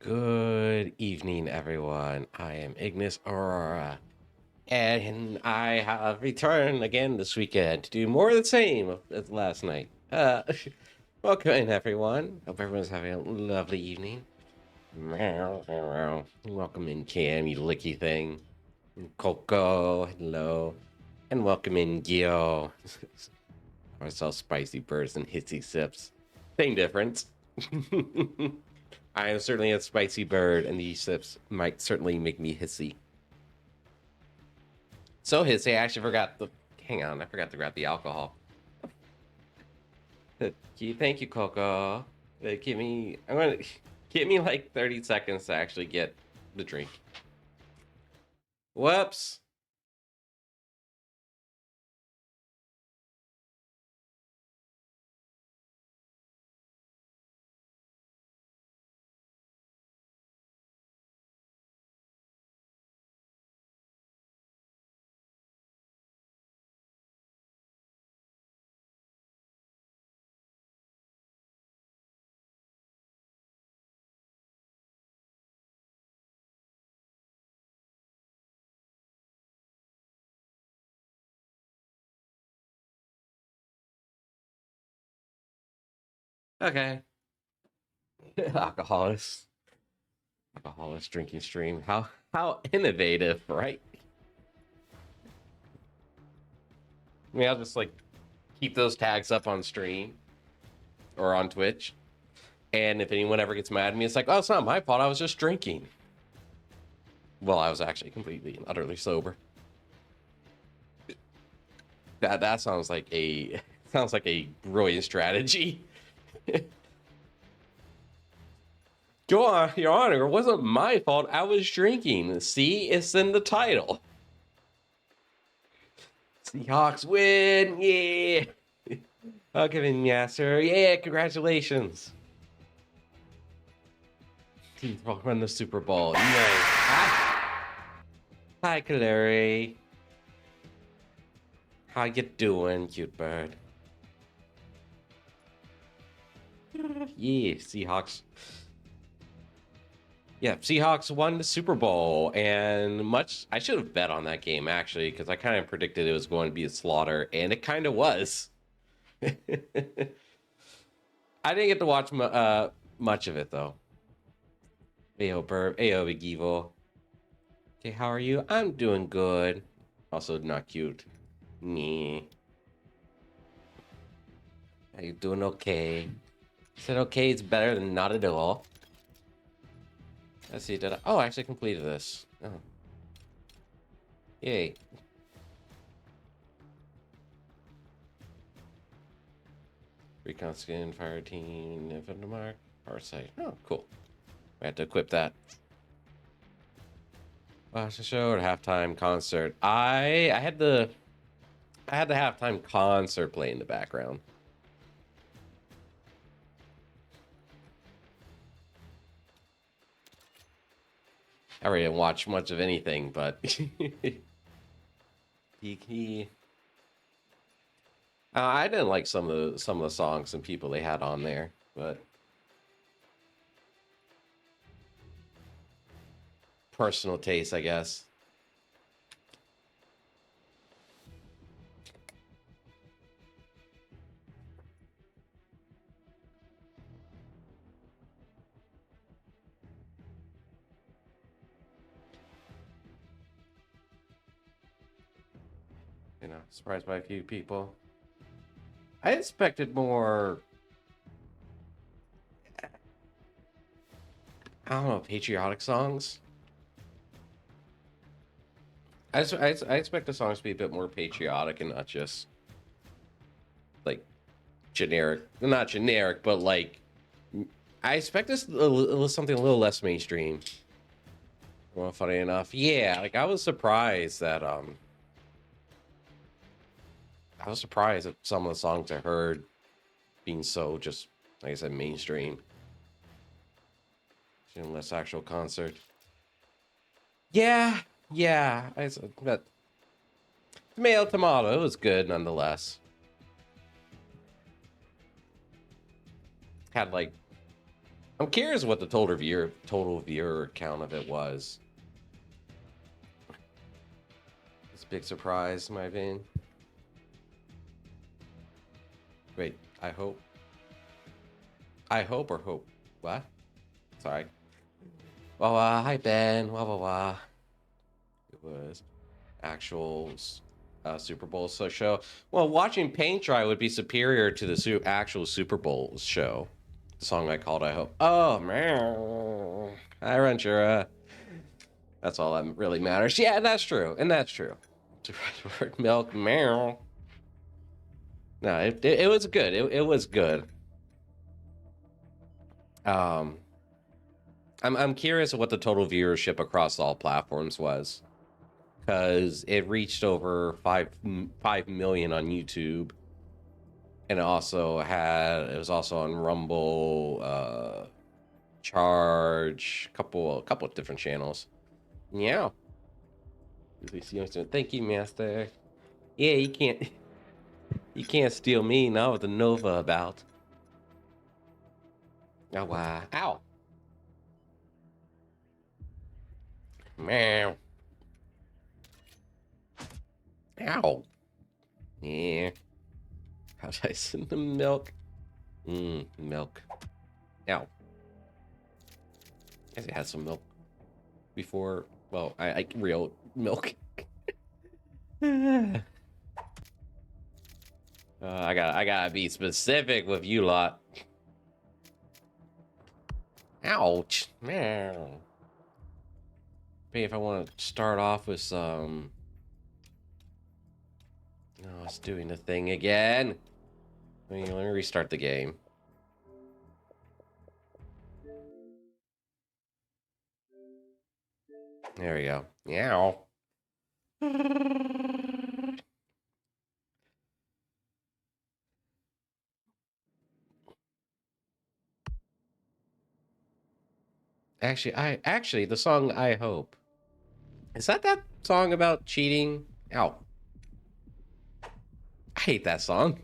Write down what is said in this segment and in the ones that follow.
Good evening, everyone. I am Ignis Aurora, and I have returned again this weekend to do more of the same as last night. Welcome in, everyone. Hope everyone's having a lovely evening. Welcome in, Cam, you licky thing. Coco, hello. And welcome in, Gio. I saw spicy bursts and hissy sips. Same difference. I am certainly a spicy bird, and these sips might certainly make me hissy. So hissy, I actually forgot the... Hang on, I forgot to grab the alcohol. Thank you, Coco. Give me... I'm gonna... Give me like 30 seconds to actually get the drink. Whoops. Okay. Alcoholics. Alcoholics drinking stream. How innovative, right? I mean, I'll just like keep those tags up on stream or on Twitch. And if anyone ever gets mad at me, it's like, oh, it's not my fault. I was just drinking. Well, I was actually completely and utterly sober. That sounds like a brilliant strategy. Your Honor, it wasn't my fault. I was drinking. See, it's in the title. Seahawks win, yeah. Okay, yeah, sir. Yeah, congratulations. Team won the Super Bowl. Nice. Hi, Calary. How you doing, cute bird? Yeah, Seahawks. Yeah, Seahawks won the Super Bowl, and I should have bet on that game actually, because I kind of predicted it was going to be a slaughter, and it kind of was. I didn't get to watch much of it though. Ayo, Burb. Ayo, Big Evil. Okay, how are you? I'm doing good. Also, not cute. Me. Are you doing okay? I said okay, it's better than not at all. Let's see, oh, I actually completed this. Oh. Yay. Recon skin, fire team, Infinite Mark, power sight. Oh, cool. I have to equip that. Watch the show or halftime concert. I had the I had the halftime concert play in the background. I really didn't watch much of anything, but he I didn't like some of the songs and people they had on there, but personal taste, I guess. You know, surprised by a few people. I expected more. I don't know, patriotic songs. I expect the songs to be a bit more patriotic and not just like generic. Not generic, but like I expect this something a little less mainstream. Well, funny enough, yeah. Like I was surprised that I was surprised at some of the songs I heard being so just like I said mainstream. Less actual concert. Yeah, yeah. But tomato tomato. It was good nonetheless. Had like I'm curious what the total viewer count of it was. It's a big surprise, in my opinion. Wait, I hope. I hope or hope. What? Sorry. Wah wah. Hi Ben. Wah wah wah. It was actual Super Bowl show. Well, watching paint dry would be superior to the actual Super Bowl show. The song I called I hope. Oh man. Hi Ranchura. That's all that really matters. Yeah, that's true. And that's true. Milk, meow. No, it was good. It was good. Um, I'm curious what the total viewership across all platforms was, because it reached over 5 million on YouTube, and it was also on Rumble, Charge, a couple of different channels. Yeah. Thank you, Master. Yeah, you can't steal me, not with the Nova about. Oh wow. Ow. Meow. Ow. Yeah. How did I send the milk? Milk. Ow. I guess I had some milk before. Well, I real milk. I gotta be specific with you lot. Ouch. Man. Maybe if I want to start off with some. No, it's doing the thing again. Let me restart the game. There we go. Meow. Actually the song I Hope. Is that song about cheating? Ow. I hate that song.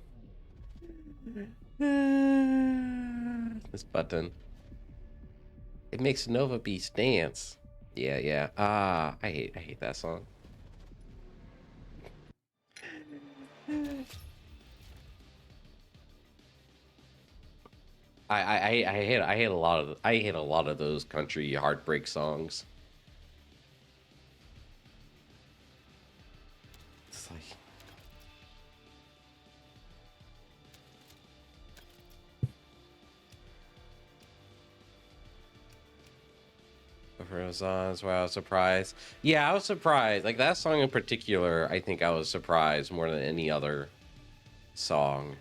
This button. It makes Nova Beast dance. Yeah, yeah. I hate that song. I hate a lot of those country heartbreak songs. It's like Renaissance. Wow, surprised. Yeah, I was surprised. Like that song in particular, I think I was surprised more than any other song.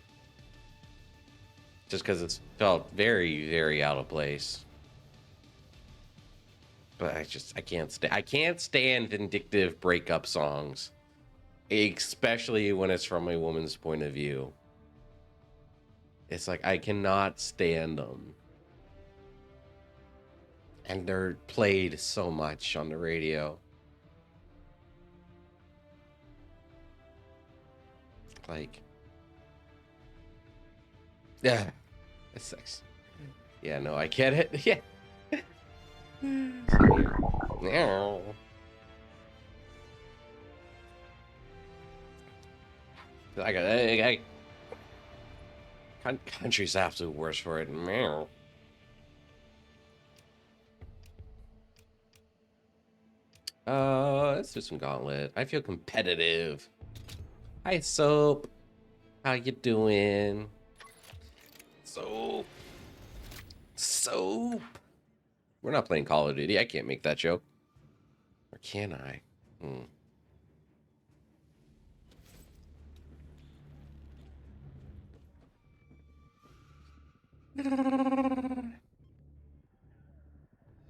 Just because it felt very, very out of place. But I can't stand vindictive breakup songs. especially when it's from a woman's point of view. It's like I cannot stand them. And they're played so much on the radio. Like, yeah, it sucks. Yeah, no, I get it. Yeah. No. Country's absolutely worse for it. Meow. Let's do some gauntlet. I feel competitive. Hi, Soap. How you doing? Soap. We're not playing Call of Duty. I can't make that joke. Or can I?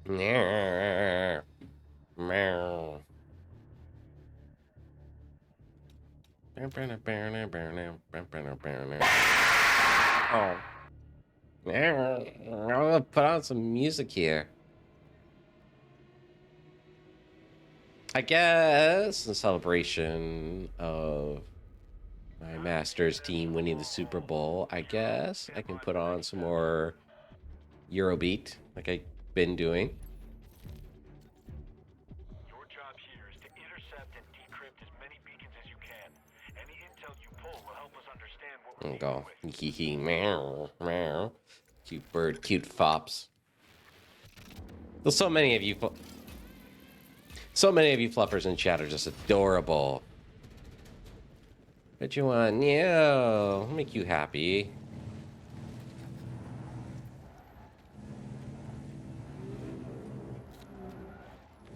Meow. Meow. Oh. I'll put on some music here. I guess in celebration of my Masters team winning the Super Bowl, I guess I can put on some more Eurobeat like I've been doing. Your job here is to intercept and decrypt as many beacons as you can. Any intel you pull will help us understand what we're dealing with. Hee hee, meow, meow. Cute bird, cute fops. There's so many of you fluffers in chat are just adorable. What you want? Yeah, I'll make you happy.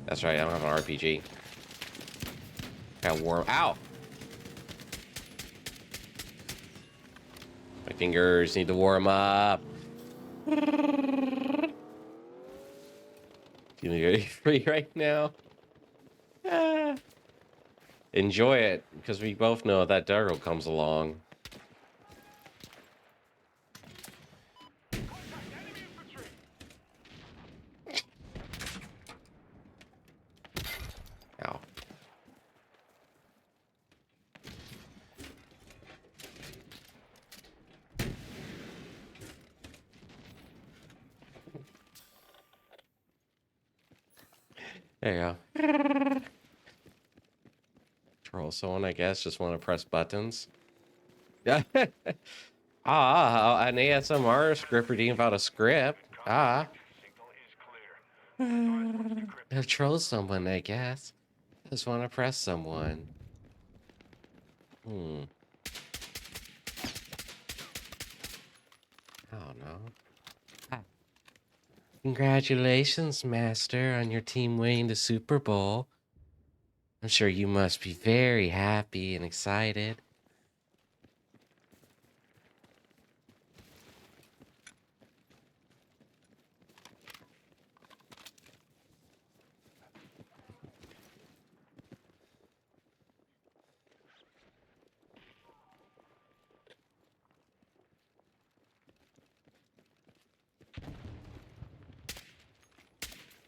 That's right, I don't have an RPG. Got warm. Ow! My fingers need to warm up. Feeling very free right now. Ah. Enjoy it, because we both know that Dargo comes along. Ow. There you go. Troll someone, I guess, just want to press buttons. Yeah. An ASMR script reading about a script. Troll someone, I guess. Just want to press someone. I don't know. Congratulations, Master, on your team winning the Super Bowl. I'm sure you must be very happy and excited.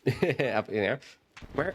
Up in there. Where?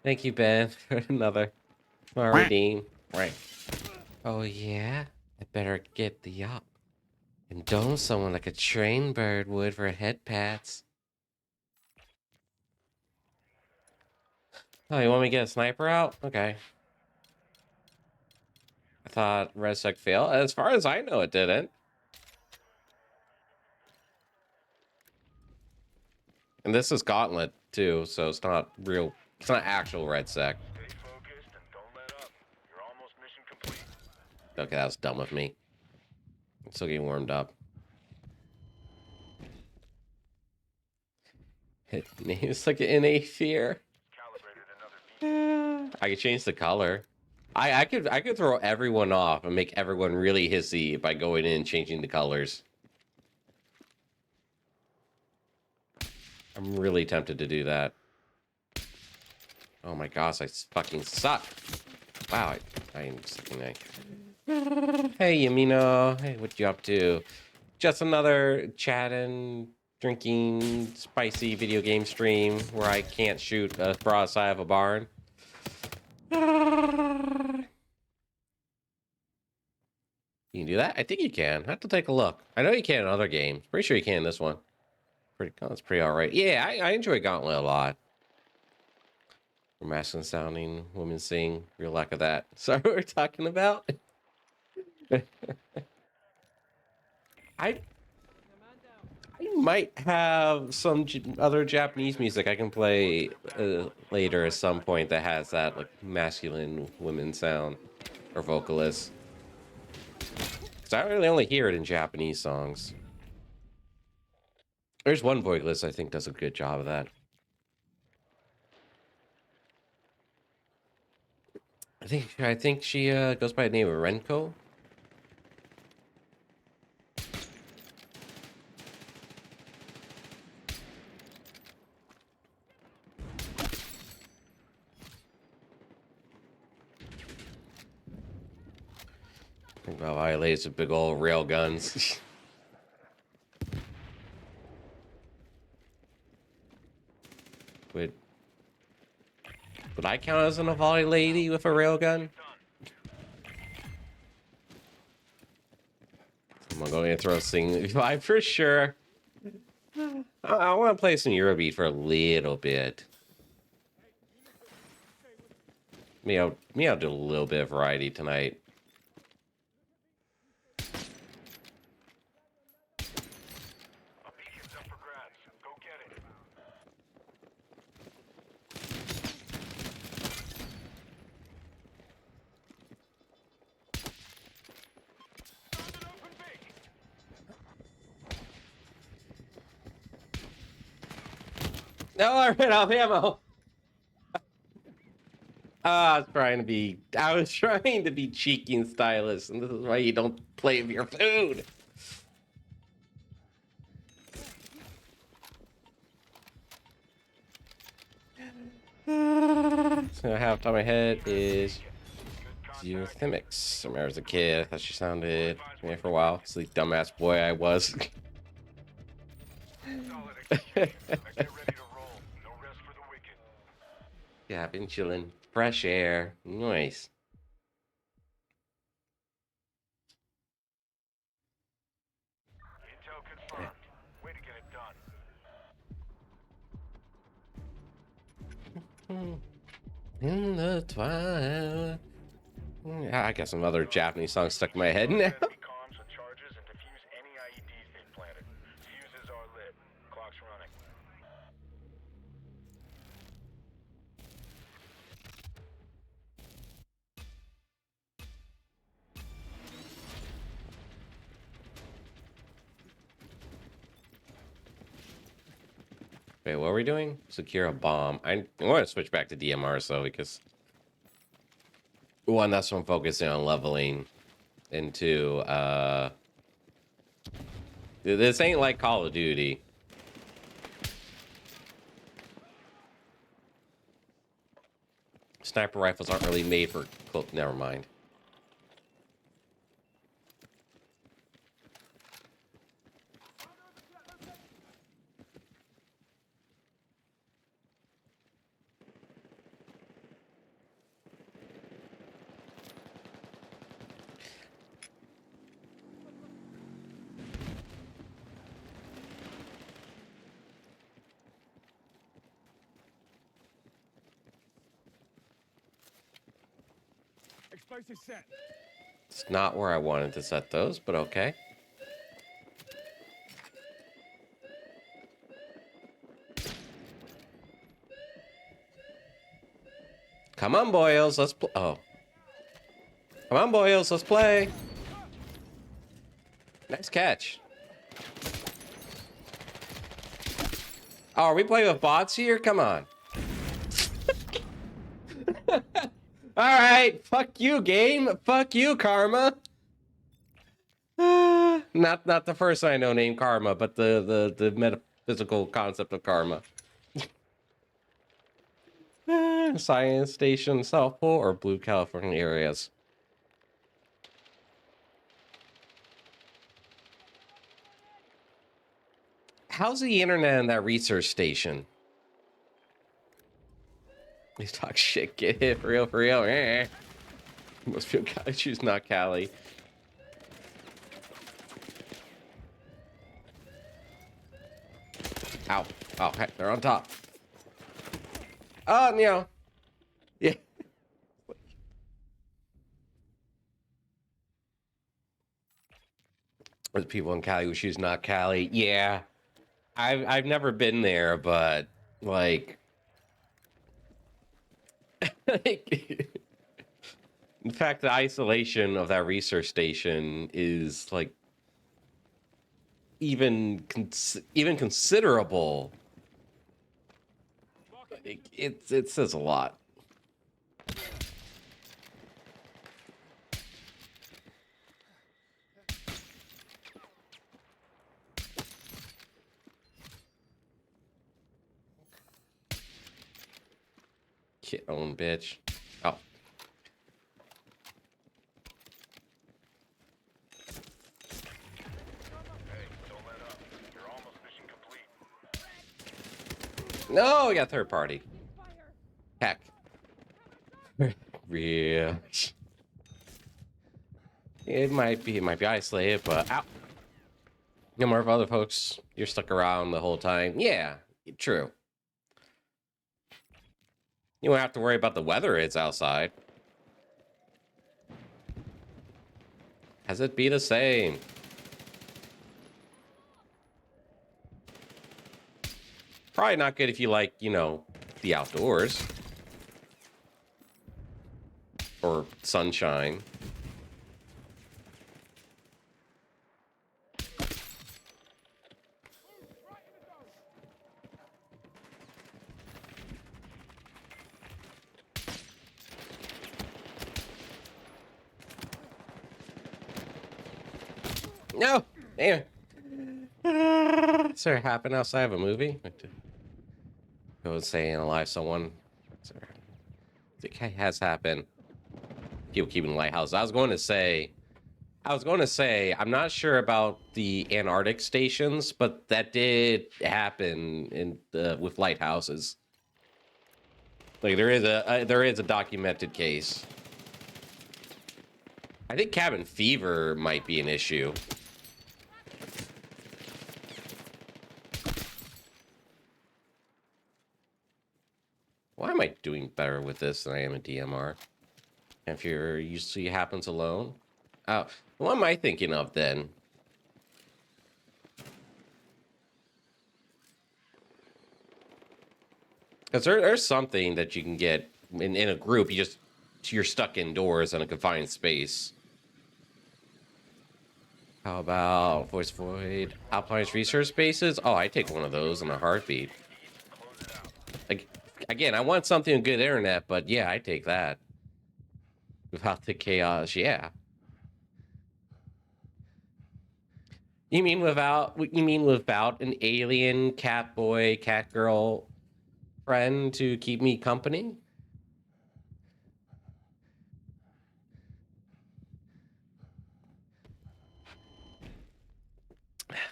Thank you, Ben, for another smart redeem. Right. Oh, yeah? I better get the up and dome someone like a trained bird would for head pats. Oh, you want me to get a sniper out? Okay. I thought Resec failed. As far as I know, it didn't. And this is Gauntlet, too, so it's not real It's not actual red sec. Stay focused and don't let up. You're almost mission complete. Okay, that was dumb of me. I'm still getting warmed up. It's like an innate fear. Calibrated another beacon. I could change the color. I could throw everyone off and make everyone really hissy by going in and changing the colors. I'm really tempted to do that. Oh my gosh, I fucking suck. Wow, I am sucking. Hey, Yamino. Hey, what you up to? Just another chatting, drinking, spicy video game stream where I can't shoot a broadside of a barn. You can do that? I think you can. I have to take a look. I know you can in other games. Pretty sure you can in this one. That's pretty all right. Yeah, I enjoy Gauntlet a lot. Masculine sounding, women sing. Real lack of that. Sorry, what we're talking about. I might have some other Japanese music I can play later at some point that has that like masculine women sound or vocalist. Because I really only hear it in Japanese songs. There's one vocalist I think does a good job of that. I think she goes by the name of Renko. Well, violates with big old rail guns. Would I count as an Avali lady with a railgun? I'm going to throw sing 5 for sure. I want to play some Eurobeat for a little bit. I'll do a little bit of variety tonight. A beacon's up for grabs. Go get it. Found an open beacon. No, I ran out of ammo. I was trying to be cheeky and stylish, and this is why you don't play with your food. So half top of my head is Euthymix. I remember as a kid, I thought she sounded familiar for a while. It's the dumbass boy I was. Solid execution. Now get ready to roll. No rest for the wicked. Yeah, I've been chilling. Fresh air. Nice. Intel confirmed. Way to get it done. In the twilight. Yeah, I got some other Japanese songs stuck in my head now. Enemy comms with charges and defuse any IEDs they've planted. Fuses are lit. Clock's running. Wait, what are we doing? Secure a bomb. I want to switch back to DMR though, because one, that's what I'm focusing on leveling. And two, this ain't like Call of Duty. Sniper rifles aren't really made for close. Never mind. Explosive set. It's not where I wanted to set those, but okay. Come on, boys, let's play. Oh. Come on, boys, let's play. Nice catch. Oh, are we playing with bots here? Come on. All right, fuck you, game. Fuck you, Karma. Not the first I know named Karma, but the metaphysical concept of karma. Science Station, South Pole, or Blue California areas. How's the internet in that research station? They talk shit, get hit, for real, for real. Most feel Cali, choose not Cali. Ow. Oh, heck, they're on top. Oh, no. Yeah. There's people in Cali who choose not Cali. Yeah. I've never been there, but like in fact, the isolation of that research station is like even considerable. It says a lot. Kit own bitch. Oh. No, we got third party. Heck. Real. It might be isolated, but ow. No more of other folks. You're stuck around the whole time. Yeah, true. You won't have to worry about the weather it's outside. Has it be the same? Probably not good if you like, you know, the outdoors. Or sunshine. No! Damn it. Sir, happen outside of a movie? Go and say alive someone. Sir, it has happened. People keeping the lighthouse. I was going to say, I'm not sure about the Antarctic stations, but that did happen in with lighthouses. Like there is a documented case. I think cabin fever might be an issue. Why am I doing better with this than I am in DMR? If you're usually happens alone. Oh, what am I thinking of then? Because there's something that you can get in a group. You're stuck indoors in a confined space. How about voice void Alpine's research spaces? Oh, I take one of those in a heartbeat. Like, again, I want something with good internet, but yeah, I take that. Without the chaos, yeah. You mean without an alien cat boy, cat girl friend to keep me company?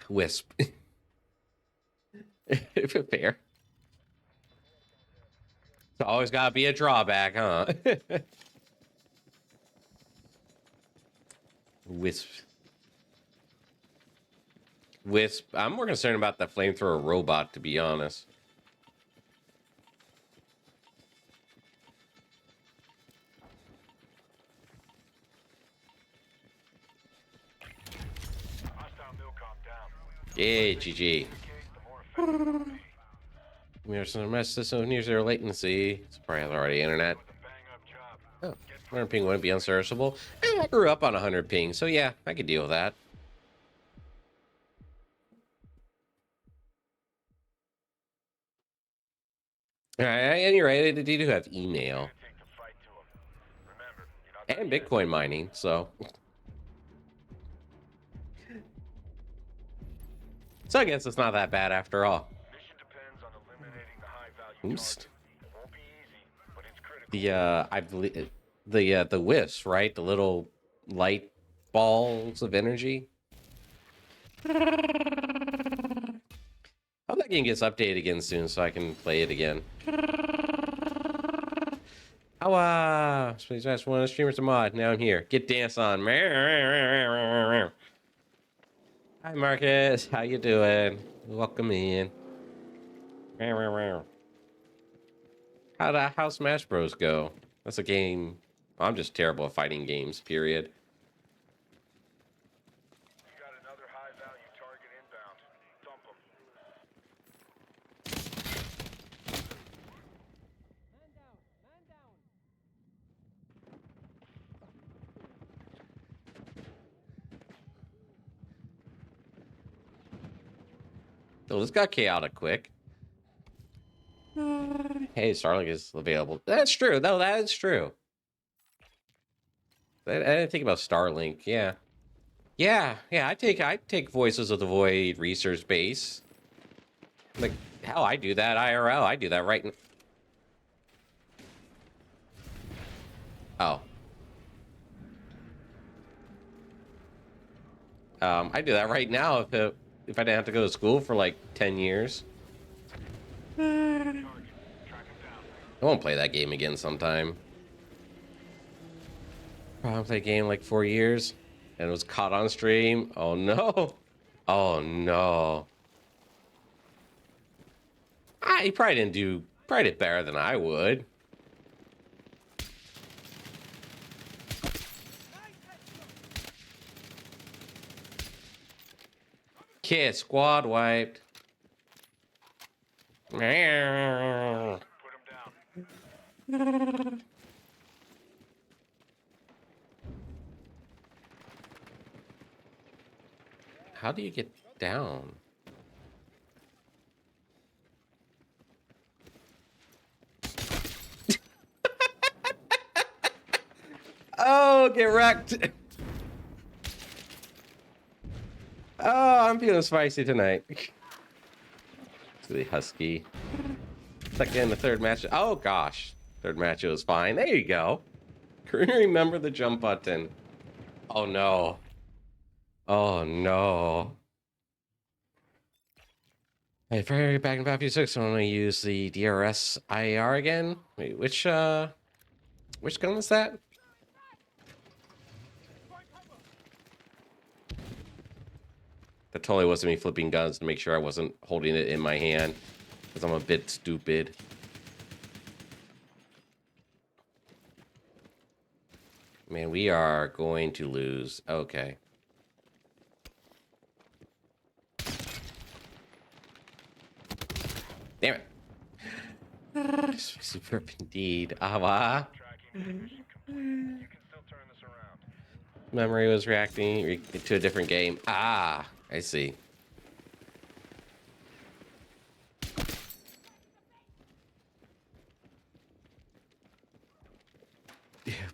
Wisp. Fair. It's always gotta be a drawback, huh? Wisp. I'm more concerned about the flamethrower robot, to be honest. Yay, GG. We are some mess system near zero latency. It's probably already internet. Oh, 100 ping wouldn't be unserviceable. I grew up on 100 ping, so yeah, I could deal with that. All right, and you're right. They do have email and Bitcoin mining, so I guess it's not that bad after all. Oost. I believe the wisps, right? The little light balls of energy. Hope that game gets updated again soon so I can play it again. Oh, please ask one of the streamers to mod. Now I'm here. Get dance on. Hi, Marcus. How you doing? Welcome in. How Smash Bros go? That's a game. I'm just terrible at fighting games. Period. Oh, this got chaotic quick. Hey, Starlink is available. That's true. No, that is true. I didn't think about Starlink. Yeah. Yeah. I take Voices of the Void research base. Like, hell, I do that IRL. I do that right now. Oh. I do that right now if I didn't have to go to school for like 10 years. I won't play that game again sometime. Probably played the game like 4 years and it was caught on stream. Oh no. Oh no. He probably did better than I would. Kid squad wiped. Put him down. How do you get down? Oh, get wrecked. Oh, I'm feeling spicy tonight. It's really husky. Second, the third match. Oh gosh, third match was fine. There you go. Remember the jump button. Oh no. Oh no. Hey, for back in 556, I want to use the DRS IAR again. Wait, which gun was that? That totally wasn't me flipping guns to make sure I wasn't holding it in my hand, because I'm a bit stupid. Man, we are going to lose. Okay. Damn it. Super indeed. Awa. Memory was reacting to a different game. Ah, I see.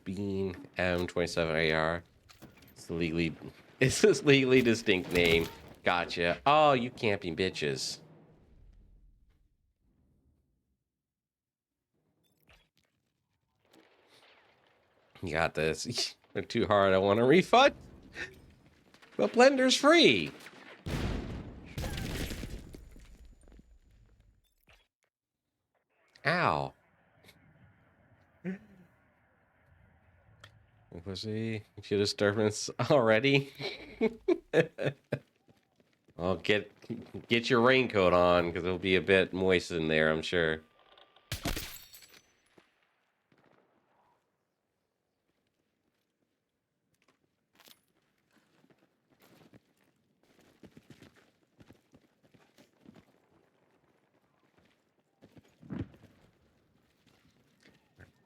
Bean M27 AR. It's this legally distinct name. Gotcha. Oh, you camping bitches. You got this. They're too hard. I want a refund. But Blender's free. Ow. Pussy. You disturbance already? Well, get your raincoat on, because it'll be a bit moist in there, I'm sure.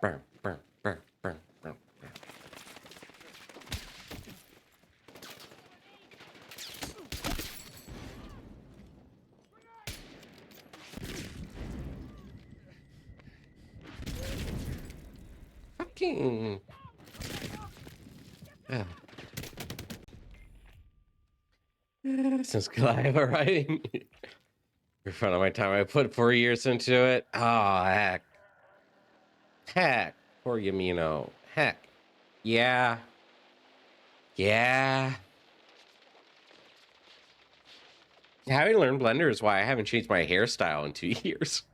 Burn, burn, burn, burn. Mm. Ah. Since Goliath arriving in front of my time, I put 4 years into it. Oh, heck. Heck. Poor Yamino. Heck. Yeah. Yeah. Having learned Blender is why I haven't changed my hairstyle in 2 years.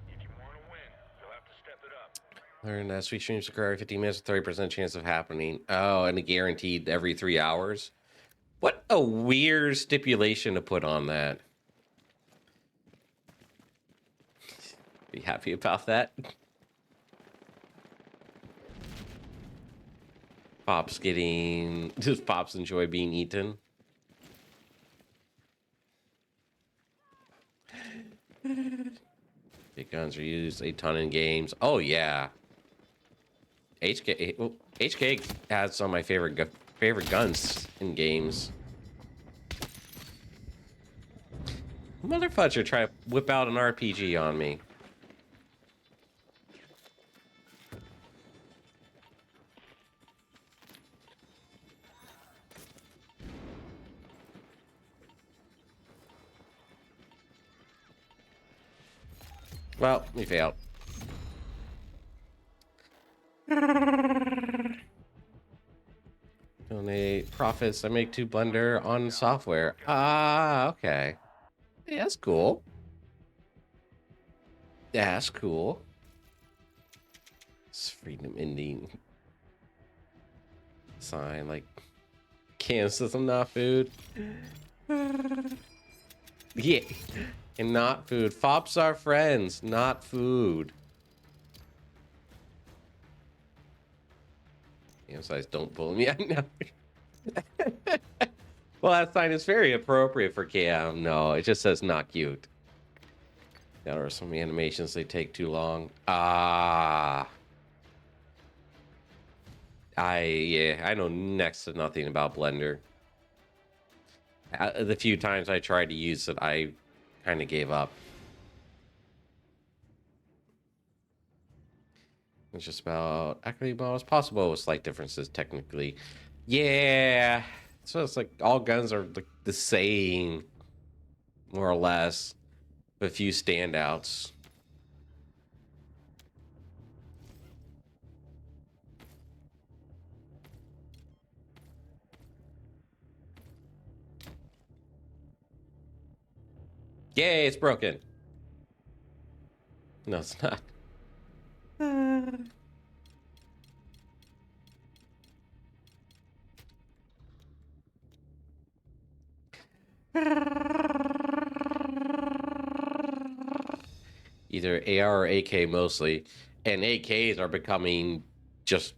If you want to win, you'll have to step it up. Learn that sweet streams occur every 15 minutes with 30% chance of happening. Oh, and a guaranteed every 3 hours. What a weird stipulation to put on that. Be happy about that. Pops getting... Does Pops enjoy being eaten? Big guns are used a ton in games. Oh, yeah. HK has some of my favorite guns in games. Motherfudger try to whip out an RPG on me. Well, we failed. Donate profits I make to Blender on software. Ah, okay. Yeah, that's cool. That's cool. It's freedom ending sign, like Kansas, I'm not food. Yeah, and not food. Fops are friends, not food. Size, don't bully me. I know. Well, that sign is very appropriate for Cam. No, it just says not cute. There are so many animations, they take too long. Ah. I know next to nothing about Blender. The few times I tried to use it, I kind of gave up. It's just about accurately models possible with slight differences technically. Yeah. So it's like all guns are like the same, more or less, with a few standouts. Yay, it's broken. No, it's not. Either AR or AK mostly. And AKs are becoming just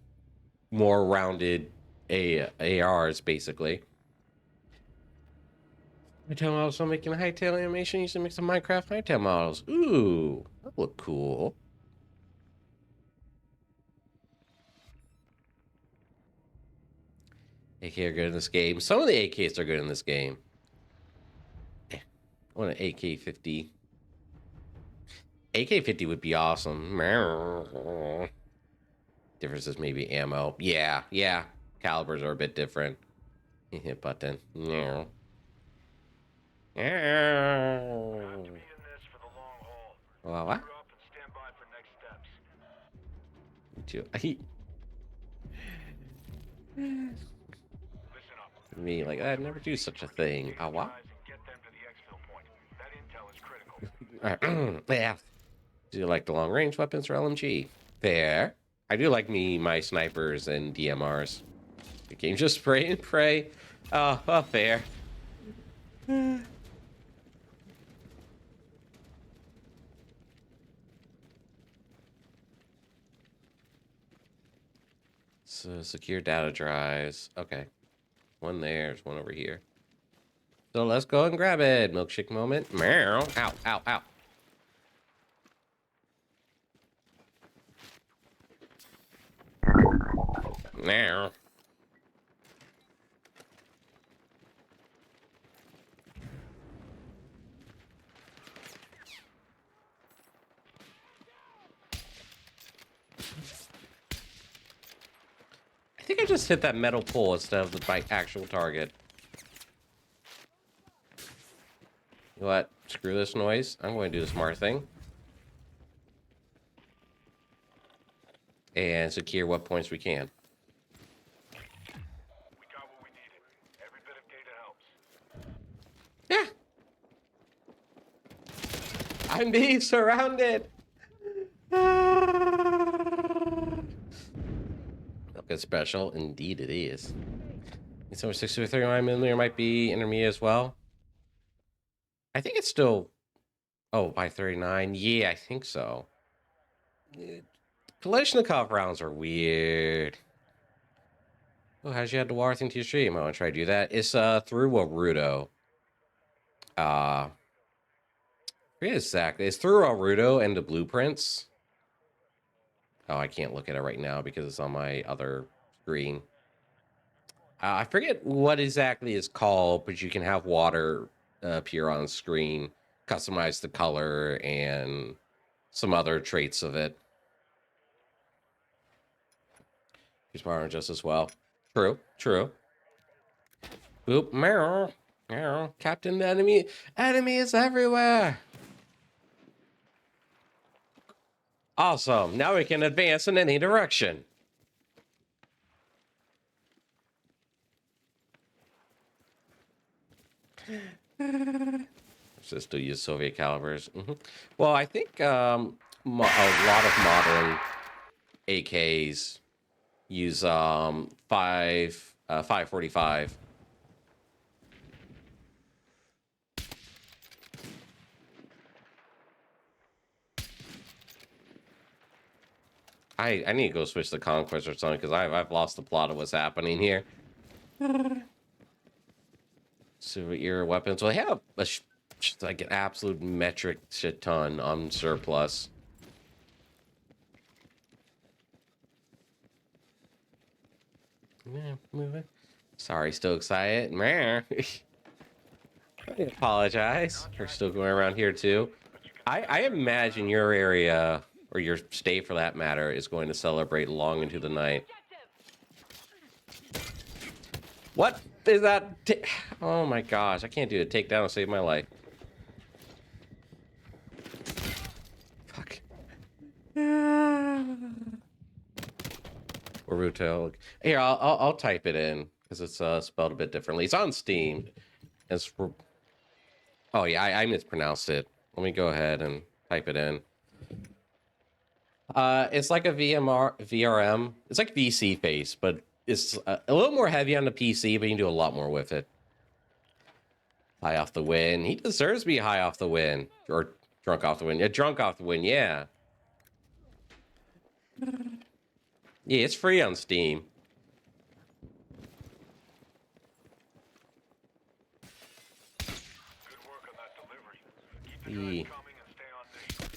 more rounded ARs, basically. Hightail models are making a hightail animation using a mix of Minecraft hightail models. Ooh, that look cool. AK are good in this game. Some of the AKs are good in this game. I want an AK-50. AK-50 would be awesome. Differences maybe ammo. Yeah. Calibers are a bit different. Hit button. No. We'll have to be in this for the long haul. Well, what? Gear up and stand by for next steps. Listen up. Me, like, I'd never do such a thing. Ah, what? And get them to the exfil point. That intel is critical. Yeah. Do you like the long range weapons or LMG? Fair. I do like my snipers and DMRs. The game just spray and pray. Oh, fair. So secure data drives. Okay. One there's one over here. So let's go and grab it. Milkshake moment. Meow. Ow, ow, ow. Meow. I think I just hit that metal pole instead of my actual target. You know what? Screw this noise. I'm going to do the smart thing. And secure what points we can. We got what we needed. Every bit of data helps. Yeah. I'm being surrounded. Looking special. Indeed it is. So 639mm might be intermediate as well. I think it's still... Oh, by 39. Yeah, I think so. Kalashnikov rounds are weird. Oh, how'd you add the water thing to your stream? I want to try to do that. It's through Warudo. I forget exactly. It's through Warudo and the blueprints. Oh, I can't look at it right now because it's on my other screen. I forget what exactly it's called, but you can have water appear on screen, customize the color, and some other traits of it. He's powering just as well. True, true. Boop, meow, meow. Captain, the enemy is everywhere. Awesome. Now we can advance in any direction. Still use Soviet calibers. Well, I think a lot of modern AKs use 545. I need to go switch to Conquest or something because I've lost the plot of what's happening here. Soviet era weapons. Well, they have like an absolute metric shit ton on surplus. Yeah, moving. Sorry, still excited. Meh. I apologize. We're still going around here too. I imagine your area, or your state for that matter, is going to celebrate long into the night. What is that? Oh my gosh, I can't do a takedown to save my life. Fuck. Boruto. Here, I'll type it in because it's spelled a bit differently. It's on Steam. It's oh yeah, I mispronounced it. Let me go ahead and type it in. It's like a VRM. It's like VC face, but it's a little more heavy on the PC, but you can do a lot more with it. High off the win. He deserves to be high off the win. Or drunk off the win. Yeah, drunk off the win, yeah. Yeah, it's free on Steam. Good work on that delivery. Keep the drive coming and stay on mission.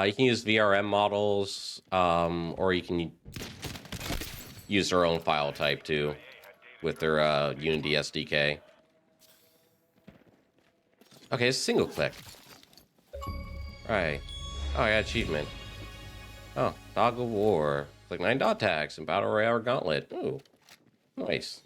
You can use VRM models, or you can use their own file type too, with their Unity SDK. Okay, it's single click. Right. Oh, I got achievement. Oh, Dog of War. Click 9 dot tags and Battle Royale Gauntlet. Ooh, nice.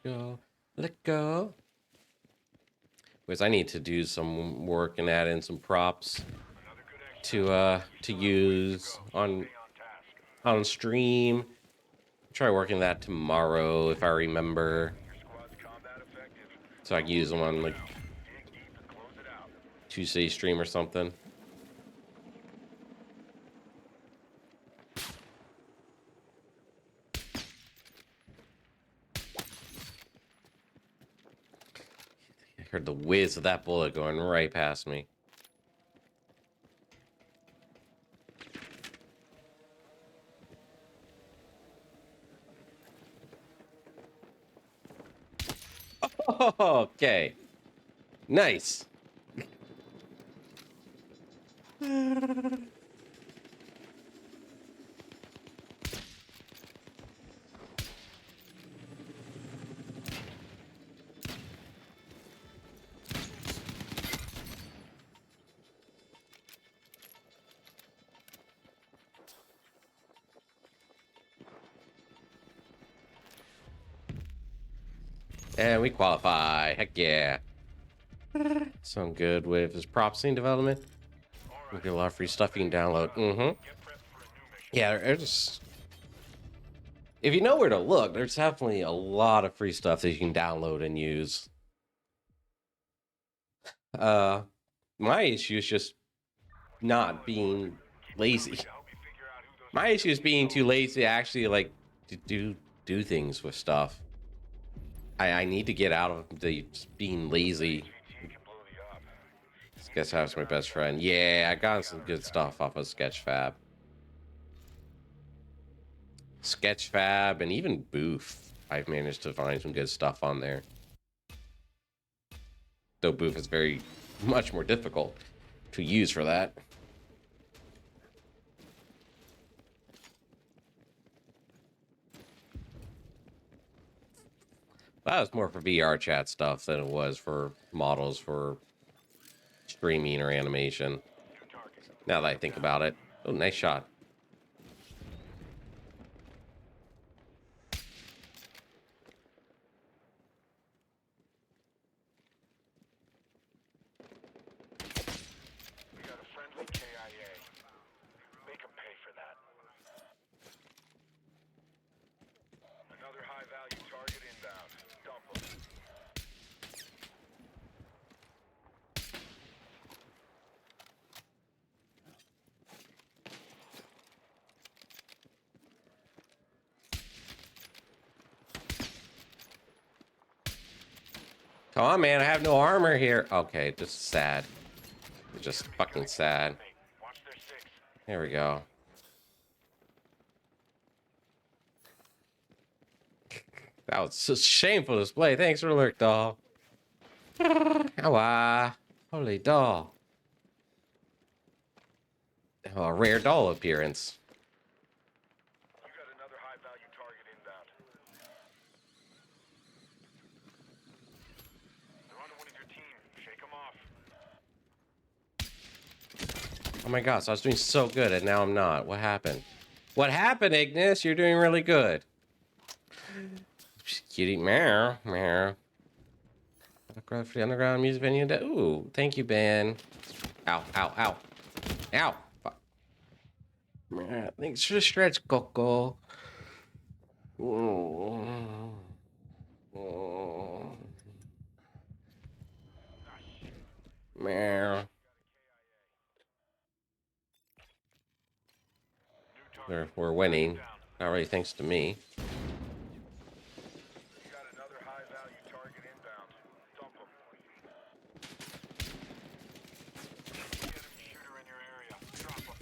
Go, let go. Because I need to do some work and add in some props to use on stream. Try working that tomorrow if I remember, so I can use them on like Tuesday stream or something. I heard the whiz of that bullet going right past me. Okay. Nice. And we qualify. Heck yeah. So I'm good with his prop scene development. We get a lot of free stuff you can download. Yeah, there's... If you know where to look, there's definitely a lot of free stuff that you can download and use. My issue is just not being lazy. My issue is being too lazy to actually like to do things with stuff. I need to get out of the being lazy. Sketchfab's my best friend. Yeah, I got some good stuff off of Sketchfab. Sketchfab and even Booth. I've managed to find some good stuff on there. Though Booth is very much more difficult to use for that. That was more for VR chat stuff than it was for models for streaming or animation. Now that I think about it. Oh, nice shot. We got a friendly KIA. Make them pay for that. Another high-value target inbound. Dump them. Come on, man. I have no armor here. Okay, this is sad. It's just fucking sad. Watch their six. There we go. That was a shameful display. Thanks for lurk, doll. Ow, holy doll. Oh, a rare doll appearance. You got another high-value target inbound. They're on one of your team. Shake them off. Oh my gosh, I was doing so good and now I'm not. What happened? What happened, Ignis? You're doing really good. Cutie, meow, meow. For the underground music venue. Ooh, thank you, Ben. Ow, ow, ow. Ow. Fuck. Thanks for the stretch, Coco. Meow. We're winning. Not really thanks to me. You got another high-value target inbound. Dump them. Enemy shooter in your area. Drop them.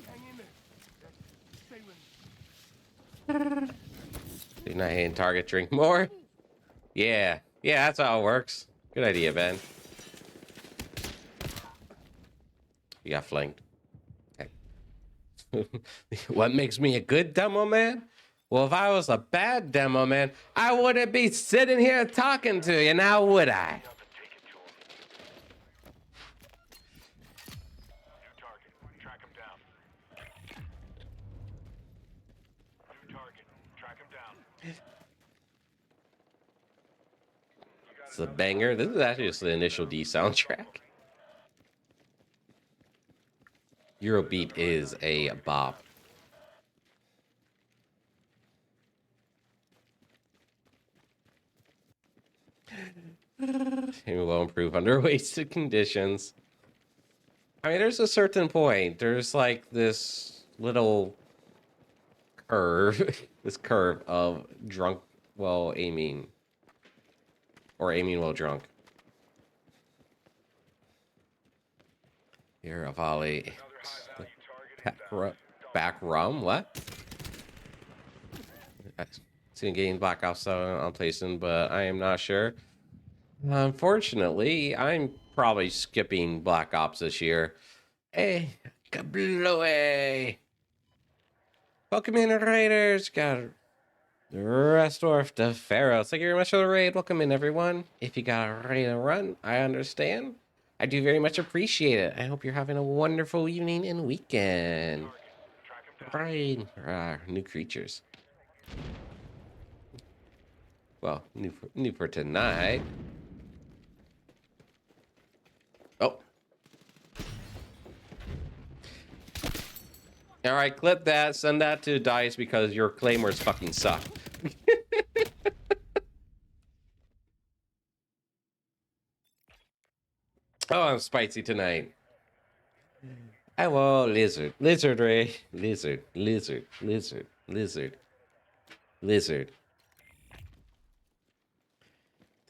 Hang in there. Stay with me. Did not hit target drink more? Yeah. Yeah, that's how it works. Good idea, Ben. You got flanked. Okay. What makes me a good demo man? Well, if I was a bad demo man, I wouldn't be sitting here talking to you now, would I? Up and take it to him. New target. Track him down. New target. Track him down. It's a banger. This is actually just the initial D soundtrack. Eurobeat is a bop. It will improve under wasted conditions. I mean, there's a certain point. There's like this little curve, this curve of drunk while aiming, or aiming while drunk. Here, a volley. Back rum? What? Seen getting Black Ops 7 on PlayStation, but I am not sure. Unfortunately, I'm probably skipping Black Ops this year. Hey, kabloe! Pokemon Raiders got Restorf the Pharaoh. Thank you very much for the raid. Welcome in, everyone. If you got ready to run, I understand. I do very much appreciate it. I hope you're having a wonderful evening and weekend. Right. New creatures. Well, new for tonight. Oh. All right, clip that. Send that to Dice because your claymores fucking suck. Oh, I'm spicy tonight. I will lizard, lizard ray, lizard, lizard, lizard, lizard, lizard.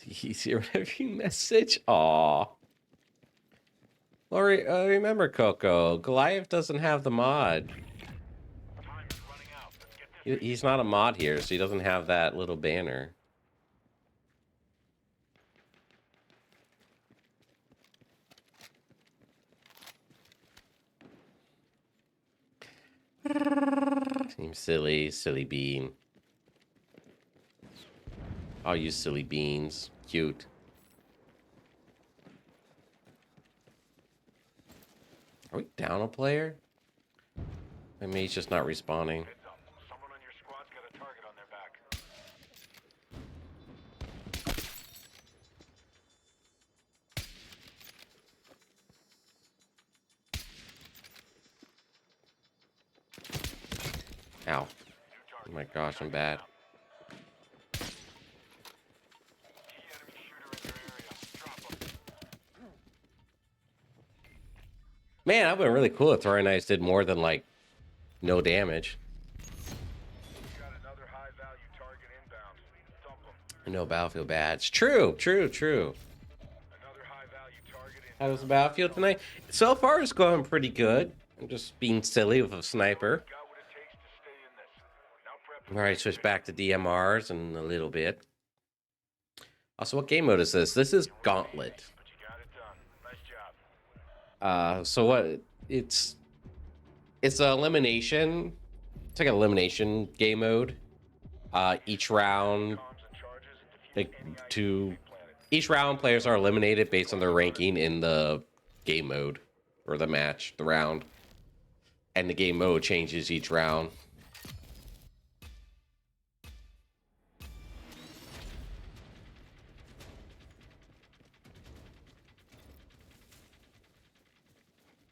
He's here every message. Aw. Well, remember, Coco, Goliath doesn't have the mod. He's not a mod here, so he doesn't have that little banner. Seems silly, silly bean. I'll use silly beans. Cute. Are we down a player? Maybe he's just not responding. Someone on your squad's got a target on their back. Ow. Oh my gosh, I'm bad. Man, that would been really cool if Throwing Knives did more than, like, no damage. Got another high value target inbound. Dump them. No Battlefield bad. It's true. Another high value target How inbound. was the Battlefield tonight? So far, it's going pretty good. I'm just being silly with a sniper. Got what it takes to stay in this. Now prep. All right, switch back to DMRs in a little bit. Also, what game mode is this? This is Gauntlet. But you got it done. Nice job. So what? It's an elimination. It's like an elimination game mode. Each round, Comms and charges and like defeating any to planet. each round, players are eliminated based on their ranking in the game mode or the match, the round, and the game mode changes each round.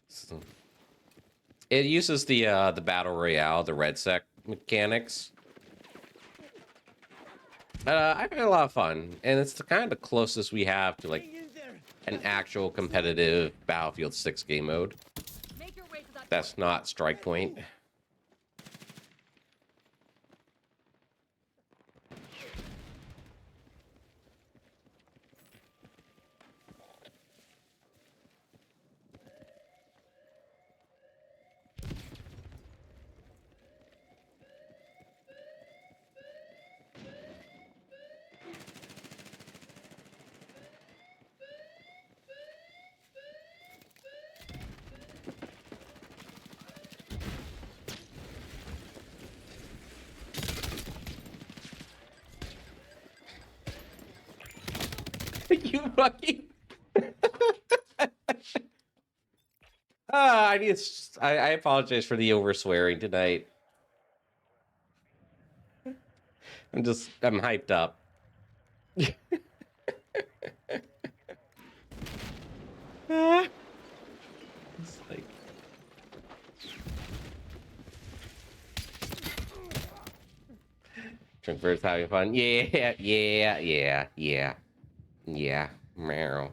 So, it uses the battle royale, the red sec mechanics. I've had a lot of fun, and it's the kind of closest we have to like an actual competitive Battlefield 6 game mode. That's not Strike Point. You fucking. I apologize for the over swearing tonight. I'm hyped up. It's like. Transverse having fun. Yeah. Meow.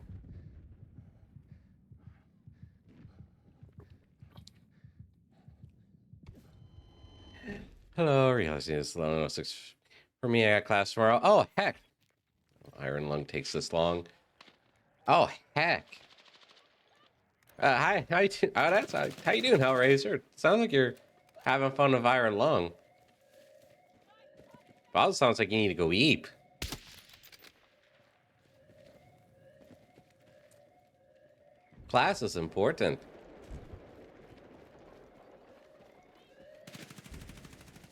Hello, realizing it's 11:06 for me. I got class tomorrow. Oh heck! Iron Lung takes this long. Oh heck! Hi, how you doing? How you doing, Hellraiser? Sounds like you're having fun with Iron Lung. Well, it sounds like you need to go eat. Class is important.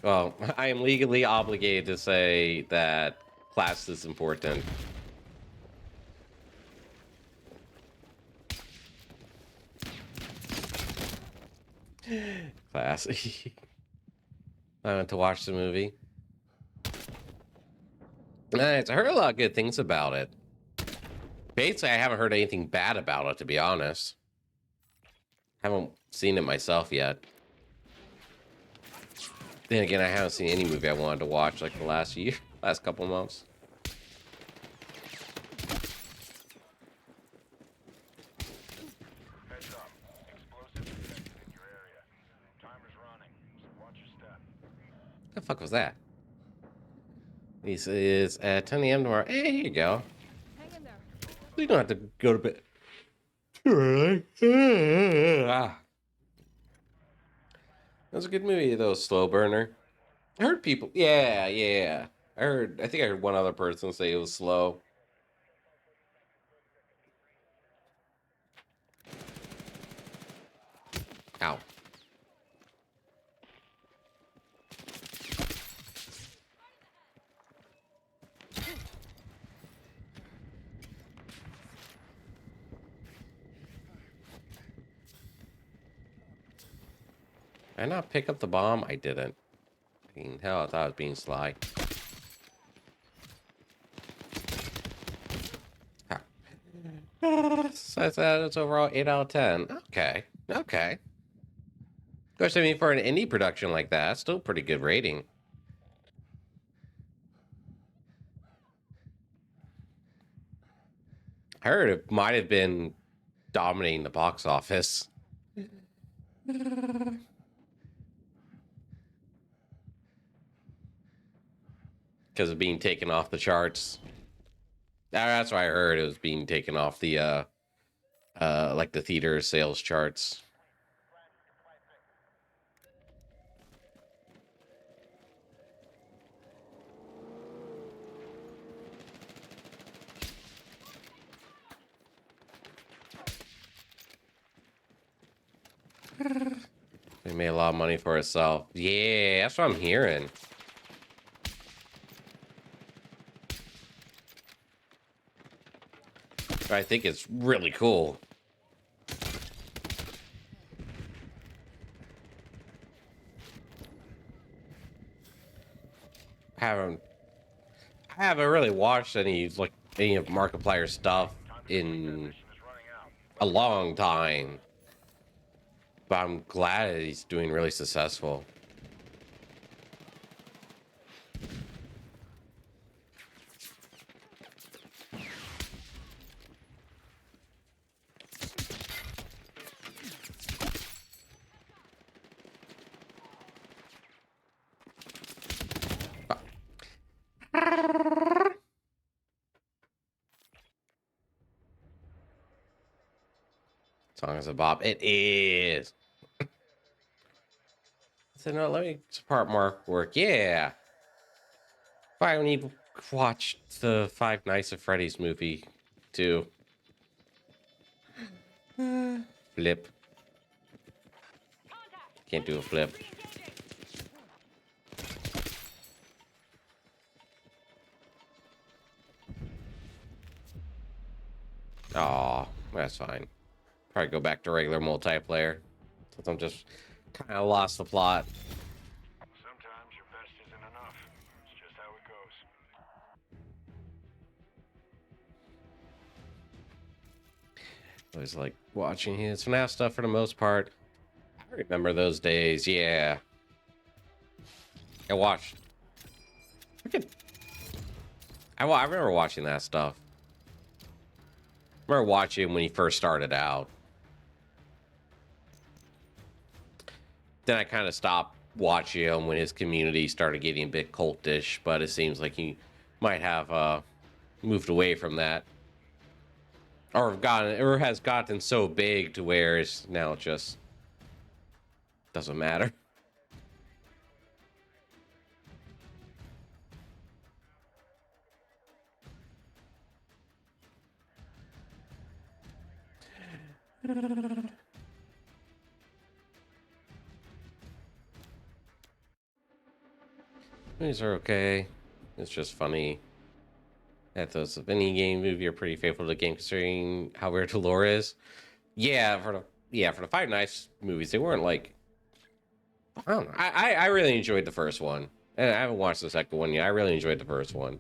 Well, I am legally obligated to say that class is important. Class. I went to watch the movie. I heard a lot of good things about it. Basically, I haven't heard anything bad about it, to be honest. Haven't seen it myself yet. Then again, I haven't seen any movie I wanted to watch like the last couple months. Heads up. Explosive detected in your area. Timer's running, so watch your step. What the fuck was that? This is at 10 a.m. tomorrow. Hey, here you go. Hang in there. You don't have to go to bed too early. Ah. That was a good movie, though, Slow Burner. I heard people. Yeah. I think I heard one other person say it was slow. Ow. Did I not pick up the bomb? I didn't. I mean, hell, I thought I was being sly. Ah. So I said it's overall 8 out of 10. Okay. Of course, I mean, for an indie production like that, still pretty good rating. I heard it might have been dominating the box office. Because of being taken off the charts. That's why I heard it was being taken off the like the theater sales charts. They made a lot of money for itself. Yeah, that's what I'm hearing. I think it's really cool. I haven't really watched any of Markiplier stuff in Mission is running out. a long time. But I'm glad he's doing really successful. Song is a bop. It is. So no, let me support more work. Yeah. Why we need to watch the Five Nights at Freddy's movie too. Flip. Can't do a flip. Aw, that's fine. Probably go back to regular multiplayer. Since I'm just kind of lost the plot. Sometimes your best isn't enough. It's just how it goes. I was like watching his FNAF stuff for the most part. I remember those days, yeah. I watched. I remember watching that stuff. I remember watching him when he first started out. Then I kind of stopped watching him when his community started getting a bit cultish, but it seems like he might have moved away from that. Or has gotten so big to where it's now just doesn't matter. Movies are okay. It's just funny. That those of any game movie are pretty faithful to the game considering how weird the lore is. Yeah, for the Five Nights movies, they weren't like I don't know. I really enjoyed the first one. And I haven't watched the second one yet. I really enjoyed the first one.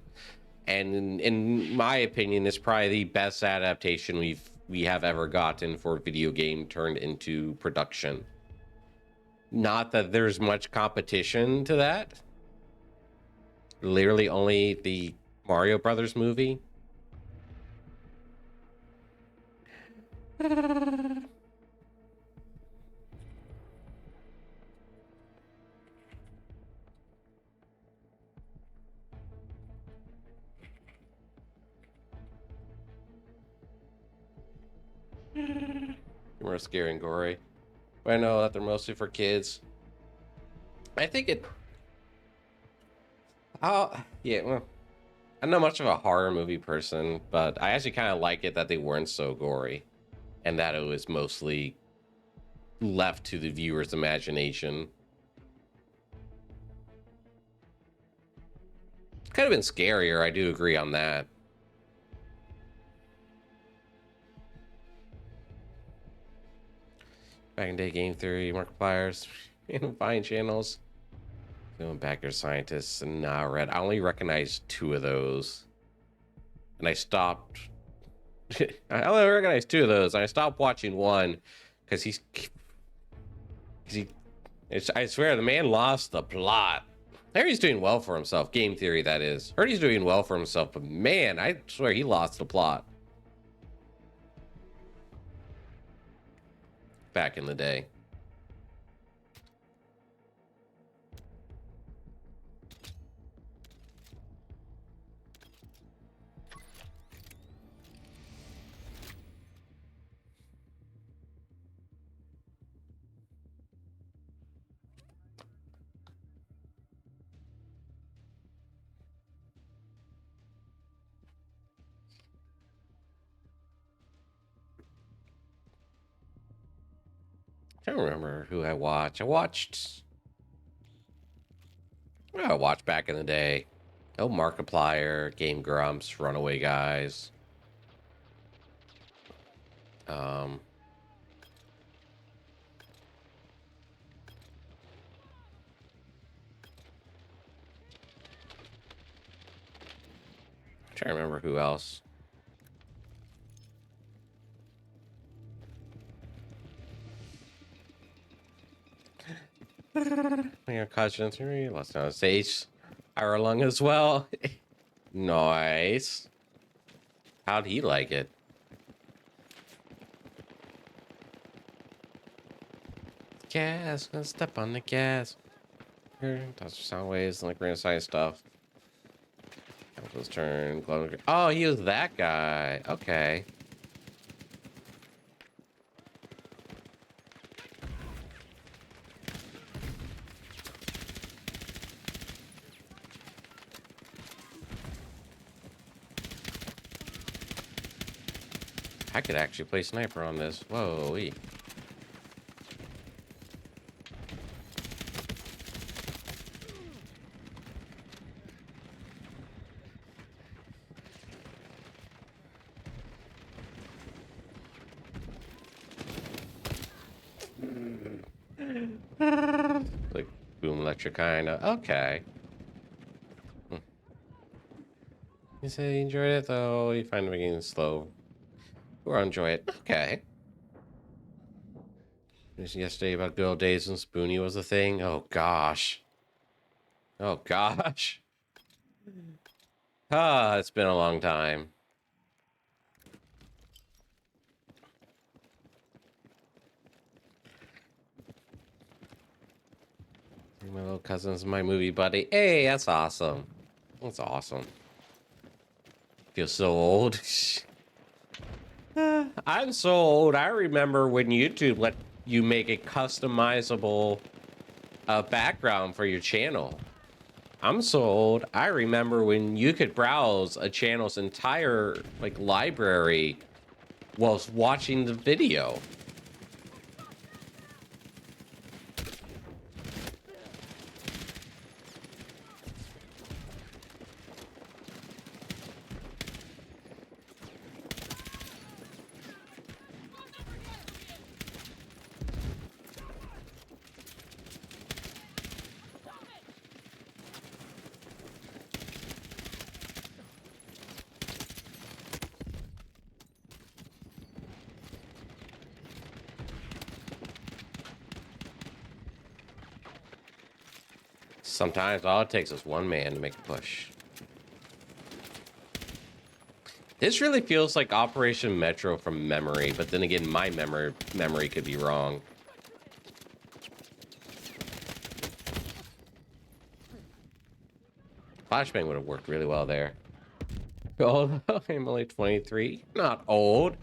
And in my opinion, it's probably the best adaptation we have ever gotten for a video game turned into production. Not that there's much competition to that. Literally only the Mario Brothers movie. More scary and gory. But I know that they're mostly for kids. I think it. Oh, yeah. Well, I'm not much of a horror movie person, but I actually kind of like it that they weren't so gory, and that it was mostly left to the viewer's imagination. Could have been scarier. I do agree on that. Back in day game theory, Markipliers, buying channels. Going back your scientists and now red. I only recognize 2 of those. And I stopped. I only recognize 2 of those. And I stopped watching one because I swear the man lost the plot. I heard he's doing well for himself. Game theory, that is. Heard he's doing well for himself, but man, I swear he lost the plot. Back in the day. I don't remember who I watched. I watched back in the day. Oh, Markiplier, Game Grumps, Runaway Guys. Trying to remember who else. Yeah, Caution 3, Let's Not Stage. Ira Lung as well. Nice. How'd he like it? Gas, gonna step on the gas. Here, touch sound waves and like random science stuff. His turn. Oh, he was that guy. Okay. I could actually play sniper on this. Whoa-wee. Like boom electric kinda. Okay. You say you enjoyed it though. You find it getting slow. Or enjoy it. Okay. Just yesterday about good old days when Spoonie was a thing. Oh gosh. Oh gosh. Ah, it's been a long time. My little cousin's my movie buddy. Hey, that's awesome. That's awesome. Feel so old. I'm so old. I remember when YouTube let you make a customizable background for your channel. I'm so old. I remember when you could browse a channel's entire like library whilst watching the video. Sometimes all it takes is one man to make a push. This really feels like Operation Metro from memory, but then again, my memory could be wrong. Flashbang would have worked really well there. Although I'm only 23, not old.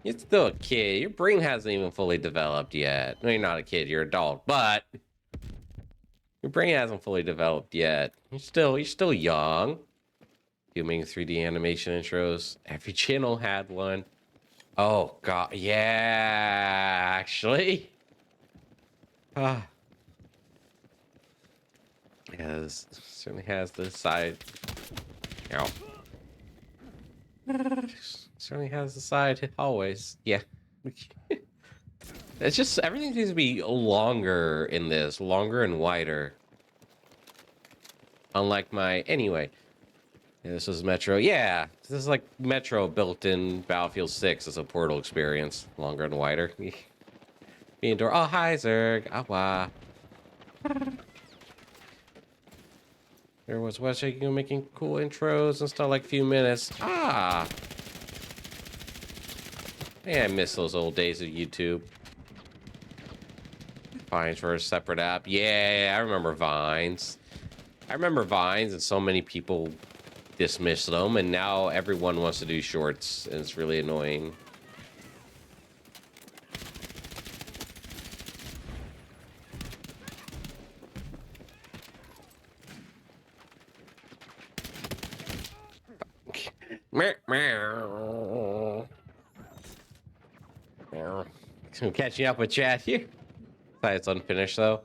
You're still a kid. Your brain hasn't even fully developed yet. No, you're not a kid. You're an adult, but your brain hasn't fully developed yet. You're still young. Filming 3D animation intros. Every channel had one. Oh god, yeah, actually. Ah, yeah, this certainly has the side. Ow. Certainly has the side always. Yeah. It's just everything seems to be longer in this, longer and wider. Unlike my anyway. Yeah, this was Metro. Yeah, this is like Metro built in Battlefield 6 as a Portal experience, longer and wider. Being door. Oh, hi Zerg. Awa. There was West shaking making cool intros and stuff like a few minutes. Ah. Yeah, I miss those old days of YouTube. Vines for a separate app. Yeah, I remember Vines. I remember Vines, and so many people dismiss them, and now everyone wants to do shorts, and it's really annoying. I'm catching up with chat here. It's unfinished though.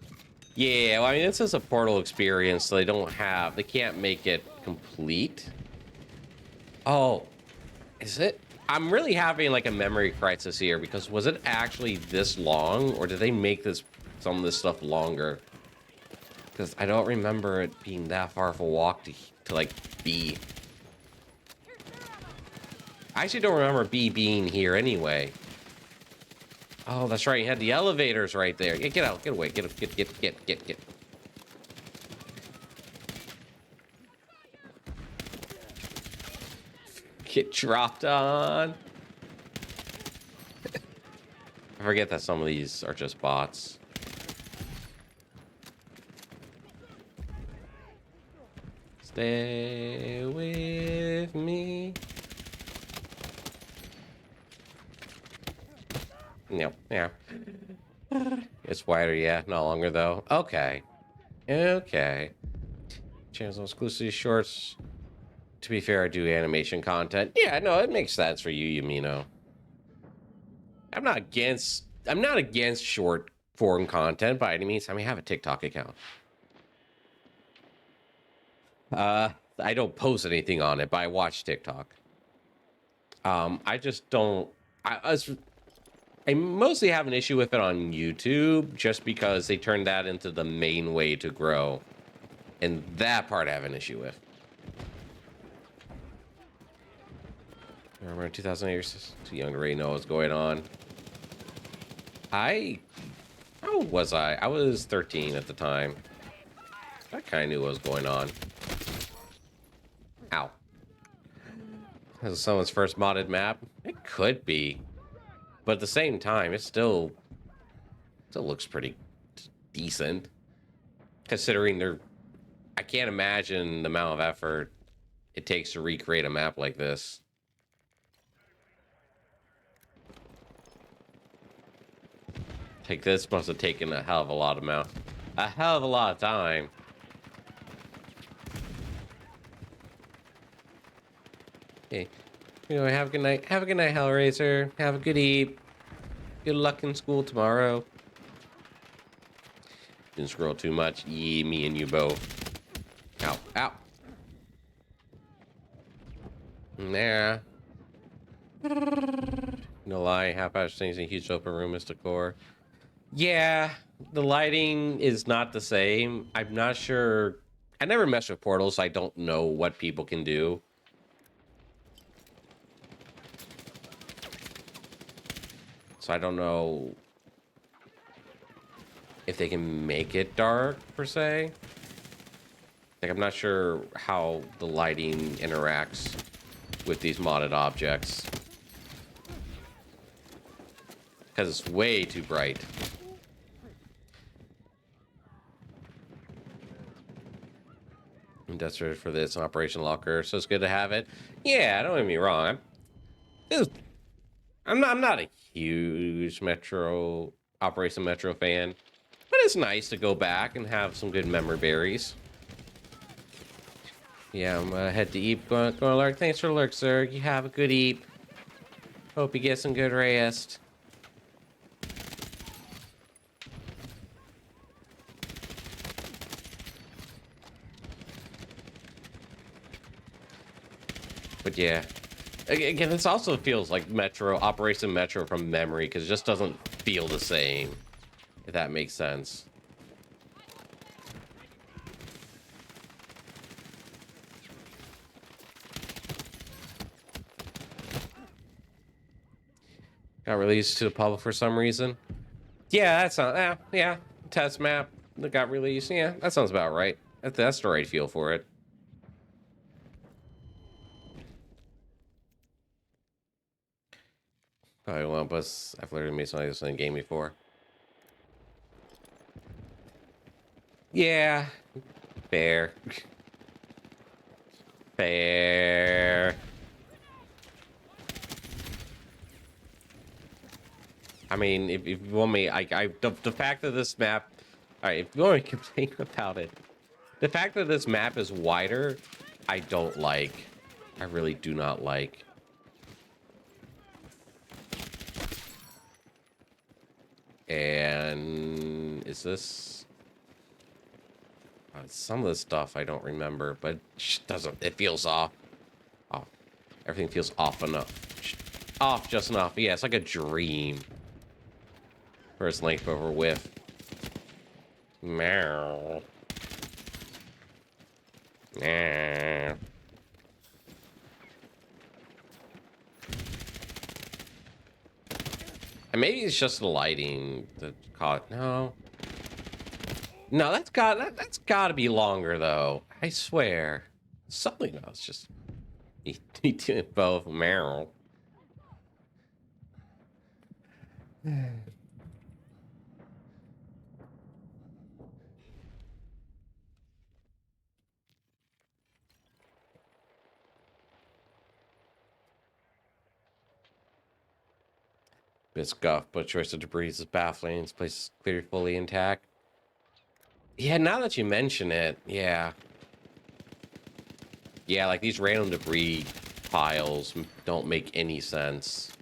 Yeah, well, I mean, this is a Portal experience, so they can't make it complete. Oh, is it? I'm really having like a memory crisis here, because was it actually this long, or did they make some of this stuff longer? Because I don't remember it being that far of a walk to like B. I actually don't remember B being here anyway. Oh, that's right. You had the elevators right there. Yeah, get out. Get away. Get. Get dropped on. I forget that some of these are just bots. Stay with me. Yep, yeah. It's wider, yeah. No longer, though. Okay. Okay. Channels exclusive shorts. To be fair, I do animation content. Yeah, no, it makes sense for you, Yumino. I'm not against short form content by any means. I mean, I have a TikTok account. I don't post anything on it, but I watch TikTok. I just don't. I mostly have an issue with it on YouTube, just because they turned that into the main way to grow, and that part I have an issue with. I remember in 2008, you're too young to really know what's going on. How was I? I was 13 at the time. I kind of knew what was going on. Ow. This is someone's first modded map? It could be. But at the same time, it still looks pretty decent. Considering I can't imagine the amount of effort it takes to recreate a map like this. Like, this must have taken a hell of a lot of time. Hey, have a good night. Have a good night, Hellraiser. Have a good eat. Good luck in school tomorrow. Didn't scroll too much. Yeah, me and you both. Ow, ow. Nah. No lie, half-ass things in a huge open room is decor. Yeah, the lighting is not the same. I'm not sure. I never messed with portals, so I don't know what people can do. So I don't know if they can make it dark, per se. Like, I'm not sure how the lighting interacts with these modded objects. Because it's way too bright. Industrial for this Operation Locker, so it's good to have it. Yeah, don't get me wrong. I'm not a huge Operation Metro fan, but it's nice to go back and have some good memory berries. Yeah, I'm gonna head to Eep. Going to lurk. Thanks for the lurk, sir. You have a good Eep. Hope you get some good rest. But yeah, again, this also feels like Operation Metro from memory, because it just doesn't feel the same, if that makes sense. Got released to the public for some reason. Yeah, that's not. Yeah, test map that got released. Yeah, that sounds about right. That's the right feel for it. Probably won't, but I've literally made something like this in a game before. Yeah, fair. Fair. I mean, if you want me, the fact that this map, all right, if you want me to complain about it, the fact that this map is wider, I don't like. I really do not like. And is this? Some of the stuff I don't remember, but it feels off. Oh, everything feels off enough. Off just enough. Yeah, it's like a dream. First length over width. Meow. Nah. And maybe it's just the lighting that caught. No, that's got to be longer though. I swear, something else. Just he did both. Meow. Bit scuffed, but choice of debris is baffling. This place is clearly fully intact. Yeah, now that you mention it, yeah. Yeah, like these random debris piles don't make any sense.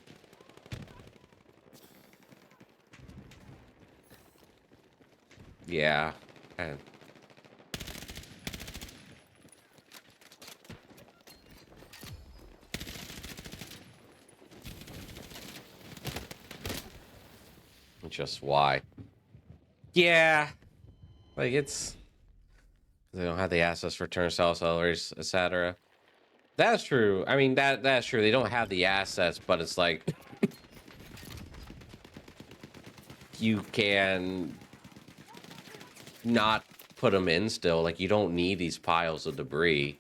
Yeah. And just why? Yeah. Like they don't have the assets for turnstile sellers, etc. That's true. I mean that's true. They don't have the assets, but it's like you can not put them in still. Like you don't need these piles of debris.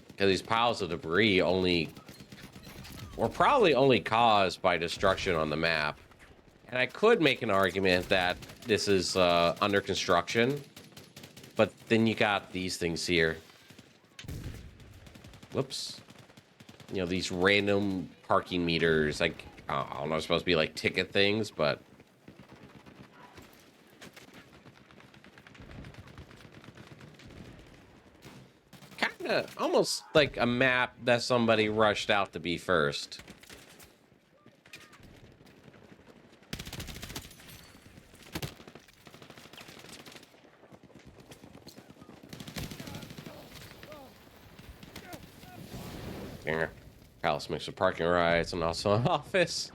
Because these piles of debris were probably only caused by destruction on the map. And I could make an argument that this is under construction, but then you got these things here. Whoops. You know, these random parking meters, like, I don't know, it's supposed to be like ticket things, but kind of almost like a map that somebody rushed out to be first. Palace mix of parking rights and also an office.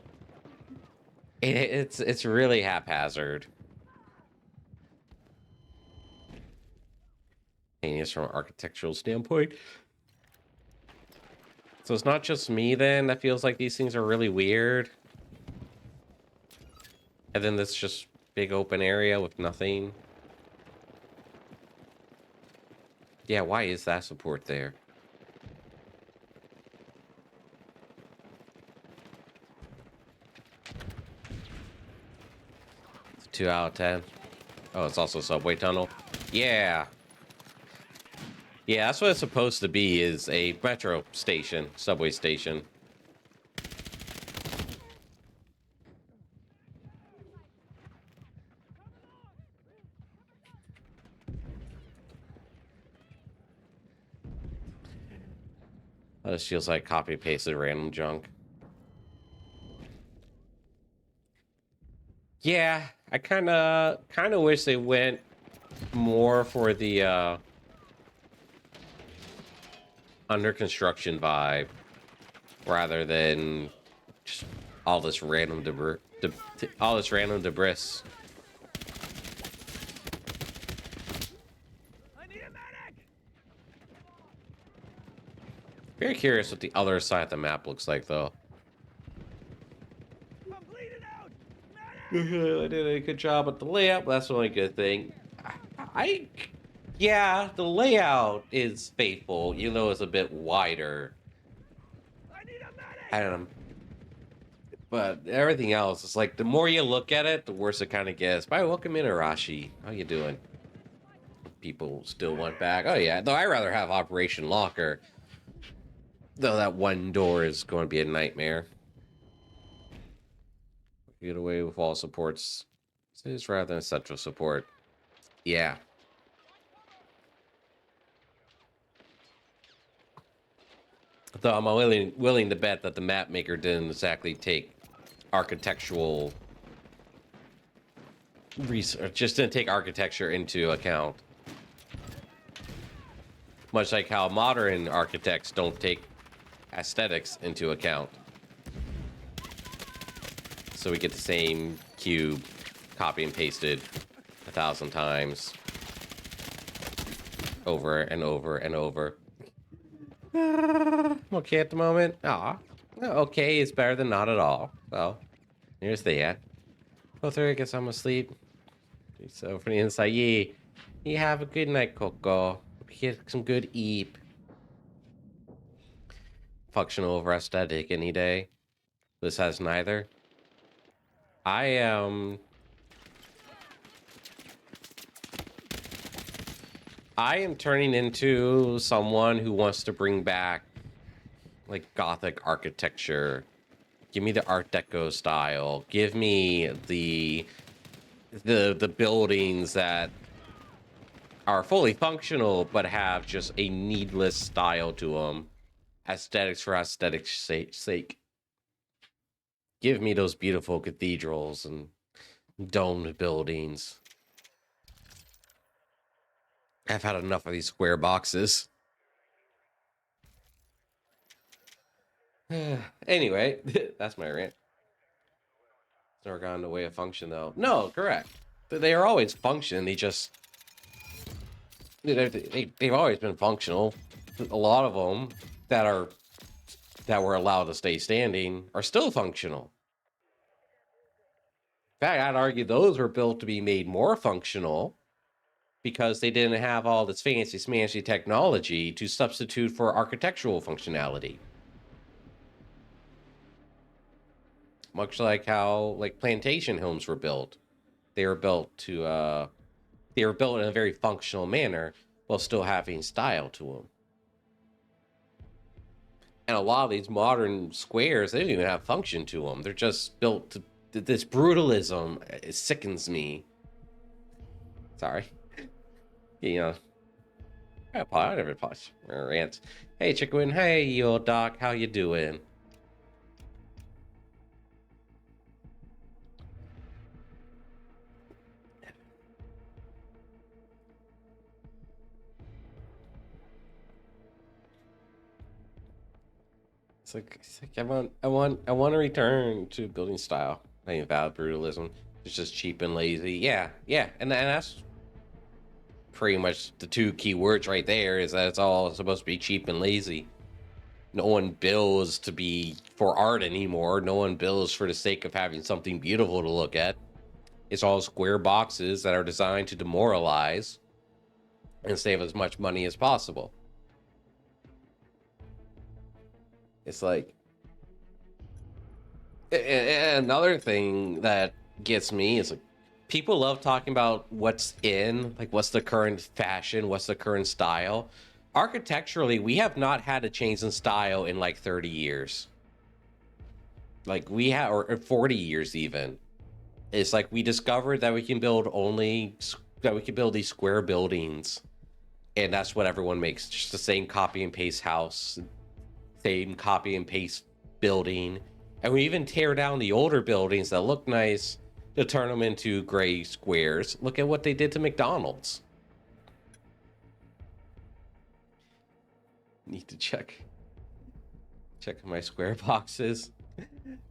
It's really haphazard. Genius from an architectural standpoint. So it's not just me then that feels like these things are really weird. And then this just big open area with nothing. Yeah, why is that support there? 2 out of 10. Oh, it's also a subway tunnel. Yeah. Yeah, that's what it's supposed to be, is a metro station, subway station. Oh, this feels like copy pasted random junk. Yeah, I kind of wish they went more for the under construction vibe rather than just all this random debris, all this random debris. I need a medic! Very curious what the other side of the map looks like, though. I'm bleeding out! I did a good job at the layout. But that's the only good thing. Yeah, the layout is faithful, even though it's a bit wider. I need a medic! I don't know. But everything else, it's like the more you look at it, the worse it kind of gets. Bye, welcome in, Arashi. How you doing? People still want back. Oh yeah, though I'd rather have Operation Locker. Though that one door is going to be a nightmare. Get away with all supports. It's rather than central support. Yeah. Though I'm willing to bet that the map maker didn't exactly take architectural research, just didn't take architecture into account. Much like how modern architects don't take aesthetics into account. So we get the same cube copy and pasted 1,000 times. Over and over and over. I'm okay at the moment. Aw. Okay is better than not at all. Well, here's that. Oh, there, I guess I'm asleep. So from the inside, yeah. You have a good night, Coco. Get some good eep. Functional over aesthetic any day. This has neither. I am turning into someone who wants to bring back like Gothic architecture. Give me the Art Deco style. Give me the buildings that are fully functional but have just a needless style to them. Aesthetics for aesthetics' sake. Give me those beautiful cathedrals and domed buildings. I've had enough of these square boxes. Anyway, that's my rant. It's never gone the way of function, though. No, correct. They are always function. They just... They've always been functional. A lot of them that were allowed to stay standing are still functional. In fact, I'd argue those were built to be made more functional because they didn't have all this fancy smancy technology to substitute for architectural functionality. Much like how like plantation homes were built. They were built to they were built in a very functional manner while still having style to them. And a lot of these modern squares, they don't even have function to them. They're just built to this brutalism. It sickens me. Sorry. You know, I never pause rants. Hey, Chicken. Hey, you old doc. How you doing? It's like I want to return to building style. I mean, valid brutalism. It's just cheap and lazy. Yeah, and that's pretty much the two key words right there. Is that it's all supposed to be cheap and lazy. No one builds to be for art anymore. No one builds for the sake of having something beautiful to look at. It's all square boxes that are designed to demoralize. and save as much money as possible. It's like, another thing that gets me is like, people love talking about what's in, like what's the current fashion, what's the current style. Architecturally, we have not had a change in style in like 30 years. Like we have, or 40 years even. It's like we discovered that we can build these square buildings, and that's what everyone makes. Just the same copy and paste house, same copy and paste building. And we even tear down the older buildings that look nice to turn them into gray squares. Look at what they did to McDonald's. Need to check my square boxes.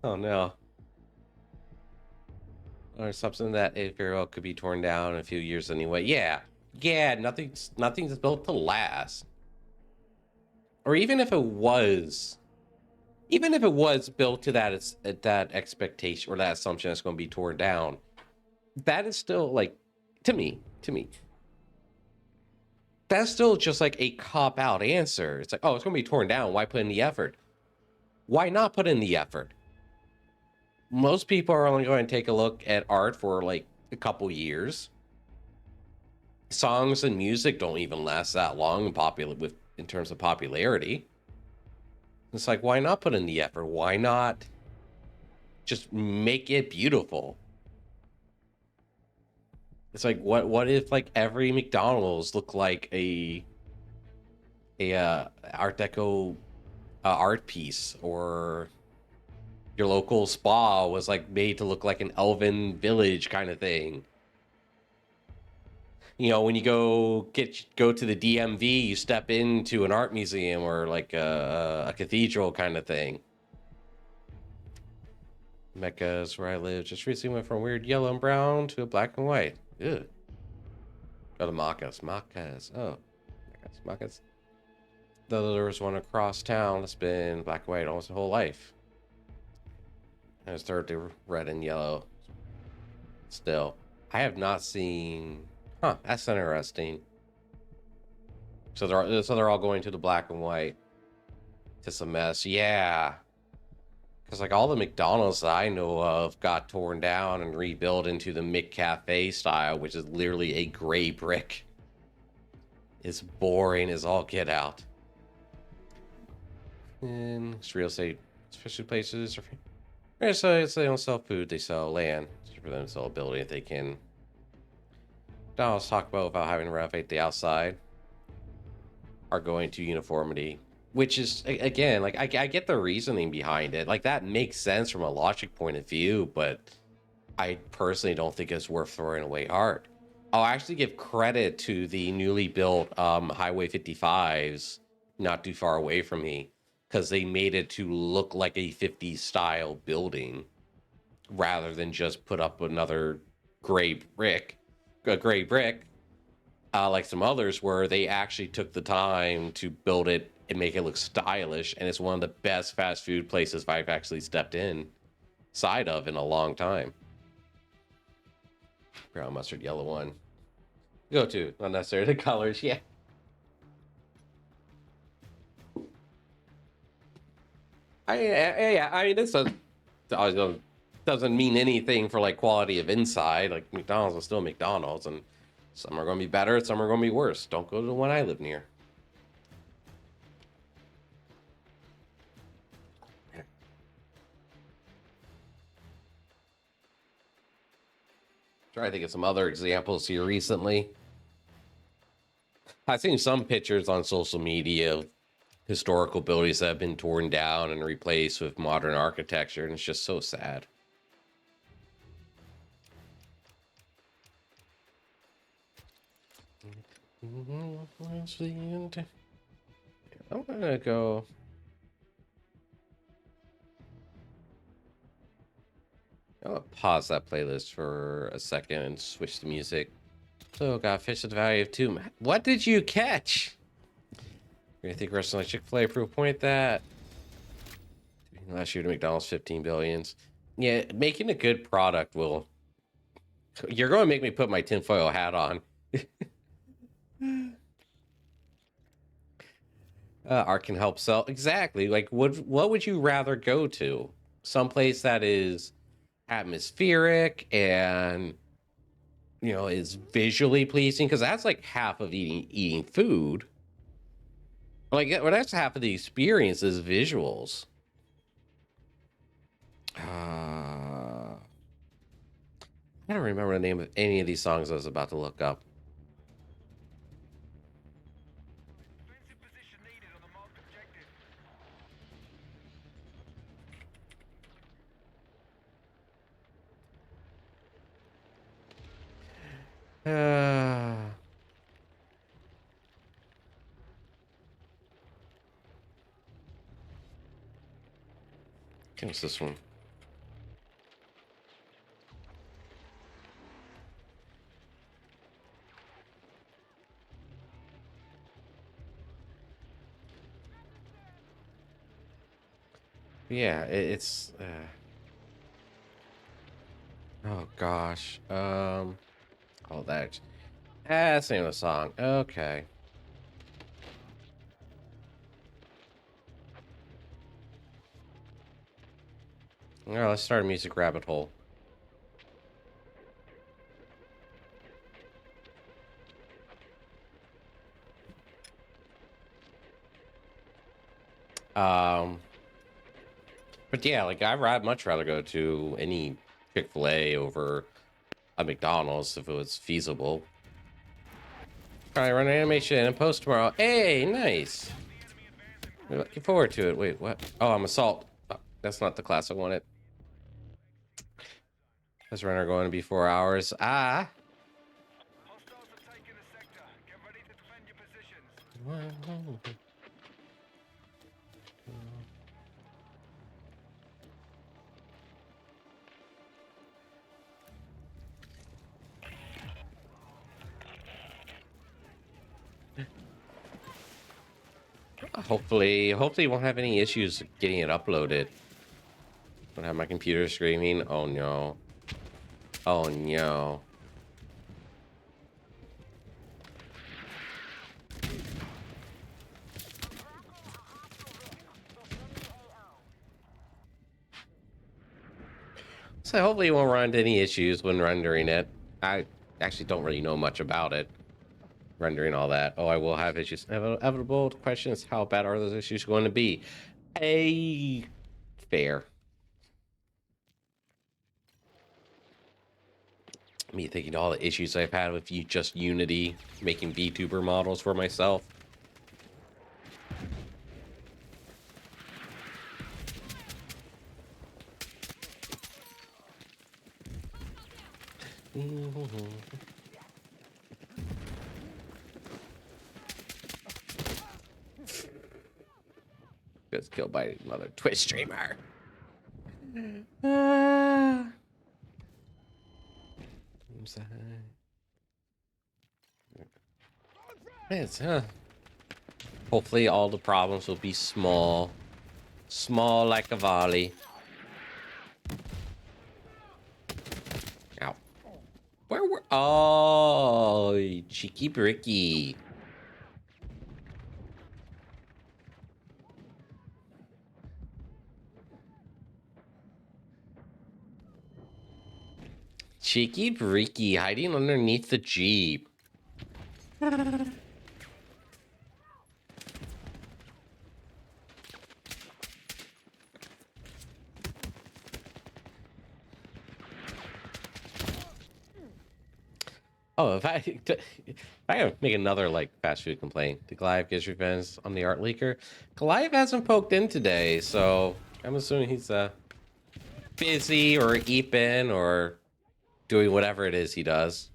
Oh no. Or something that it very well could be torn down in a few years anyway. Yeah. Nothing's built to last. Or even if it was built to that expectation or that assumption that's going to be torn down, that is still like, to me, that's still just like a cop out answer. It's like, oh, it's going to be torn down. Why put in the effort? Why not put in the effort? Most people are only going to take a look at art for like a couple years. Songs and music don't even last that long in terms of popularity. It's like, why not put in the effort? Why not just make it beautiful? It's like, what if like every McDonald's looked like a Art Deco art piece, or your local spa was like made to look like an elven village kind of thing? You know, when you go to the DMV, you step into an art museum or like a cathedral kind of thing. Mecca is where I live. Just recently went from weird yellow and brown to a black and white. Ew. Go to Macca's. Oh, Macca's. There was one across town that's been black and white almost the whole life. And it's turned to red and yellow. Still, I have not seen. Huh, that's interesting. So they're all going to the black and white. Just a mess. Yeah. Because like all the McDonald's that I know of got torn down and rebuilt into the McCafe style, which is literally a gray brick. It's boring as all get out. And it's real estate, especially places. So they don't sell food, they sell land. It's for them to sell a building if they can. McDonald's talk about having to renovate the outside are going to uniformity, which is, again, like I get the reasoning behind it. Like that makes sense from a logic point of view, but I personally don't think it's worth throwing away art. I'll actually give credit to the newly built Highway 55s not too far away from me, because they made it to look like a 50s style building rather than just put up another gray brick, like some others where they actually took the time to build it and make it look stylish. And it's one of the best fast food places I've actually stepped inside of in a long time. Brown, mustard, yellow one. Go to, not necessarily the colors, yeah. I mean, this doesn't mean anything for like quality of inside. Like McDonald's is still McDonald's, and some are going to be better, some are going to be worse. Don't go to the one I live near. Try to think of some other examples here recently. I've seen some pictures on social media of historical buildings that have been torn down and replaced with modern architecture, and it's just so sad. I'm gonna go. I'm gonna pause that playlist for a second and switch the music. So, got fish at the value of 2. What did you catch? You think restaurant like Chick-fil-A proof point that? Last year to McDonald's 15 billions. Yeah, making a good product will. You're going to make me put my tinfoil hat on. Art can help sell. Exactly. Like, what would you rather go to? Someplace that is atmospheric and is visually pleasing, because that's like half of eating food. Like, well, that's half of the experience is visuals. I don't remember the name of any of these songs I was about to look up. Defensive position needed on the marked objective. What's this one? Yeah, it's. Oh gosh. Oh, that's the name of the song. Okay. All right, let's start a music rabbit hole. But yeah, like I'd much rather go to any Chick-fil-A over a McDonald's if it was feasible. Probably run an animation and post tomorrow. Hey, nice. Looking forward to it. Wait, what? Oh, I'm assault. Oh, that's not the class I wanted. This runner going to be 4 hours. Hostiles have taken the sector. Get ready to defend your positions. Hopefully won't have any issues getting it uploaded. Don't have my computer screaming. Oh no. Oh no. So hopefully it won't run into any issues when rendering it. I actually don't really know much about it. Rendering all that. Oh, I will have issues. Inevitable. The question is, how bad are those issues going to be? Fair. Me thinking all the issues I've had with just Unity, making VTuber models for myself. Gets killed by another Twitch streamer. Hopefully all the problems will be small. Small like a volley. Ow. Where were... Oh, cheeky bricky. Cheeky bricky hiding underneath the Jeep. Oh, if I make another like fast food complaint, the Goliath gets revenge on the art leaker. Goliath hasn't poked in today, so I'm assuming he's busy or eeping or doing whatever it is he does.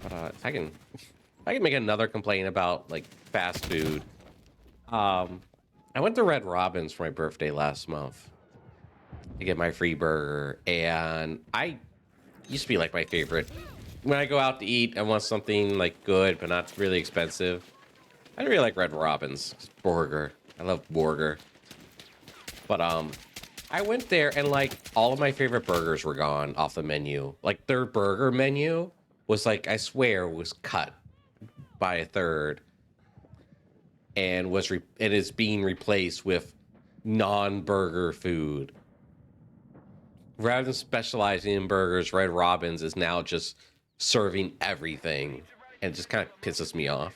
But if I can make another complaint about like fast food. I went to Red Robin's for my birthday last month to get my free burger, and I used to be like my favorite. When I go out to eat, I want something like good but not really expensive. I really like Red Robin's burger. I love burger. But I went there and like all of my favorite burgers were gone off the menu. Like their burger menu was like, I swear, was cut by a third and it is being replaced with non-burger food. Rather than specializing in burgers, Red Robin's is now just serving everything, and it just kind of pisses me off.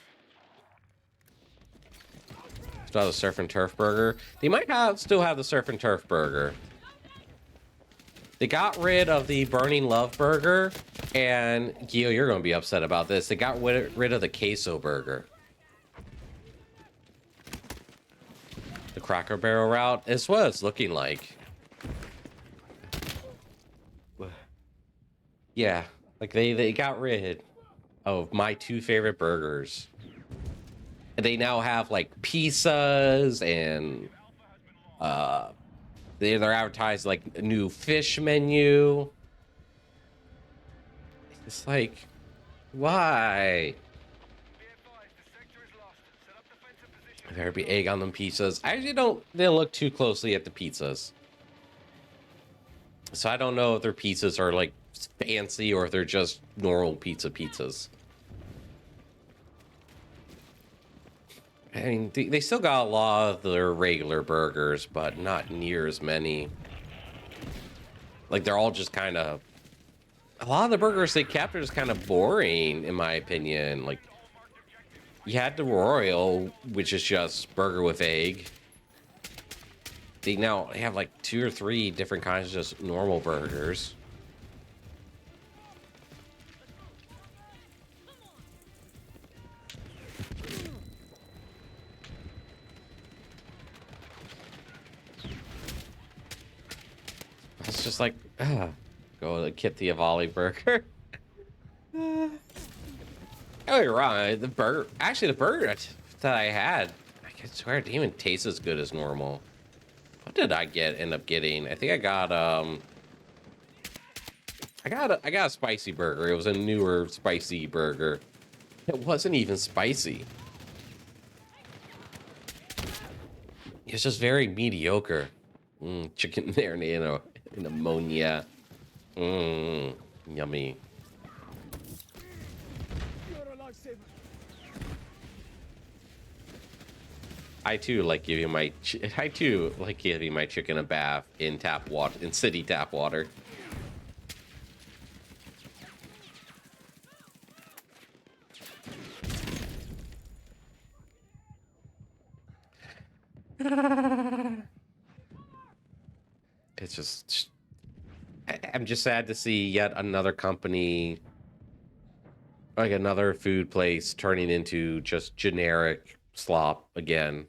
Still have the surf and turf burger. They might still have the surf and turf burger. They got rid of the Burning Love burger, and Gio, you're going to be upset about this. They got rid of the queso burger. The Cracker Barrel route is what it's looking like. Yeah, like they got rid of my two favorite burgers. And they now have like pizzas and they're advertised like a new fish menu. It's like, why? There be egg on them pizzas. I actually didn't look too closely at the pizzas. So I don't know if their pizzas are like fancy or if they're just normal pizzas. I mean, they still got a lot of their regular burgers, but not near as many. Like, they're all just kind of... A lot of the burgers they kept are just kind of boring, in my opinion. Like, you had the Royal, which is just burger with egg. They now have, like, 2 or 3 different kinds of just normal burgers. It's just like, go to get the Avali burger. Oh, you're wrong. The burger, actually, the burger that I had, I swear it didn't even taste as good as normal. What did I end up getting? I think I got a spicy burger. It was a newer spicy burger. It wasn't even spicy. It's just very mediocre. Chicken marinade in ammonia. Yummy. I too like giving my chicken a bath in tap water, in city tap water. It's just, I'm just sad to see yet another company, like another food place, turning into just generic slop again.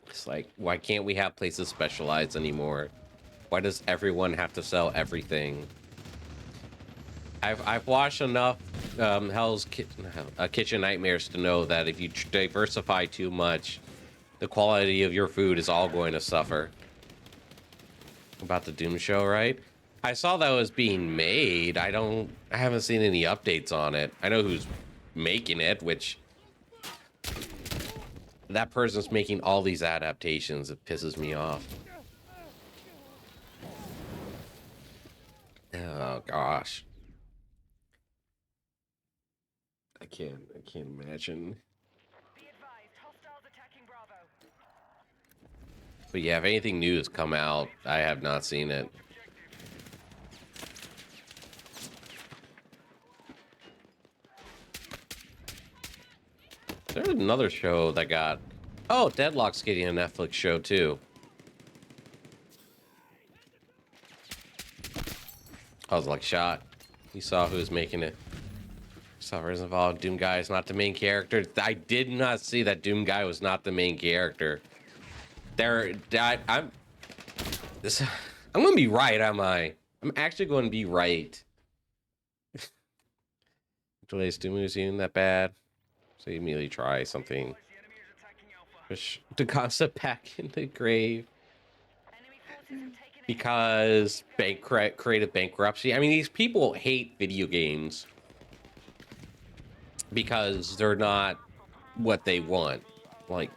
It's like, why can't we have places specialized anymore? Why does everyone have to sell everything? I've watched enough Hell's Kitchen Nightmares to know that if you diversify too much, the quality of your food is all going to suffer. About the Doom show, right? I saw that was being made. I haven't seen any updates on it. I know who's making it, which that person's making all these adaptations. It pisses me off. Oh gosh. I can't imagine. But yeah, if anything new has come out, I have not seen it. There's another show that got... Oh, Deadlock's getting a Netflix show too. I was like, shot. You saw who was making it. So Resident Evil Doom guy is not the main character. I did not see that Doom guy was not the main character. I'm gonna be right, am I? I'm actually going to be right. Today's Doom isn't even that bad. So you immediately try something. Push the concept back in the grave. Because creative bankruptcy. I mean, these people hate video games because they're not what they want. Like,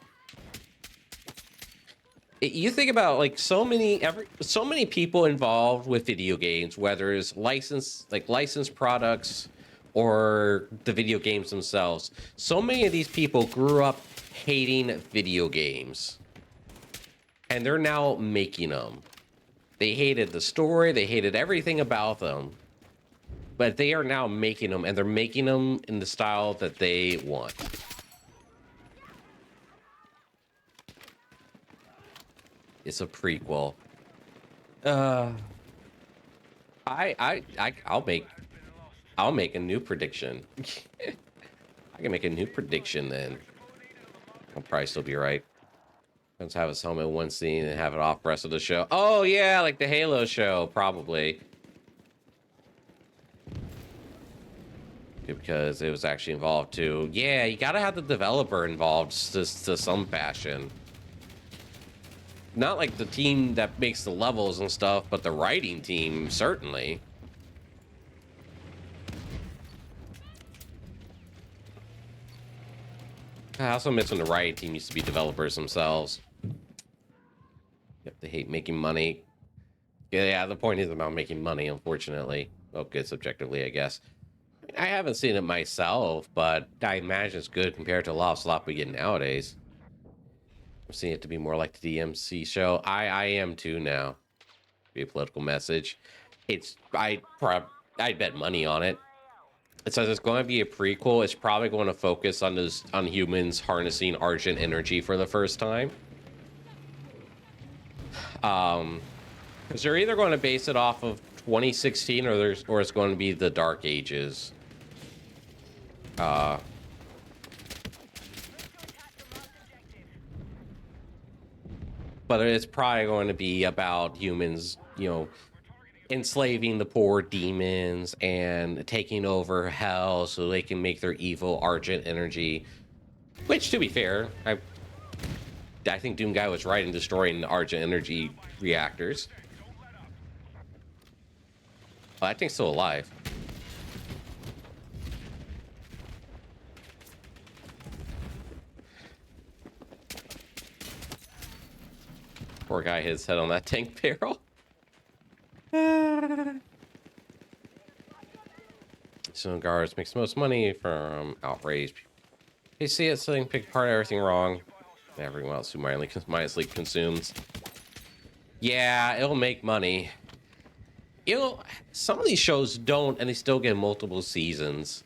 You think about like so many people involved with video games, whether it's licensed products or the video games themselves. So many of these people grew up hating video games, and they're now making them. They hated the story, they hated everything about them, but they are now making them, and they're making them in the style that they want. It's a prequel. Uh, I'll make a new prediction. I can make a new prediction then. I'll probably still be right. Let's have his helmet one scene and have it off the rest of the show. Oh yeah, like the Halo show, probably. Because it was actually involved too. Yeah, you gotta have the developer involved to some fashion. Not like the team that makes the levels and stuff, but the writing team, certainly. I also miss when the writing team used to be developers themselves. Yep, they hate making money. Yeah, the point is about making money, unfortunately. Well, good subjectively, I guess. I haven't seen it myself, but I imagine it's good compared to a lot of slop we get nowadays. I'm seeing it to be more like the DMC show. I am too now. Be a political message. I'd bet money on it. It says it's going to be a prequel. It's probably going to focus on humans harnessing Argent energy for the first time. Because they're either going to base it off of 2016 or it's going to be the Dark Ages. But it's probably going to be about humans, enslaving the poor demons and taking over hell so they can make their evil Argent energy. Which, to be fair, I think Doom Guy was right in destroying the Argent energy reactors. Oh, that thing's still alive. Poor guy hit his head on that tank barrel. So guards makes the most money from outrage. They see it selling pick apart everything wrong. Everyone else who mindlessly consumes. Yeah, it'll make money. Some of these shows don't, and they still get multiple seasons.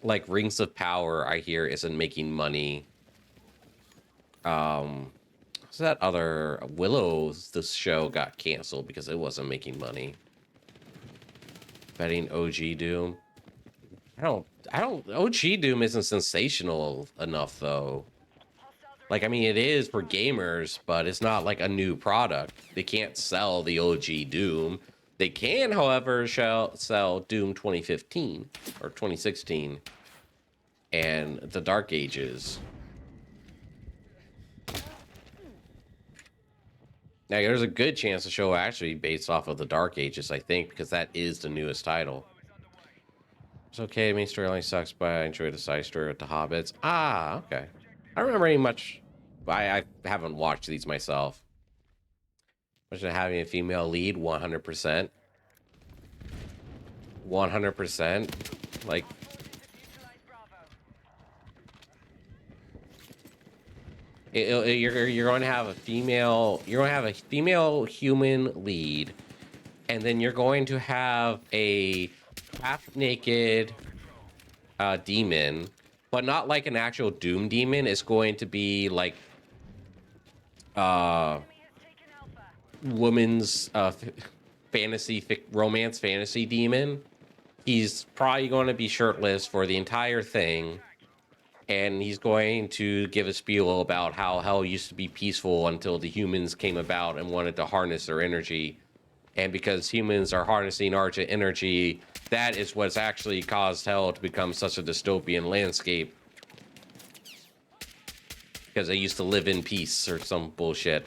Like Rings of Power, I hear isn't making money. What's that other Willows? This show got canceled because it wasn't making money. Betting OG Doom. OG Doom isn't sensational enough though. Like, I mean, it is for gamers, but it's not like a new product. They can't sell the OG Doom. They can, however, sell Doom 2015 or 2016 and the Dark Ages. Now, there's a good chance the show will actually be based off of the Dark Ages, I think, because that is the newest title. It's okay, main storyline sucks, but I enjoy the side story with the hobbits. Ah, okay. I don't remember any much. I haven't watched these myself. Imagine having a female lead, 100%. 100%. Like, you're going to have a female. You're going to have a female human lead, and then you're going to have a half naked demon, but not like an actual Doom demon. It's going to be like woman's romance fantasy demon. He's probably going to be shirtless for the entire thing, and he's going to give a spiel about how hell used to be peaceful until the humans came about and wanted to harness their energy. And because humans are harnessing Argent energy, that is what's actually caused hell to become such a dystopian landscape. Because they used to live in peace or some bullshit.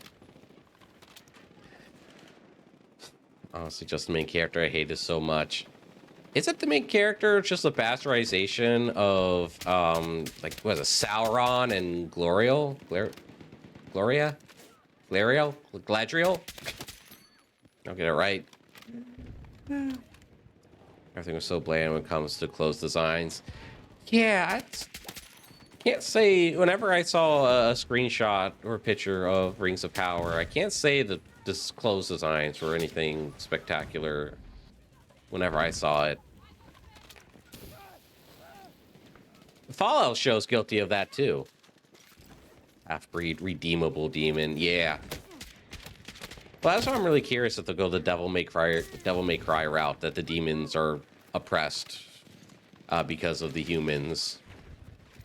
Honestly, just the main character. I hate this so much. Is it the main character? Just a bastardization of, like, what is it, Sauron and Gloria? Gladriel? I'll get it right. Everything was so bland when it comes to clothes designs. Yeah, I can't say. Whenever I saw a screenshot or a picture of Rings of Power, I can't say that this clothes designs were anything spectacular. Whenever I saw it, the Fallout show's guilty of that too. Half-breed, redeemable demon. Yeah. Well, that's why I'm really curious if they'll go the Devil May Cry route, that the demons are oppressed because of the humans,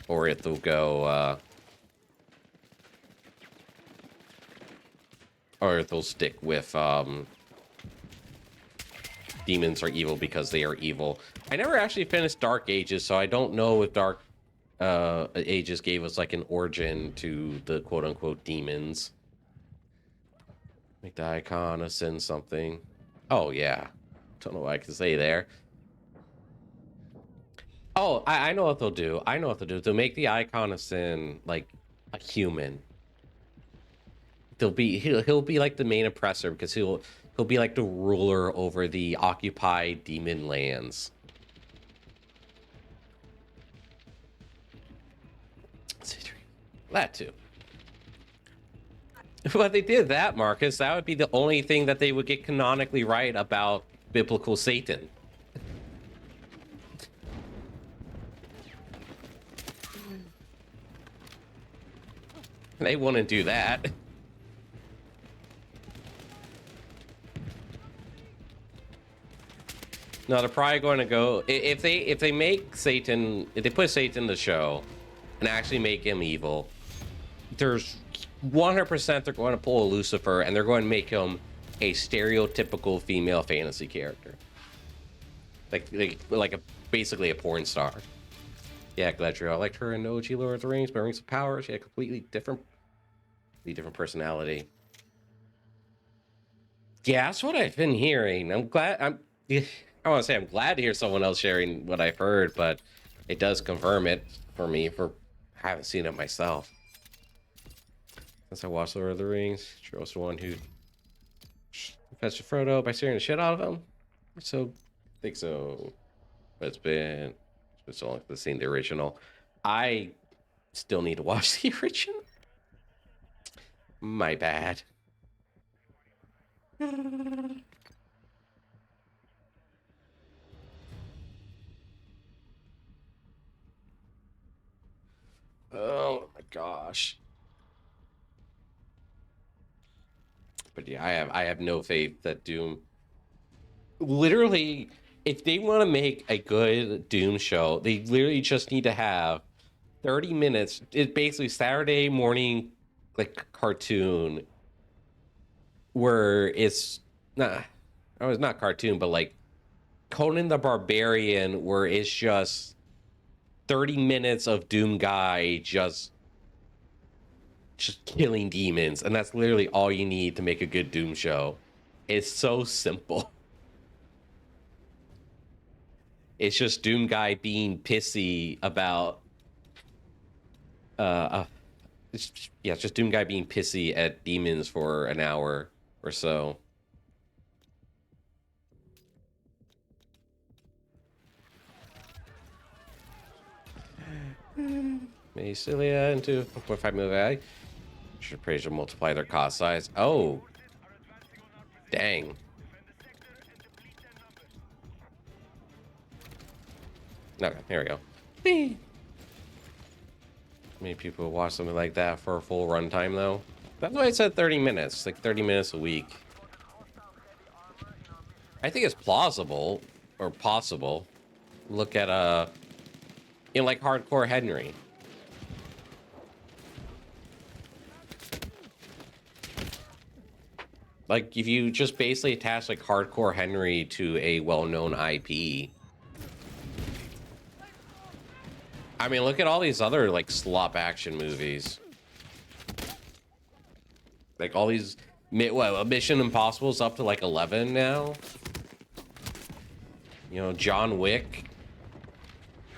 or if they'll go, or if they'll stick with demons are evil because they are evil. I never actually finished Dark Ages, so I don't know if Dark Ages gave us like an origin to the quote-unquote demons. Make the icon of sin something. Oh yeah, don't know what I can say there. Oh, I know what they'll do. I know what they'll do. They'll make the icon of sin like a human. He'll be like the main oppressor because he'll be like the ruler over the occupied demon lands. That too. But they did that, Marcus. That would be the only thing that they would get canonically right about biblical Satan. They wouldn't do that. No, they're probably going to go if they make Satan, if they put Satan in the show and actually make him evil, there's 100% they're going to pull a Lucifer and they're going to make him a stereotypical female fantasy character, like basically a porn star. Yeah, Gladriel. I liked her in OG Lord of the Rings, but Rings of Power, she had a completely different personality. Yeah, that's what I've been hearing. I want to say I'm glad to hear someone else sharing what I've heard, but it does confirm it for me. I haven't seen it myself. Since I watched Lord of the Rings, you're also the one who fetched Frodo by scaring the shit out of him. So, I think so. But it's been so long since I've seen the original. I still need to watch the original. My bad. Oh my gosh. But yeah, I have no faith that Doom. Literally, if they want to make a good Doom show, they literally just need to have 30 minutes. It's basically Saturday morning, like cartoon, where it's not, oh, it's not cartoon, but like Conan the Barbarian, where it's just 30 minutes of Doom guy just killing demons, and that's literally all you need to make a good Doom show. It's so simple. It's just Doom guy being pissy about it's just Doom guy being pissy at demons for an hour or so. Cilia into 1.5 million. Should praise to multiply their cost size. Oh, dang. Okay, here we go. Many people watch something like that for a full runtime, though. That's why I said 30 minutes, like 30 minutes a week. I think it's plausible or possible. Look at like Hardcore Henry. Like if you just basically attach like Hardcore Henry to a well-known IP. I mean, look at all these other like slop action movies. Like all these, Mission Impossible's up to like 11 now. You know, John Wick.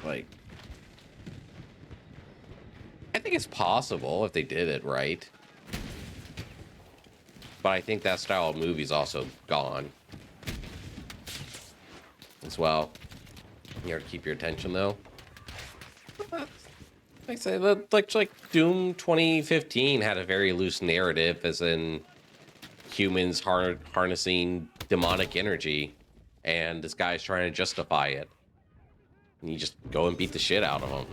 Like, I think it's possible if they did it right. but I think that style of movie is also gone as well. You have to keep your attention though. Like I said, like Doom 2015 had a very loose narrative, as in humans harnessing demonic energy, and this guy's trying to justify it. And you just go and beat the shit out of him.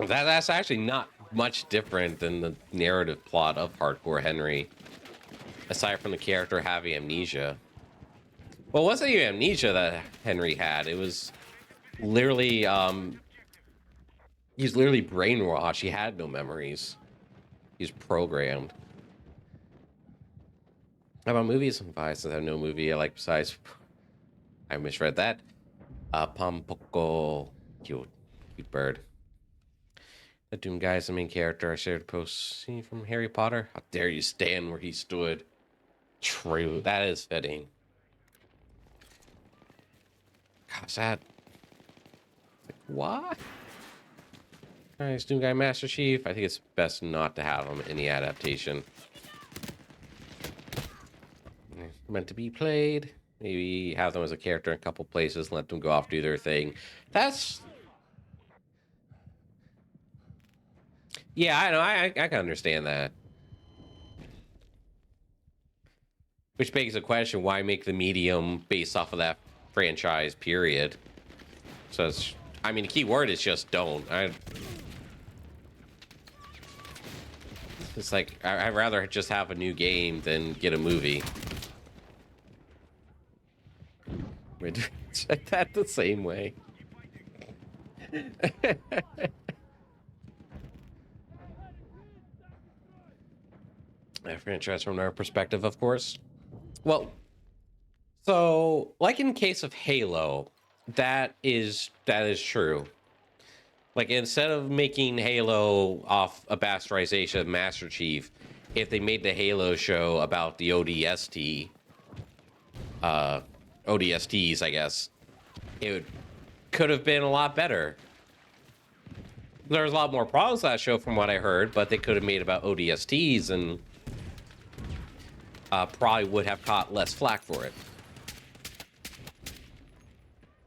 That's actually not much different than the narrative plot of Hardcore Henry, aside from the character having amnesia. Well, it wasn't even amnesia that Henry had. It was literally, he's literally brainwashed. He had no memories. He's programmed. How about movies? Since I have no movie I like besides, I misread that. Pompoko, cute bird. The Doom guy is the main character. I shared a post from Harry Potter. How dare you stand where he stood? True, that is fitting. Gosh, that... Like, what? Alright, Doom guy Master Chief. I think it's best not to have him in the adaptation. Meant to be played. Maybe have them as a character in a couple places, let them go off, do their thing. That's... Yeah, I know. I can understand that. Which begs the question, why make the medium based off of that franchise, period? So it's... I mean, the key word is just don't. It's like, I'd rather just have a new game than get a movie. Check that the same way. A franchise from our perspective, of course. Well, so like in case of Halo, that is true. Like, instead of making Halo off a bastardization of Master Chief, if they made the Halo show about the ODSTs, I guess, could have been a lot better. There's a lot more problems with that show from what I heard, but they could have made about ODSTs and probably would have caught less flack for it.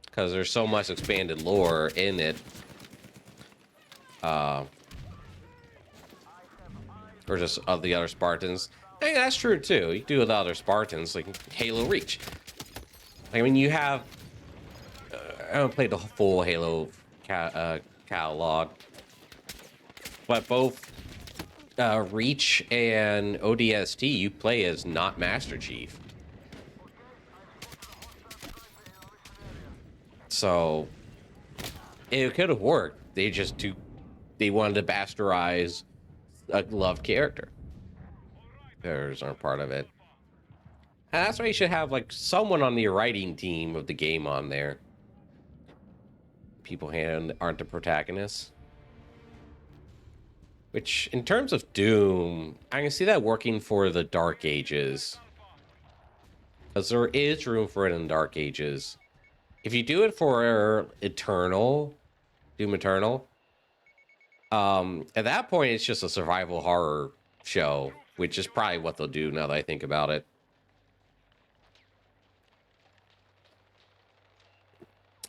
Because there's so much expanded lore in it. Or just of the other Spartans. Hey, that's true too. You can do with other Spartans, like Halo Reach. I mean, you have... I haven't played the full Halo catalog. But both Reach and ODST, you play as not Master Chief. So, it could have worked. They wanted to bastardize a loved character. Bears aren't part of it. And that's why you should have like someone on the writing team of the game on there. People aren't the protagonists. Which, in terms of Doom, I can see that working for the Dark Ages. Because there is room for it in Dark Ages. If you do it for Doom Eternal, at that point, it's just a survival horror show, which is probably what they'll do now that I think about it.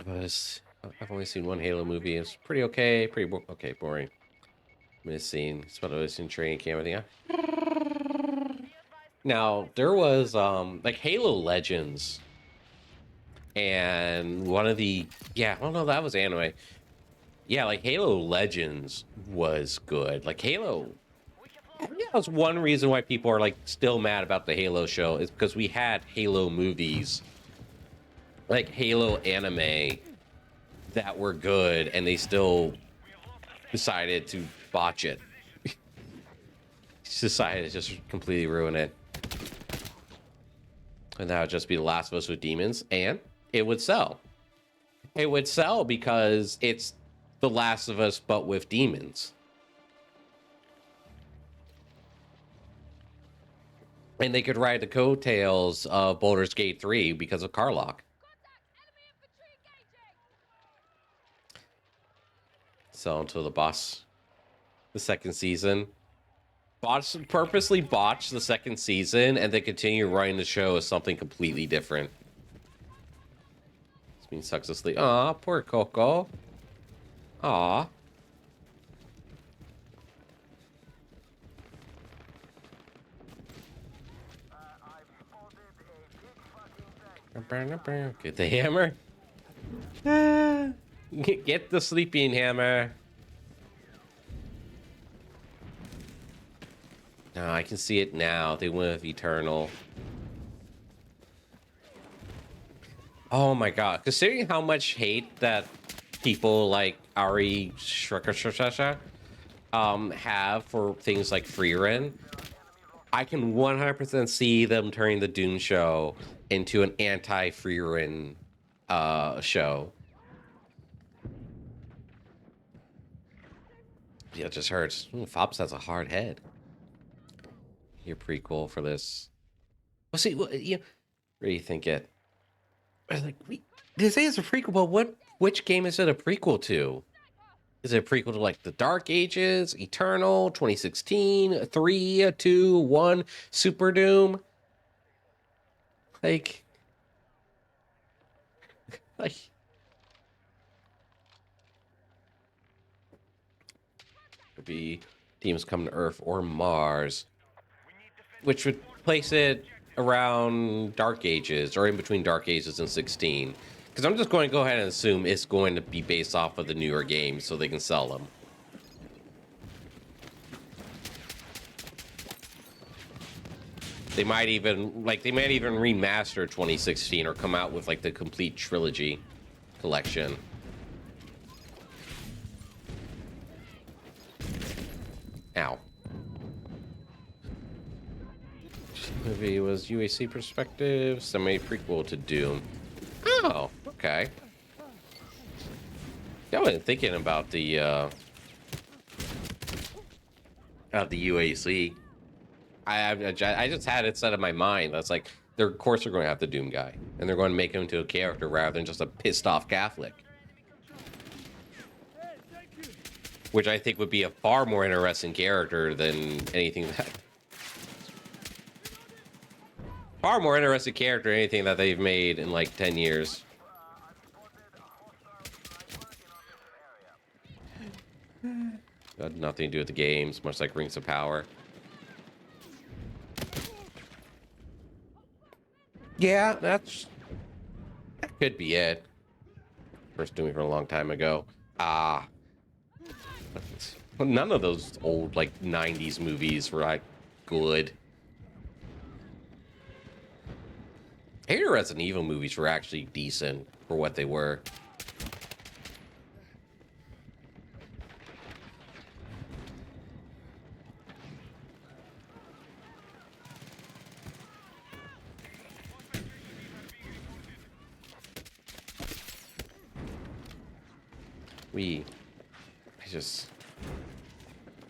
But I've only seen one Halo movie. It's pretty okay, boring. Missing. It's about a missing training camp. I think. Now there was like Halo Legends, and one of the oh no, that was anime. Yeah, like Halo Legends was good. Like Halo. Yeah, that's one reason why people are like still mad about the Halo show is because we had Halo movies, like Halo anime, that were good, and they still decided to botch it. Decided to just completely ruin it. And that would just be The Last of Us with demons, and it would sell. It would sell because it's The Last of Us, but with demons. And they could ride the coattails of Baldur's Gate 3 because of Karlach. So until the boss, the second season. purposely botch the second season and then continue running the show as something completely different. This means sucks asleep. Aw, poor Coco. Aw. Get the hammer. Get the sleeping hammer. No, I can see it now. They went with Eternal. Oh my god. Considering how much hate that people like Ari Shreka have for things like Freerin, I can 100% see them turning the Dune show into an anti-Freerin show. Yeah, it just hurts. Fobbs has a hard head. Your prequel for this. Well, see, what do you think it? Like, they say it's a prequel, but which game is it a prequel to? Is it a prequel to like the Dark Ages, Eternal, 2016, 3, 2, 1, Super Doom? Like could be teams come to Earth or Mars, which would place it around Dark Ages or in between Dark Ages and 16. Because I'm just going to go ahead and assume it's going to be based off of the newer games so they can sell them. They might even remaster 2016 or come out with like the complete trilogy collection. Ow. Movie was UAC perspective, semi prequel to Doom. Oh, okay. I wasn't thinking about the UAC. I just had it set in my mind. That's like, of course they're going to have the Doom guy, and they're going to make him into a character rather than just a pissed off Catholic. Which I think would be a far more interesting character than anything that... Far more interesting character than anything that they've made in like 10 years. Got nothing to do with the games, much like Rings of Power. Yeah, that could be it. First Doom from a long time ago. None of those old like 90s movies were like good. I hear Resident Evil movies were actually decent for what they were.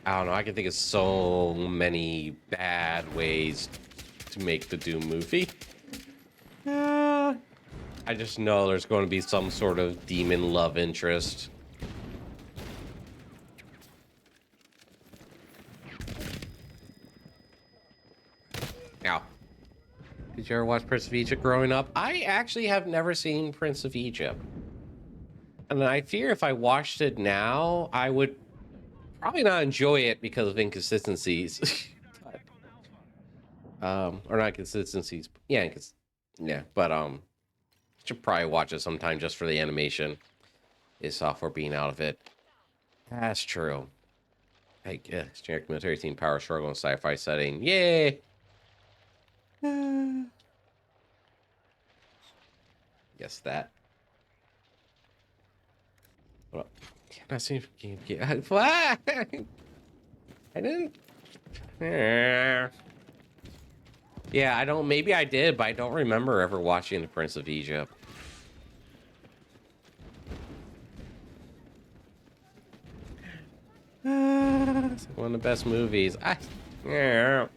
I don't know, I can think of so many bad ways to make the Doom movie. I just know there's going to be some sort of demon love interest. Ow. Did you ever watch Prince of Egypt growing up? I actually have never seen Prince of Egypt. And I fear if I watched it now, I would probably not enjoy it because of inconsistencies. Or not consistencies. Yeah, should probably watch it sometime just for the animation. Is software being out of it? That's true. Hey, yeah, generic military team power struggle in sci-fi setting. Yay! Guess that. Well, can I see if you can get... I didn't... Yeah, I don't... Maybe I did, but I don't remember ever watching The Prince of Egypt. It's one of the best movies. I don't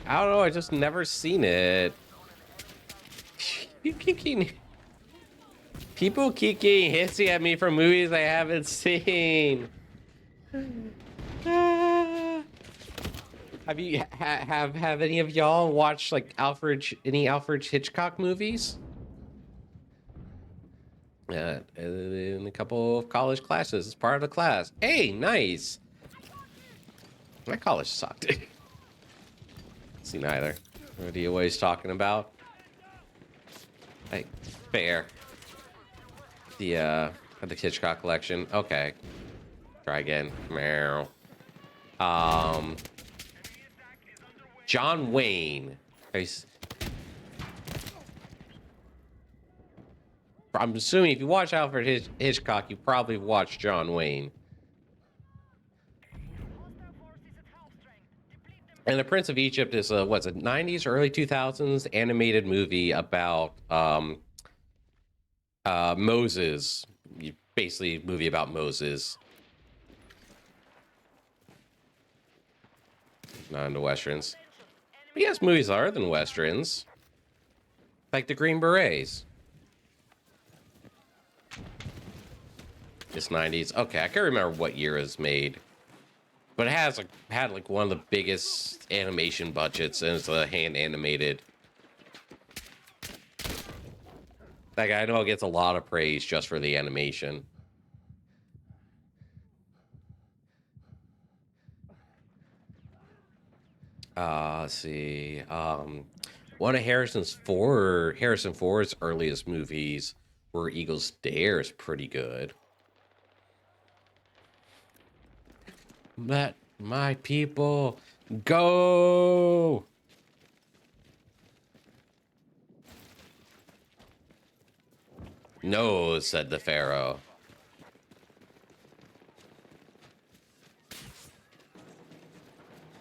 know. I just never seen it. People keep getting hissy at me for movies I haven't seen. Ah. Have you have any of y'all watched like any Alfred Hitchcock movies? In a couple of college classes as part of the class. Hey, nice. My college sucked. See neither. What are you always talking about? Hey, fair. The Hitchcock collection. Okay. Try again. Meow. John Wayne. I'm assuming if you watch Alfred Hitchcock, you probably watched John Wayne. And The Prince of Egypt is a, what's it, 90s or early 2000s animated movie about Moses. Basically, a movie about Moses. Not into Westerns. But yes, movies are than Westerns. Like the Green Berets. It's 90s. Okay, I can't remember what year it was made. But it has had like one of the biggest animation budgets, and it's a hand animated. Like, I know it gets a lot of praise just for the animation. Let's see. One of Harrison Ford's earliest movies, Where Eagles Dare, is pretty good. Let my people go. No, said the Pharaoh.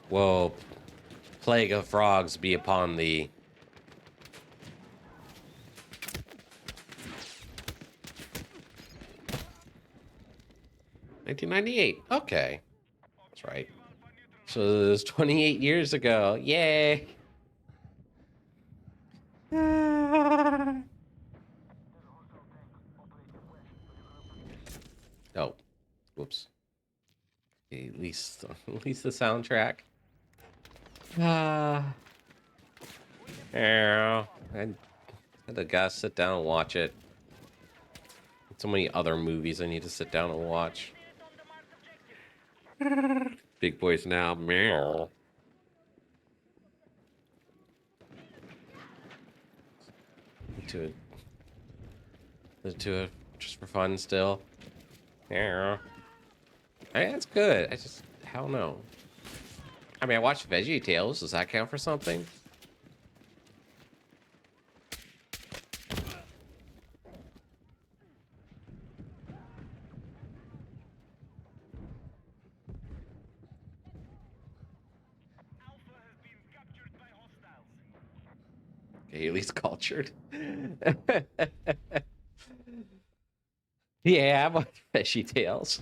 Woe, plague of frogs be upon thee. $1998. Okay. That's right. So it was 28 years ago. Yay. Oh, whoops. At least the soundtrack. Yeah. I had to gotta sit down and watch it. So many other movies I need to sit down and watch. Big boys now. Meow. To it just for fun still. Yeah. Hey, that's good. I don't know. I mean, I watched Veggie Tales. Does that count for something? Okay, at least cultured. Yeah, I watched Veggie Tales.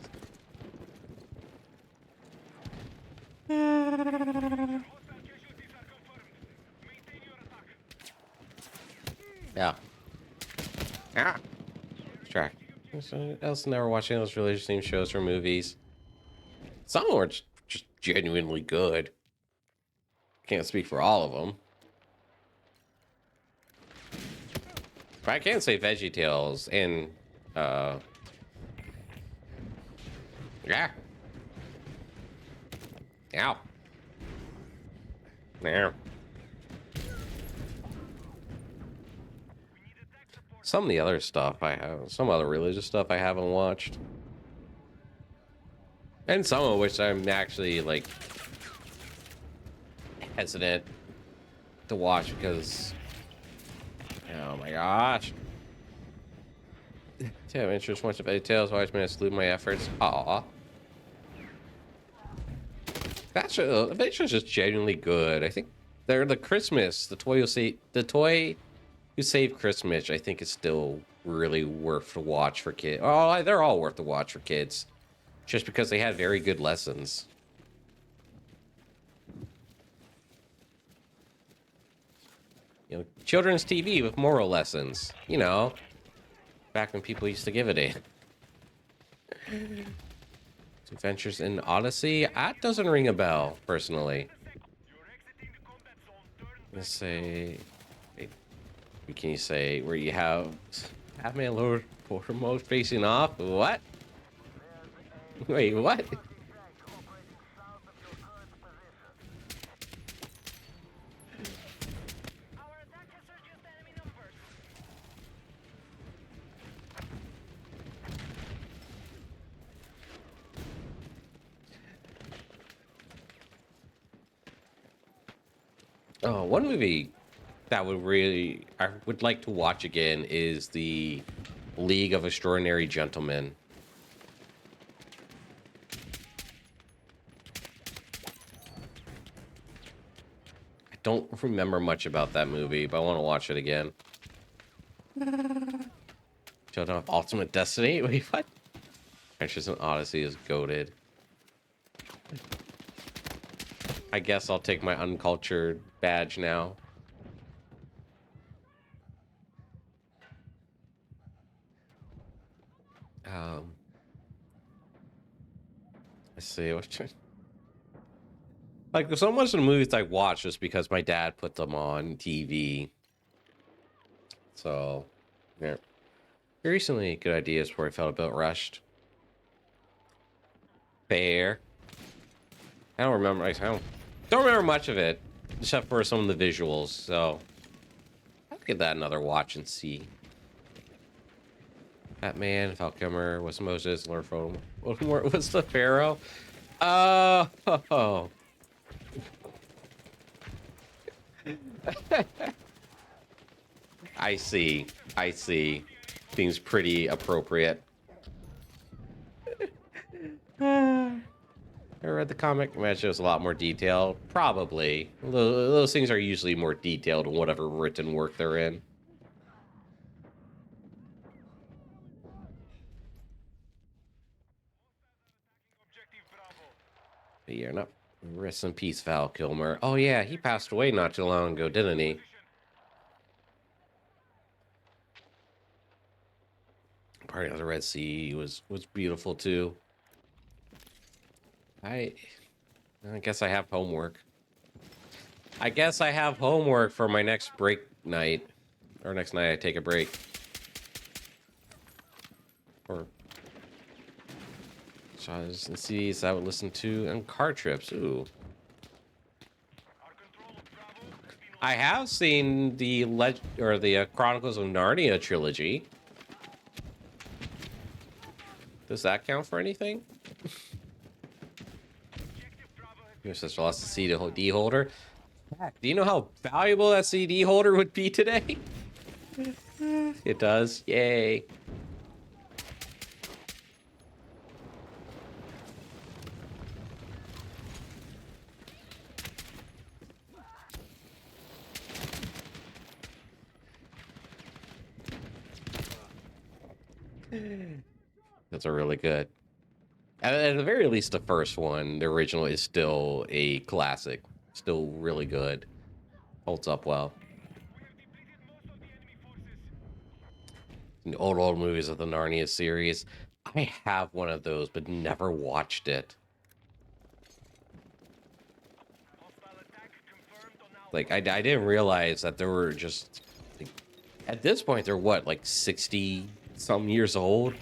Yeah. Ah. Track. I also never watching those religious themed shows or movies. Some of them are just genuinely good. Can't speak for all of them. But I can say Veggie Tales and yeah. Ow. There. Some of the other stuff some other religious stuff I haven't watched. And some of which I'm actually, like, hesitant to watch because, oh my gosh. To have interest once in Veggie Tales, always meant to salute my efforts. Aw. Adventure's just genuinely good. I think they're the toy who saved Christmas, I think is still really worth to watch for kids. Oh, they're all worth to watch for kids. Just because they had very good lessons. You know, children's TV with moral lessons. You know, back when people used to give it a. Adventures in Odyssey? That doesn't ring a bell, personally. Let's say... Wait, what can you say? Where you have Batman lower border mode facing off? What? Wait, what? Oh, one movie that I would like to watch again is the League of Extraordinary Gentlemen. I don't remember much about that movie, but I want to watch it again. Children of Ultimate Destiny? Wait, what? Adventures in Odyssey is goated. I guess I'll take my uncultured badge now. Let's see. Like, so much of the movies I watch is because my dad put them on TV. So, yeah. Recently, good ideas where I felt a bit rushed. Fair. I don't remember. I don't remember much of it, except for some of the visuals. So, I'll give that another watch and see. Batman, Falconer, what's Moses, Lord Phone. What's the Pharaoh? Oh. I see. I see. Seems pretty appropriate. I read the comic. Imagine it was a lot more detailed. Probably. Those things are usually more detailed in whatever written work they're in. But yeah, not. Rest in peace, Val Kilmer. Oh yeah, he passed away not too long ago, didn't he? Party of the Red Sea was beautiful too. I guess I have homework. I guess I have homework for my next break night. Or next night I take a break. Or shows and CDs I would listen to and car trips. Ooh. I have seen the Chronicles of Narnia trilogy. Does that count for anything? Your sister lost a CD holder. Do you know how valuable that CD holder would be today? It does. Yay. Those are really good. At the very least, the first one, the original, is still a classic. Still really good. Holds up well. The old movies of the Narnia series. I have one of those, but never watched it. Like, I didn't realize that there were just... Like, at this point, they're what, like 60-some years old?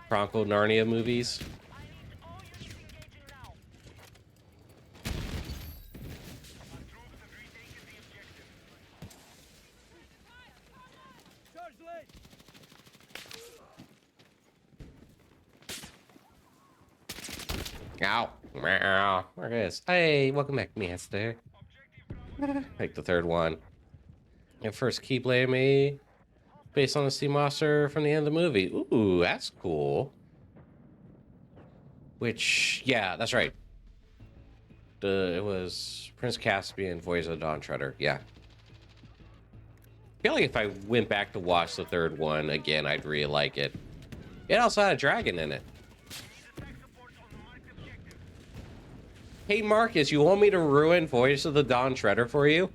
Chronicle Narnia movies? Ow. Meow. There it is. Hey, welcome back, master. Like the third one. At first, Keyblade me based on the sea monster from the end of the movie. Ooh, that's cool. Which, yeah, that's right. It was Prince Caspian, Voyage of the Dawn Treader. Yeah. I feel like if I went back to watch the third one again, I'd really like it. It also had a dragon in it. Hey, Marcus, you want me to ruin Voyage of the Dawn Treader for you?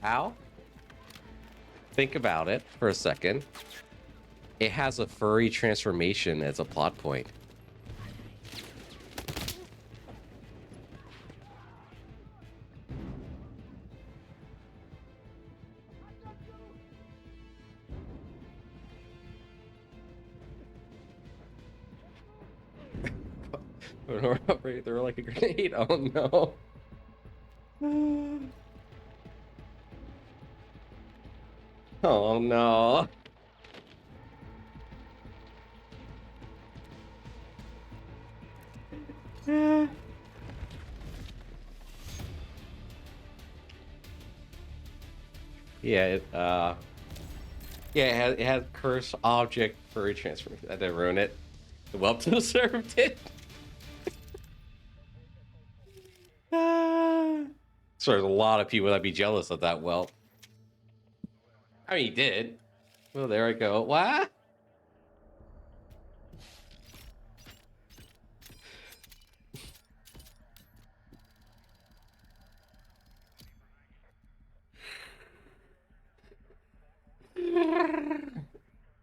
How? think about it for a second. It has a furry transformation as a plot point. They're like a grenade. Oh no. Oh no. Yeah, it had curse object furry transformation. That didn't ruin it. The whelp deserved it. So there's a lot of people that'd be jealous of that whelp. I mean, he did. Well, there I go. What?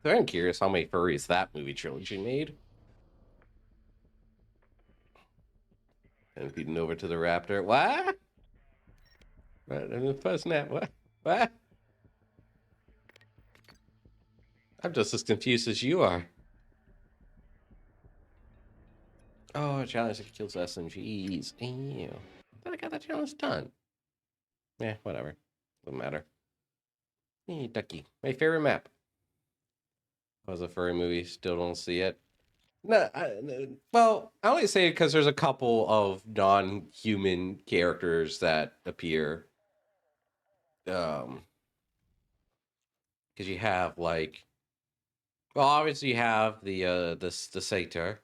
So I'm curious how many furries that movie trilogy made. And feeding over to the raptor. What? Right, I'm just snap. What? What? I'm just as confused as you are. Oh, challenge that kills SMGs. Ew. Thought I got that challenge done. Yeah, whatever. Doesn't matter. Hey, Ducky. My favorite map. Was a furry movie. Still don't see it. No, well, I only say it because there's a couple of non-human characters that appear. Because you have like, well, obviously you have the satyr.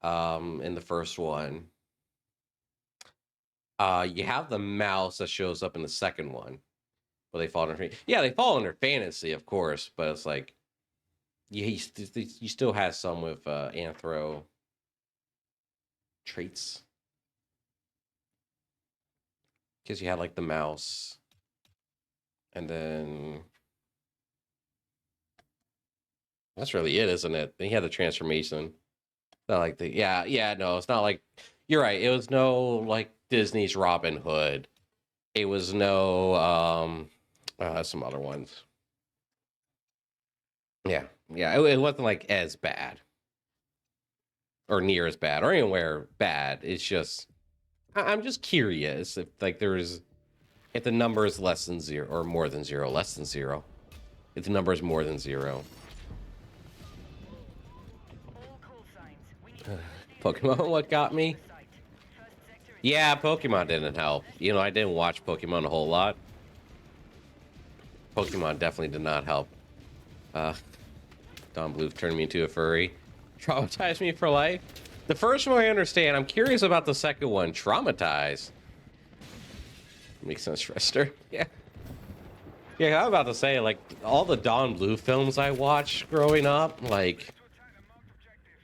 In the first one. You have the mouse that shows up in the second one. But they fall under, yeah, they fall under fantasy, of course, but it's like, yeah, you still have some with anthro traits. Because you had like the mouse, and then that's really it, isn't it? Then you had the transformation. Not like the, yeah, no, it's not like, you're right. It was no like Disney's Robin Hood. It was no some other ones. Yeah, it wasn't like as bad or near as bad or anywhere bad. It's just I'm just curious if like there is, if the number is less than zero or more than zero, less than zero. If the number is more than zero. Pokemon, what got me? Yeah, Pokemon didn't help. You know, I didn't watch Pokemon a whole lot. Pokemon definitely did not help. Don Bluth turned me into a furry. Traumatized me for life. The first one I understand. I'm curious about the second one. Traumatized. Makes sense, Rester. Yeah. Yeah, I'm about to say, like, all the Don Bluth films I watched growing up, like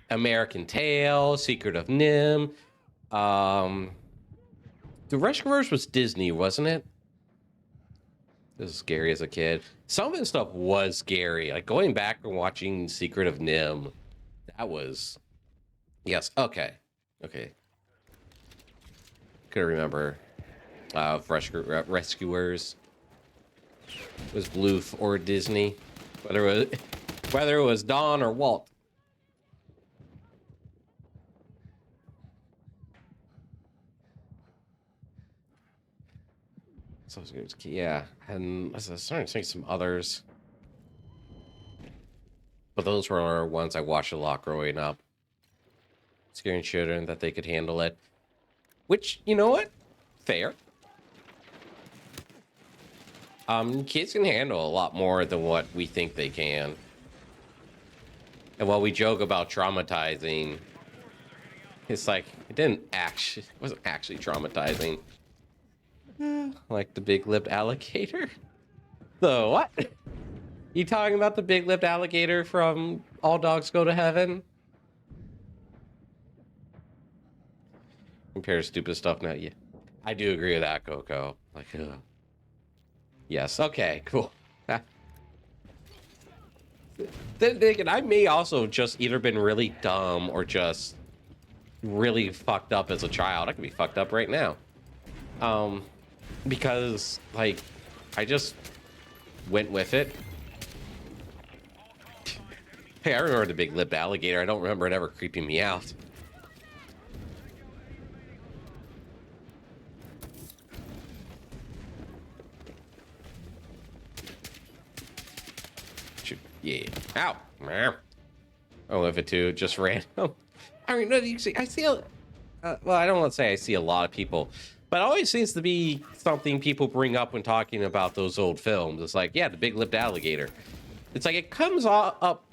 American Tail, Secret of Nim. The Rescuers was Disney, wasn't it? This was scary as a kid. Some of this stuff was scary. Like going back and watching Secret of Nim. That was, yes. Okay. Couldn't remember. Rescuers was Bluth or Disney, whether it was Don or Walt. So yeah, and I was starting to think some others, but those were ones I watched a lot growing up. Scaring children that they could handle it, which, you know what, fair. Kids can handle a lot more than what we think they can. And while we joke about traumatizing, it's like it wasn't actually traumatizing. Like the big-lipped alligator. The what? You talking about the big-lipped alligator from All Dogs Go to Heaven? Compare stupid stuff now. Yeah, I do agree with that, Coco. Like, yes. Okay, cool. then again, I may also just either been really dumb or just really fucked up as a child. I could be fucked up right now. Because like I just went with it. Hey, I remember the big-lipped alligator. I don't remember it ever creeping me out. Yeah. Ow. Oh, if it too, just random. I mean, no, you see, I see well, I don't want to say I see a lot of people, but it always seems to be something people bring up when talking about those old films. It's like, yeah, the big-lipped alligator. It's like it comes up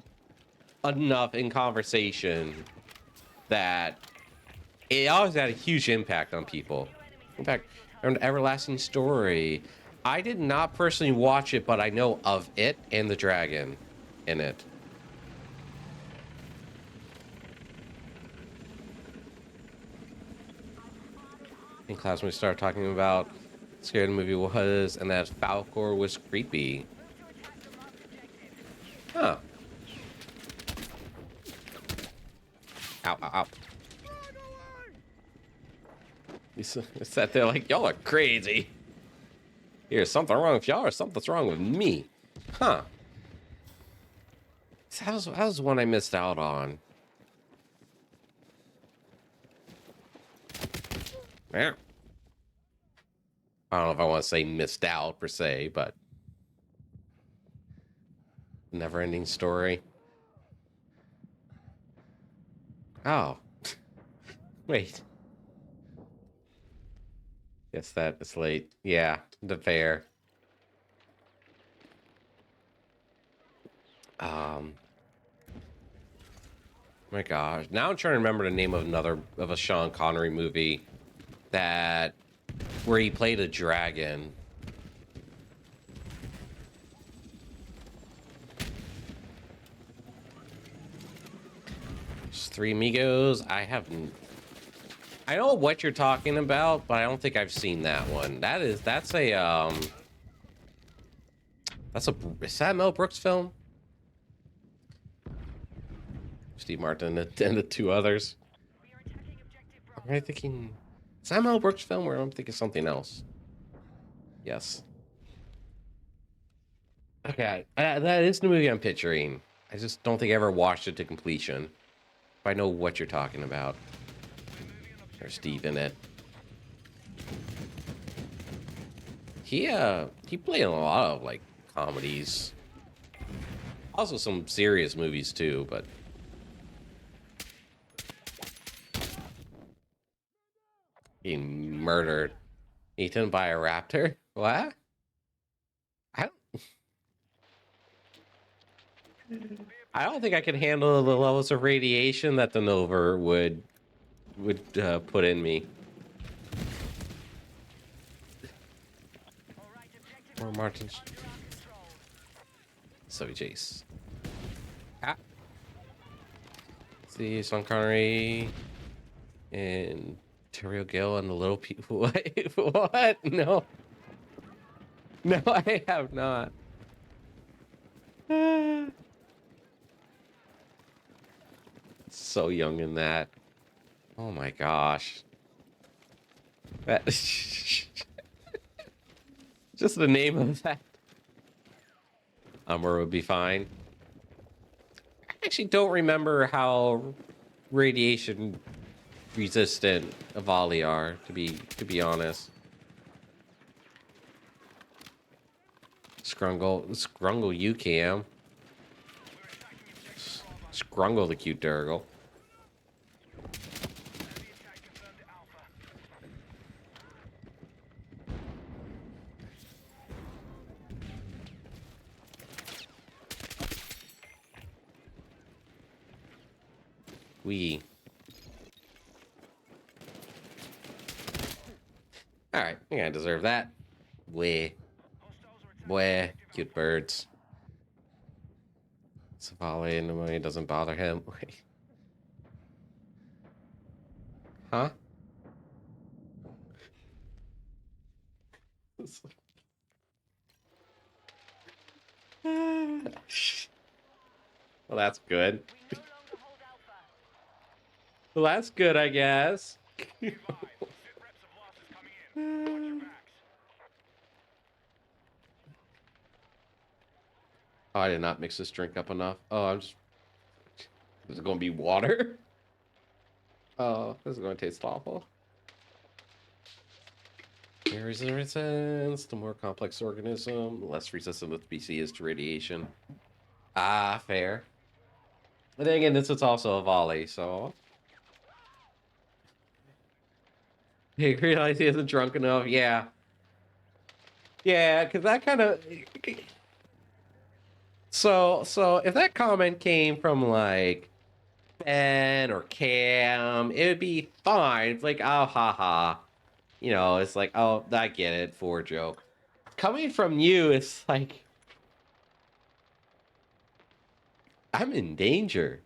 enough in conversation that it always had a huge impact on people. In fact, an Everlasting Story. I did not personally watch it, but I know of it and the dragon in it. In class, when we started talking about how scary the movie was and that Falcor was creepy. Huh. Ow, ow, ow. He sat there like, y'all are crazy. Here's something wrong with y'all or something's wrong with me. Huh. How's one I missed out on? Yeah. I don't know if I want to say missed out per se, but never-ending story. Oh. Wait. Guess that is late. Yeah, the fair. My gosh. Now I'm trying to remember the name of a Sean Connery movie that where he played a dragon. There's Three Amigos. I know what you're talking about, but I don't think I've seen that one. That's a is that Mel Brooks film? Steve Martin and the two others. Am I thinking is that Mel Brooks film or I'm thinking something else? Yes. Okay, that is the movie I'm picturing. I just don't think I ever watched it to completion. But I know what you're talking about. There's Steve in it. He played in a lot of like comedies. Also some serious movies too, but being murdered. Eaten by a raptor? What? I don't think I could handle the levels of radiation that the Nova would put in me. Or Martin. So Jace. Ah. See Sean Connery and Terry Gill and the little people. What? No. No, I have not. So young in that. Oh my gosh. That just the name of that. Umber would be fine. I actually don't remember how radiation resistant Avali are, to be honest. Scrungle you Cam. Scrungle the cute Durgle. We. Alright, I think I deserve that. Way. Boy, cute birds. Savali and the money doesn't bother him. Wait. Huh? Well, that's good. Well, that's good, I guess. Oh, I did not mix this drink up enough. Oh, I'm just... Is it going to be water? Oh, this is going to taste awful. More resistance, the more complex organism, the less resistant the species is to radiation. Ah, fair. But then again, this is also a volley, so... He realized he isn't drunk enough. Yeah. Yeah, because that kind of... So if that comment came from, like, Ben or Cam, it would be fine. It's like, oh, haha. You know, it's like, oh, I get it, for a joke. Coming from you, it's like... I'm in danger.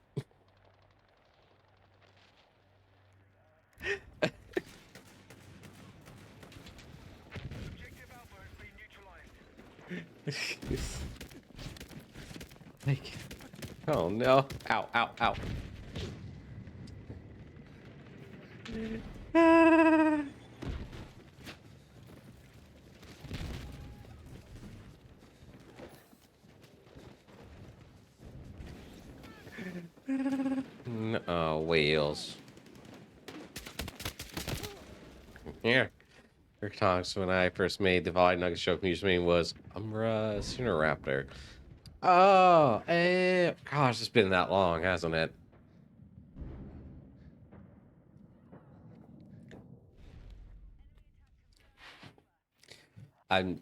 Like, oh no. Ow, ow, ow. Oh, whales. Yeah. Rick talks when I first made the volley nugget joke me was Umbra Raptor. Oh, gosh, it's been that long, hasn't it? I'm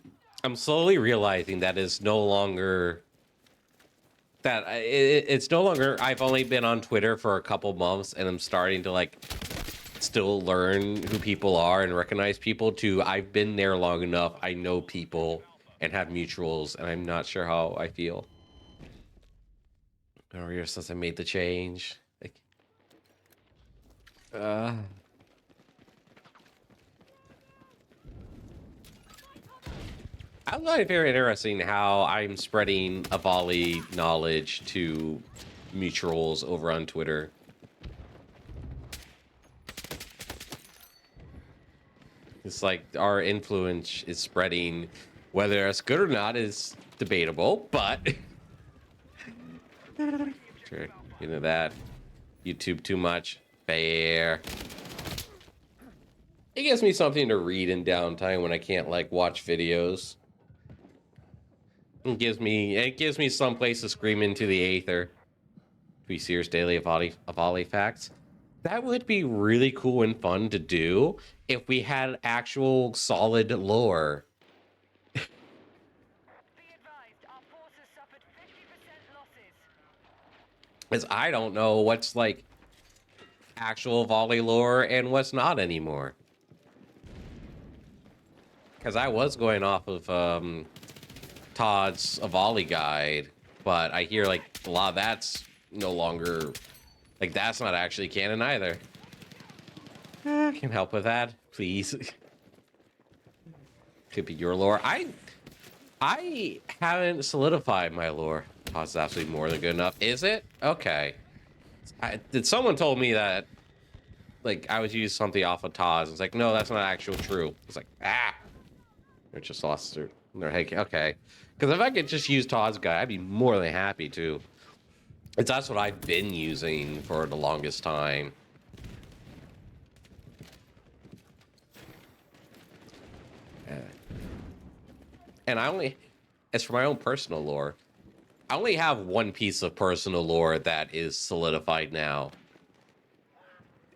slowly realizing that is no longer that it's no longer. I've only been on Twitter for a couple months, and I'm starting to like still learn who people are and recognize people. To I've been there long enough. I know people and have mutuals, and I'm not sure how I feel. Over here since I made the change. Like, I find it very interesting how I'm spreading a volley knowledge to mutuals over on Twitter. It's like our influence is spreading. Whether it's good or not is debatable, but sure, you know that. YouTube too much. Fair. It gives me something to read in downtime when I can't like watch videos. It gives me some place to scream into the aether. Be serious daily Avali facts. That would be really cool and fun to do if we had actual solid lore. Because I don't know what's like actual volley lore and what's not anymore. Because I was going off of Todd's volley guide, but I hear like a lot of that's no longer, like that's not actually canon either. Can help with that, please. Could be your lore. I haven't solidified my lore. Oh, it's absolutely more than good enough. Is it? Okay. Did someone told me that, like, I was using something off of Todd's. It's like, no, that's not actual true. It's like, They're just lost their head. Okay. Because if I could just use Todd's guy, I'd be more than happy to. That's what I've been using for the longest time. And I only, as for my own personal lore, I only have one piece of personal lore that is solidified now.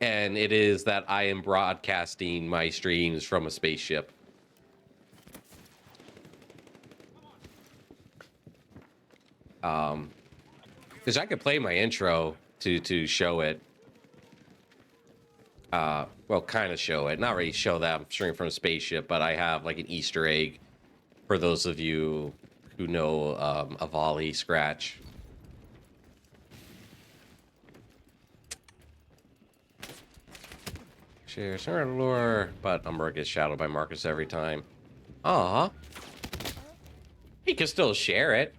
And it is that I am broadcasting my streams from a spaceship. Because I could play my intro to show it. Well, kind of show it. Not really show that I'm streaming from a spaceship, but I have like an Easter egg for those of you who know a volley scratch. Share lore, but Umbra gets shadowed by Marcus every time. Aw. He can still share it.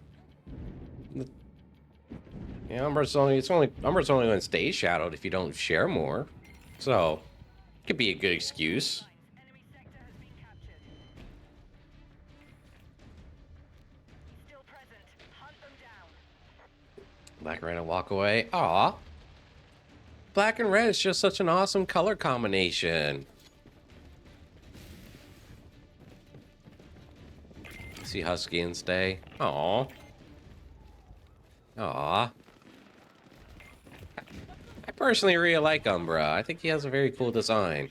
Yeah, Umbra's only going to stay shadowed if you don't share more. So, could be a good excuse. Enemy sector has been captured. Still present. Hunt them down. Black and red and walk away. Aw. Black and red is just such an awesome color combination. See Husky and stay. Aw. Aw. I personally really like Umbra. I think he has a very cool design.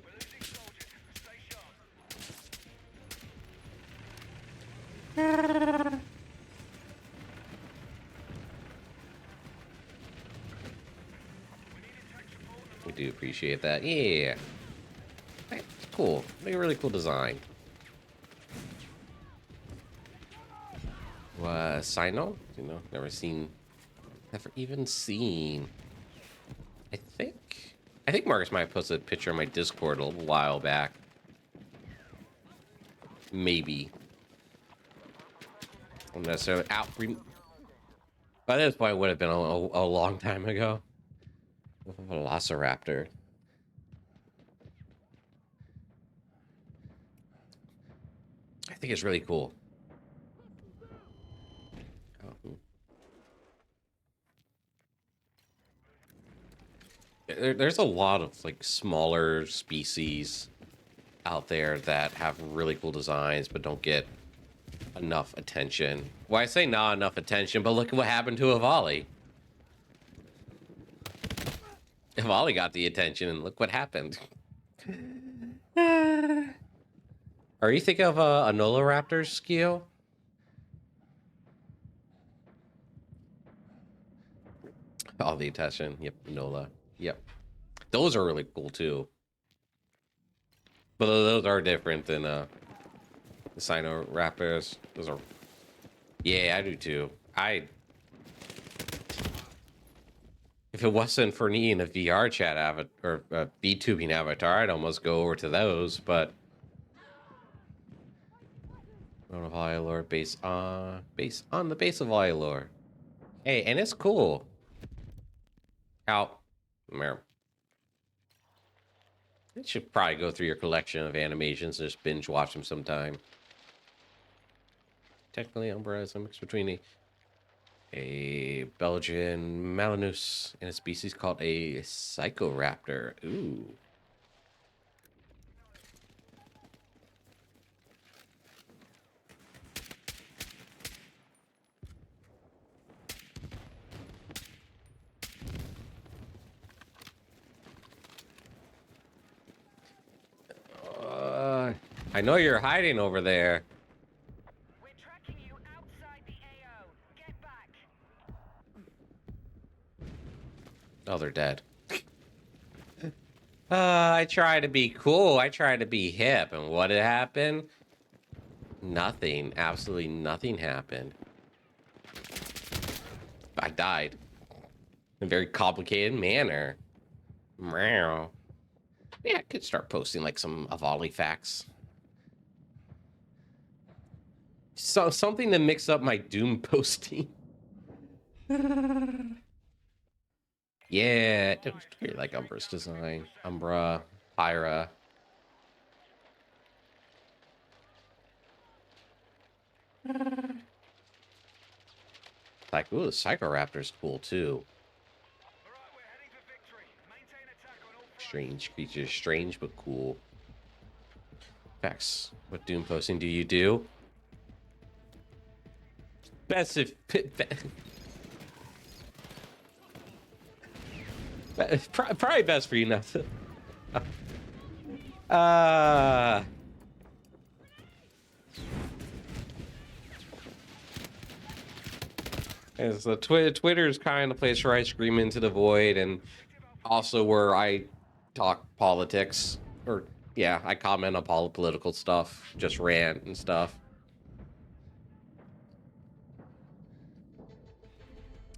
We're losing soldiers. Stay sharp. We do appreciate that. Yeah. It's cool. Like a really cool design. Sino? You know, never even seen. I think Marcus might have posted a picture on my Discord a little while back. Maybe. Not necessarily out. By this point, it would have been a long time ago. Velociraptor. I think it's really cool. There's a lot of like smaller species out there that have really cool designs but don't get enough attention. Well, I say not enough attention, but look at what happened to Avali. Avali got the attention and look what happened. Are you thinking of a Noloraptor, Skio? All the attention. Yep, Nola. Yep. Those are really cool too. But those are different than the Sinoraptors. Those are. Yeah, I do too. If it wasn't for needing a VR chat avatar or a VTubing avatar, I'd almost go over to those, but on of Iolor, base on the base of Iolor. Hey, and it's cool. Out. There. You should probably go through your collection of animations and just binge watch them sometime. Technically, Umbra is a mix between a Belgian Malinus and a species called a Psychoraptor. Ooh. I know you're hiding over there. We're tracking you outside the AO. Get back. Oh, they're dead. I try to be cool. I try to be hip. And what had happened? Nothing. Absolutely nothing happened. I died. In a very complicated manner. Meow. Yeah, I could start posting like some Avali facts. So something to mix up my Doom posting. Yeah, I really like Umbra's design. Umbra, Pyra. Like, ooh, the Psychoraptor's cool too. Alright, we're heading for victory. Maintain attack on all fronts. Strange creature, strange but cool. Facts. What Doom posting do you do? Best if probably best for you not to. As the Twitter is kind of the place where I scream into the void, and also where I talk politics, or yeah, I comment on political stuff, just rant and stuff.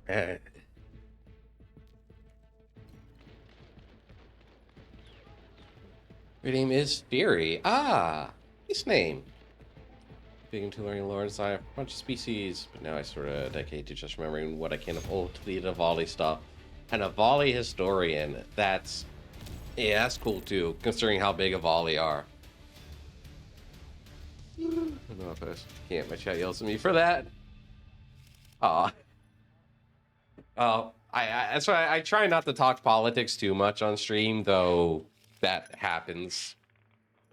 Your name is Fury. Ah, nice name. big into learning lore inside a bunch of species, but now I sort of dedicate to just remembering what I can of old to the Avali stuff. An Avali historian, that's, yeah, that's cool too, considering how big Avali are. I don't know if I can't, my chat yells at me for that. Aw. That's why I try not to talk politics too much on stream, though that happens.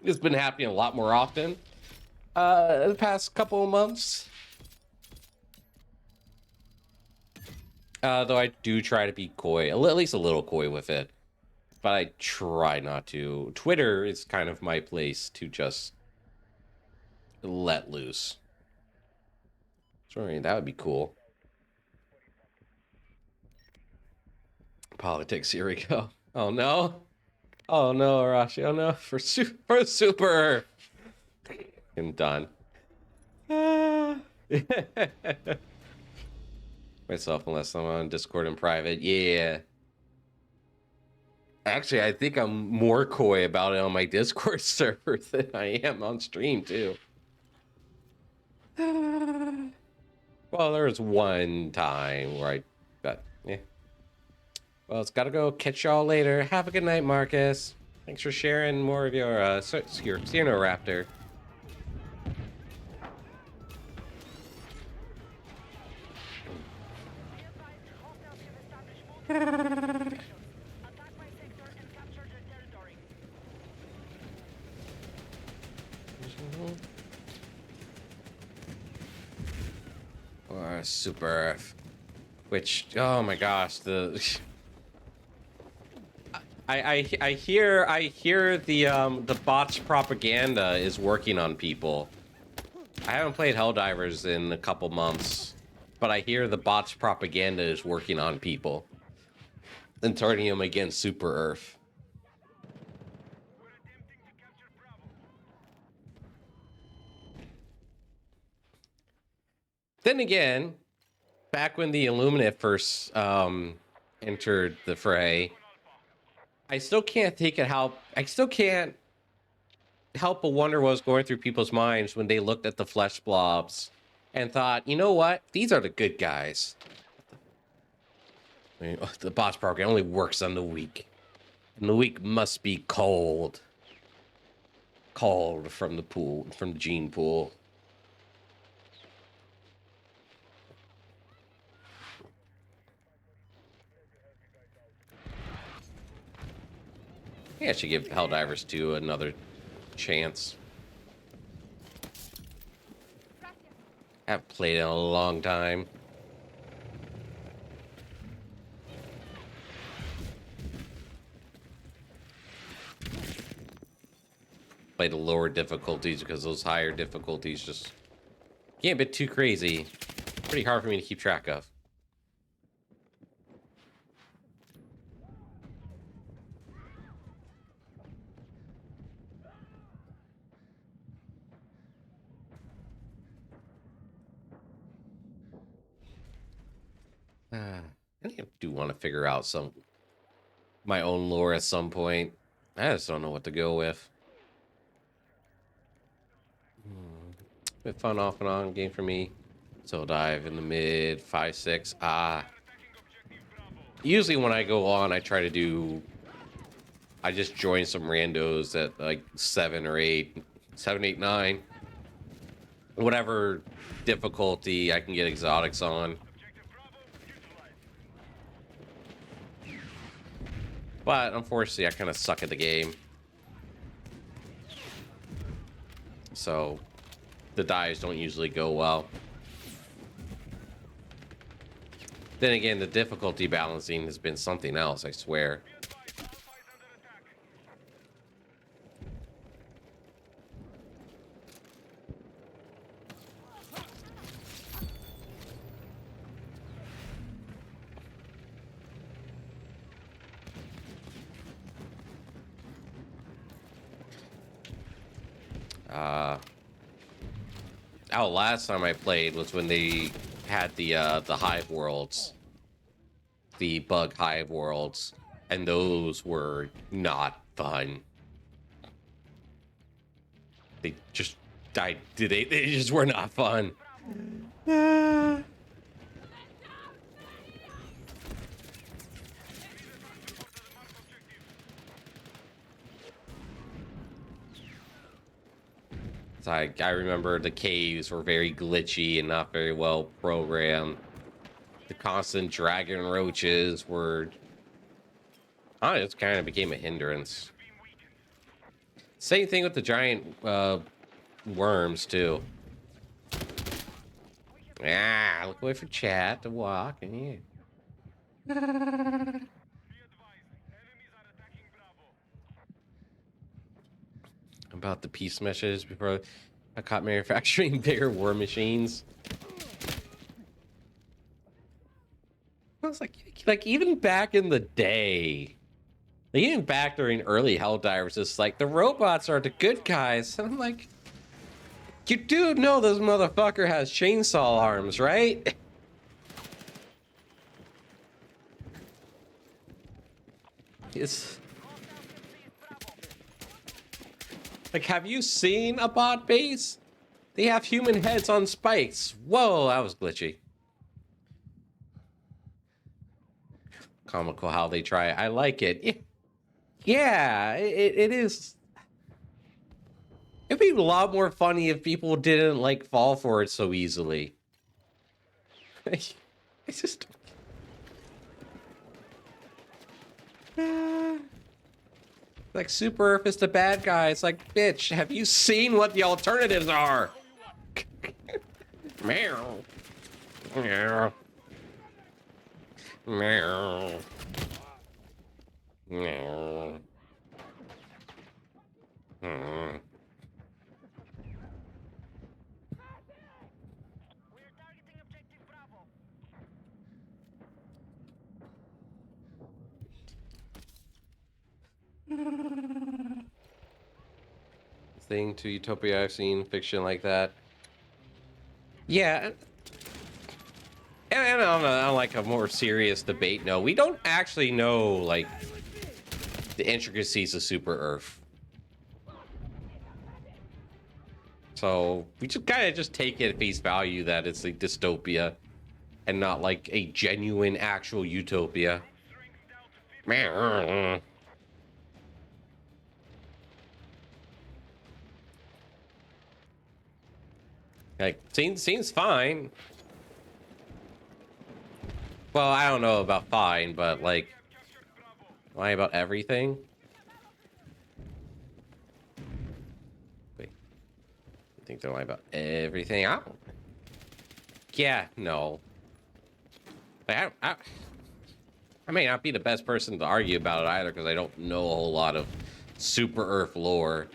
It's been happening a lot more often the past couple of months. Though I do try to be coy, at least a little coy with it. But I try not to. Twitter is kind of my place to just let loose. Sorry, that would be cool. Politics, here we go. Oh no. Oh no, Arashi. Oh no, for super. I'm done. Myself, unless I'm on Discord in private. Yeah. Actually, I think I'm more coy about it on my Discord server than I am on stream, too. Well, there was one time where I got, yeah. Well, it's gotta go. Catch y'all later. Have a good night, Marcus. Thanks for sharing more of your, your Xenoraptor. Or super, which, oh my gosh, the I hear the botched propaganda is working on people. I haven't played Helldivers in a couple months, but I hear the botched propaganda is working on people and turning them against Super Earth. Then again, back when the Illuminate first entered the fray, I still can't help but wonder what was going through people's minds when they looked at the flesh blobs and thought, you know what? These are the good guys. I mean, the boss program only works on the weak. And the weak must be cold. Cold from the pool, from the gene pool. I should give Helldivers 2 another chance. I haven't played it in a long time. Play the lower difficulties because those higher difficulties just get a bit too crazy. Pretty hard for me to keep track of. I do want to figure out my own lore at some point. I just don't know what to go with. Bit fun off and on game for me. So dive in the mid 5-6. Usually when I go on, I just join some randos at like 7 or 8, 7, 8, 9. Whatever difficulty I can get exotics on. But unfortunately, I kind of suck at the game. So the dives don't usually go well. Then again, the difficulty balancing has been something else, I swear. Last time I played was when they had the hive worlds, the bug hive worlds, and those were not fun. They just They just were not fun. Ah. So I remember the caves were very glitchy and not very well programmed. The constant dragon roaches were... I just kind of became a hindrance. Same thing with the giant worms, too. Ah, look away for chat to walk. Yeah. About the peace messages before I caught manufacturing bigger war machines. I was like even back in the day, like even back during early Helldivers, it's like the robots are the good guys, and I'm like, you do know this motherfucker has chainsaw arms, right? It's like, have you seen a bot base? They have human heads on spikes. Whoa, that was glitchy. Comical how they try it. I like it. Yeah, it is. It'd be a lot more funny if people didn't like fall for it so easily. It's just like Super Earth is the bad guy. It's like, bitch, have you seen what the alternatives are? Meow. Meow. Meow. Meow. Hmm. We're targeting objective Bravo. Thing to Utopia I've seen fiction like that. Yeah. And on like a more serious debate, no, we don't actually know like the intricacies of Super Earth. So we just kind of just take it at face value that it's a dystopia and not like a genuine actual utopia. Like seems fine. Well, I don't know about fine, but like, why about everything? Wait, I think they're lying about everything. Yeah, no. Like, I may not be the best person to argue about it either because I don't know a whole lot of Super Earth lore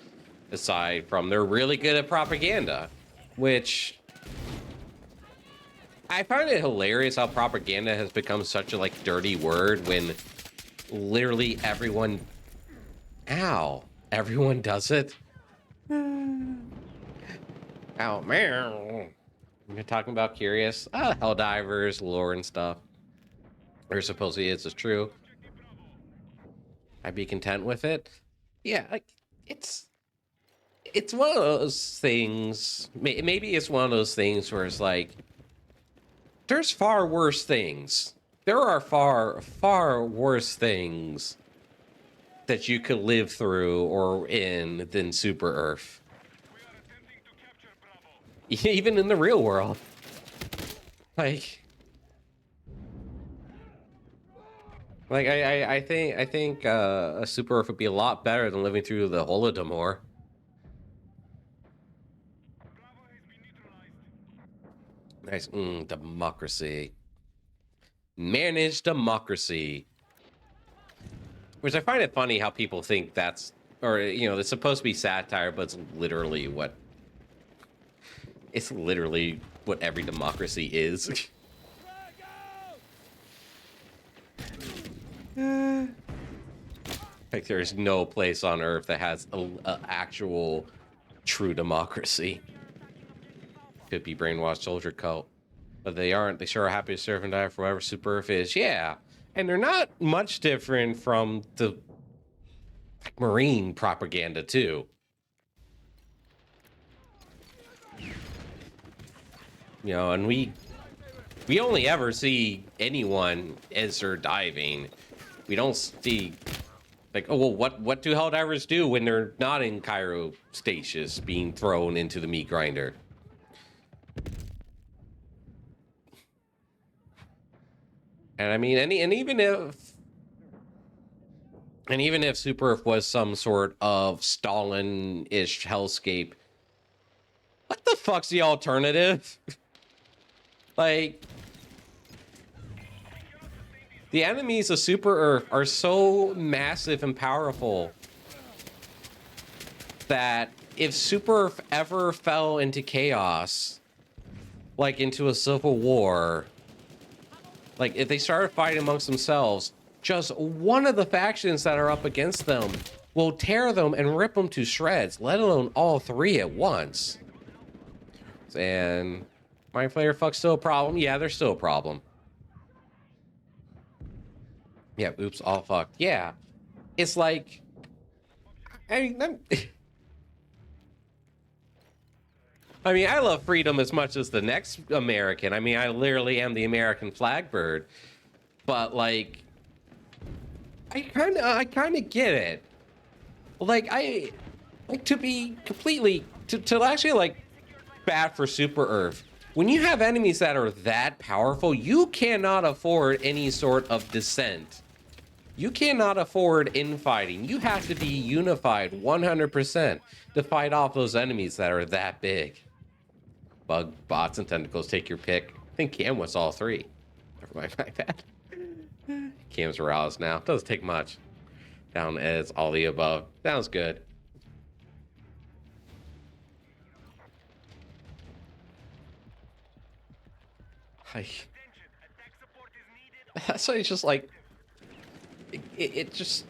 aside from they're really good at propaganda, which I find it hilarious how propaganda has become such a like dirty word when literally everyone does it. Ow, meow. You're talking about curious Helldivers lore and stuff, or supposedly it's true. I'd be content with it. Yeah, like it's one of those things. Maybe it's one of those things where it's like there's far worse things. There are far worse things that you could live through or in than Super Earth. Even in the real world. Like I think a Super Earth would be a lot better than living through the Holodomor. Nice. Democracy. Managed democracy. Which I find it funny how people think that's, or, you know, it's supposed to be satire, but it's literally what every democracy is. Like, there's no place on Earth that has a actual true democracy. Could be brainwashed soldier cult. But they aren't. They sure are happy to serve and die for whatever Super Earth is. Yeah. And they're not much different from the Marine propaganda, too. You know, and we only ever see anyone as they're diving. We don't see like, oh well, what do hell divers do when they're not in cryostasis being thrown into the meat grinder? And I mean, and even if Super Earth was some sort of Stalin-ish hellscape, what the fuck's the alternative? Like, the enemies of Super Earth are so massive and powerful that if Super Earth ever fell into chaos, like into a civil war, like if they started fighting amongst themselves, just one of the factions that are up against them will tear them and rip them to shreds, let alone all three at once. And Mind Flayer fuck's still a problem? Yeah, there's still a problem. Yeah, oops, all fucked. Yeah, it's like, I mean, I mean, I love freedom as much as the next American. I mean, I literally am the American flag bird. But like, I kind of get it. Like, I like to be completely to actually like bad for Super Earth. When you have enemies that are that powerful, you cannot afford any sort of dissent. You cannot afford infighting. You have to be unified 100% to fight off those enemies that are that big. Bug, bots, and tentacles, take your pick. I think Cam was all three. Never mind, my bad. Cam's aroused now. Doesn't take much. Down as all the above. Sounds good. So it's just like it just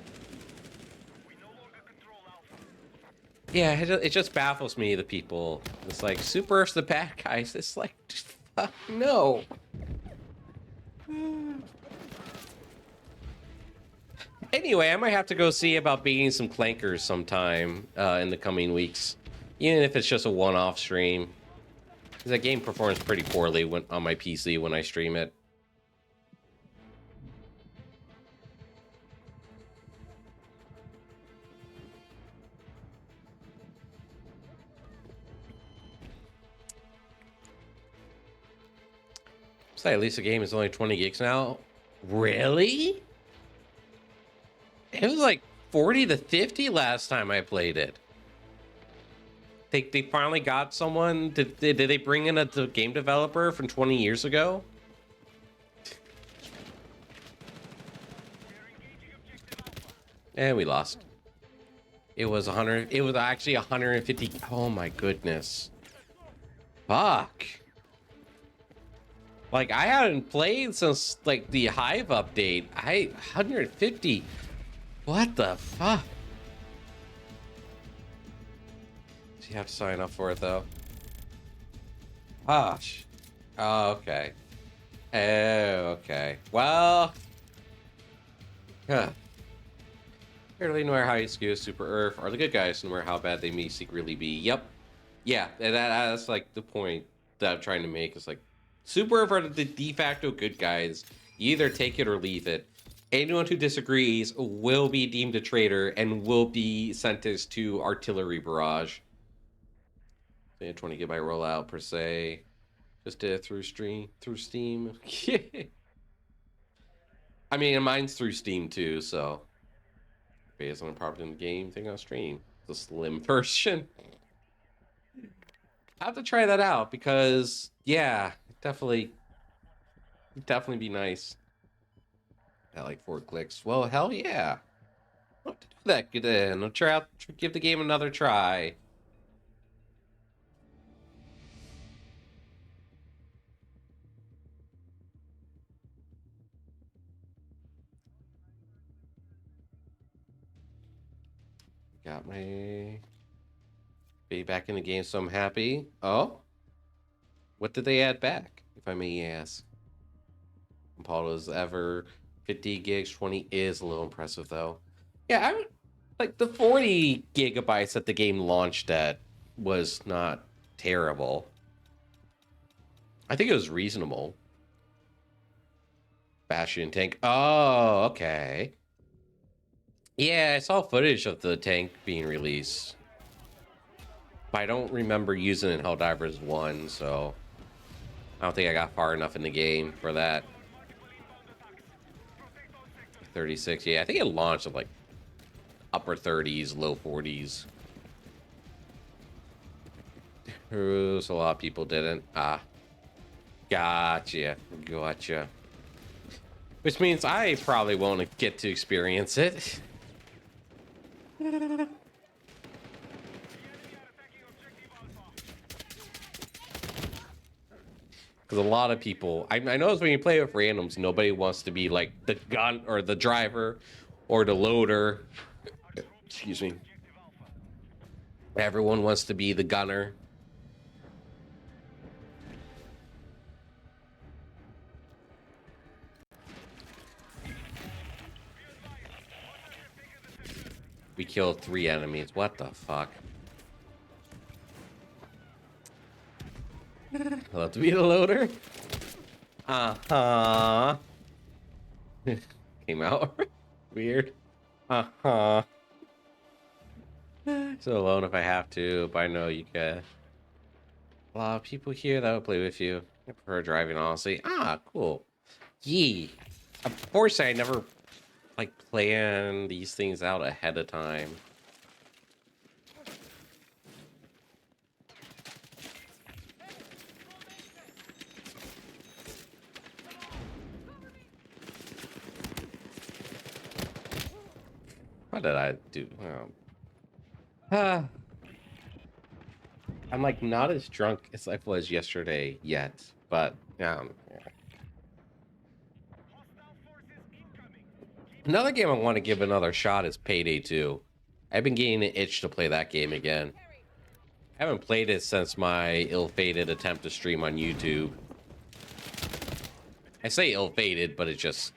it just baffles me, the people. It's like Super Earth's the bad guys. It's like, fuck no. Anyway, I might have to go see about beating some clankers sometime in the coming weeks, even if it's just a one-off stream. Because that game performs pretty poorly on my PC when I stream it. So at least the game is only 20 gigs now. Really? It was like 40 to 50 last time I played it. They finally got someone. Did they bring in a game developer from 20 years ago? And we lost. It was 100. It was actually 150. Oh my goodness. Fuck. Like, I hadn't played since like the Hive update. 150. What the fuck? You have to sign up for it though. Gosh. Oh, okay. Oh, okay. Well. Huh. Barely know how you skew Super Earth are the good guys, no matter how bad they may secretly be. Yep. Yeah, that's like the point that I'm trying to make. Is like, Super Earth are the de facto good guys. You either take it or leave it. Anyone who disagrees will be deemed a traitor and will be sentenced to artillery barrage. 20 gigabyte rollout per se. Just did it through Steam. I mean, mine's through Steam too, so based on a property in the game, thing on stream. The slim version. I have to try that out because yeah, definitely be nice. At like 4 clicks. Well, hell yeah. I'll have to do that. Get in. I'll try out. Give the game another try. Got my baby back in the game, so I'm happy. Oh, what did they add back, if I may ask? Apollo's ever 50 gigs, 20 is a little impressive though. Yeah, I would like the 40 gigabytes that the game launched at was not terrible. I think it was reasonable. Bastion tank. Oh, okay. Yeah, I saw footage of the tank being released. But I don't remember using it in Helldivers 1, so I don't think I got far enough in the game for that. 36, yeah, I think it launched at like upper 30s, low 40s. So a lot of people didn't. Ah, gotcha. Which means I probably won't get to experience it. Because a lot of people, I notice when you play with randoms, nobody wants to be like the gun or the driver or the loader. Excuse me. Everyone wants to be the gunner. We killed 3 enemies. What the fuck? I'd love to be the loader. Uh-huh. Came out weird. Uh-huh. So alone if I have to, but I know you can. A lot of people here that would play with you. I prefer driving, honestly. Ah, cool. Yee. Unfortunately, I never like plan these things out ahead of time. What did I do? I'm like not as drunk as I was yesterday yet, but yeah. Another game I want to give another shot is Payday 2. I've been getting an itch to play that game again. I haven't played it since my ill-fated attempt to stream on YouTube. I say ill-fated, but it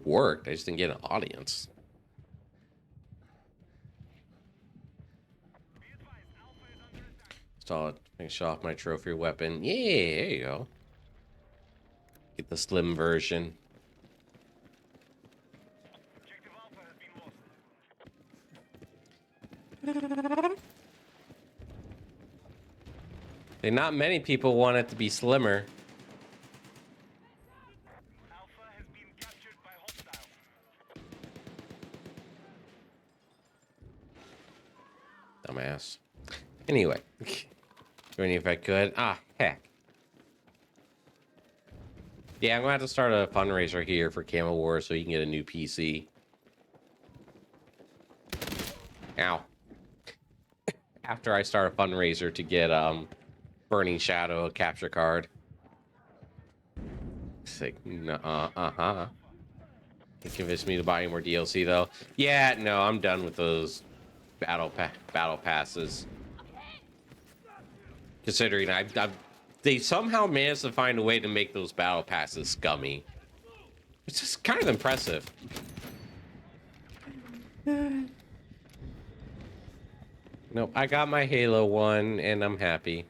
worked. I just didn't get an audience. Stall it. Show off my trophy weapon. Yeah, there you go. Get the slim version. Not many people want it to be slimmer. Alpha has been captured by hostile. Dumbass. Anyway. Doing if I could. Ah, heck. Yeah, I'm gonna have to start a fundraiser here for Camo War so you can get a new PC. Ow. After I start a fundraiser to get Burning Shadow, a capture card. It's like, uh-huh. Can't convince me to buy any more DLC though. Yeah, no, I'm done with those battle passes. Considering they somehow managed to find a way to make those battle passes scummy. It's just kind of impressive. Nope, I got my Halo one and I'm happy.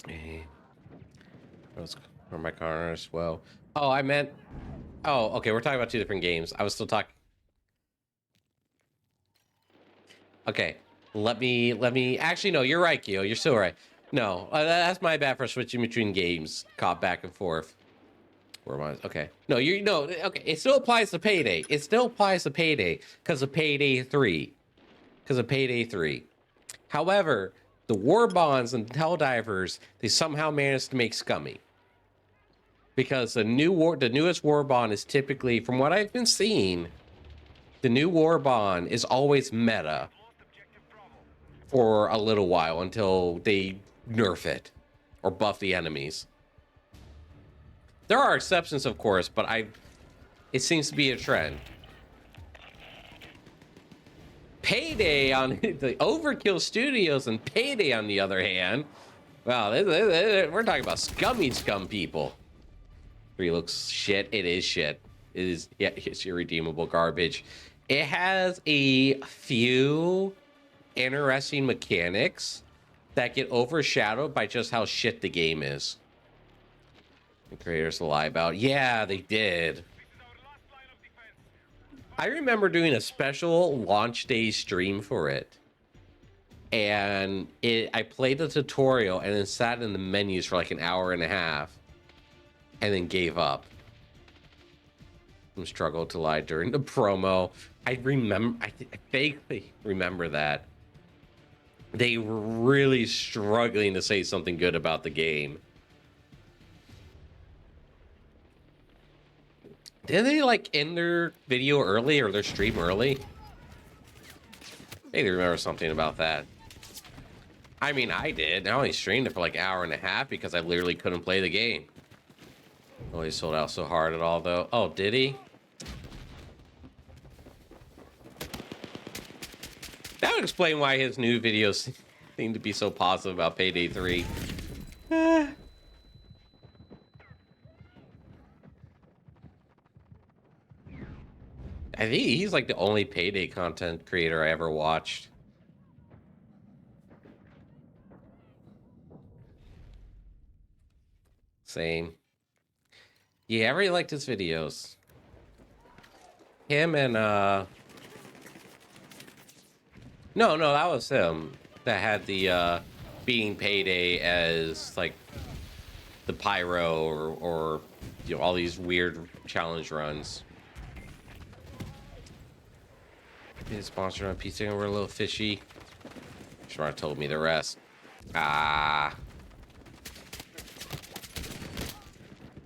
Hey. Or my corners. Well, oh, I meant. Oh, okay. We're talking about 2 different games. I was still talking. Okay, let me. Actually, no. You're right, Kyo. You're still right. No, that's my bad for switching between games. Caught back and forth. Where am I? Okay. No, no. Okay, it still applies to Payday. It still applies to Payday because of Payday 3. Because of Payday 3. However, the war bonds and Helldivers, they somehow managed to make scummy. Because the newest war bond is typically, from what I've been seeing, the new war bond is always meta for a little while until they nerf it or buff the enemies. There are exceptions, of course, but it seems to be a trend. Payday on the Overkill Studios and Payday on the other hand, wow, we're talking about scum people. 3 looks shit. It is shit. It is, yeah, it's your redeemable garbage. It has a few interesting mechanics that get overshadowed by just how shit the game is. The creators lie about, yeah, they did. I remember doing a special launch day stream for it. And I played the tutorial and then sat in the menus for like an hour and a half and then gave up. Struggled to lie during the promo. I vaguely remember that. They were really struggling to say something good about the game. Didn't they like end their video early or their stream early? Maybe remember something about that. I mean, I did. I only streamed it for like an hour and a half because I literally couldn't play the game. Oh, he sold out so hard at all, though. Oh, did he? That would explain why his new videos seem to be so positive about Payday 3. I think he's like the only Payday content creator I ever watched. Same. Yeah, I really liked his videos. Him and no, that was him that had the being Payday as like the pyro or you know, all these weird challenge runs. His sponsor on PC and we're a little fishy. Sure told me the rest. Ah.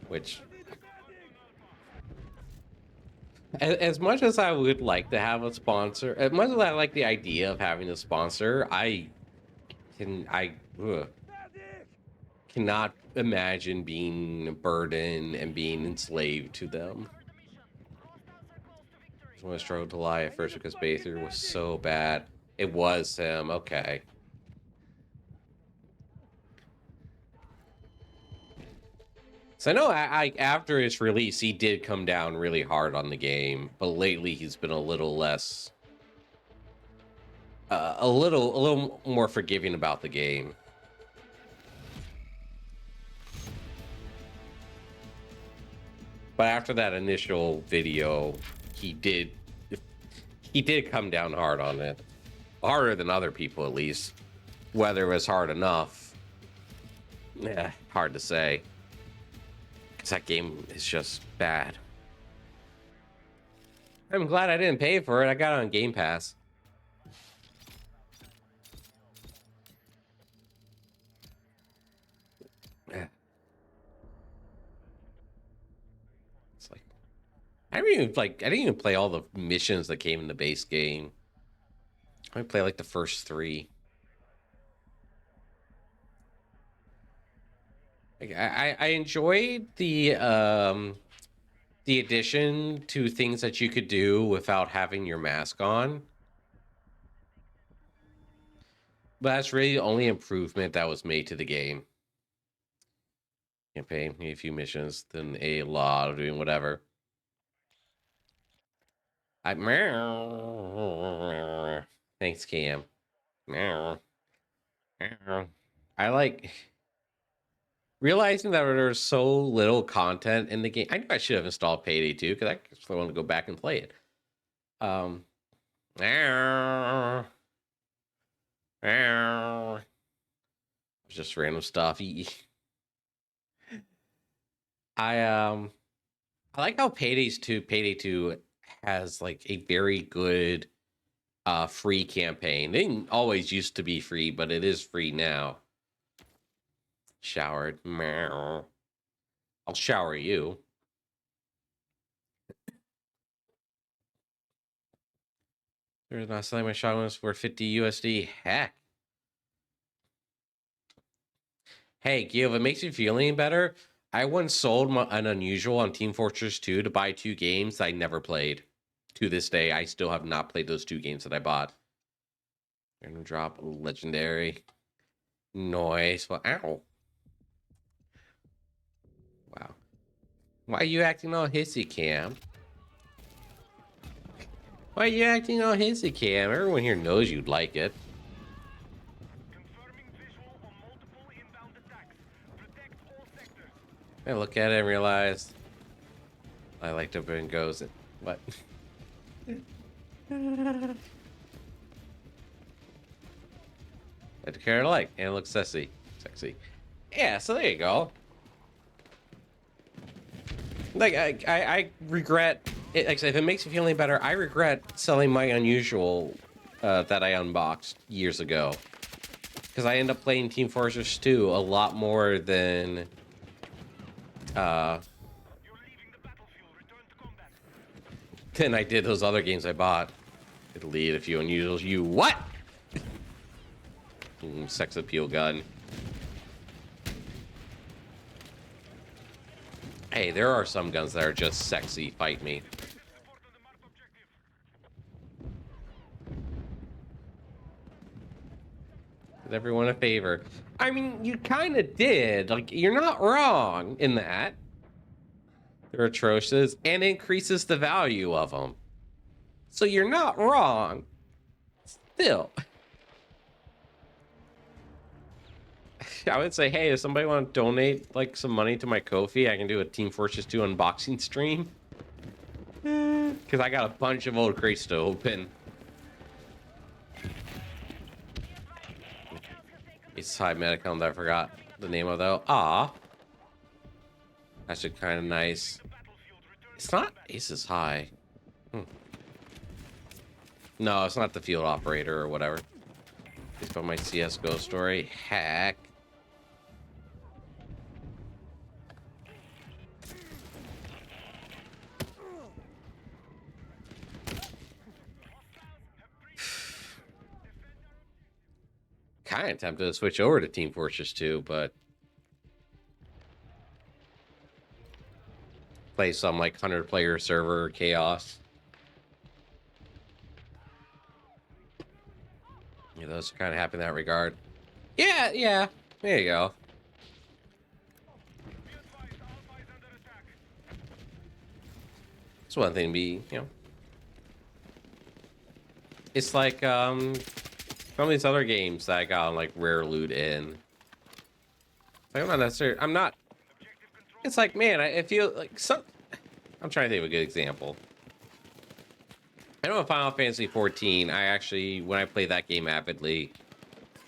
Which, as much as I would like to have a sponsor, as much as I like the idea of having a sponsor, I cannot imagine being a burden and being enslaved to them. I struggled to lie at first because Bather was so bad. It was him. Okay. So I know after its release, he did come down really hard on the game, but lately he's been a little less, a little more forgiving about the game. But after that initial video, he did come down hard on it, harder than other people at least. Whether it was hard enough, yeah, hard to say. That game is just bad. I'm glad I didn't pay for it. I got it on Game Pass. Yeah. It's like I didn't even play all the missions that came in the base game. I play like the first 3. I enjoyed the addition to things that you could do without having your mask on. But that's really the only improvement that was made to the game. Campaign, a few missions, then a lot of doing whatever. Thanks, Cam. I like realizing that there's so little content in the game. I knew I should have installed Payday 2 because I just want to go back and play it. Just random stuff. I like how Payday 2 has like a very good free campaign. It didn't always used to be free, but it is free now. Showered. I'll shower you. There's not selling my shotguns for 50 USD. Heck. Hey, Gil, if it makes you feel any better, I once sold an unusual on Team Fortress 2 to buy 2 games I never played. To this day, I still have not played those 2 games that I bought. Random drop, legendary. Noise. Well, ow. Wow. Why are you acting all hissy, Cam? Why are you acting all hissy, Cam? Everyone here knows you'd like it. Confirming visual on multiple inbound attacks. Protect all sectors. I look at it and realize I like to bring goes. What? I declare I like, and it looks sexy. Sexy. Yeah, so there you go. Like, I regret it. Like, if it makes you feel any better, I regret selling my Unusual that I unboxed years ago. Because I end up playing Team Fortress 2 a lot more than You're leaving the battlefield. Return to combat. than I did those other games I bought. Delete a few Unusuals. You what? Sex appeal gun. Hey, there are some guns that are just sexy. Fight me. Support on the marked objective. Did everyone a favor? I mean, you kind of did. Like, you're not wrong in that. They're atrocious and increases the value of them. So you're not wrong. Still. I would say, hey, if somebody want to donate like some money to my Ko-fi, I can do a Team Fortress 2 unboxing stream. Because I got a bunch of old crates to open. It's High Medicom that I forgot the name of though. Ah. That's kind of nice. It's not Aces High. No, it's not the field operator or whatever. It's about my CSGO story. Heck. Kind of tempted to switch over to Team Fortress 2, but play some like 100-player server chaos. Yeah, those kind of happen in that regard. Yeah, yeah. There you go. It's one thing to be, you know. It's like some of these other games that I got on like rare loot in. Like, I'm not necessarily. I'm not. It's like, man, I feel like some. I'm trying to think of a good example. I know in Final Fantasy 14, I actually, when I played that game avidly,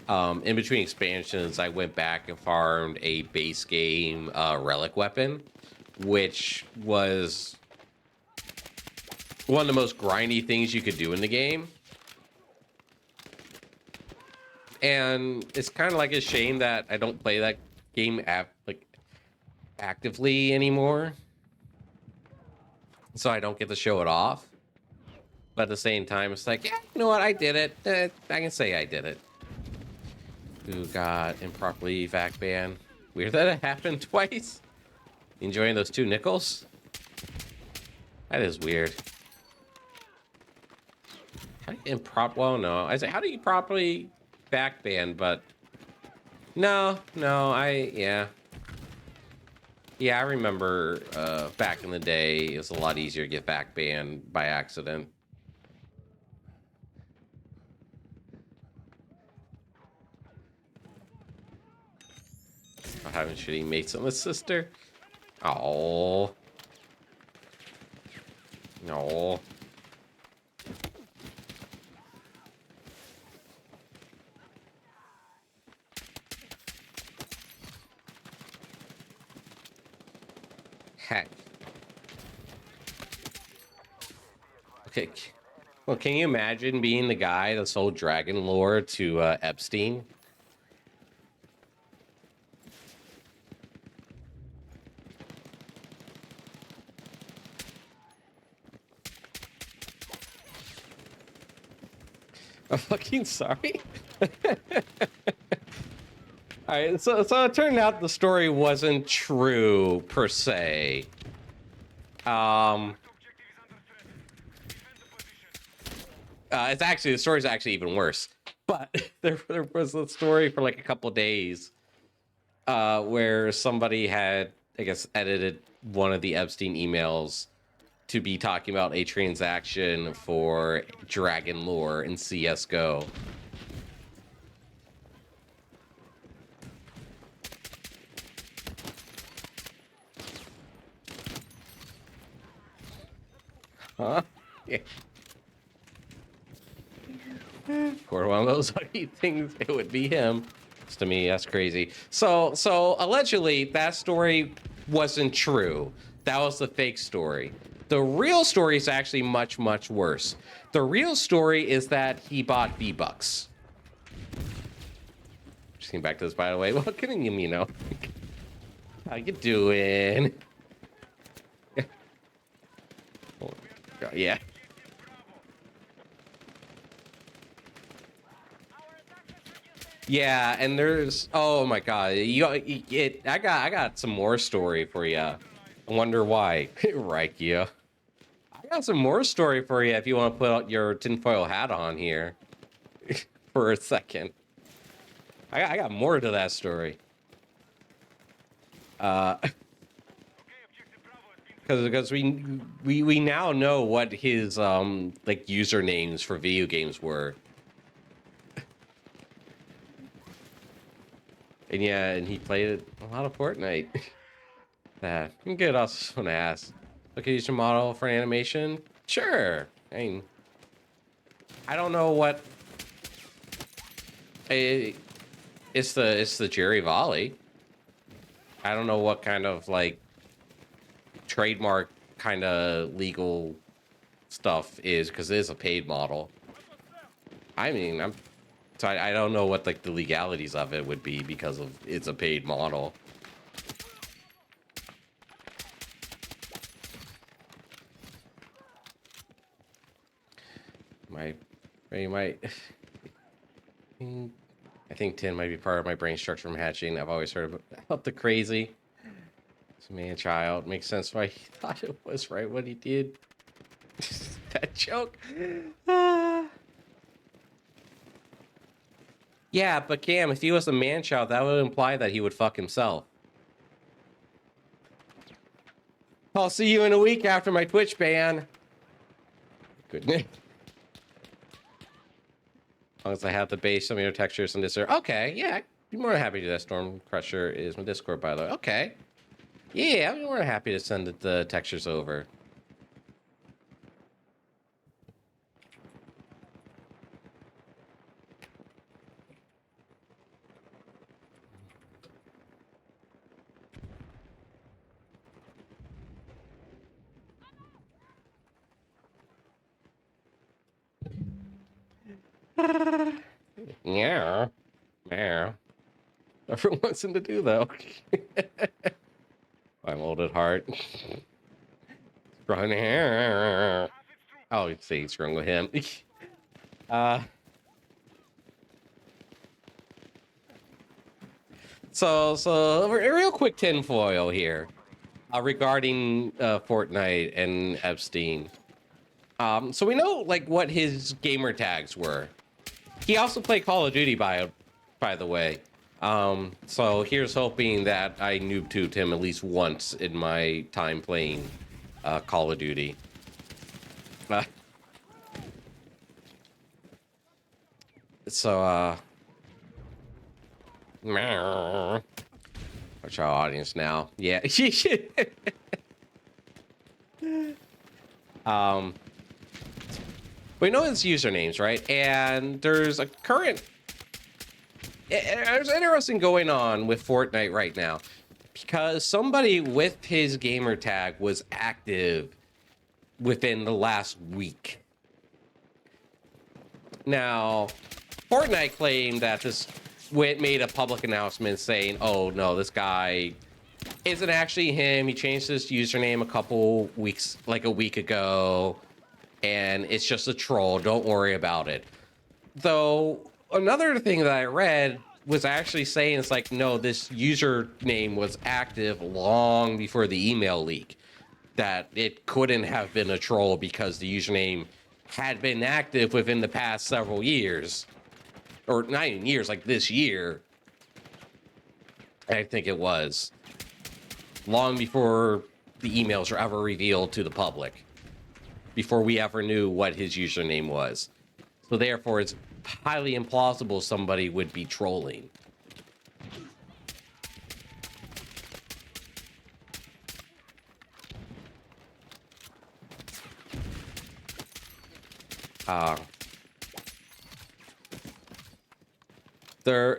in between expansions, I went back and farmed a base game relic weapon, which was one of the most grindy things you could do in the game. And it's kind of like a shame that I don't play that game actively anymore, so I don't get to show it off. But at the same time, it's like, yeah, you know what? I did it. I can say I did it. Who got improperly vac banned? Weird that it happened twice. Enjoying those 2 nickels? That is weird. How do you well, no. I say, how do you properly back ban? But no, yeah. Yeah, I remember back in the day, it was a lot easier to get back banned by accident. Having shitty mates on the sister. Oh. No. Heck. Okay. Well, can you imagine being the guy that sold Dragon Lore to Epstein? I'm fucking sorry. All right, so it turned out the story wasn't true per se. It's actually, the story's actually even worse. But there was a story for like a couple of days where somebody had I guess, edited one of the Epstein emails to be talking about a transaction for Dragon Lore in CS:GO. Huh? Yeah. For one of those lucky things, it would be him. Just to me, that's crazy. So allegedly, that story wasn't true. That was the fake story. The real story is actually much, much worse. The real story is that he bought V-Bucks. Just came back to this, by the way. Well, kidding you know. How you doing? Oh, yeah. Yeah, and there's, oh my god, I got some more story for you. I wonder why. Right, yeah. I got some more story for you if you want to put out your tinfoil hat on here for a second. I got more to that story. Because we now know what his like usernames for video games were. And yeah, and he played a lot of Fortnite. Yeah, I'm good. I also want to ask, look at use your model for an animation. Sure. I mean, I don't know what. It's the Jerry Volley. I don't know what kind of like trademark kind of legal stuff is, because it is a paid model. I mean, I don't know what like the legalities of it would be, because of it's a paid model. I think 10 might be part of my brain structure from hatching. I've always heard about the crazy. It's man child. Makes sense why he thought it was right what he did. That joke. Yeah, but Cam, if he was a man child, that would imply that he would fuck himself. I'll see you in a week after my Twitch ban. Goodness. As long as I have the base, some of your textures and this. Okay, yeah, I'd be more than happy to do that. Storm Crusher is my Discord, by the way. Okay. Yeah, I'm more than happy to send the textures over. Yeah. Yeah. Everyone wants him to do, though. I'm old at heart. Run here. Oh, see, it's wrong with him. So a real quick tinfoil here regarding Fortnite and Epstein. So we know like what his gamer tags were. He also played Call of Duty by the way. So here's hoping that I noob tubed him at least once in my time playing Call of Duty. Watch our audience now. Yeah. We know his usernames, right? And there's a current. There's interesting going on with Fortnite right now, because somebody with his gamer tag was active within the last week. Now, Fortnite claimed that this made a public announcement saying, oh no, this guy isn't actually him. He changed his username a couple weeks, like a week ago, and it's just a troll. Don't worry about it. Though, another thing that I read was actually saying it's like, no, this username was active long before the email leak. That it couldn't have been a troll because the username had been active within the past several years. Or not even years, like this year. I think it was. long before the emails were ever revealed to the public, before we ever knew what his username was. So therefore, it's highly implausible somebody would be trolling. There.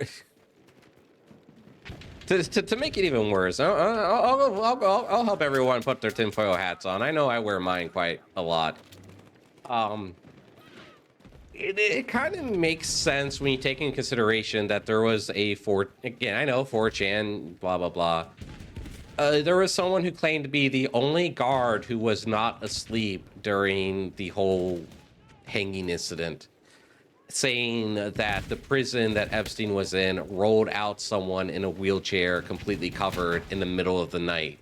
To make it even worse, I'll help everyone put their tinfoil hats on. I know I wear mine quite a lot. It kind of makes sense when you take into consideration that there was a again, I know 4chan, blah blah blah. There was someone who claimed to be the only guard who was not asleep during the whole hanging incident, saying that the prison that Epstein was in rolled out someone in a wheelchair completely covered in the middle of the night.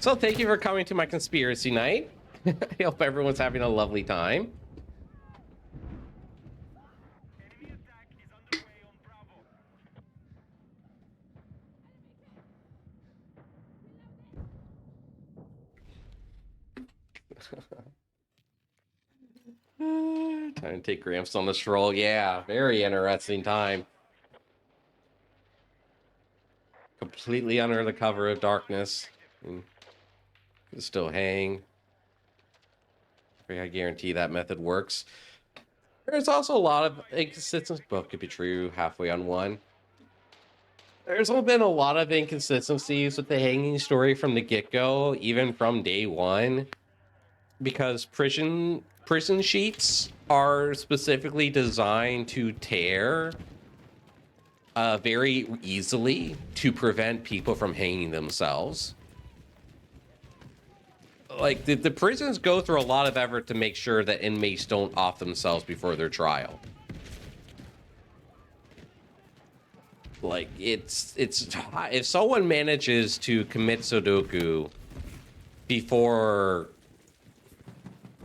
So thank you for coming to my conspiracy night. I hope everyone's having a lovely time. Enemy attack is underway on Bravo. Time to take Gramps on the stroll. Yeah, very interesting time. Completely under the cover of darkness. Still hang. I guarantee that method works. There's also a lot of inconsistencies. Both could be true halfway on one. There's been a lot of inconsistencies with the hanging story from the get-go, even from day one, because prison sheets are specifically designed to tear very easily to prevent people from hanging themselves. Like, the prisons go through a lot of effort to make sure that inmates don't off themselves before their trial. Like, it's if someone manages to commit Sudoku before,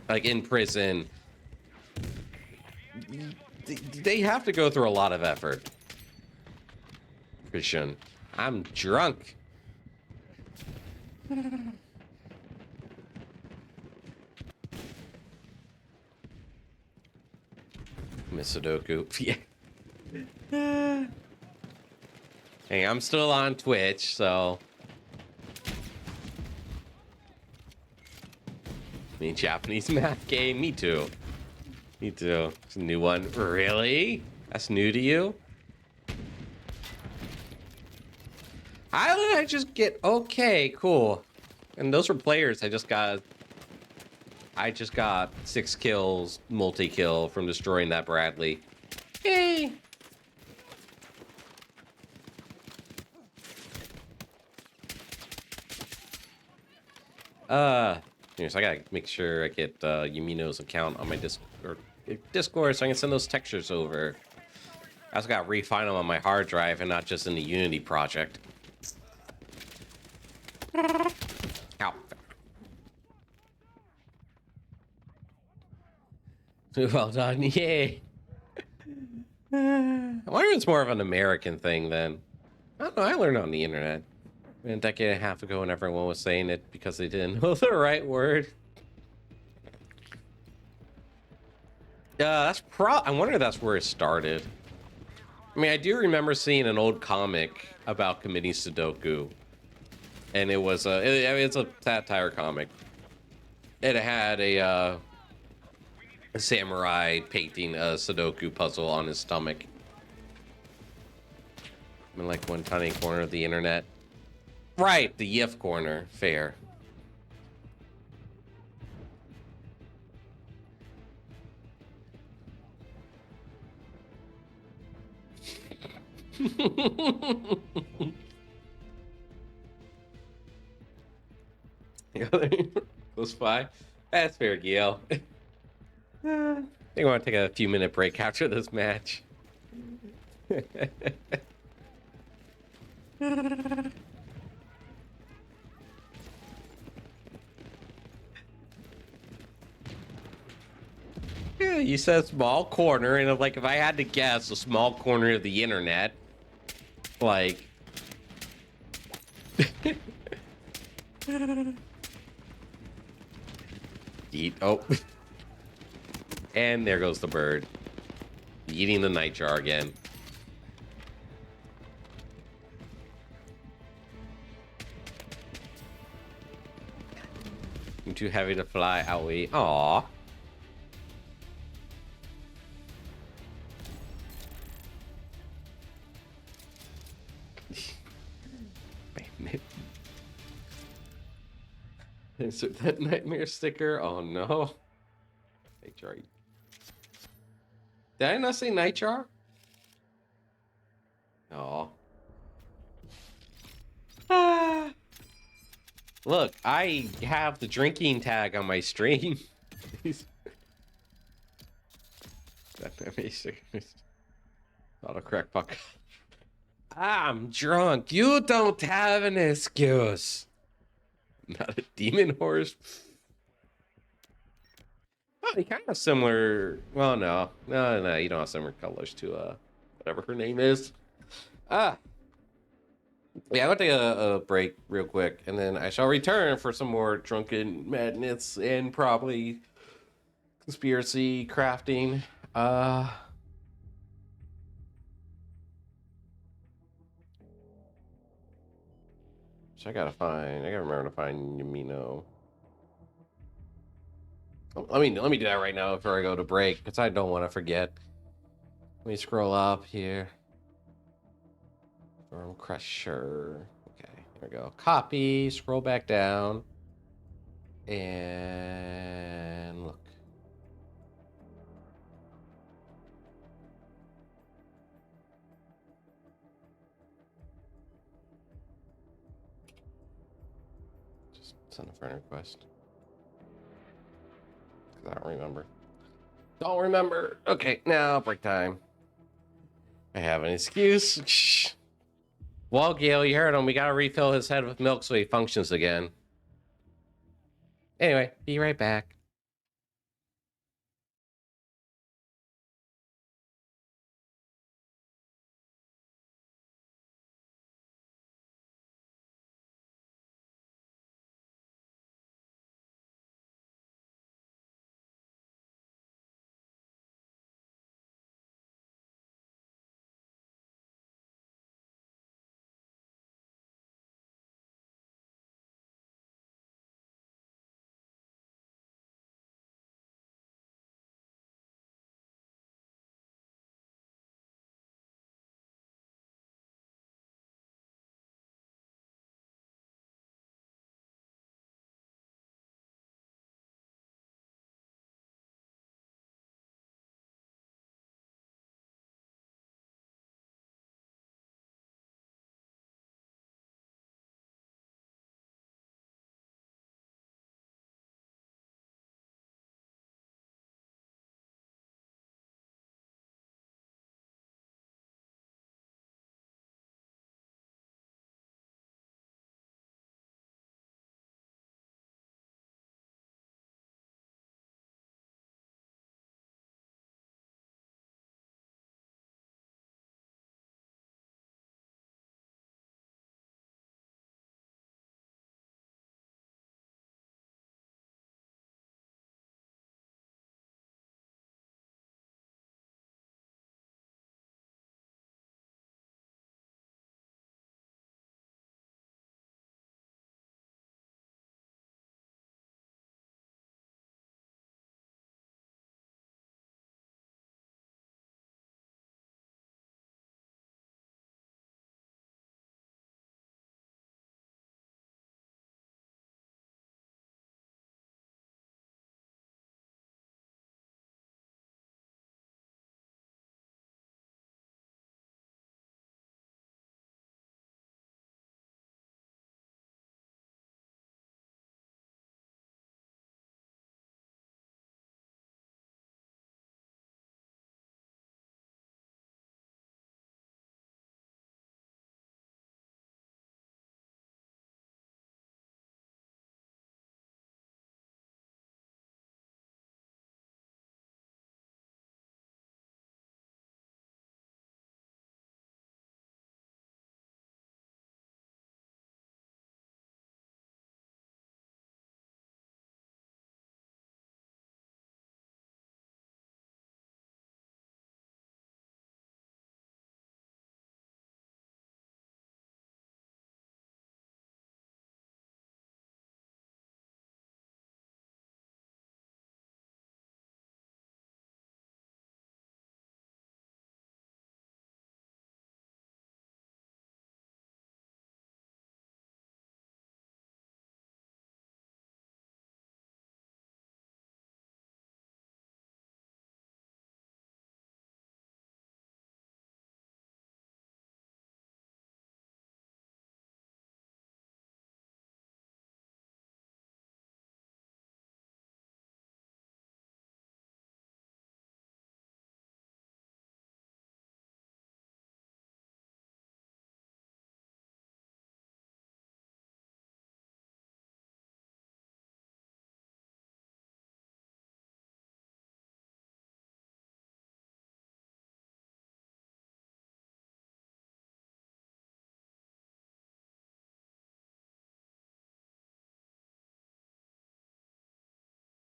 like, in prison, they have to go through a lot of effort. Christian, I'm drunk. Miss Sudoku. Yeah. Hey, I'm still on Twitch, so. Me Japanese math game. Me too. Me too. It's a new one. Really? That's new to you? How did I just get? Okay, cool. And those were players. I just got 6 kills, multi-kill from destroying that Bradley. Yay! Anyways, I gotta make sure I get Yumino's account on my Discord so I can send those textures over. I also gotta refine them on my hard drive and not just in the Unity project. Ow. Well done, yay! I wonder if it's more of an American thing then. I don't know, I learned on the internet. A decade and a half ago when everyone was saying it because they didn't know the right word. I wonder if that's where it started. I mean, I do remember seeing an old comic about committing Sudoku. And it was it's a satire comic. It had a samurai painting a Sudoku puzzle on his stomach. I'm in like one tiny corner of the internet. Right, the YIF corner. Fair. Close by. That's fair, Gail. I think I want to take a few minute break after this match. Yeah, you said small corner, and like if I had to guess a small corner of the internet, like eat. Oh, and there goes the bird eating the nightjar again. I'm too heavy to fly. Owie. Aw. Insert that nightmare sticker. Oh no. Nightjar. Did I not say nightjar? Oh. Ah. Look, I have the drinking tag on my stream. That nightmare sticker. Autocorrect fuck. I'm drunk. You don't have an excuse. Not a demon horse. Oh, they kind of similar. Well, no. You don't have similar colors to whatever her name is. Ah, yeah. I'm gonna take a break real quick, and then I shall return for some more drunken madness and probably conspiracy crafting. So I gotta remember to find Yamino. Let me do that right now before I go to break, because I don't want to forget. Let me scroll up here. Storm Crusher. Okay, here we go. Copy, scroll back down. And look. Just send a friend request. Because I don't remember. Don't remember. Okay, now break time. I have an excuse. Well, Gail, you heard him. We gotta refill his head with milk so he functions again. Anyway, be right back.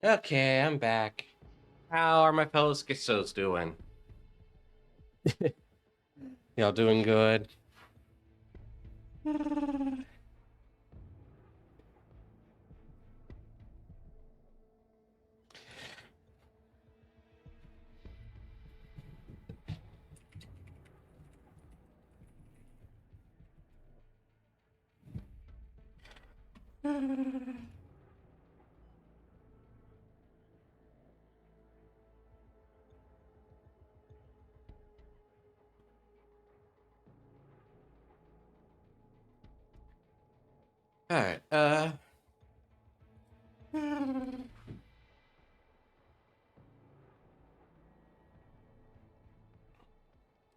Okay, I'm back. How are my fellow schizos doing? Y'all doing good? All right.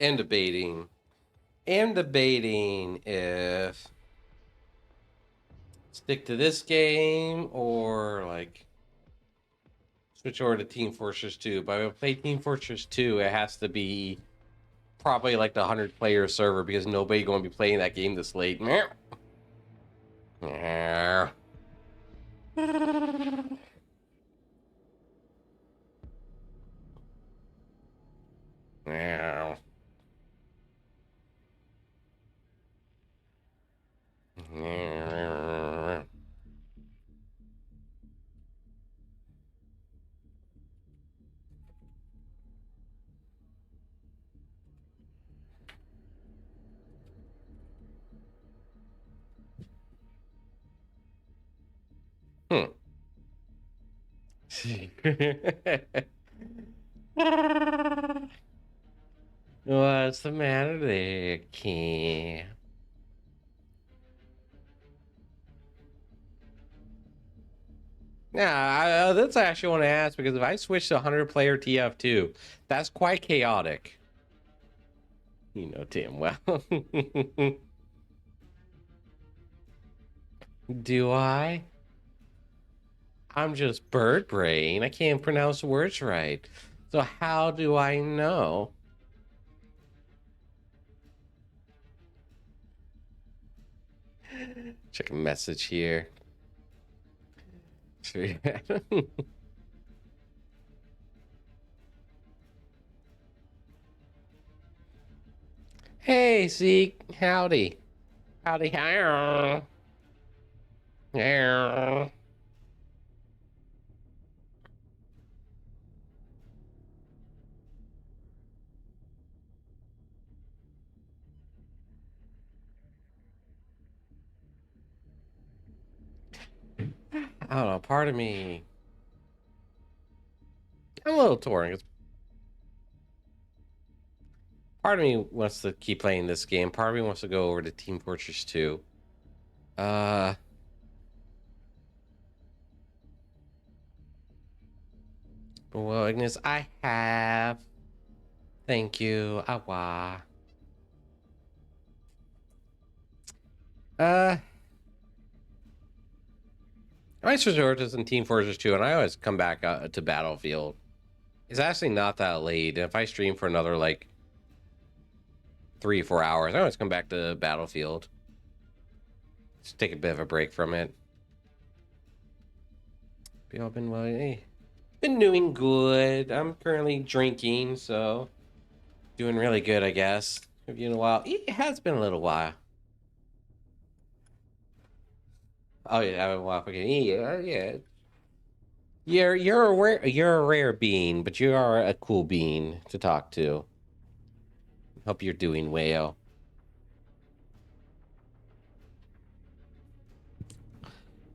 And debating. Am debating if stick to this game or like switch over to Team Fortress 2. But if I play Team Fortress 2, it has to be probably like the 100-player server because nobody going to be playing that game this late. Yeah. Yeah. Hmm. What's the matter there, kid? Yeah, that's actually want to ask because if I switch to 100-player TF2, that's quite chaotic. You know damn well. Do I? I'm just bird brain. I can't pronounce words right. So how do I know? Check a message here. Hey, Zeke. Howdy. Howdy. How? I don't know. Part of me, I'm a little torn. Part of me wants to keep playing this game. Part of me wants to go over to Team Fortress 2. Uh, well, Ignis, I have. Thank you. Awa. Uh, I switch over to some Team Fortress 2, and I always come back to Battlefield. It's actually not that late. If I stream for another like 3 or 4 hours, I always come back to Battlefield. Just take a bit of a break from it. Y'all been well? Hey, been doing good. I'm currently drinking, so doing really good, I guess. Have you in a while? It has been a little while. Oh yeah, a while. Okay, yeah, yeah. You're a rare being, but you are a cool being to talk to. Hope you're doing well.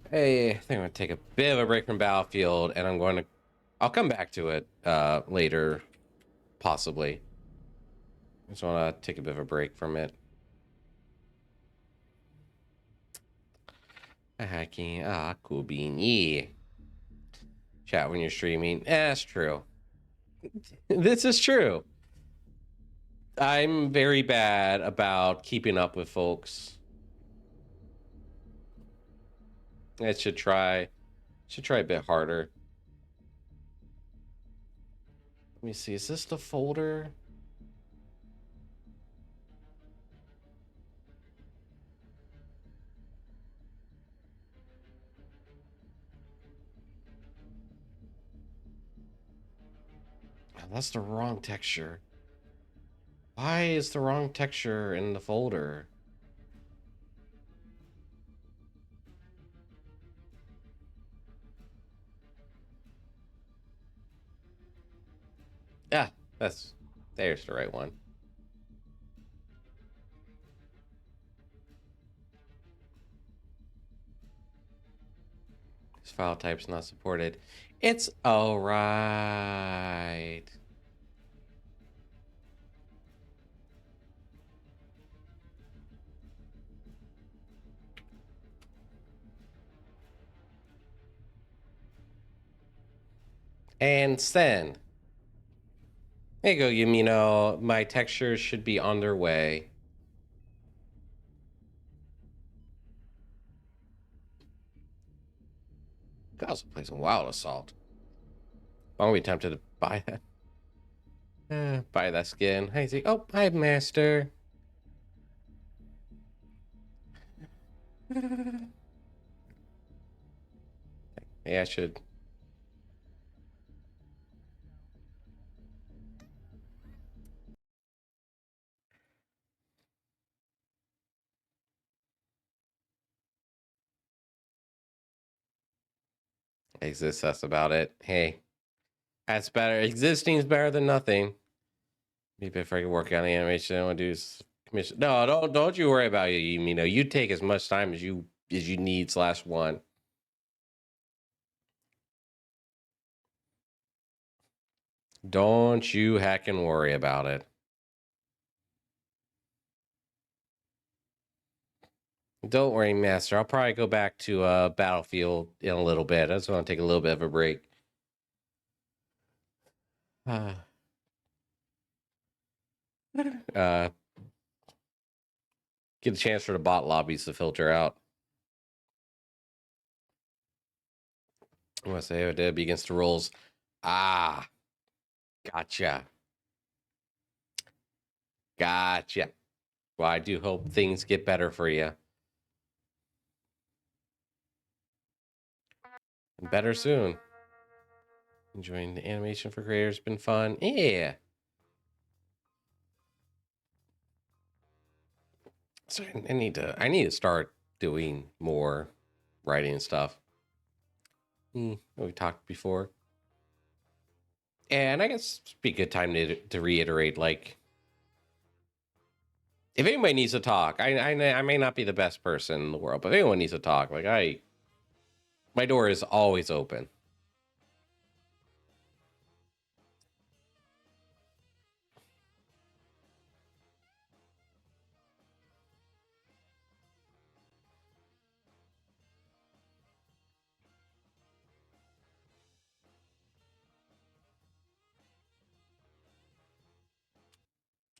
Hey, I think I'm gonna take a bit of a break from Battlefield, and I'll come back to it later, possibly. I just want to take a bit of a break from it. Hacking, cool bean, yeah. Chat when you're streaming. That's true. This is true. I'm very bad about keeping up with folks. I should try a bit harder. Let me see. Is this the folder? That's the wrong texture. Why is the wrong texture in the folder? Yeah, there's the right one. This file type's not supported. It's all right. And send. There you go, Yumino. My textures should be on their way. Could also play some Wild Assault. Won't be tempted to buy that. Buy that skin. Hi, see. Oh, hi, Master. Yeah, I should. Exists, that's about it. Hey, that's better. Existing is better than nothing. Maybe if I could work on the animation, I want to do commission. No, don't you worry about it, Yumino. You take as much time as you need /1. Don't you heckin' worry about it. Don't worry, Master. I'll probably go back to Battlefield in a little bit. I just want to take a little bit of a break. Get a chance for the bot lobbies to filter out. I want to say it be against the rules. Ah, gotcha. Well, I do hope things get better for you. And better soon. Enjoying the animation for creators. Been fun. Yeah. So I need to start doing more writing stuff. We talked before. And I guess it'd be a good time to reiterate, like, if anybody needs to talk, I may not be the best person in the world, but if anyone needs to talk, like, my door is always open.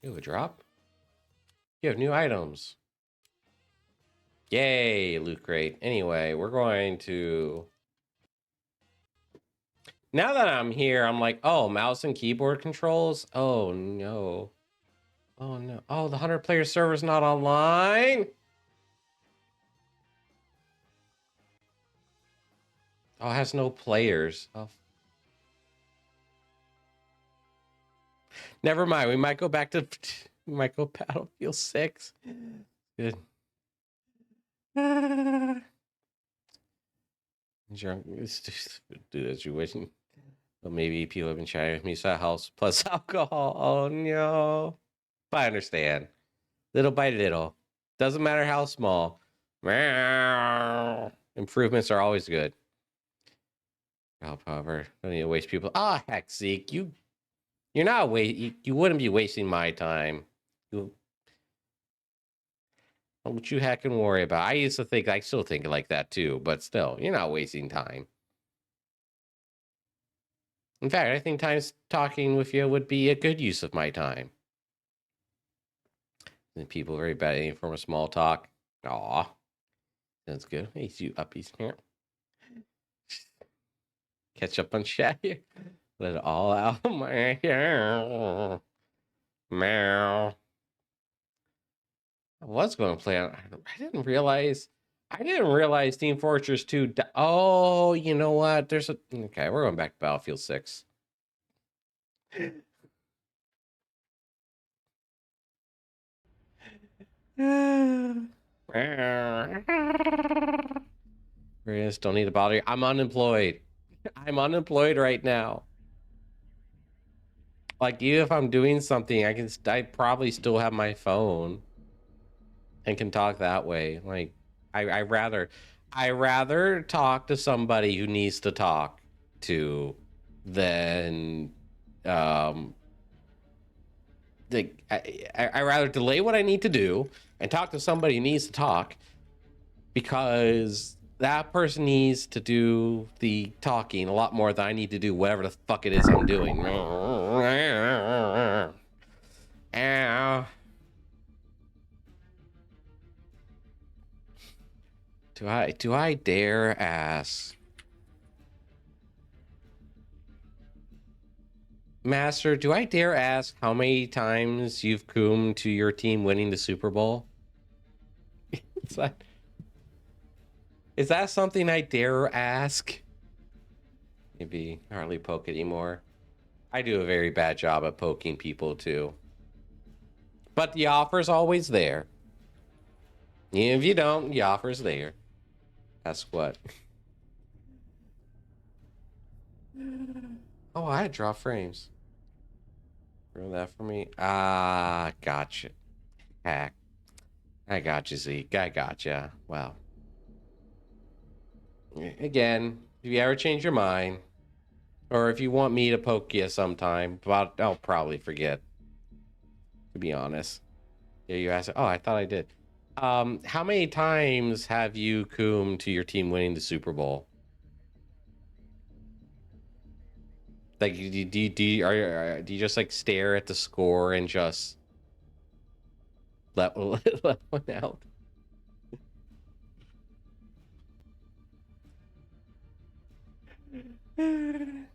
Ooh, a drop? You have new items. Yay, loot crate. Anyway, we're going to... Now that I'm here, I'm like, oh, mouse and keyboard controls? Oh, no. Oh, no. Oh, the 100-player server's not online? Oh, it has no players. Oh. Never mind. We might go back to... We might go Battlefield 6. Good. Drunk. Do as you wish. But maybe people have been chatting with me, so that helps. Plus alcohol. Oh, no. But I understand. Little by little. Doesn't matter how small. Improvements are always good. However, don't need to waste people. Ah, heck, Zeke, you're not you wouldn't be wasting my time. What you heckin' worry about? I used to think, I still think like that too, but still, you're not wasting time. In fact, I think times talking with you would be a good use of my time. And people very bad at any form of small talk. Aw, that's good. Hey, you uppies here. Catch up on chat here. Let it all out. Meow. I was going to play on. I didn't realize Team Fortress 2. Oh, you know what? Okay, we're going back to Battlefield 6. Chris, don't need to bother you. I'm unemployed. I'm unemployed right now. Like, even if I'm doing something, I probably still have my phone and can talk that way. Like, I rather talk to somebody who needs to talk to than, um, I rather delay what I need to do and talk to somebody who needs to talk, because that person needs to do the talking a lot more than I need to do whatever the fuck it is I'm doing. Do I dare ask? Master, do I dare ask how many times you've coomed to your team winning the Super Bowl? Is that, is that something I dare ask? Maybe hardly poke anymore. I do a very bad job at poking people too. But the offer's always there. Even if you don't, the offer's there. That's what. Oh, I had draw frames. Ruin that for me. Ah, gotcha. Hack. I got you, Zeke. I gotcha. Well, again, if you ever change your mind, or if you want me to poke you sometime, but I'll probably forget, to be honest. Yeah, you asked. Oh, I thought I did. How many times have you coomed to your team winning the Super Bowl? Like, do you just like stare at the score and just let let one out? I'm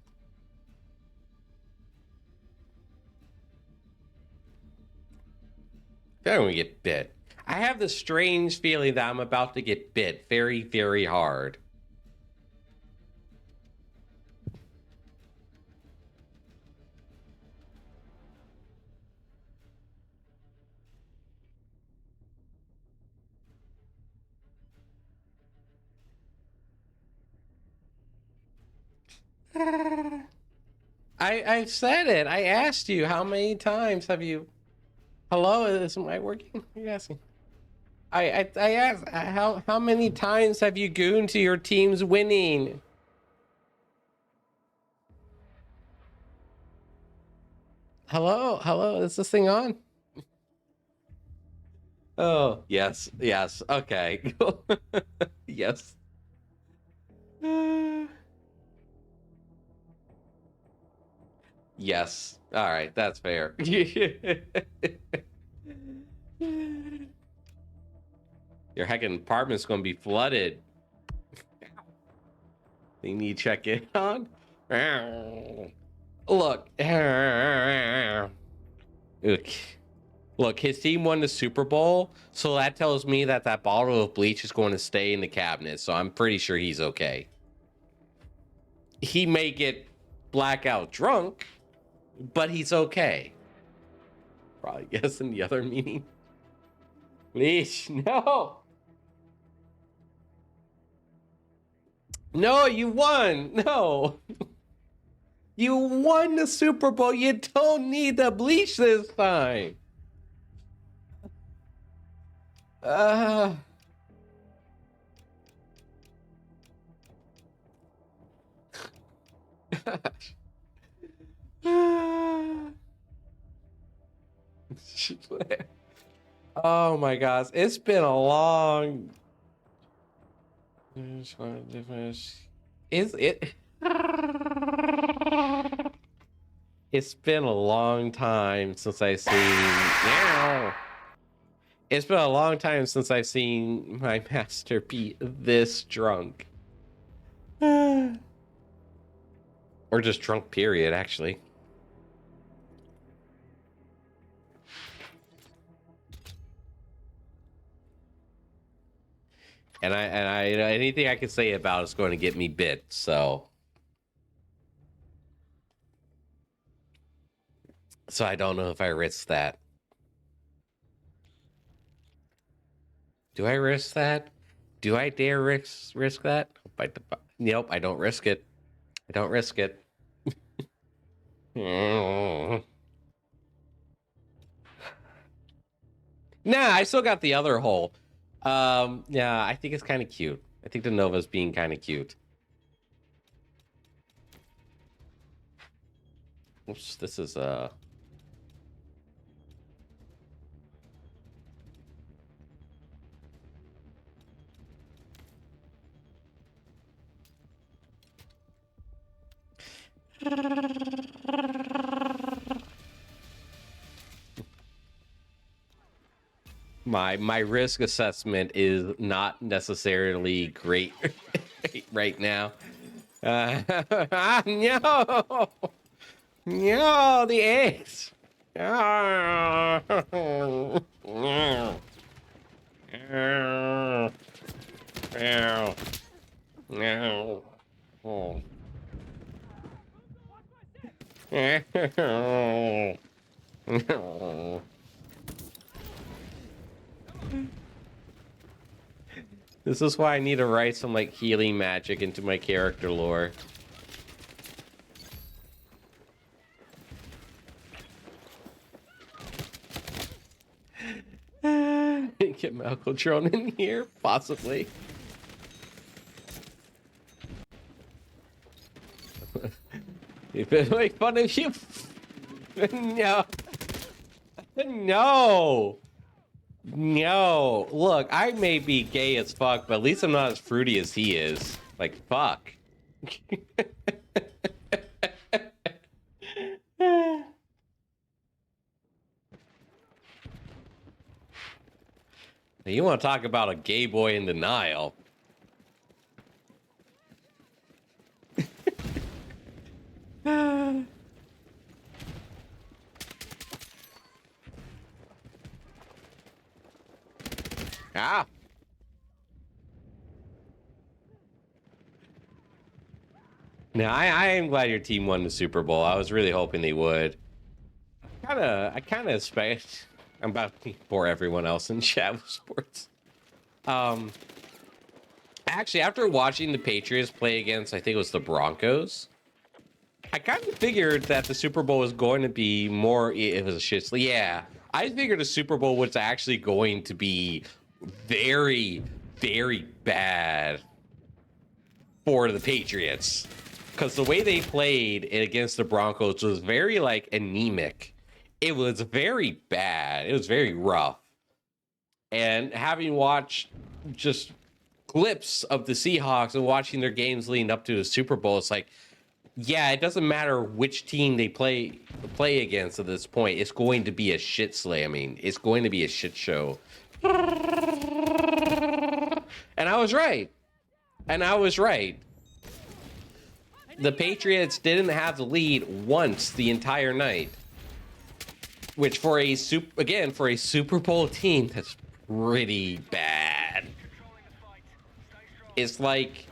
gonna get bit. I have this strange feeling that I'm about to get bit very, very hard. I've said it. I asked you how many times have you. Hello, is my working? What are you asking? I asked how many times have you gooned to your team's winning? Hello, is this thing on? Oh, yes, okay. Yes. Yes. All right, that's fair. Your heckin' apartment's gonna be flooded. You need to check in on? Look. Look, his team won the Super Bowl, so that tells me that that bottle of bleach is going to stay in the cabinet, so I'm pretty sure he's okay. He may get blackout drunk, but he's okay. Probably guessing the other meaning. Bleach, no! No, you won! No! You won the Super Bowl! You don't need the bleach this time! Oh my gosh, it's been a long. Is it? It's been a long time since I've seen. Meow. It's been a long time since I've seen my master be this drunk. Or just drunk, period, actually. And anything I can say about it's going to get me bit, so I don't know if I risk that. Do I risk that? Do I dare risk that? Nope, I don't risk it. I don't risk it. Nah, I still got the other hole. Yeah, I think it's kind of cute. I think the Nova's being kind of cute. Oops, this is my risk assessment is not necessarily great right now. No, no, the eggs. No. No. No. No. Oh. No. This is why I need to write some like healing magic into my character lore. Get Malcolm Drone in here, possibly. If it make fun of you, no, no, no. Look, I may be gay as fuck, but at least I'm not as fruity as he is. Like, fuck. You want to talk about a gay boy in denial? Ah. Now, I am glad your team won the Super Bowl. I was really hoping they would. I kind of expect. I'm about to bore everyone else in chat with sports. Actually, after watching the Patriots play against, I think it was the Broncos, I kind of figured that the Super Bowl was going to be more. It was a shit. Yeah, I figured the Super Bowl was actually going to be very, very bad for the Patriots, because the way they played against the Broncos was very like anemic. It was very bad. It was very rough. And having watched just clips of the Seahawks and watching their games leading up to the Super Bowl, it's like, yeah, it doesn't matter which team they play against at this point. It's going to be a shit slamming. It's going to be a shit show. And I was right. The Patriots didn't have the lead once the entire night. Which for a Super Bowl team, that's pretty bad. It's like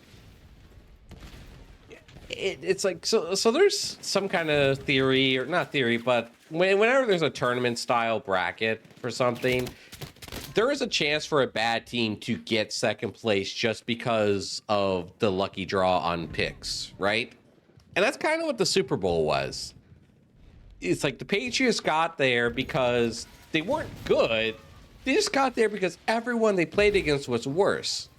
it's like so there's some kind of theory, or not theory, but whenever there's a tournament style bracket for something, there is a chance for a bad team to get second place just because of the lucky draw on picks, right? And that's kind of what the Super Bowl was. It's like the Patriots got there because they weren't good. They just got there because everyone they played against was worse.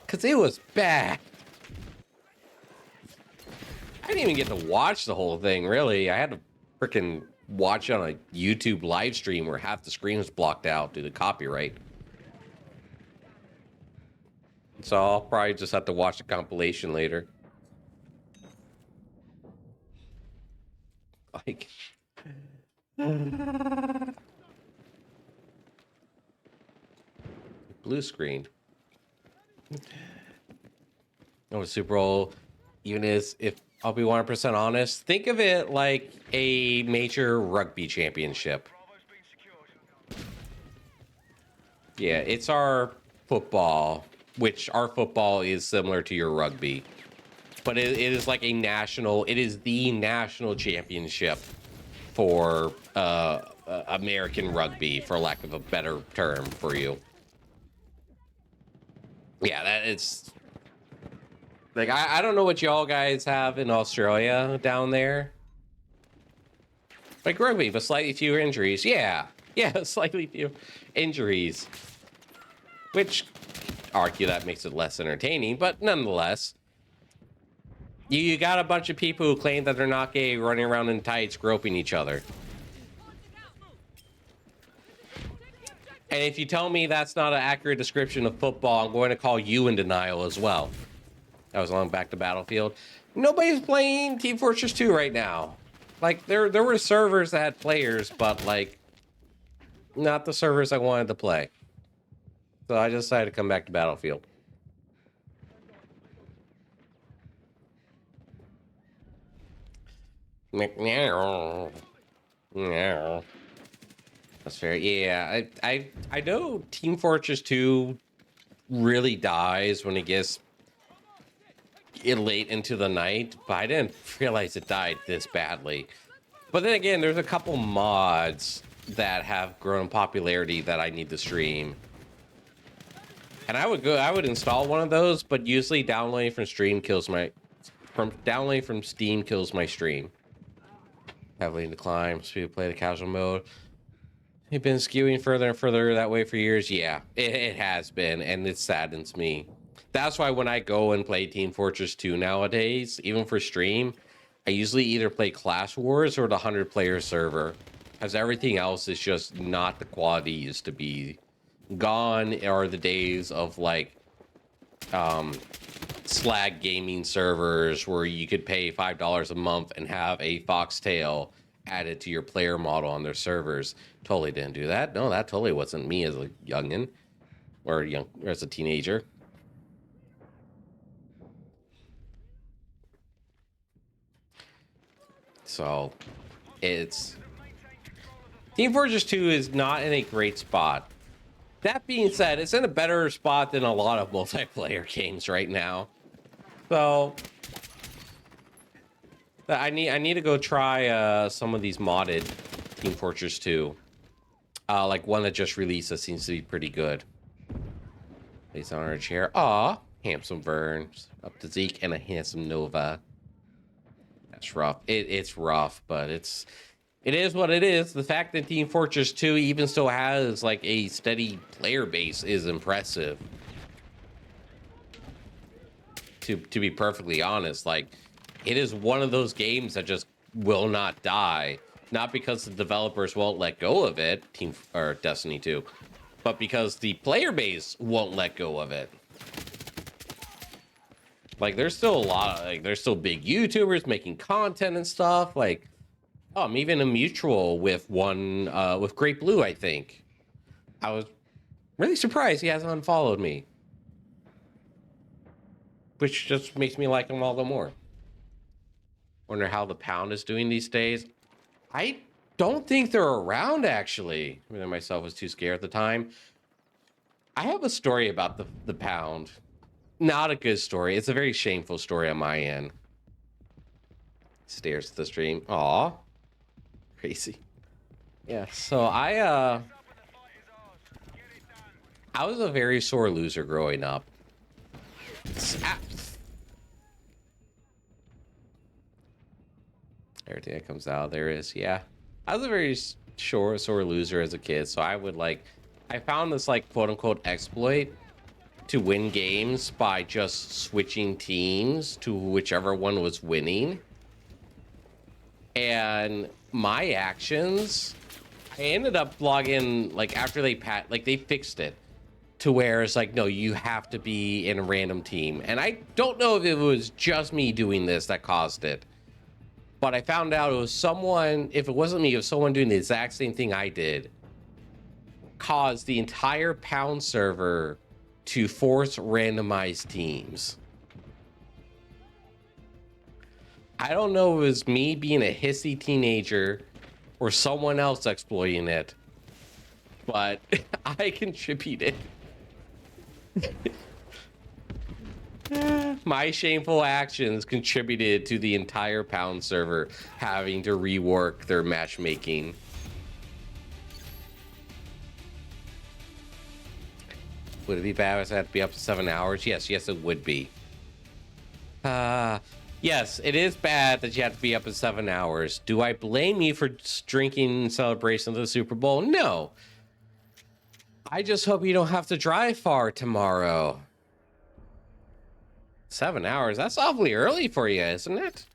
Because it was bad. I didn't even get to watch the whole thing, really. I had to freaking watch it on a YouTube live stream where half the screen was blocked out due to copyright. So I'll probably just have to watch the compilation later. Like, blue screen. Oh, Super Bowl, even if I'll be 100% honest, think of it like a major rugby championship. Yeah, it's our football, which our football is similar to your rugby. But it is like it is the national championship for American rugby, for lack of a better term for you. Yeah, that it's like I don't know what y'all guys have in Australia down there. Like rugby, but slightly fewer injuries. Yeah, yeah, slightly fewer injuries. Which argue that makes it less entertaining, but nonetheless. You got a bunch of people who claim that they're not gay running around in tights groping each other. And if you tell me that's not an accurate description of football, I'm going to call you in denial as well. That was long back to Battlefield. Nobody's playing Team Fortress 2 right now. Like, there were servers that had players, but, like, not the servers I wanted to play. So I just decided to come back to Battlefield. No. That's fair. Yeah, I know Team Fortress 2 really dies when it gets late into the night, but I didn't realize it died this badly. But then again, there's a couple mods that have grown in popularity that I need to stream. And I would install one of those, but usually downloading from Steam kills my stream. Heavily decline, speed of play the casual mode. You've been skewing further and further that way for years. Yeah, it has been, and it saddens me. That's why when I go and play Team Fortress 2 nowadays, even for stream, I usually either play Clash Wars or the 100-player server, as everything else is just not the quality it used to be. Gone are the days of, like, slag gaming servers where you could pay $5 a month and have a foxtail added to your player model on their servers. Totally didn't do that. No, that totally wasn't me as a youngin' or as a teenager. So it's Team Fortress 2 is not in a great spot. That being said, it's in a better spot than a lot of multiplayer games right now. So I need to go try some of these modded Team Fortress 2. Like one that just released that seems to be pretty good. Based on our chair. Aw, handsome Burns. Up to Zeke and a handsome Nova. That's rough. It's rough, but it is what it is. The fact that Team Fortress 2 even still has like a steady player base is impressive. To be perfectly honest, like it is one of those games that just will not die. Not because the developers won't let go of it, Destiny 2, but because the player base won't let go of it. Like there's still a lot of, there's still big YouTubers making content and stuff. Like, I'm even a mutual with one with Great Blue, I think. I was really surprised he hasn't unfollowed me. Which just makes me like him all the more. Wonder how the Pound is doing these days. I don't think they're around, actually. I myself was too scared at the time. I have a story about the Pound. Not a good story. It's a very shameful story on my end. Stares at the stream. Aw. Crazy. Yeah, so I was a very sore loser growing up. Everything that comes out there is, yeah. I was a very sore loser as a kid, so I found this like quote unquote exploit to win games by just switching teams to whichever one was winning. And my actions, I ended up logging like after they fixed it to where it's like, no, you have to be in a random team. And I don't know if it was just me doing this that caused it. But I found out it was someone, if it wasn't me, it was someone doing the exact same thing I did, caused the entire Pound server to force randomized teams. I don't know if it was me being a hissy teenager or someone else exploiting it, but I contributed. My shameful actions contributed to the entire Pound server having to rework their matchmaking. Would it be bad if I had to be up to 7 hours? Yes, it would be. Yes, it is bad that you have to be up at 7 hours. Do I blame you for drinking in celebration of the Super Bowl? No. I just hope you don't have to drive far tomorrow. 7 hours? That's awfully early for you, isn't it?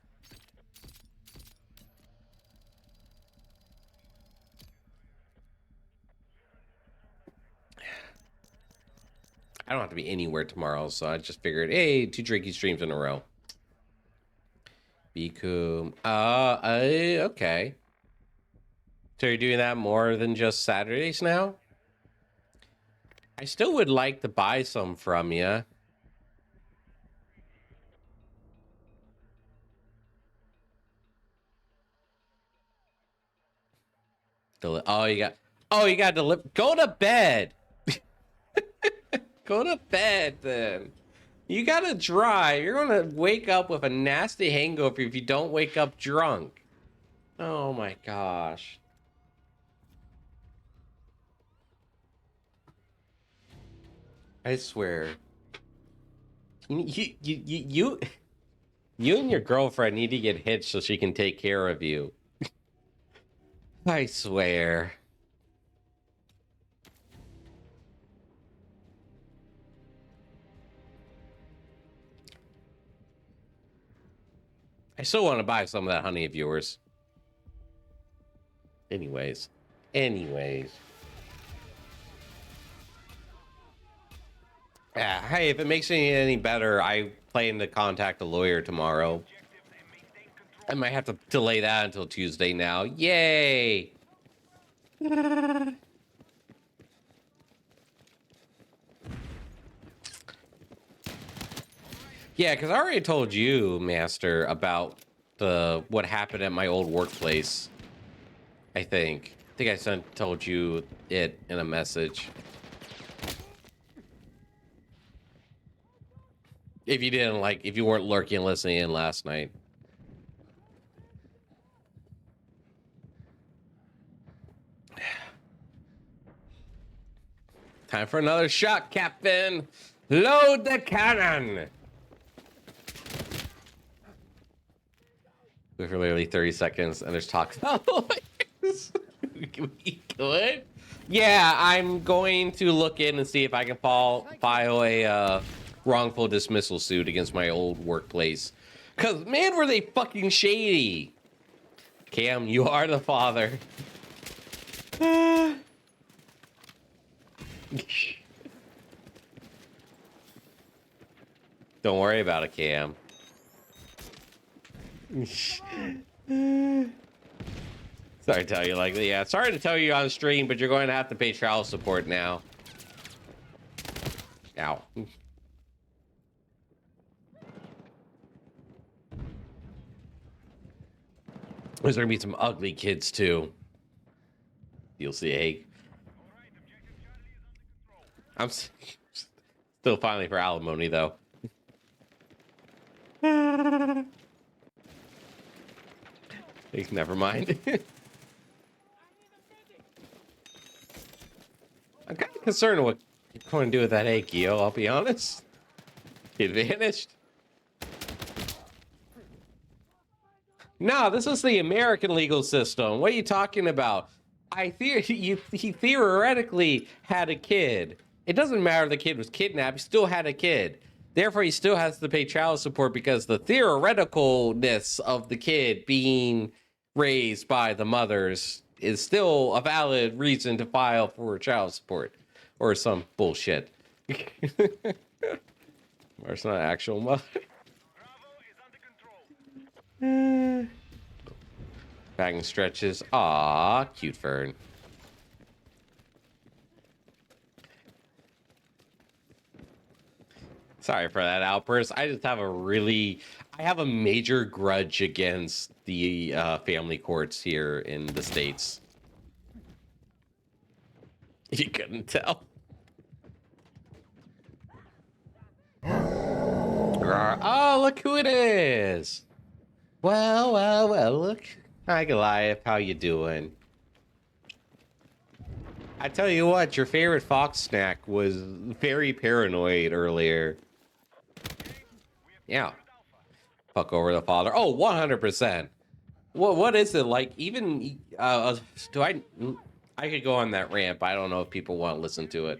I don't have to be anywhere tomorrow, so I just figured, hey, 2 drinky streams in a row. Be cool. Okay. So you're doing that more than just Saturdays now? I still would like to buy some from you. You got to go to bed. Go to bed then. You gotta drive. You're gonna wake up with a nasty hangover if you don't wake up drunk. Oh my gosh. I swear. You and your girlfriend need to get hitched so she can take care of you. I swear. I still want to buy some of that honey of yours. Anyways. Yeah, hey, if it makes it any better, I plan to contact a lawyer tomorrow. I might have to delay that until Tuesday now. Yay! Yeah, because I already told you, Master, about what happened at my old workplace. I think I told you it in a message. If you weren't lurking and listening in last night. Time for another shot, Captain. Load the cannon. For literally 30 seconds, and there's talk. Oh, we good? Yeah, I'm going to look in and see if I can file a wrongful dismissal suit against my old workplace. Cause man, were they fucking shady. Cam, you are the father. Don't worry about it, Cam. Sorry to tell you like that. Yeah, sorry to tell you on stream, but you're going to have to pay child support now. Ow. There's gonna be some ugly kids too. You'll see. Hey, I'm still filing for alimony though. Never mind. I'm kind of concerned what you're going to do with that Akio, I'll be honest. It vanished. No, this is the American legal system. What are you talking about? He theoretically had a kid. It doesn't matter if the kid was kidnapped, he still had a kid. Therefore, he still has to pay child support because the theoreticalness of the kid being raised by the mothers is still a valid reason to file for child support or some bullshit. Or it's not actual mother. Bagging stretches. Aw, cute Fern. Sorry for that outburst. I just have I have a major grudge against the family courts here in the States. You couldn't tell. Oh, look who it is. Well, look. Hi, Goliath. How you doing? I tell you what, your favorite fox snack was very paranoid earlier. Yeah. Fuck over the father. Oh, 100%. What is it like? Even do I could go on that rant, but I don't know if people want to listen to it.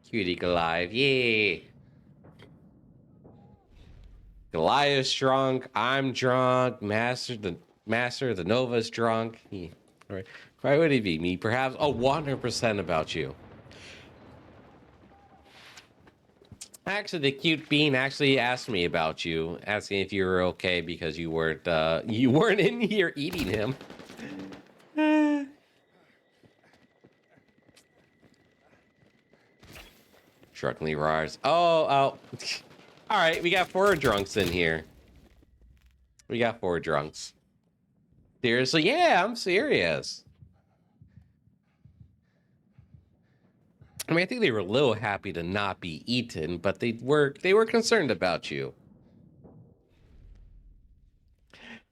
Cutie Goliath, yeah. Goliath's drunk. I'm drunk. Master of the Nova's drunk. Yeah. All right. Why would it be me? Perhaps. Oh, 100% about you. Actually, the cute bean actually asked me about you, asking if you were okay because you weren't in here eating him. Drunkenly rise. Oh. All right, we got 4 drunks in here. We got 4 drunks. Seriously? Yeah, I'm serious. I mean, I think they were a little happy to not be eaten, but they were concerned about you.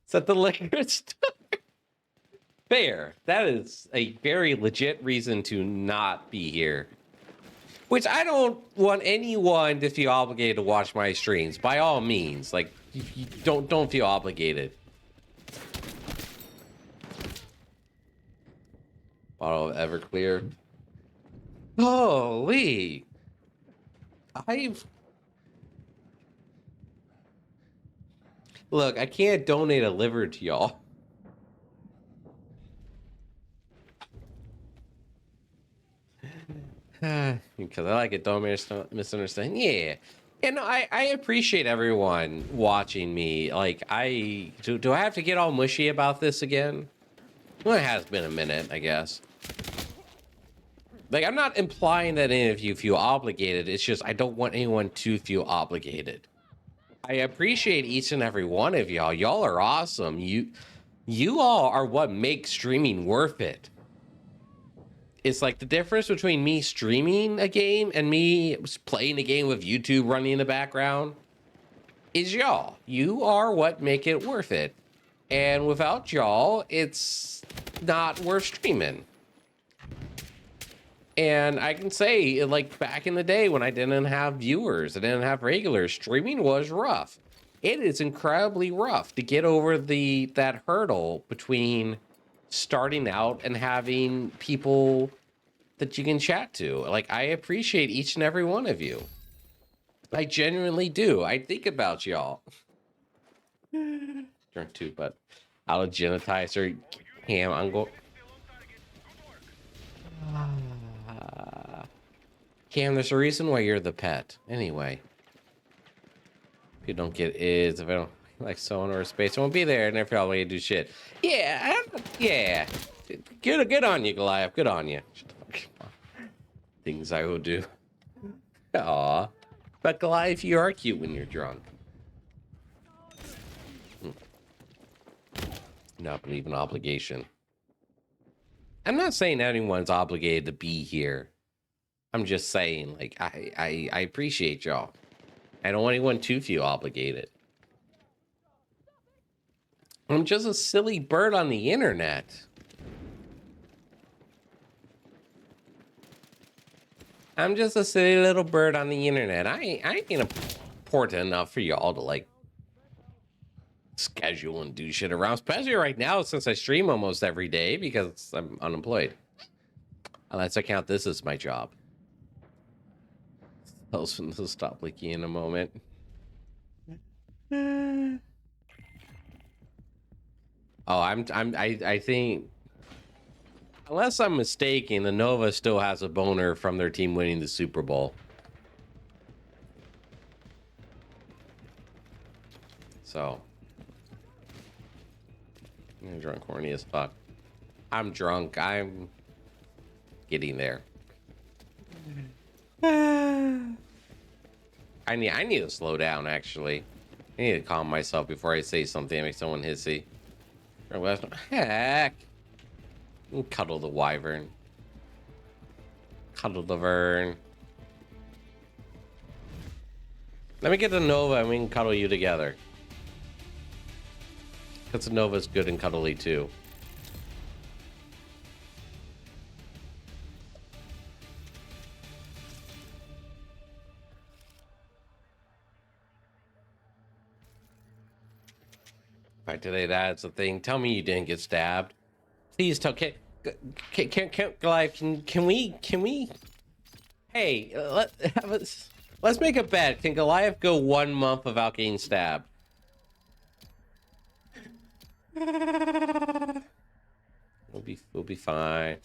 Is that the liquor store? Fair. That is a very legit reason to not be here. Which I don't want anyone to feel obligated to watch my streams. By all means, like, you don't feel obligated. Bottle of Everclear. Holy! Look, I can't donate a liver to y'all. Because I like it, don't misunderstand. Yeah. And I appreciate everyone watching me. Like, do I have to get all mushy about this again? Well, it has been a minute, I guess. Like, I'm not implying that any of you feel obligated. It's just I don't want anyone to feel obligated. I appreciate each and every one of y'all. Y'all are awesome. You all are what makes streaming worth it. It's like the difference between me streaming a game and me playing a game with YouTube running in the background is y'all. You are what make it worth it. And without y'all, it's not worth streaming. And I can say, like, back in the day when I didn't have viewers, I didn't have regulars, streaming was rough. It is incredibly rough to get over that hurdle between starting out and having people that you can chat to. Like, I appreciate each and every one of you. I genuinely do. I think about y'all. Drunk too, but I'll genetize her. Cam, I'm going. Cam, there's a reason why you're the pet. Anyway. If you don't get is, if I don't like someone or a space, I won't be there and if y'all way to do shit. Yeah, yeah. Good on you, Goliath. Good on you. Things I will do. Aw. But Goliath, you are cute when you're drunk. Not believe in obligation. I'm not saying anyone's obligated to be here. I'm just saying, like, I appreciate y'all. I don't want anyone to feel obligated. I'm just a silly bird on the internet. I'm just a silly little bird on the internet. I ain't important enough for y'all to, like, schedule and do shit around, especially right now since I stream almost every day because I'm unemployed. Unless I count this as my job. I'll stop leaking in a moment. Oh, I think, unless I'm mistaken, the Nova still has a boner from their team winning the Super Bowl. So, I'm drunk, horny as fuck. I'm drunk. I'm getting there. I need to slow down, actually. I need to calm myself before I say something that makes someone hissy. Heck. Cuddle the wyvern. Cuddle the vern. Let me get the Nova and we can cuddle you together. Because the Nova's good and cuddly too. Right today, that's the thing. Tell me you didn't get stabbed. Please tell. Can we? Hey, let's make a bet. Can Goliath go 1 month without getting stabbed? We'll be fine.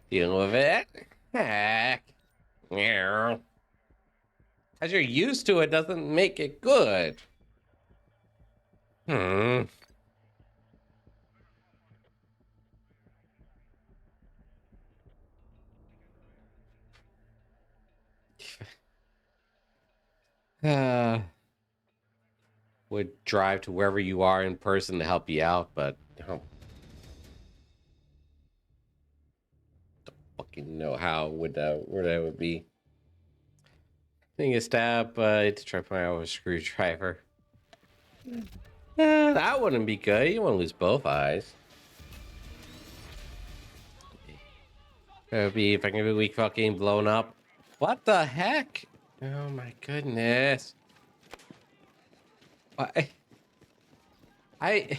Dealing with it. Heck. Meow. As you're used to it doesn't make it good. Hmm. Would drive to wherever you are in person to help you out, but don't fucking know how would where that would be. Thing is stab, to try to find out a screwdriver. That wouldn't be good. You want to lose both eyes. That would be if I can be weak fucking blown up. What the heck? Oh my goodness. I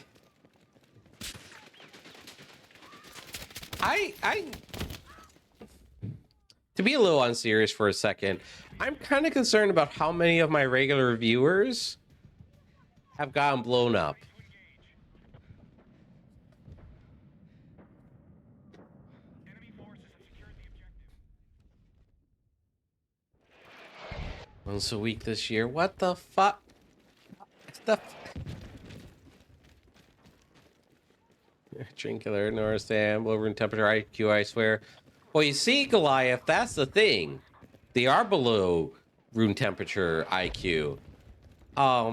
to be a little unserious for a second, I'm kind of concerned about how many of my regular viewers have gotten blown up. Once a week this year. What the fuck? Drink killer, Norris Sam, low room temperature, IQ, I swear. Well, you see, Goliath, that's the thing. They are below room temperature IQ. How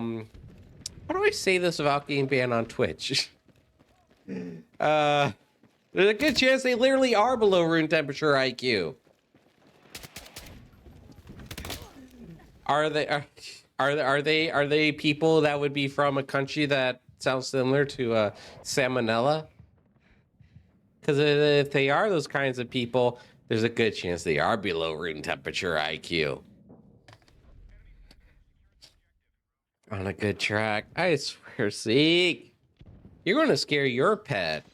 do I say this without getting banned on Twitch? There's a good chance they literally are below room temperature IQ. Are they people that would be from a country that sounds similar to salmonella? Because if they are those kinds of people, there's a good chance they are below room temperature IQ. On a good track. I swear, Zeke. You're going to scare your pet.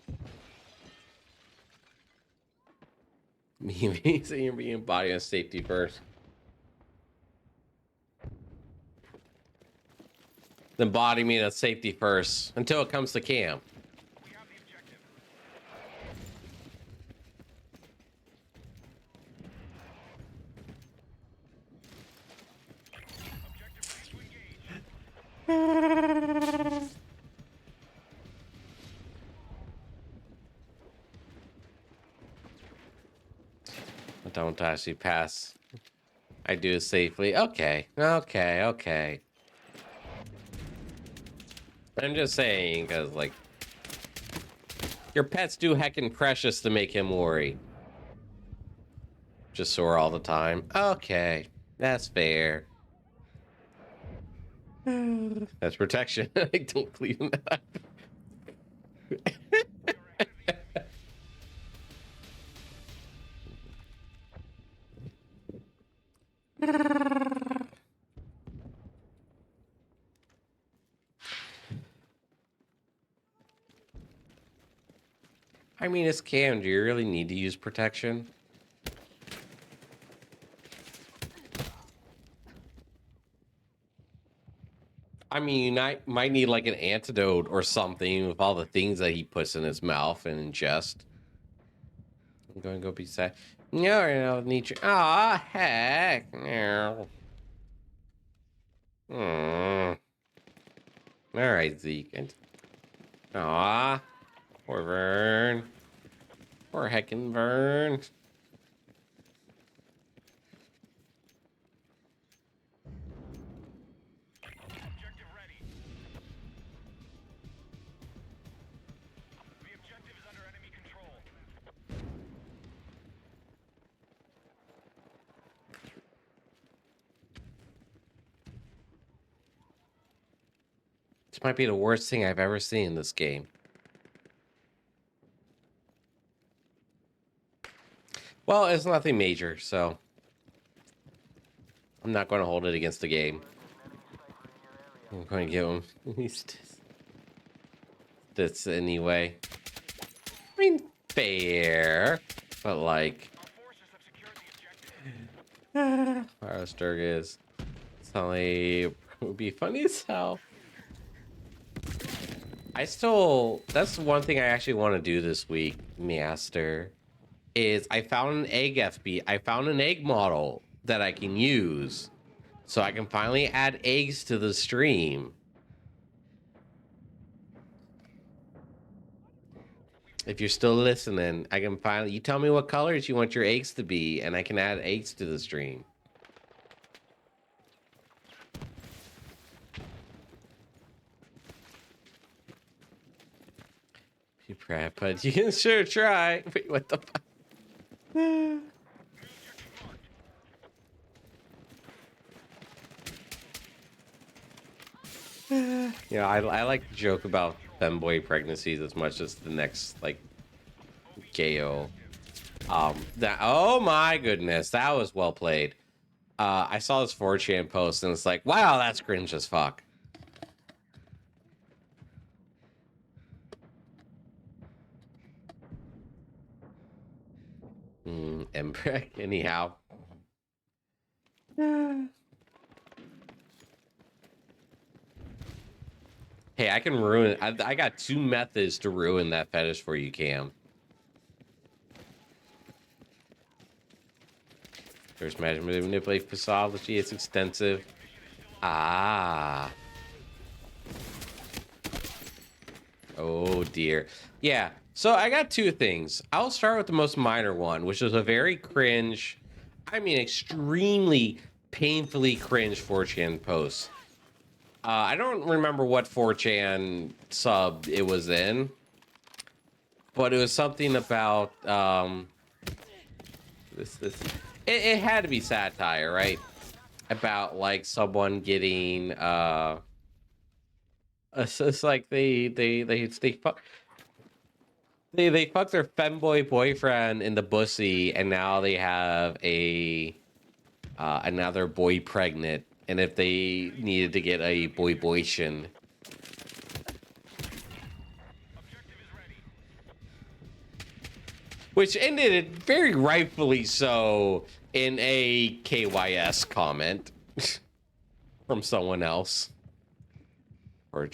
Me saying you're being body and safety first. Then body me and safety first until it comes to camp. Don't actually pass. I do it safely. Okay. I'm just saying, because, like, your pet's too heckin' precious to make him worry. Just sore all the time. Okay. That's fair. That's protection. I don't believe in that. I mean, it's Cam. Do you really need to use protection? I mean, you might need like an antidote or something with all the things that he puts in his mouth and ingest. I'm going to go be sad. No, need you. Aw, heck. No. All right, Zeke. Aw, poor Vern. Poor heckin' Vern. Objective ready. The objective is under enemy control. This might be the worst thing I've ever seen in this game. Well, it's nothing major, so I'm not going to hold it against the game. I'm going to give him this anyway. I mean, fair, but like, Sturgis. Suddenly would be funny as hell. That's one thing I actually want to do this week, Master, is I found an egg FB. I found an egg model that I can use so I can finally add eggs to the stream. If you're still listening, I can finally, you tell me what colors you want your eggs to be, and I can add eggs to the stream. You prep, but you can sure try. Wait, what the fuck? Yeah, I like to joke about femboy pregnancies as much as the next, like, gayo. Oh my goodness, that was well played. I saw this 4chan post and it's like, wow, that's cringe as fuck. Embrek, anyhow. Hey, I can ruin it. I got 2 methods to ruin that fetish for you, Cam. There's magic manipulate physiology. It's extensive. Ah. Oh dear. Yeah. So I got 2 things. I'll start with the most minor one, which is a very cringe, I mean extremely painfully cringe 4chan post. I don't remember what 4chan sub it was in, but it was something about it had to be satire, right? About like someone getting it's like they fuck their femboy boyfriend in the bussy, and now they have a another boy pregnant, and if they needed to get a boytion. Which ended very rightfully so in a KYS comment from someone else. Or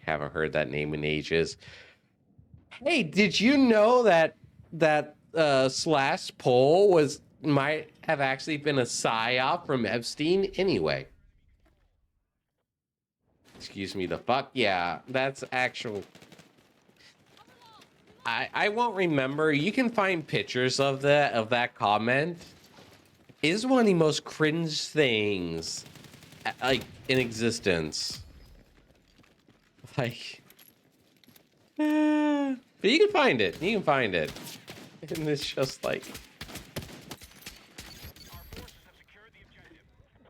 haven't heard that name in ages. Hey, did you know that Slash poll might have actually been a psyop from Epstein anyway? Excuse me, the fuck? Yeah, that's actual. I won't remember. You can find pictures of that comment. It is one of the most cringe things like in existence. Like, but you can find it. You can find it, and it's just like,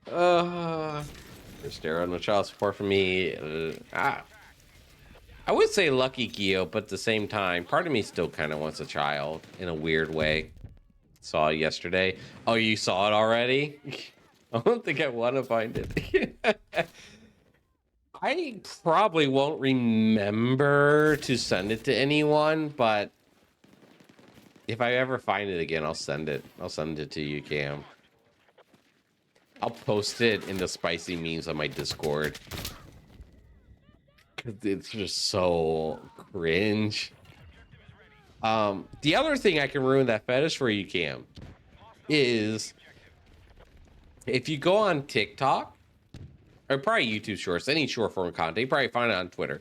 there's there no child support for me. I would say lucky Gio, but at the same time, part of me still kind of wants a child in a weird way. Saw it yesterday. Oh, you saw it already? I don't think I want to find it. I probably won't remember to send it to anyone, but if I ever find it again, I'll send it. I'll send it to you, Cam. I'll post it in the spicy memes on my Discord. It's just so cringe. The other thing I can ruin that fetish for you, Cam, is if you go on TikTok or probably YouTube Shorts, any short form content, you probably find it on Twitter,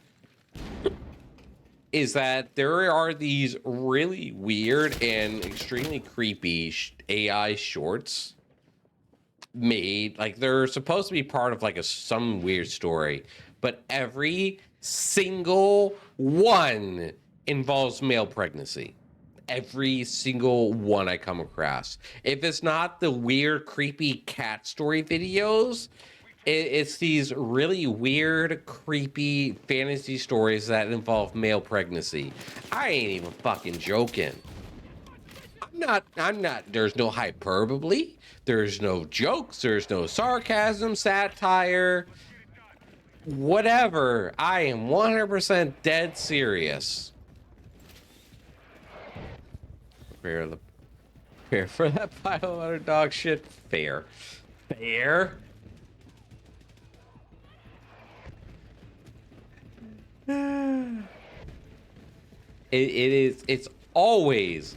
is that there are these really weird and extremely creepy AI shorts made, like they're supposed to be part of like some weird story, but every single one involves male pregnancy. Every single one I come across. If it's not the weird, creepy cat story videos, It's these really weird, creepy fantasy stories that involve male pregnancy. I ain't even fucking joking. I'm not, there's no hyperbole, there's no jokes, there's no sarcasm, satire, whatever. I am 100% dead serious. Fair, fair for that pile of underdog shit. Fair. Fair. It's always,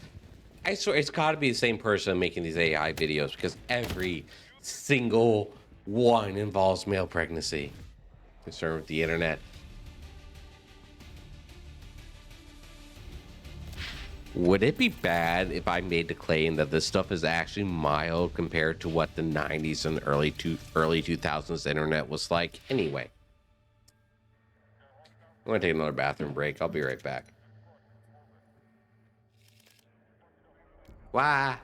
I swear, it's got to be the same person making these AI videos because every single one involves male pregnancy. Concerned with the internet. Would it be bad if I made the claim that this stuff is actually mild compared to what the 90s and early 2000s internet was like? Anyway, I'm going to take another bathroom break. I'll be right back. Why?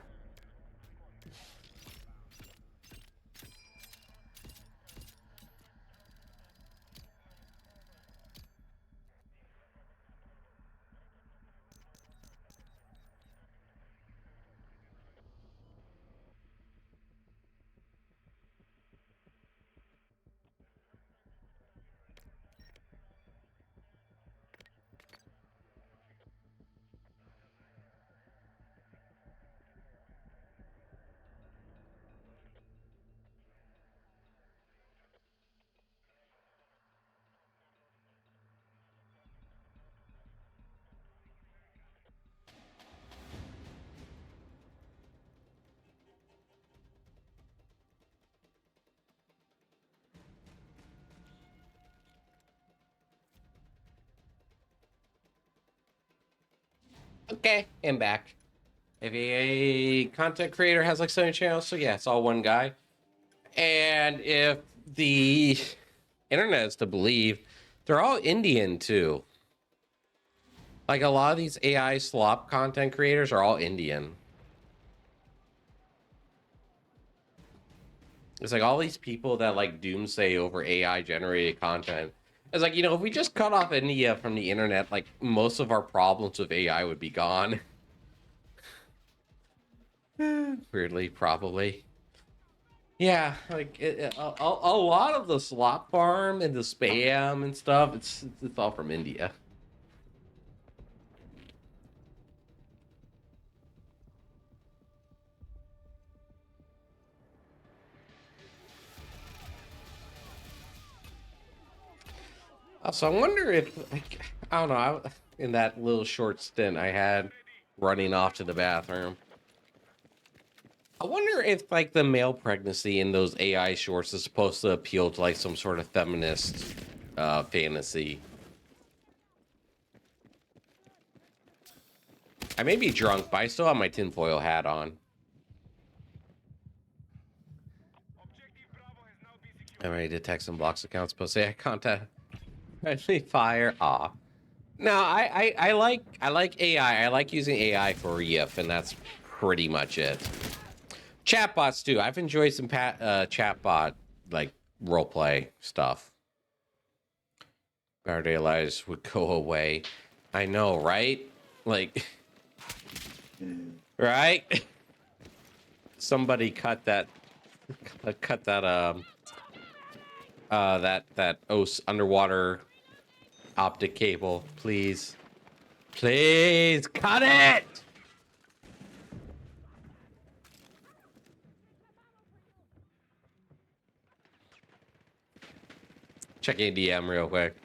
Okay, I'm back. If a content creator has like 70 channels, so yeah, it's all one guy. And if the internet is to believe, they're all Indian too. Like a lot of these AI slop content creators are all Indian. It's like all these people that like doomsday over AI generated content. It's like, if we just cut off India from the internet, like most of our problems with AI would be gone. Weirdly, probably. Yeah, like a lot of the slop farm and the spam and stuff, it's all from India. So I wonder if, like, I don't know, in that little short stint I had running off to the bathroom, I wonder if, like, the male pregnancy in those AI shorts is supposed to appeal to, like, some sort of feminist fantasy. I may be drunk, but I still have my tinfoil hat on. I'm ready to text and blocks accounts, but say I contact friendly fire. Aw. No, I like AI. I like using AI for YIF, and that's pretty much it. Chatbots too. I've enjoyed some chatbot like roleplay stuff. Our day lives would go away. I know, right? Like, right? Somebody cut that that OS underwater optic cable, please. Please cut it. Checking DM real quick.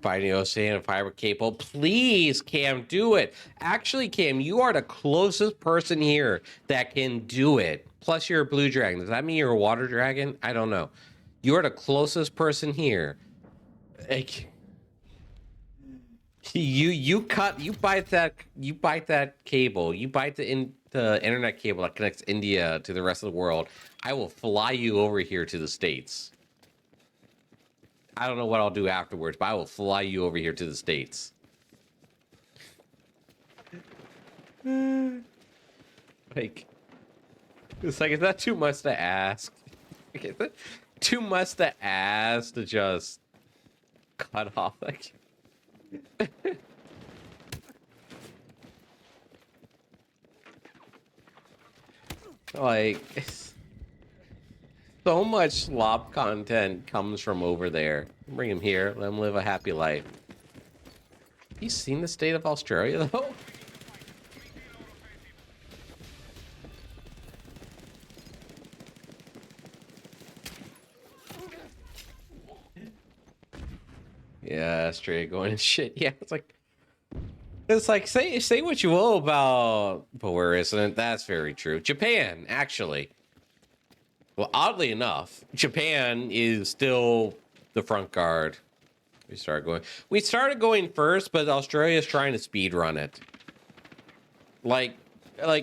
Finding Ocean and fiber cable. Please, Cam, do it. Actually, Cam, you are the closest person here that can do it. Plus, you're a blue dragon. Does that mean you're a water dragon? I don't know. You are the closest person here. Like, You bite that cable. You bite the internet cable that connects India to the rest of the world. I will fly you over here to the States. I don't know what I'll do afterwards, but I will fly you over here to the States. Like, it's like, is that too much to ask? Like, is that too much to ask to just cut off? Like, like, so much slop content comes from over there. Bring him here. Let him live a happy life. Have you seen the state of Australia, though? Yeah, straight going and shit. Yeah, it's like say what you will about, but where isn't it? That's very true. Japan, actually. Well, oddly enough, Japan is still the front guard. We started going first, but Australia is trying to speed run it. Like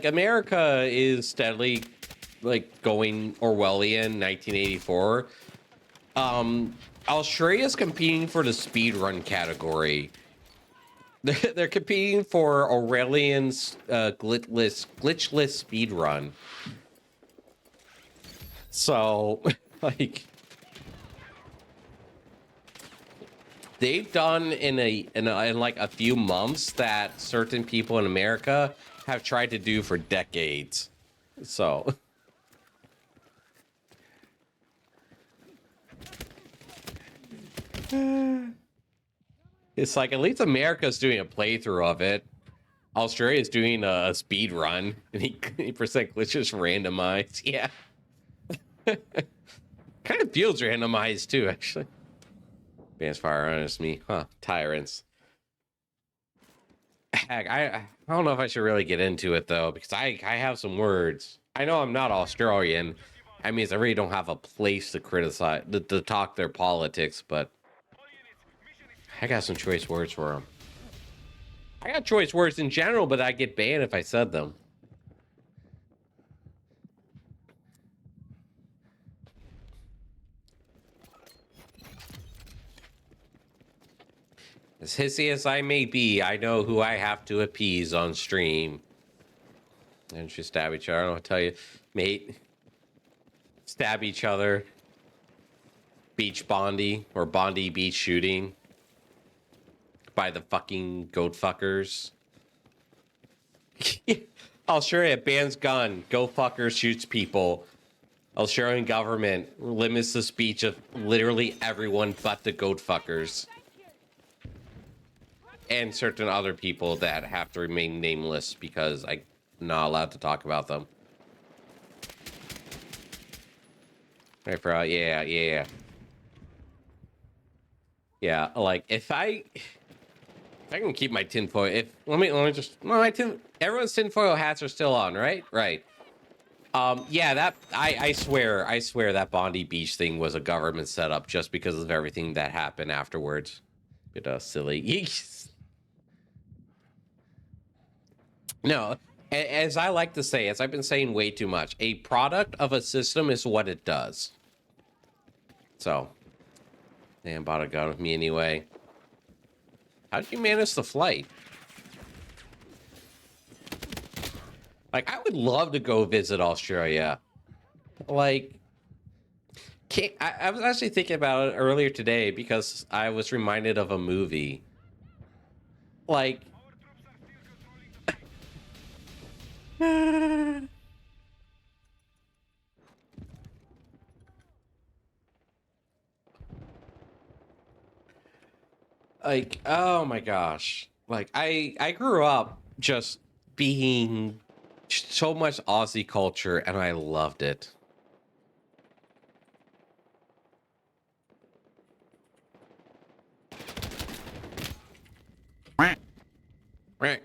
America is steadily like going Orwellian 1984. Australia's competing for the speed run category. They're competing for Aurelian's glitchless speed run. So, like, they've done in like a few months that certain people in America have tried to do for decades. So. It's like, at least America's doing a playthrough of it. Australia's doing a speed run, and 80% glitches randomized. Yeah. Kind of feels randomized too, actually. Bands fire honest me. Huh. Tyrants. Heck, I don't know if I should really get into it though, because I have some words. I know I'm not Australian. I mean, I really don't have a place to criticize, to talk their politics, but I got some choice words for them. I got choice words in general, but I get banned if I said them. As hissy as I may be, I know who I have to appease on stream. And just stab each other. I don't know what to tell you. Mate. Stab each other. Beach Bondi or Bondi beach shooting. By the fucking goat fuckers. Australia bans gun. Goat fuckers shoots people. Australian government limits the speech of literally everyone but the goat fuckers. And certain other people that have to remain nameless because I'm not allowed to talk about them. Right, bro. Yeah. Yeah, like if I can keep my tinfoil. Let me just. Well, everyone's tinfoil hats are still on, right? Right. Yeah, that I swear that Bondi Beach thing was a government setup just because of everything that happened afterwards. Silly. No, as I like to say, as I've been saying way too much, a product of a system is what it does. So, damn, bought a gun with me anyway. How did you manage the flight? Like, I would love to go visit Australia. Like, I was actually thinking about it earlier today because I was reminded of a movie. Like, like, oh my gosh. Like, I grew up just being so much Aussie culture and I loved it. Right.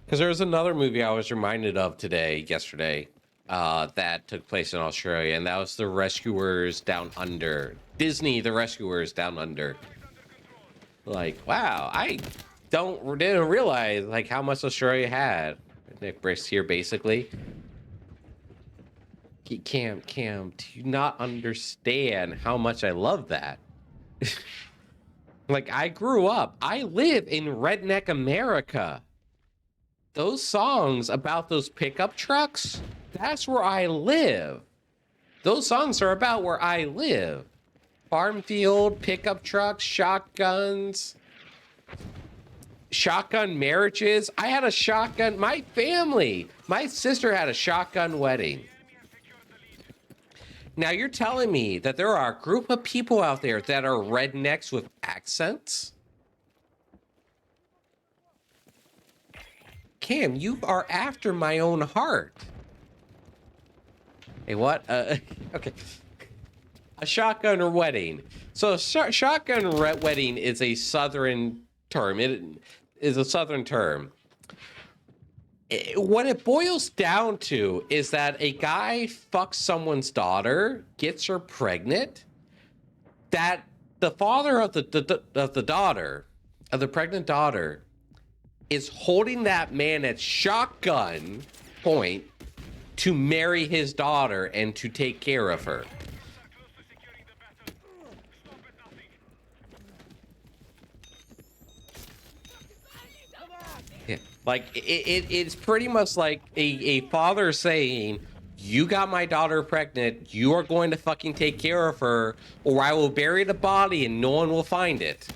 Because there was another movie I was reminded of yesterday, that took place in Australia, and that was The Rescuers Down Under. Disney, The Rescuers Down Under. Like, wow, I didn't realize like how much Australia had. Nick Brisk here, basically. Cam, do you not understand how much I love that? Like, I grew up, I live in redneck America. Those songs about those pickup trucks, that's where I live. Those songs are about where I live. Farm field, pickup trucks, shotguns, shotgun marriages. I had a shotgun, my sister had a shotgun wedding. Now you're telling me that there are a group of people out there that are rednecks with accents? Cam, you are after my own heart. Hey, what? Okay. A shotgun wedding. So shotgun wedding is a southern term. It is a southern term. What it boils down to is that a guy fucks someone's daughter, gets her pregnant, that the father of the daughter, of the pregnant daughter, is holding that man at shotgun point to marry his daughter and to take care of her. Yeah. Like, it's pretty much like a father saying, you got my daughter pregnant, you are going to fucking take care of her, or I will bury the body and no one will find it.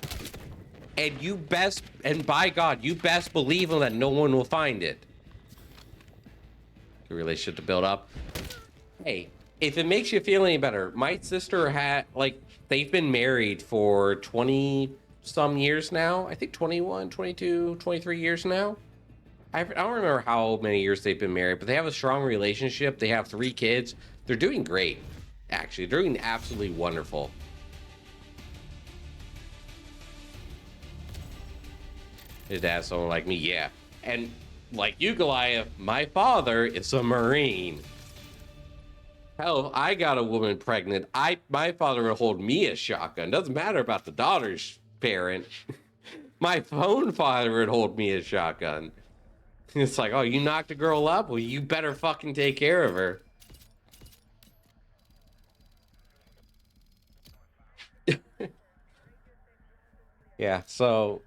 And by God, you best believe that no one will find it. Good relationship to build up. Hey, if it makes you feel any better, my sister had, like, they've been married for 20 some years now. I think 21, 22, 23 years now. I don't remember how many years they've been married, but they have a strong relationship. They have 3 kids. They're doing great, actually. They're doing absolutely wonderful. His dad's someone like me, yeah. And like you, Goliath, my father is a Marine. Hell, if I got a woman pregnant, my father would hold me a shotgun. Doesn't matter about the daughter's parent. My own father would hold me a shotgun. It's like, oh, you knocked a girl up? Well, you better fucking take care of her. Yeah, so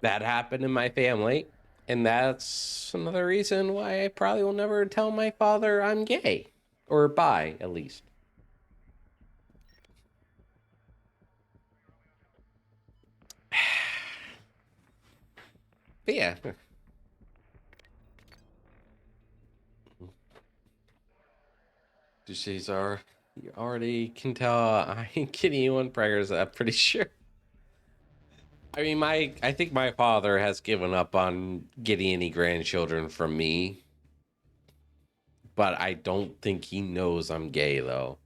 that happened in my family. And that's another reason why I probably will never tell my father I'm gay. Or bi, at least. But yeah. Cesar, you already can tell I ain't kidding you on prayers, I'm pretty sure. I mean, I think my father has given up on getting any grandchildren from me. But I don't think he knows I'm gay, though.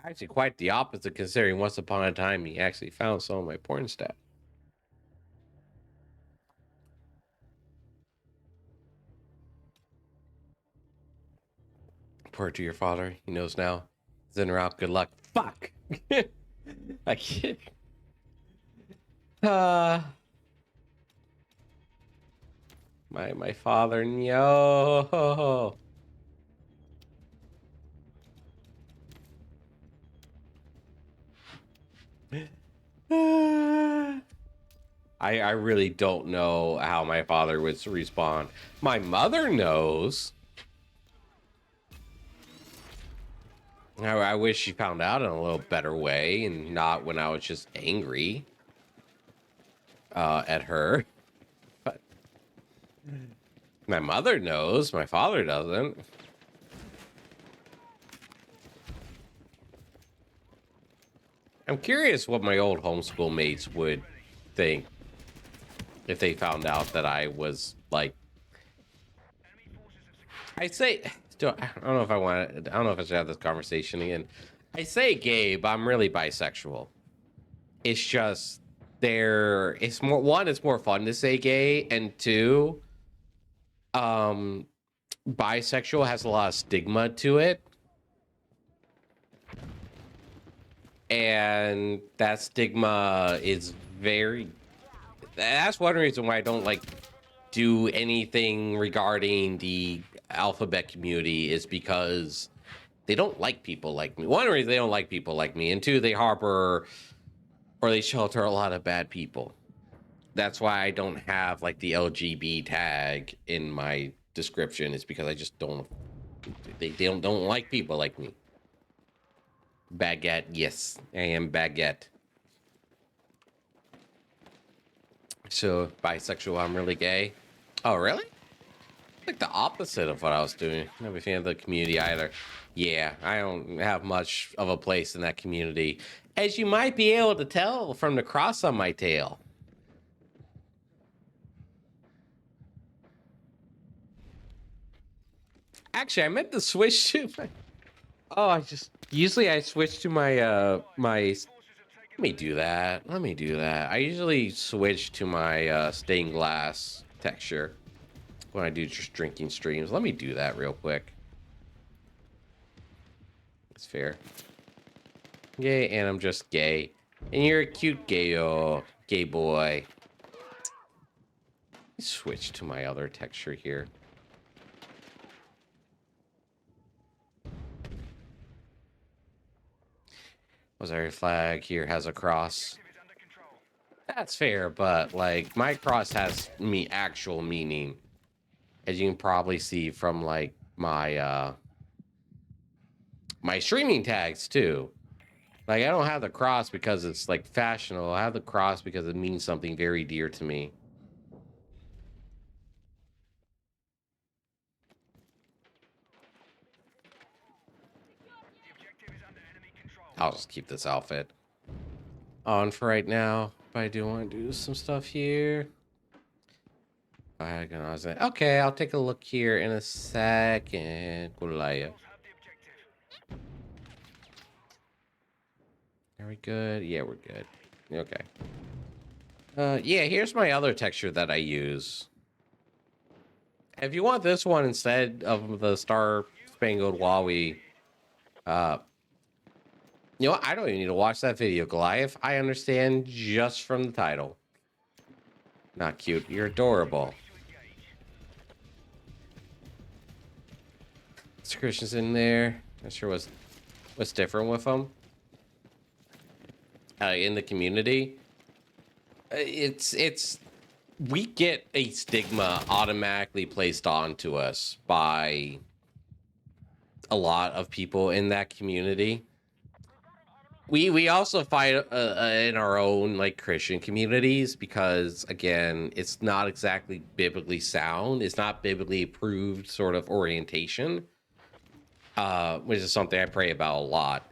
Actually, quite the opposite, considering once upon a time he actually found some of my porn stuff. Poor to your father. He knows now. He's in or out. Good luck. Fuck! I can't. My father, no. I really don't know how my father would respond. My mother knows. I wish she found out in a little better way and not when I was just angry at her. But my mother knows. My father doesn't. I'm curious what my old homeschool mates would think if they found out that I was like, I say, I don't know if I don't know if I should have this conversation again. I say gay, but I'm really bisexual. It's just it's more, one, it's more fun to say gay, and two, bisexual has a lot of stigma to it. And that stigma is very. That's one reason why I don't like do anything regarding the alphabet community, is because they don't like people like me. One reason they don't like people like me, and two, they harbor or they shelter a lot of bad people. That's why I don't have like the LGB tag in my description, is because I just don't. They don't like people like me. Baguette, yes, I am baguette. So bisexual, I'm really gay. Oh, really? Like the opposite of what I was doing. Not a fan of the community either. Yeah, I don't have much of a place in that community, as you might be able to tell from the cross on my tail. Actually, I meant to switch to my... Oh, I just... Usually I switch to my, Let me do that. Let me do that. I usually switch to my, stained glass texture when I do just drinking streams. Let me do that real quick. It's fair. Gay, and I'm just gay. And you're a cute gay boy. Switch to my other texture here. Was our flag here has a cross? That's fair, but like my cross has actual meaning, as you can probably see from like my my streaming tags too. Like I don't have the cross because it's like fashionable. I have the cross because it means something very dear to me. I'll just keep this outfit on for right now, but I do want to do some stuff here. Okay, I'll take a look here in a second. Are we good? Yeah, we're good. Okay. Yeah, here's my other texture that I use. If you want this one instead of the Star Spangled Wowie, you know what? I don't even need to watch that video, Goliath. I understand just from the title. Not cute. You're adorable. Mr. Christian's in there. Not sure what's different with them. In the community, it's we get a stigma automatically placed onto us by a lot of people in that community. We also fight in our own like Christian communities, because again, it's not exactly biblically sound. It's not biblically approved sort of orientation, which is something I pray about a lot.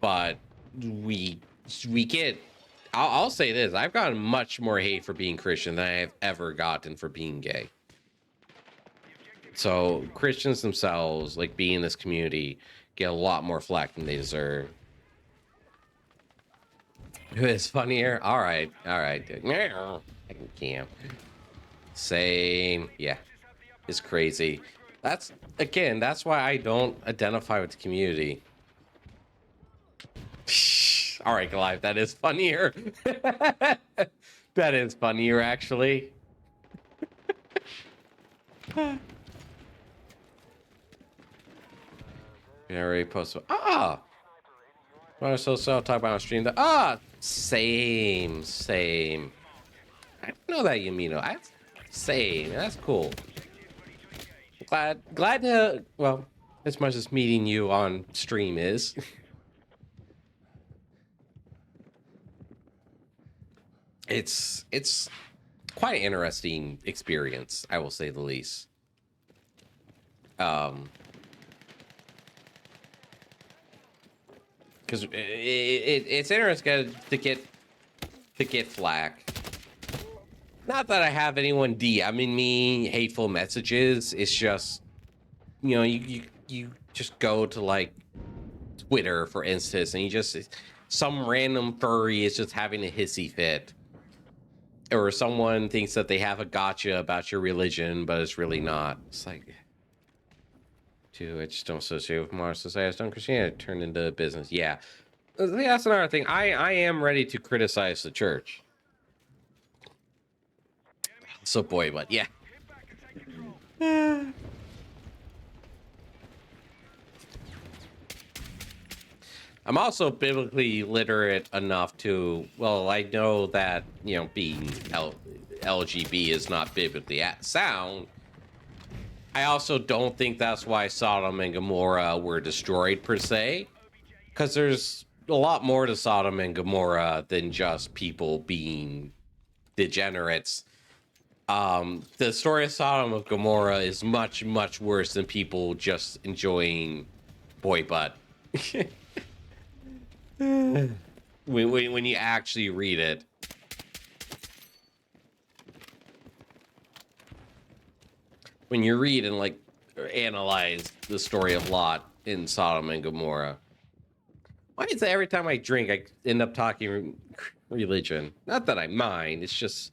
But we get. I'll say this: I've gotten much more hate for being Christian than I have ever gotten for being gay. So Christians themselves, like being in this community, get a lot more flack than they deserve. Who is funnier? All right, dude. I can camp. Same, yeah. It's crazy. That's why I don't identify with the community. All right, Goliath, that is funnier. That is funnier, actually. Very post. Ah. What so talk about on stream? Same. I didn't know that, Yamino. Same. That's cool. Glad to, well, as much as meeting you on stream is. It's quite an interesting experience, I will say the least. Because it's interesting to get flack. Not that I have anyone DMing me hateful messages. It's just, you know, you just go to like Twitter, for instance, and you just, some random furry is just having a hissy fit, or someone thinks that they have a gotcha about your religion, but it's really not. It's like, dude, I just don't associate with modern society. I don't Christianity turned into business. Yeah, That's another thing. I am ready to criticize the church. So boy, but yeah. I'm also biblically literate enough to, well, I know that, you know, being LGB is not biblically sound. I also don't think that's why Sodom and Gomorrah were destroyed per se, because there's a lot more to Sodom and Gomorrah than just people being degenerates. The story of Sodom and Gomorrah is much, much worse than people just enjoying boy butt. when you actually read it. When you read and like analyze the story of Lot in Sodom and Gomorrah. Why is it every time I drink I end up talking religion? Not that I mind, it's just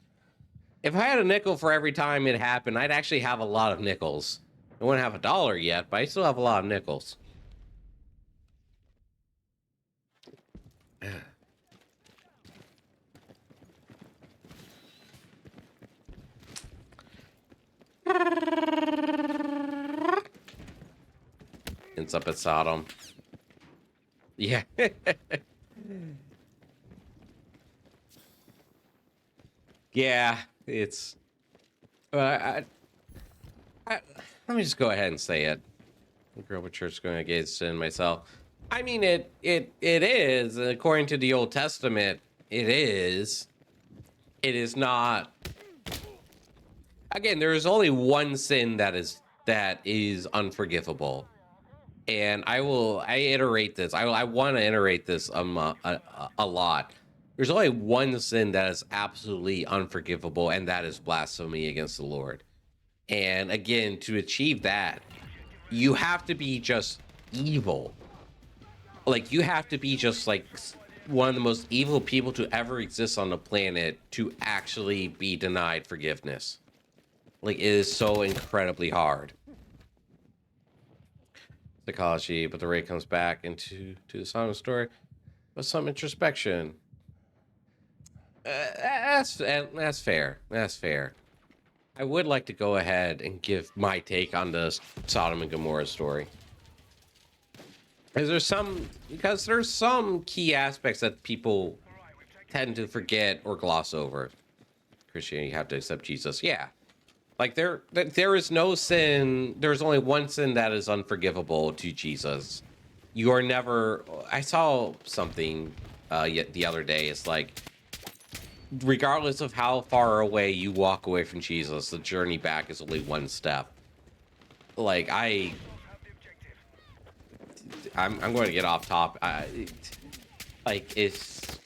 if I had a nickel for every time it happened, I'd actually have a lot of nickels. I wouldn't have $1 yet, but I still have a lot of nickels. It's up at Sodom. Yeah. Yeah, it's. Let me just go ahead and say it. I grew up with church going against in myself. I mean, it is according to the Old Testament. It is. It is not. Again, there is only one sin that is unforgivable, and I iterate this. I want to iterate this a lot. There's only one sin that is absolutely unforgivable, and that is blasphemy against the Lord. And again, to achieve that, you have to be just evil. Like, you have to be just like one of the most evil people to ever exist on the planet to actually be denied forgiveness. Like, it is so incredibly hard. Psychology, but the Ray comes back into the Sodom story with some introspection. That's fair. That's fair. I would like to go ahead and give my take on the Sodom and Gomorrah story. Because there's some key aspects that people tend to forget or gloss over. Christianity, you have to accept Jesus. Yeah. Like there is no sin. There's only one sin that is unforgivable to Jesus. You are never. I saw something the other day. It's like, regardless of how far away you walk away from Jesus, the journey back is only one step. Like I'm going to get off top. Like it's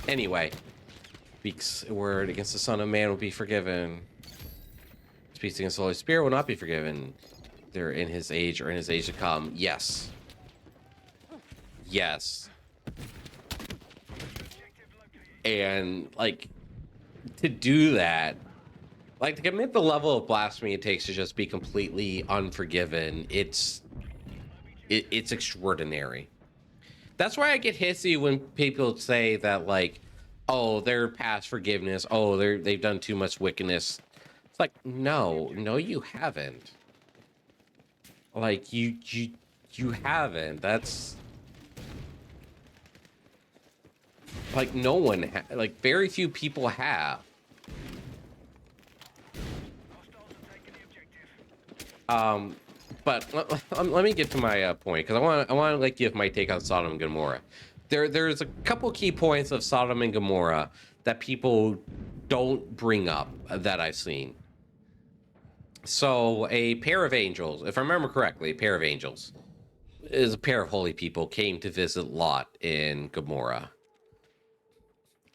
anyway. Speaks a word against the Son of Man will be forgiven. Speaks against the Holy Spirit will not be forgiven. They're in his age or in his age to come. Yes. Yes. And like to do that, like to commit the level of blasphemy it takes to just be completely unforgiven, it's extraordinary. That's why I get hissy when people say that, like, oh, they're past forgiveness. Oh, they've done too much wickedness. It's like, no, you haven't. Like, you haven't. That's like no one. Like, very few people have. But let me get to my point, because I want to like give my take on Sodom and Gomorrah. There's a couple key points of Sodom and Gomorrah that people don't bring up that I've seen. So a pair of angels, if I remember correctly, a pair of angels is a pair of holy people came to visit Lot in Gomorrah,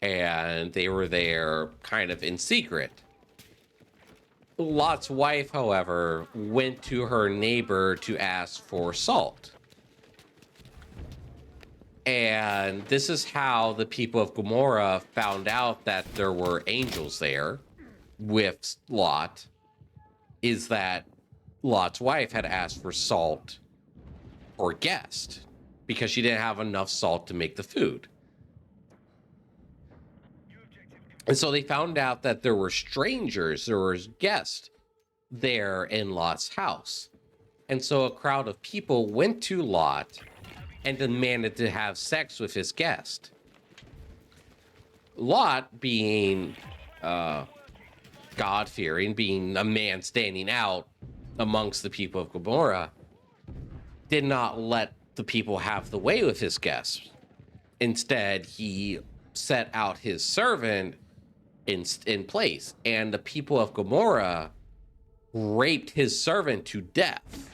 and they were there kind of in secret. Lot's wife, however, went to her neighbor to ask for salt. And this is how the people of Gomorrah found out that there were angels there with Lot, is that Lot's wife had asked for salt or guest. because she didn't have enough salt to make the food. And so they found out that there were strangers, there was guests there in Lot's house. And so a crowd of people went to Lot and demanded to have sex with his guest. Lot, being God-fearing, being a man standing out amongst the people of Gomorrah, did not let the people have the way with his guests. Instead, he set out his servant in place, and the people of Gomorrah raped his servant to death.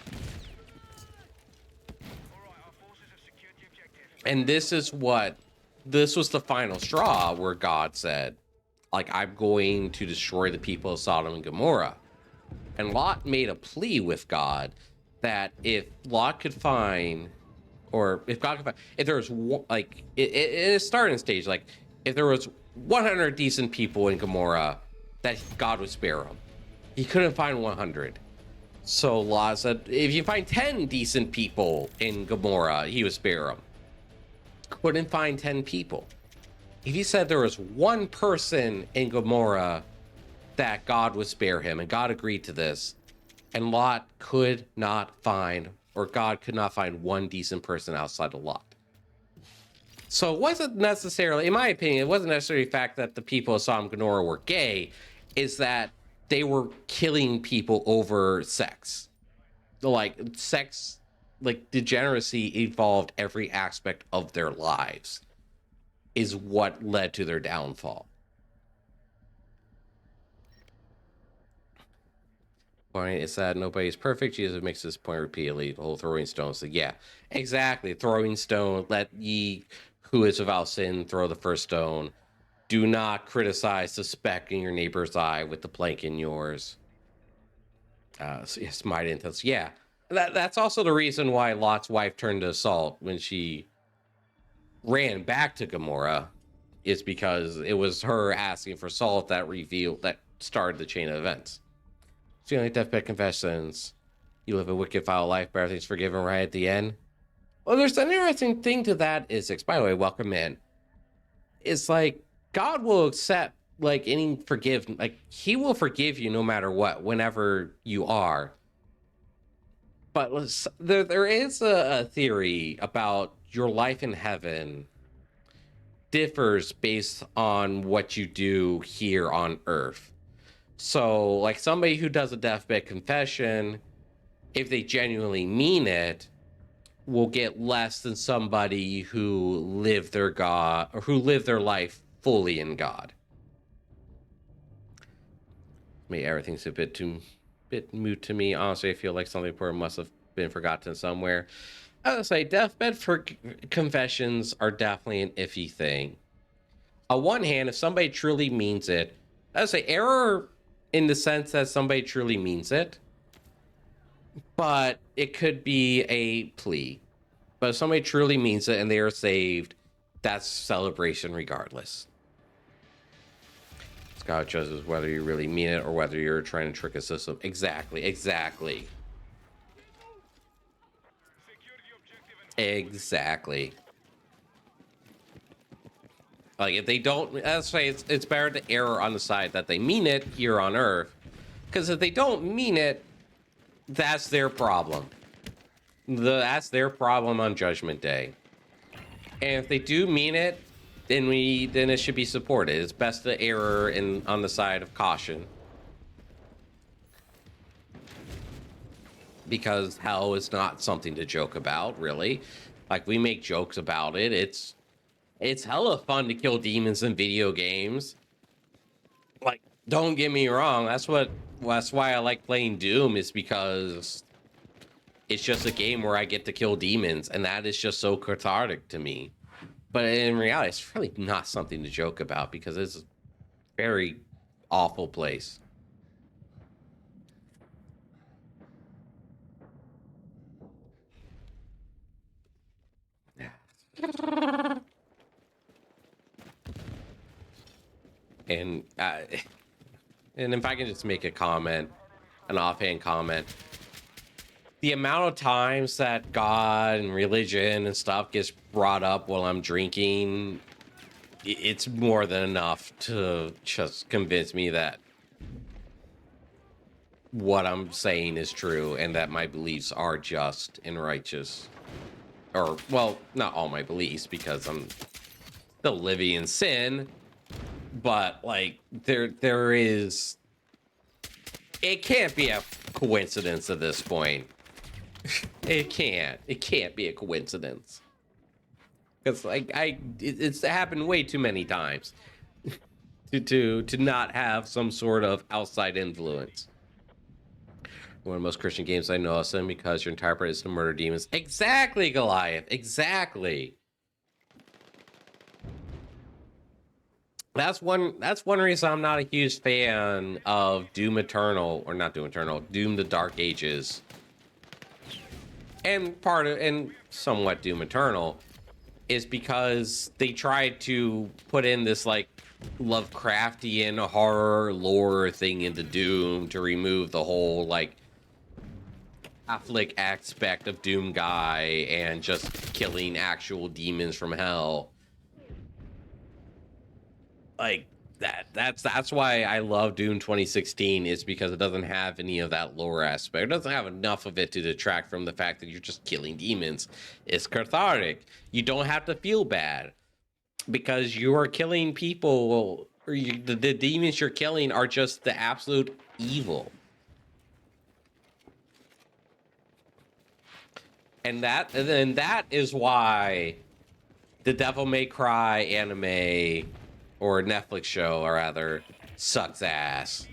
And this was the final straw where God said, like, I'm going to destroy the people of Sodom and Gomorrah. And Lot made a plea with God that if Lot could find, or if God could find, if there was, like, it is starting stage, like, if there was 100 decent people in Gomorrah, that God would spare them. He couldn't find 100. So Lot said, if you find 10 decent people in Gomorrah, he would spare them. Couldn't find 10 people. If he said there was one person in Gomorrah, that God would spare him, and God agreed to this, and Lot could not find, or God could not find one decent person outside of Lot. So it wasn't necessarily, in my opinion, it wasn't necessarily the fact that the people of Sodom and Gomorrah were gay, is that they were killing people over sex. Like, sex, like, degeneracy evolved every aspect of their lives, is what led to their downfall. Point is that nobody's perfect. Jesus makes this point repeatedly. The whole throwing stones. So yeah, exactly. Throwing stone. Let ye who is without sin throw the first stone. Do not criticize the speck in your neighbor's eye with the plank in yours. So yes, my intents. Yeah, that's also the reason why Lot's wife turned to salt when she ran back to Gomorrah, is because it was her asking for salt that started the chain of events. Feeling deathbed confessions. You live a wicked, foul life, but everything's forgiven right at the end. Well, there's an interesting thing to that, is, by the way, welcome in. It's like, God will accept, like, he will forgive you no matter what, whenever you are. But there is a theory about your life in heaven differs based on what you do here on earth. So, like, somebody who does a deathbed confession, if they genuinely mean it, will get less than somebody who lived their life fully in God. Everything's a bit moot to me. Honestly, I feel like something important must have been forgotten somewhere. I would say deathbed confessions are definitely an iffy thing. On one hand, if somebody truly means it, I would say error in the sense that somebody truly means it, but it could be a plea. But if somebody truly means it and they are saved, that's celebration regardless. God judges whether you really mean it or whether you're trying to trick a system. Exactly. Like, if they don't, let's say it's better to err on the side that they mean it here on Earth, because if they don't mean it, that's their problem. That's their problem on Judgment Day. And if they do mean it, then it should be supported. It's best to err on the side of caution, because hell is not something to joke about, really. Like, we make jokes about it. It's hella fun to kill demons in video games. Like, don't get me wrong. That's why I like playing Doom, is because it's just a game where I get to kill demons, and that is just so cathartic to me. But in reality, it's really not something to joke about, because it's a very awful place. And if I can just make a comment, an offhand comment, the amount of times that God and religion and stuff gets brought up while I'm drinking, it's more than enough to just convince me that what I'm saying is true and that my beliefs are just and righteous. Or, well, not all my beliefs, because I'm still living in sin, but like there is, it can't be a coincidence at this point. It can't be a coincidence, because like it's happened way too many times to not have some sort of outside influence. One of the most Christian games I know, awesome, because your entire purpose is to murder demons. Exactly, Goliath. Exactly. That's one reason I'm not a huge fan of Doom Eternal, or not Doom Eternal, Doom the Dark Ages. And somewhat Doom Eternal is because they tried to put in this like Lovecraftian horror lore thing into Doom to remove the whole like Catholic aspect of Doom guy and just killing actual demons from hell. Like that's why I love Doom 2016, is because it doesn't have any of that lore aspect. It doesn't have enough of it to detract from the fact that you're just killing demons. It's cathartic. You don't have to feel bad because you are killing people, or the demons you're killing are just the absolute evil. And that is why the Devil May Cry anime, or Netflix show, or rather, sucks ass.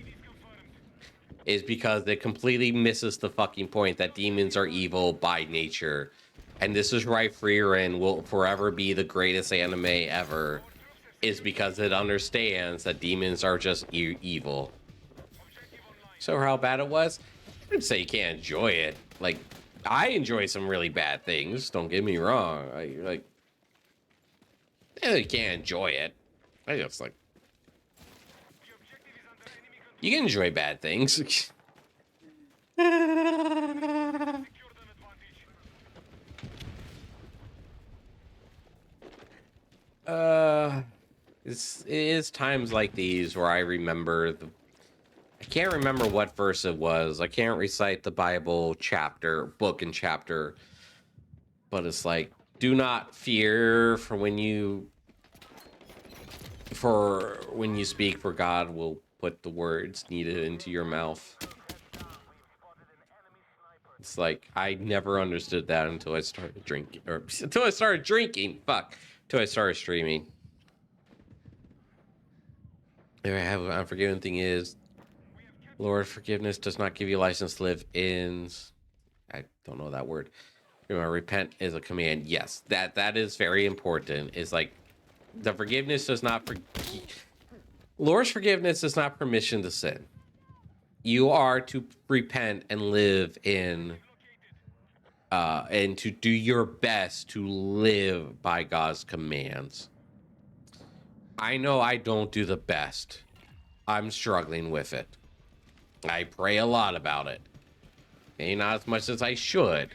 Is because it completely misses the fucking point that demons are evil by nature. And this is why Frieren will forever be the greatest anime ever, is because it understands that demons are just evil. So how bad it was? I would say you can't enjoy it. Like, I enjoy some really bad things, don't get me wrong. You can't enjoy it. I just like, you can enjoy bad things. It is times like these where I remember I can't remember what verse it was. I can't recite the Bible book and chapter, but it's like, do not fear for when you speak, for God will put the words needed into your mouth. It's like, I never understood that until I started drinking, until I started streaming. There I have an unforgiven thing is, Lord, forgiveness does not give you license to live in, I don't know that word. Repent is a command. Yes, that is very important. Is like, the forgiveness does not Lord's forgiveness is not permission to sin. You are to repent and live in and to do your best to live by God's commands. I know I don't do the best. I'm struggling with it. I pray a lot about it. Maybe not as much as I should.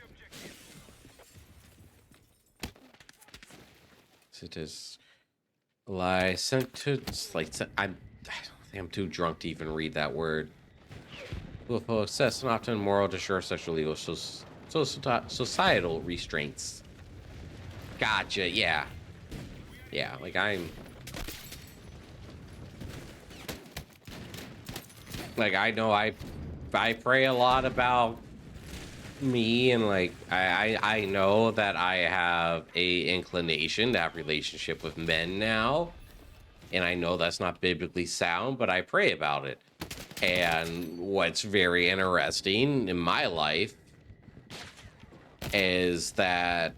It is lie sent to like I don't think I'm too drunk to even read that word. Will assess and often moral to sure sexual legal societal restraints. Gotcha. Yeah. Like I know I pray a lot about me, and like I know that I have a inclination to have relationship with men now, and I know that's not biblically sound, but I pray about it. And what's very interesting in my life is that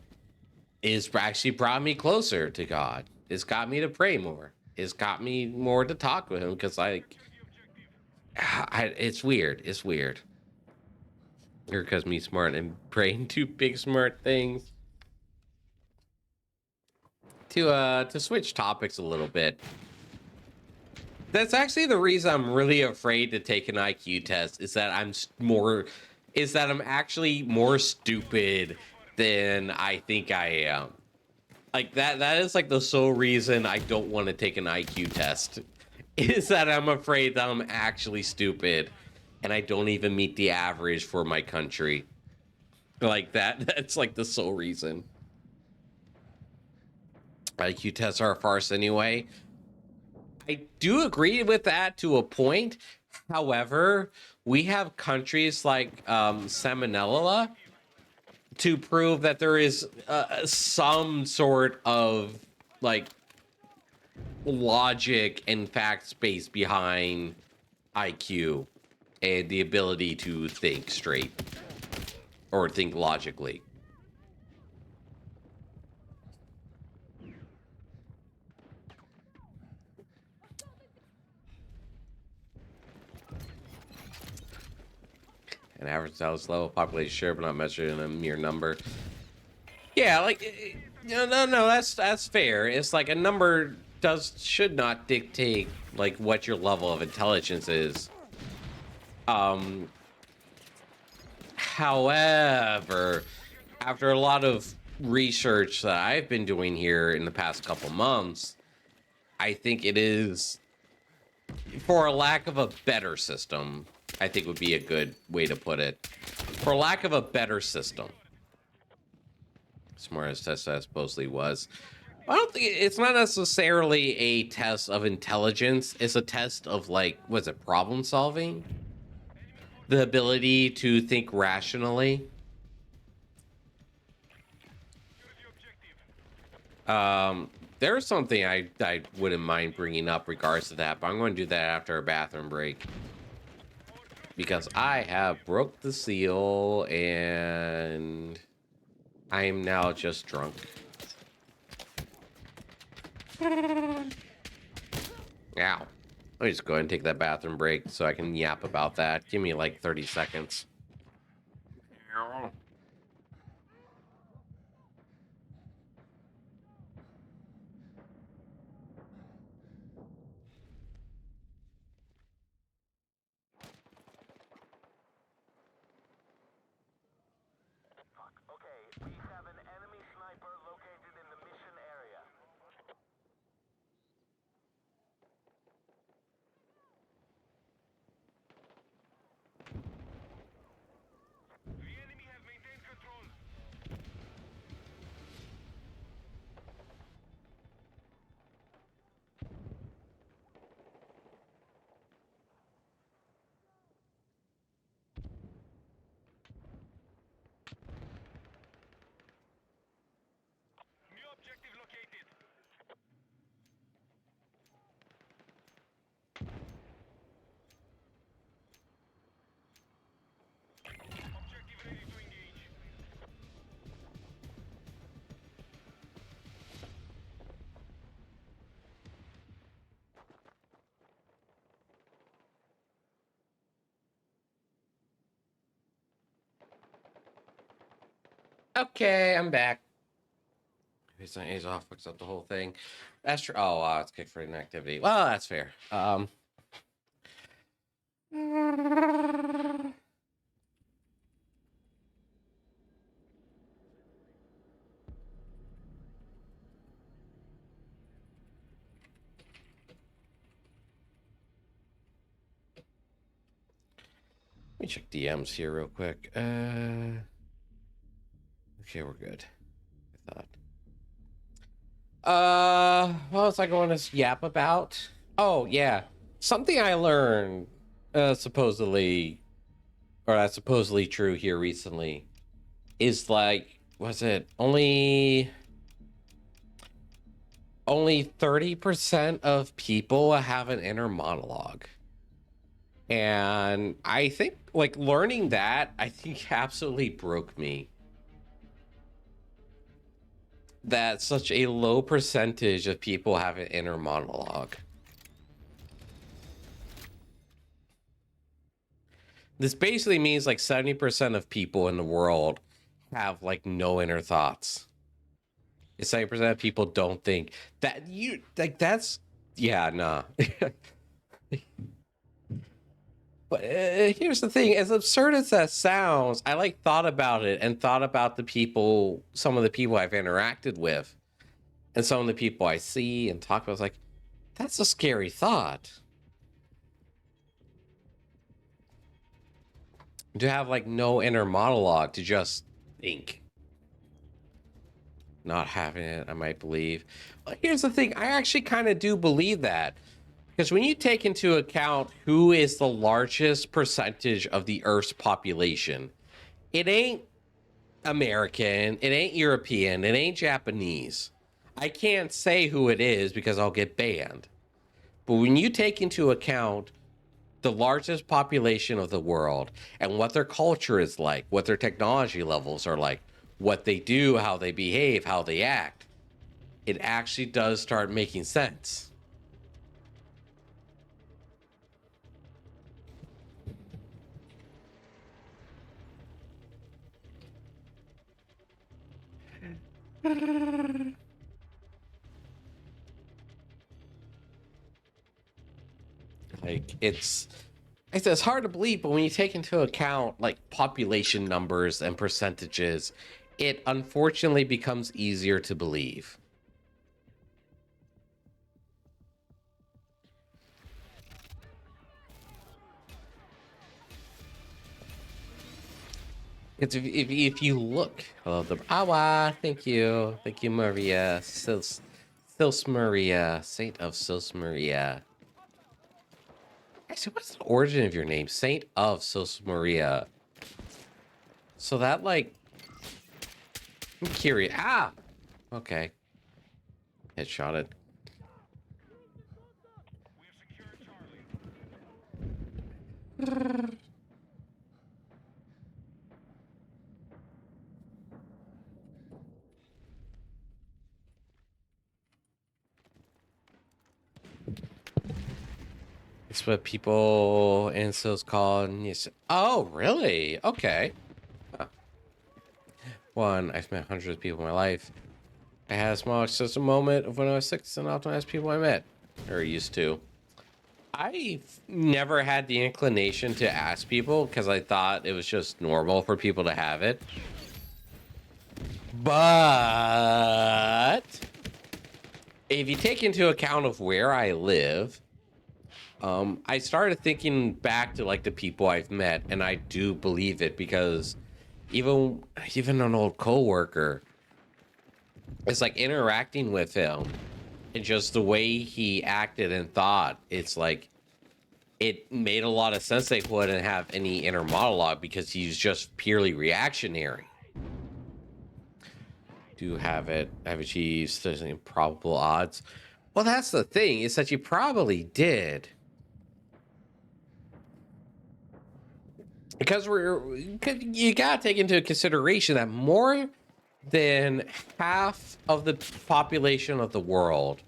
it's actually brought me closer to God. It's got me to pray more. It's got me more to talk with him, because it's weird. Or because me smart and praying two big smart things. To switch topics a little bit. That's actually the reason I'm really afraid to take an IQ test, is that I'm more is that I'm actually more stupid than I think I am. Like that is like the sole reason I don't want to take an IQ test. Is that I'm afraid that I'm actually stupid and I don't even meet the average for my country. Like that's like the sole reason. IQ tests are a farce anyway. I do agree with that to a point. However, we have countries like Salmonella to prove that there is some sort of like logic and fact space behind IQ and the ability to think straight or think logically. An average house level population share, but not measured in a mere number. Yeah, like no, that's fair. It's like a number should not dictate like what your level of intelligence is. However, after a lot of research that I've been doing here in the past couple months, I think it is, for a lack of a better system, I think would be a good way to put it. For lack of a better system. Smartest test that supposedly was. I don't think it's not necessarily a test of intelligence. It's a test of like, what's it, problem solving? The ability to think rationally. There's something I wouldn't mind bringing up regards to that, but I'm going to do that after a bathroom break. Because I have broke the seal and I am now just drunk. Ow. Let me just go ahead and take that bathroom break so I can yap about that. Give me like 30 seconds. Okay, we have an enemy sniper located in the mission area. The enemy has maintained control. New objective located. Objective ready to engage. Okay, I'm back. It's not A's off, fucks up the whole thing. That's true. Oh, wow, it's kicked for inactivity. Well, that's fair. Let me check DMs here real quick. Okay, we're good. I thought. What was I going to yap about? Oh, yeah. Something I learned, supposedly, or that's supposedly true here recently, is like, was it only 30% of people have an inner monologue? And I think like learning that, I think absolutely broke me. That such a low percentage of people have an inner monologue. This basically means like 70% of people in the world have like no inner thoughts. 70% of people don't think that you like that's, yeah, nah. But here's the thing: as absurd as that sounds, I like thought about it and thought about the people, some of the people I've interacted with, and some of the people I see and talk about. I was like, that's a scary thought. To have like no inner monologue, to just think. Not having it, I might believe. But here's the thing: I actually kind of do believe that. Because when you take into account who is the largest percentage of the Earth's population, it ain't American, it ain't European, it ain't Japanese. I can't say who it is because I'll get banned. But when you take into account the largest population of the world and what their culture is like, what their technology levels are like, what they do, how they behave, how they act, it actually does start making sense. Like it's hard to believe, but when you take into account like population numbers and percentages, it unfortunately becomes easier to believe. It's if you look, oh, the Awa, thank you, Maria, Sils Maria, Saint of Sils Maria. Actually, what's the origin of your name, Saint of Sils Maria? So that like, I'm curious. Ah, okay, headshotted. It's what people in Sills call. Oh, really? Okay. Huh. One, I've met hundreds of people in my life. I had a small existential moment of when I was 6 and often asked people I met, or used to. I've never had the inclination to ask people because I thought it was just normal for people to have it. But if you take into account of where I live, I started thinking back to like the people I've met, and I do believe it because even an old coworker, it's like interacting with him and just the way he acted and thought. It's like it made a lot of sense they wouldn't have any inner monologue because he's just purely reactionary. Do have it. Have achieved there's improbable odds. Well, that's the thing, is that you probably did. Because you gotta take into consideration that more than half of the population of the world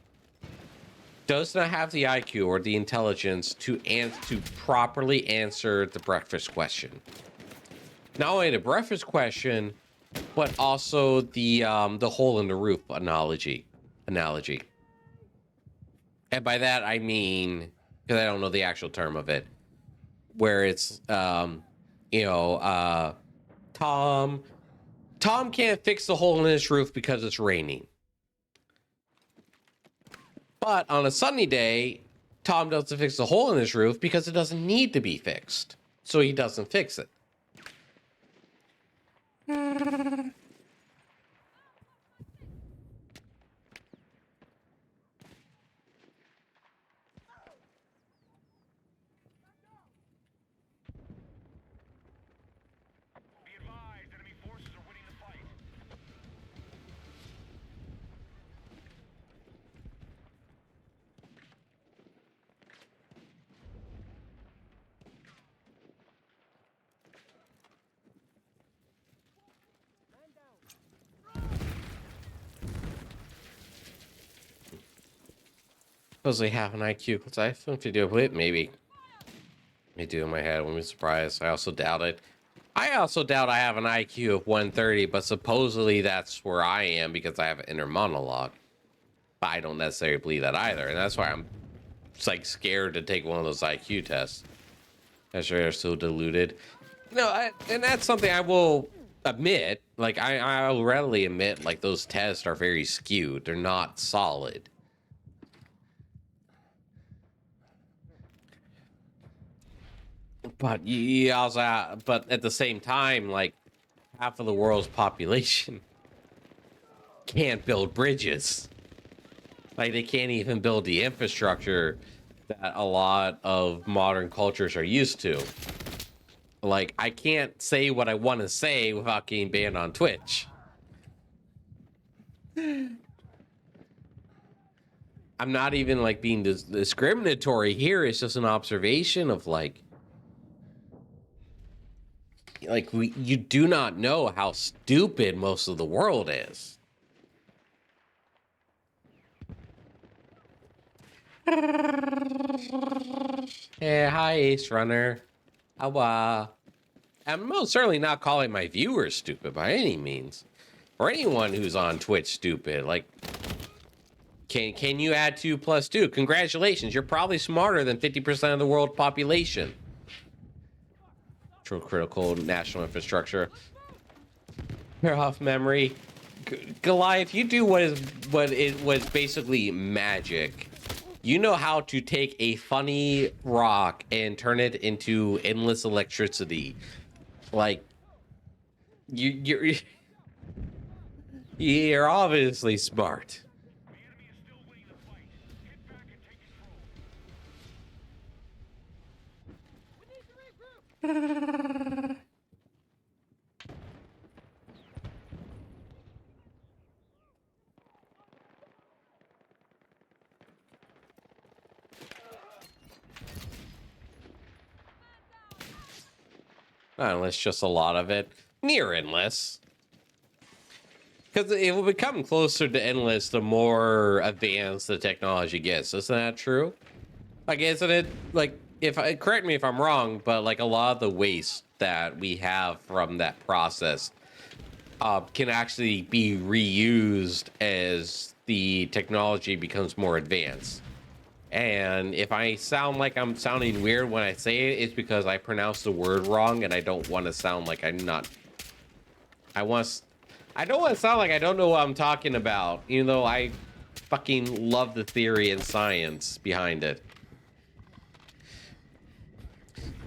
does not have the IQ or the intelligence to properly answer the breakfast question. Not only the breakfast question, but also the hole in the roof analogy. And by that I mean, because I don't know the actual term of it, where it's Tom can't fix the hole in his roof because it's raining. But on a sunny day, Tom doesn't fix the hole in his roof because it doesn't need to be fixed. So he doesn't fix it. Be advised, enemy forces are winning the fight. Supposedly have an IQ because I think to do it, maybe. I do in my head. Wouldn't be surprised. I also doubt it. I also doubt I have an IQ of 130, but supposedly that's where I am because I have an inner monologue. But I don't necessarily believe that either, and that's why I'm just like scared to take one of those IQ tests. As they're so diluted. No, and that's something I will admit. Like I'll readily admit, like those tests are very skewed. They're not solid. But you also, but at the same time, like half of the world's population can't build bridges. Like they can't even build the infrastructure that a lot of modern cultures are used to. Like I can't say what I want to say without getting banned on Twitch. I'm not even like being discriminatory here. It's just an observation of like you do not know how stupid most of the world is. Hey, hi, Ace Runner. I'm most certainly not calling my viewers stupid by any means. Or anyone who's on Twitch stupid. Like, can you add 2 plus 2? Congratulations, you're probably smarter than 50% of the world population. Critical national infrastructure. Pair off memory. Goliath, you do what was basically magic. You know how to take a funny rock and turn it into endless electricity. Like you're obviously smart. The enemy is still winning the fight. Get back and take control. Unless just a lot of it. Near endless. Because it will become closer to endless the more advanced the technology gets. Isn't that true? Like, isn't it, like, correct me if I'm wrong, but like a lot of the waste that we have from that process can actually be reused as the technology becomes more advanced. And if I sound like I'm sounding weird when I say it, it's because I pronounce the word wrong and I don't want to sound like I'm not. I don't want to sound like I don't know what I'm talking about, even though I fucking love the theory and science behind it.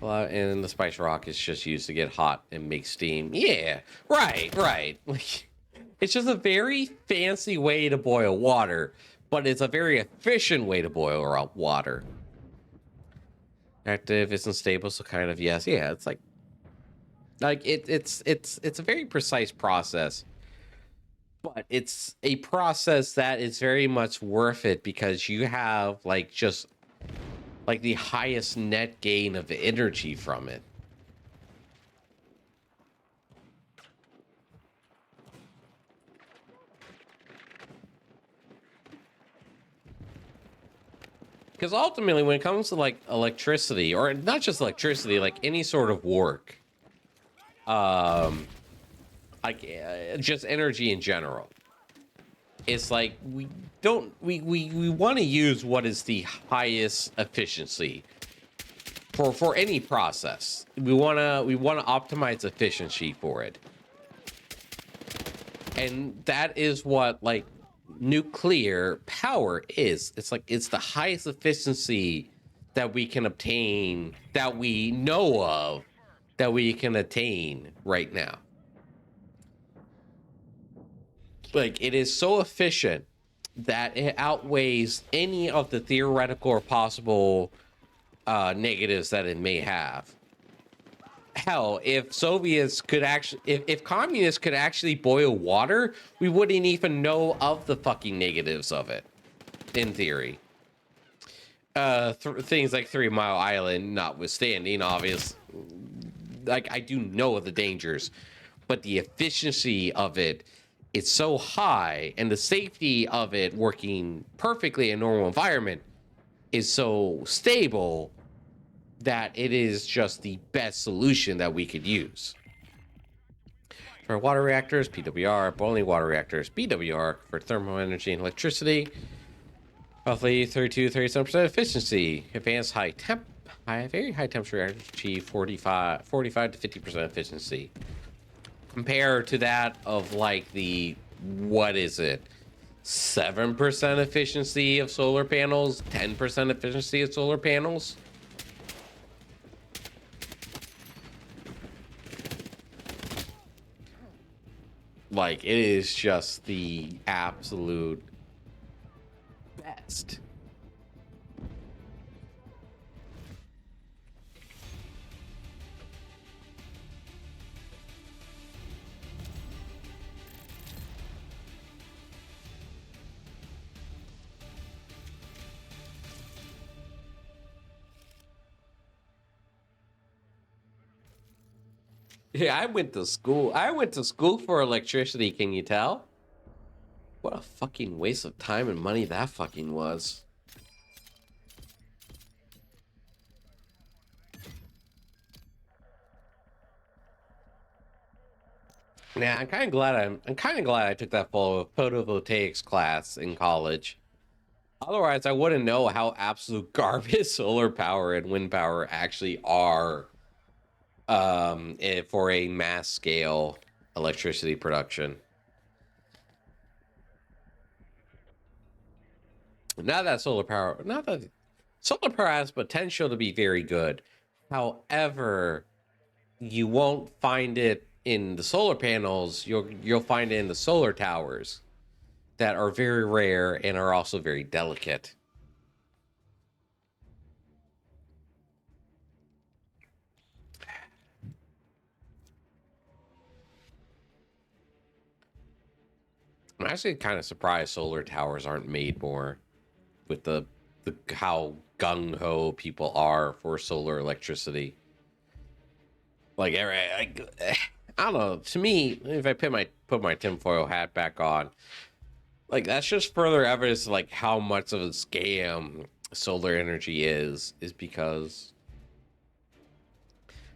Well, and the spice rock is just used to get hot and make steam. Yeah, right. Like, it's just a very fancy way to boil water. But it's a very efficient way to boil water. Active isn't stable, so kind of yes. Yeah, it's like it's a very precise process. But it's a process that is very much worth it because you have like just like the highest net gain of energy from it. Because ultimately, when it comes to like electricity, or not just electricity, like any sort of work, just energy in general, it's like we want to use what is the highest efficiency for any process. We want to optimize efficiency for it, and that is what like nuclear power is. It's like it's the highest efficiency that we can obtain, that we know of, that we can attain right now. Like it is so efficient that it outweighs any of the theoretical or possible negatives that it may have. Hell, if Soviets could actually, if communists could actually boil water, we wouldn't even know of the fucking negatives of it, in theory. Things like 3 Mile Island notwithstanding, obvious, like I do know of the dangers, but the efficiency of it, it's so high, and the safety of it working perfectly in a normal environment is so stable that it is just the best solution that we could use. For water reactors, PWR, boiling water reactors, BWR, for thermal energy and electricity, roughly 32-37% efficiency. Advanced high very high temperature reactors achieve 45 to 50% efficiency, compared to that of like the, what is it, 7% efficiency of solar panels, 10% efficiency of solar panels. Like, it is just the absolute best. Yeah, I went to school. I went to school for electricity, can you tell? What a fucking waste of time and money that fucking was. Yeah, I'm kind of glad I took that photovoltaics class in college. Otherwise, I wouldn't know how absolute garbage solar power and wind power actually are for a mass scale electricity production. Not that solar power has potential to be very good. However, you won't find it in the solar panels. You'll find it in the solar towers that are very rare and are also very delicate. I'm actually kind of surprised solar towers aren't made more, with the how gung-ho people are for solar electricity. Like, I don't know. To me, if I put my tinfoil hat back on, like, that's just further evidence of, like, how much of a scam solar energy is because,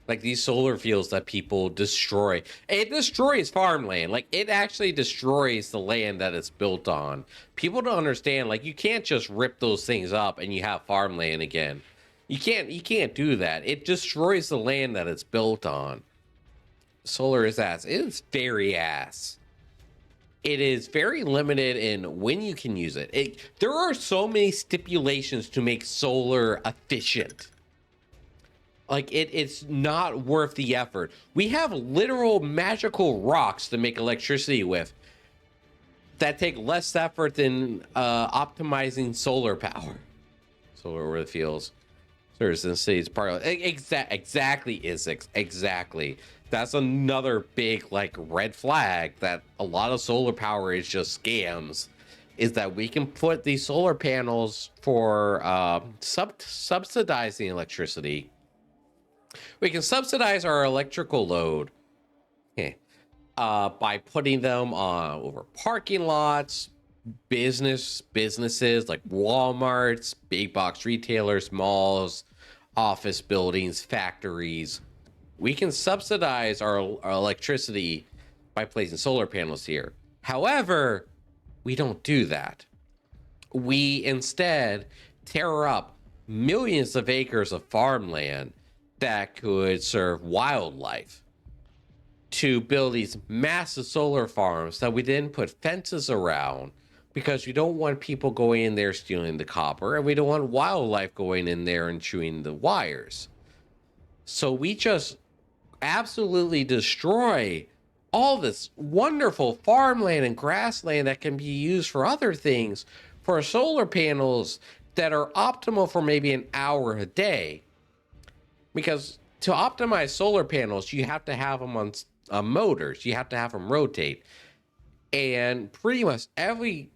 like, these solar fields that people destroy, it destroys farmland. Like, it actually destroys the land that it's built on. People don't understand, like, you can't just rip those things up and you have farmland again. You can't do that. It destroys the land that it's built on. Solar is ass. It is very ass. It is very limited in when you can use it. There are so many stipulations to make solar efficient. Like, it's not worth the effort. We have literal magical rocks to make electricity with that take less effort than optimizing solar power. Solar over the fields. Citizen Cities part exactly, exactly. That's another big, like, red flag that a lot of solar power is just scams. Is that we can put these solar panels for subsidizing electricity. We can subsidize our electrical load by putting them over parking lots, businesses like Walmarts, big box retailers, malls, office buildings, factories. We can subsidize our electricity by placing solar panels here. However, we don't do that. We instead tear up millions of acres of farmland that could serve wildlife to build these massive solar farms that we then put fences around, because we don't want people going in there stealing the copper, and we don't want wildlife going in there and chewing the wires. So we just absolutely destroy all this wonderful farmland and grassland that can be used for other things, for solar panels that are optimal for maybe an hour a day. Because to optimize solar panels, you have to have them on motors. You have to have them rotate. And pretty much every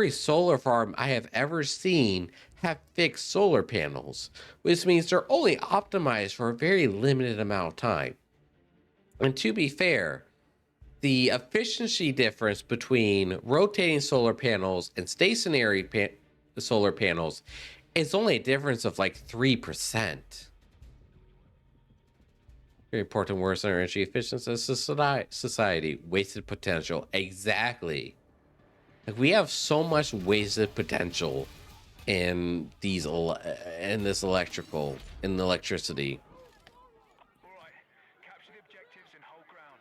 solar farm I have ever seen have fixed solar panels, which means they're only optimized for a very limited amount of time. And to be fair, the efficiency difference between rotating solar panels and stationary solar panels is only a difference of like 3%. Very important words on energy efficiency as society. Wasted potential. Exactly. Like, we have so much wasted potential in these in this electricity. Alright, capture the objectives and hold ground.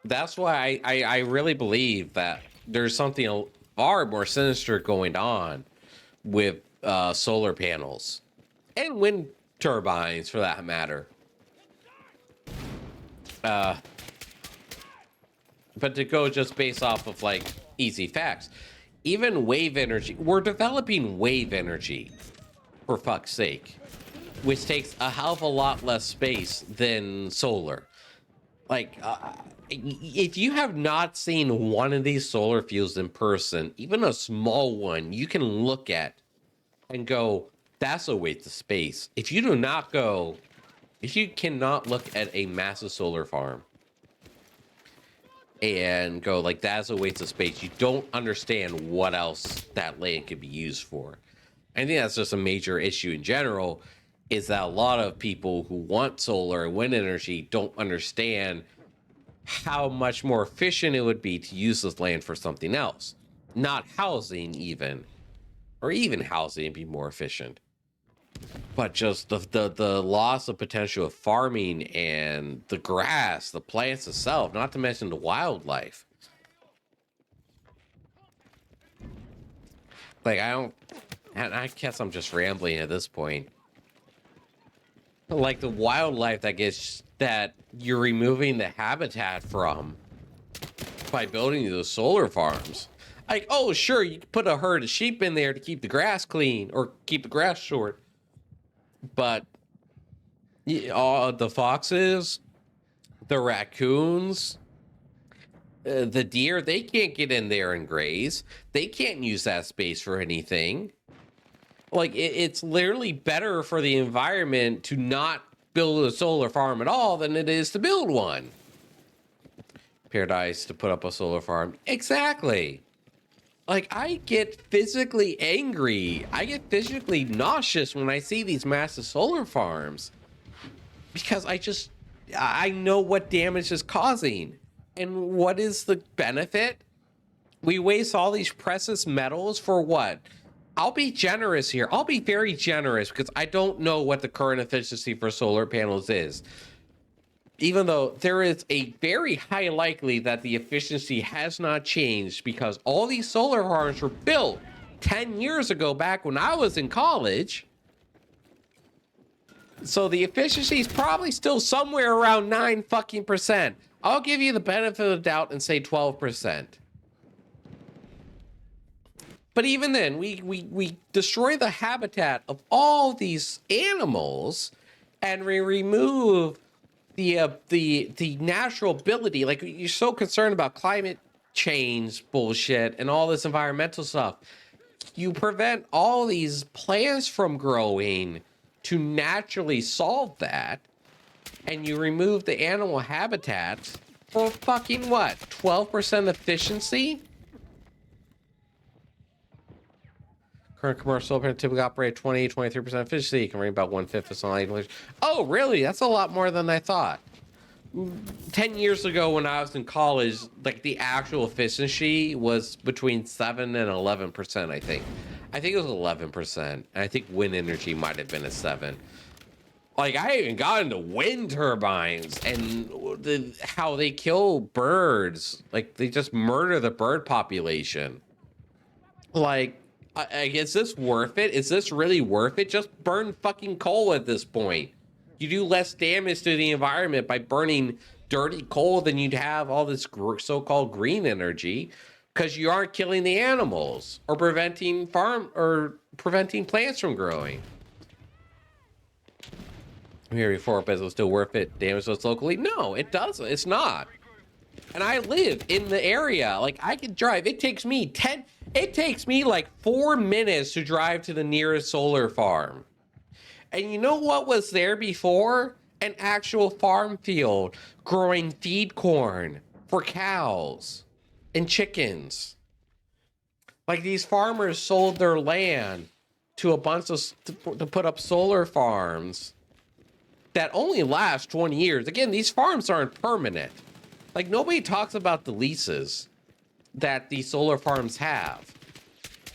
That's why I really believe that there's something far more sinister going on with solar panels and wind turbines, for that matter. But to go just based off of like easy facts, even wave energy, we're developing wave energy, for fuck's sake, which takes a hell of a lot less space than solar. Like, if you have not seen one of these solar fields in person, even a small one, you can look at and go, that's a waste of space. If you cannot look at a massive solar farm and go like, that's a waste of space, you don't understand what else that land could be used for. I think that's just a major issue in general, is that a lot of people who want solar and wind energy don't understand how much more efficient it would be to use this land for something else. Not housing even, or even housing would be more efficient. But just the loss of potential of farming and the grass, the plants itself, not to mention the wildlife. Like, I guess I'm just rambling at this point. Like the wildlife that you're removing the habitat from by building those solar farms. Like, oh, sure, you can put a herd of sheep in there to keep the grass clean or keep the grass short. But the foxes, the raccoons, the deer, they can't get in there and graze. They can't use that space for anything. Like, it's literally better for the environment to not build a solar farm at all than it is to build one. Paradise to put up a solar farm. Exactly. Like, I get physically angry. I get physically nauseous when I see these massive solar farms. Because I know what damage is causing. And what is the benefit? We waste all these precious metals for what? I'll be generous here. I'll be very generous because I don't know what the current efficiency for solar panels is. Even though there is a very high likely that the efficiency has not changed because all these solar farms were built 10 years ago back when I was in college. So the efficiency is probably still somewhere around 9%. I'll give you the benefit of the doubt and say 12%. But even then, we destroy the habitat of all these animals, and we remove the natural ability. Like, you're so concerned about climate change bullshit and all this environmental stuff. You prevent all these plants from growing to naturally solve that, and you remove the animal habitat for fucking what? 12% efficiency? Current commercial solar panel typically operate 23% efficiency. You can bring about 1/5 of sunlight. Oh, really? That's a lot more than I thought. 10 years ago when I was in college, like, the actual efficiency was between 7 and 11%, I think. I think it was 11%. And I think wind energy might have been a 7. Like, I even got into wind turbines and how they kill birds. Like, they just murder the bird population. Like, is this worth it? Is this really worth it? Just burn fucking coal at this point. You do less damage to the environment by burning dirty coal than you'd have all this so-called green energy, because you aren't killing the animals or preventing plants from growing. Here before, but it's still worth it. Damage us locally? No, it doesn't. It's not. And I live in the area. Like, I can drive. It takes me like 4 minutes to drive to the nearest solar farm. And you know what was there before? An actual farm field growing feed corn for cows and chickens. Like, these farmers sold their land to a bunch of to put up solar farms that only last 20 years. Again, these farms aren't permanent. Like, nobody talks about the leases that these solar farms have.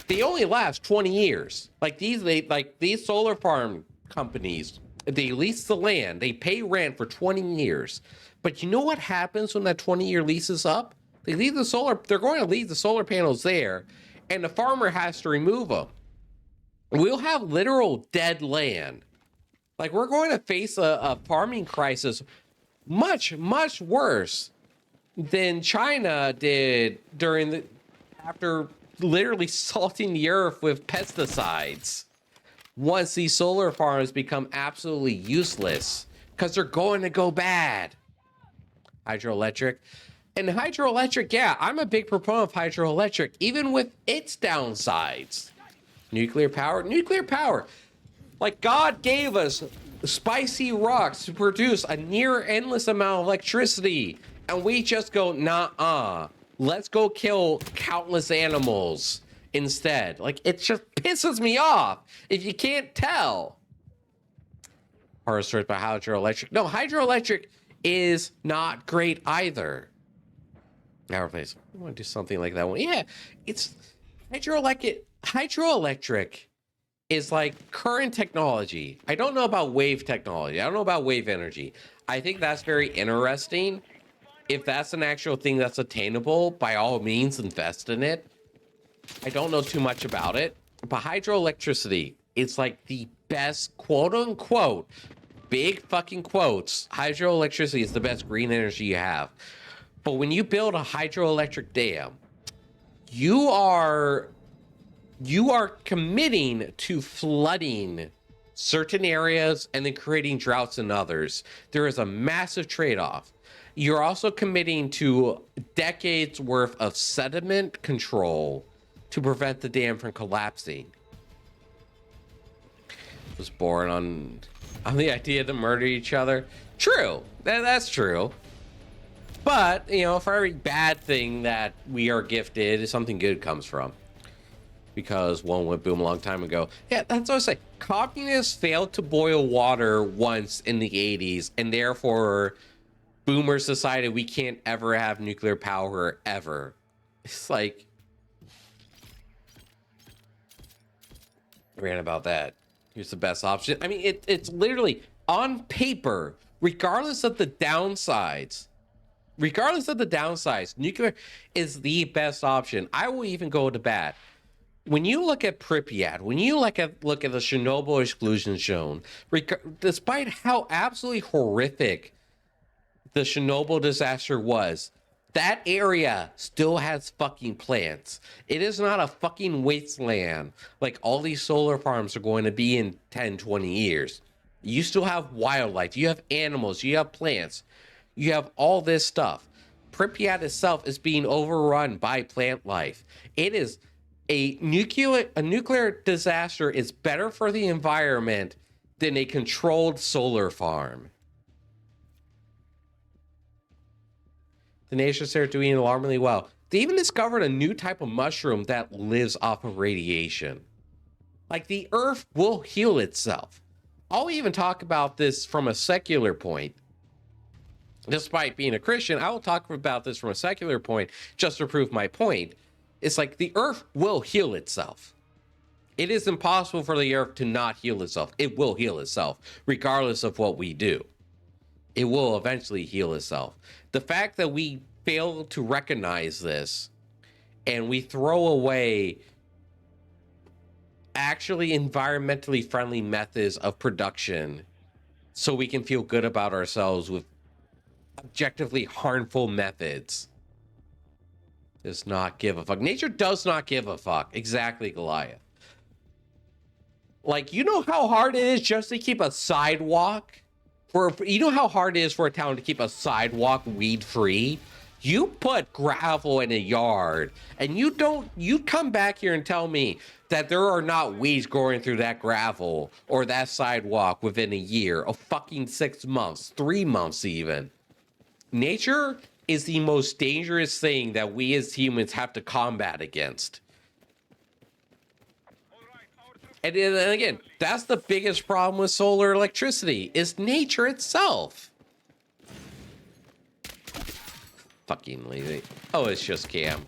they only last 20 years. Like these solar farm companies, they lease the land, they pay rent for 20 years. But you know what happens when that 20-year lease is up? They're going to leave the solar panels there, and the farmer has to remove them. We'll have literal dead land. Like, we're going to face a farming crisis much, much worse than China did after literally salting the earth with pesticides. Once these solar farms become absolutely useless, because they're going to go bad. Hydroelectric. And hydroelectric, yeah, I'm a big proponent of hydroelectric, even with its downsides. Nuclear power. Like, God gave us spicy rocks to produce a near endless amount of electricity. And we just go, nah, let's go kill countless animals instead. Like, it just pisses me off if you can't tell. Horror stories about hydroelectric. No, hydroelectric is not great either. Power place. I want to do something like that one. Yeah, it's hydroelectric is like current technology. I don't know about wave technology. I don't know about wave energy. I think that's very interesting. If that's an actual thing that's attainable, by all means, invest in it. I don't know too much about it, but hydroelectricity is like the best, quote unquote, big fucking quotes. Hydroelectricity is the best green energy you have. But when you build a hydroelectric dam, you are committing to flooding certain areas and then creating droughts in others. There is a massive trade-off. You're also committing to decades worth of sediment control to prevent the dam from collapsing. Was born on the idea to murder each other. True, that's true. But, you know, for every bad thing that we are gifted, something good comes from. Because one went boom a long time ago. Yeah, that's what I say. Communists failed to boil water once in the 80s, and therefore boomers decided we can't ever have nuclear power ever. It's like, ran about that. Here's the best option. I mean, it's literally on paper, regardless of the downsides, nuclear is the best option. I will even go to bat. When you look at Pripyat, when you look at the Chernobyl exclusion zone, despite how absolutely horrific the Chernobyl disaster was, that area still has fucking plants. It is not a fucking wasteland like all these solar farms are going to be in 10, 20 years. You still have wildlife, you have animals, you have plants, you have all this stuff. Pripyat itself is being overrun by plant life. It is a nuclear disaster is better for the environment than a controlled solar farm. The nations are doing alarmingly well. They even discovered a new type of mushroom that lives off of radiation. Like, the earth will heal itself. I'll even talk about this from a secular point. Despite being a Christian, I will talk about this from a secular point just to prove my point. It's like the earth will heal itself. It is impossible for the earth to not heal itself. It will heal itself, regardless of what we do. It will eventually heal itself. The fact that we fail to recognize this and we throw away actually environmentally friendly methods of production so we can feel good about ourselves with objectively harmful methods does not give a fuck. Nature does not give a fuck. Exactly, Goliath. Like, you know how hard it is just to keep a sidewalk? You know how hard it is for a town to keep a sidewalk weed free? You put gravel in a yard and you come back here and tell me that there are not weeds growing through that gravel or that sidewalk within a year, of fucking 6 months, 3 months even. Nature is the most dangerous thing that we as humans have to combat against. And again, that's the biggest problem with solar electricity, is nature itself. Fucking lazy. Oh, it's just Cam.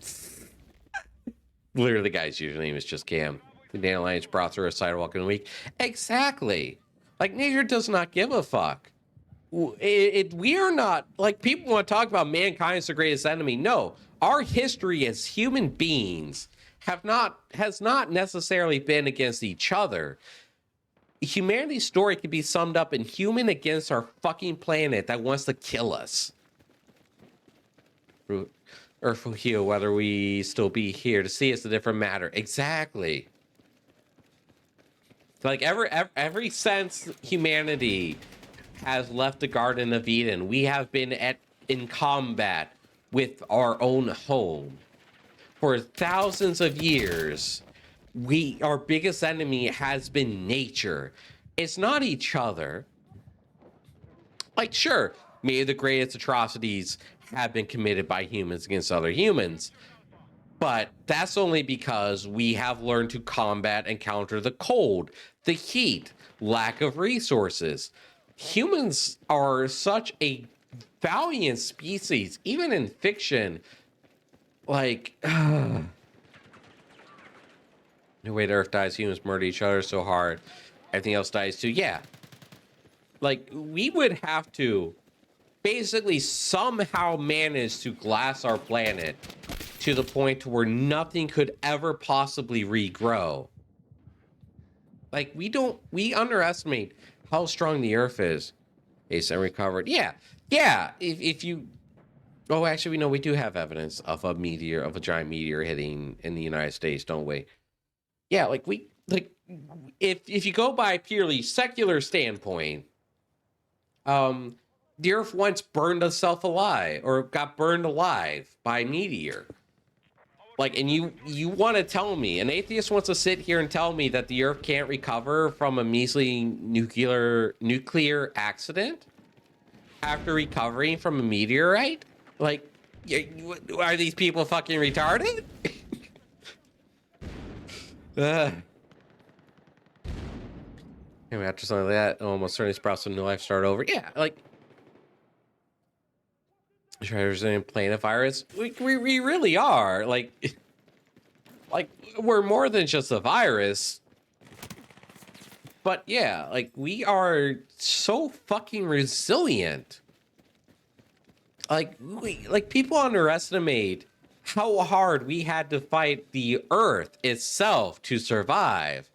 Literally, the guy's username is just Cam. The dandelions brought through a sidewalk in a week. Exactly. Like, nature does not give a fuck. We are not, like, people want to talk about mankind's the greatest enemy. No, our history as human beings has not necessarily been against each other. Humanity's story can be summed up in human against our fucking planet that wants to kill us. Earth will heal whether we still be here. To see it's a different matter. Exactly. Like every since humanity has left the Garden of Eden, we have been in combat with our own home. For thousands of years, our biggest enemy has been nature. It's not each other. Like, sure, maybe the greatest atrocities have been committed by humans against other humans, but that's only because we have learned to combat and counter the cold, the heat, lack of resources. Humans are such a valiant species, even in fiction. Like, no way the Earth dies, humans murder each other so hard. Everything else dies too. Yeah. Like, we would have to basically somehow manage to glass our planet to the point where nothing could ever possibly regrow. Like, we underestimate how strong the Earth is. It's unrecovered. Yeah. If you, oh, actually, we do have evidence of a giant meteor hitting in the United States, don't we? Yeah, if you go by a purely secular standpoint, the Earth once burned itself alive, or got burned alive by a meteor. Like, and you want to tell me, an atheist wants to sit here and tell me that the Earth can't recover from a measly nuclear accident after recovering from a meteorite? Like, are these people fucking retarded? Anyway, after something like that, almost certainly sprouts a new life start over. Yeah, like, treasures in planet virus. We really are. Like, we're more than just a virus. But yeah, like, we are so fucking resilient. Like, people underestimate how hard we had to fight the Earth itself to survive.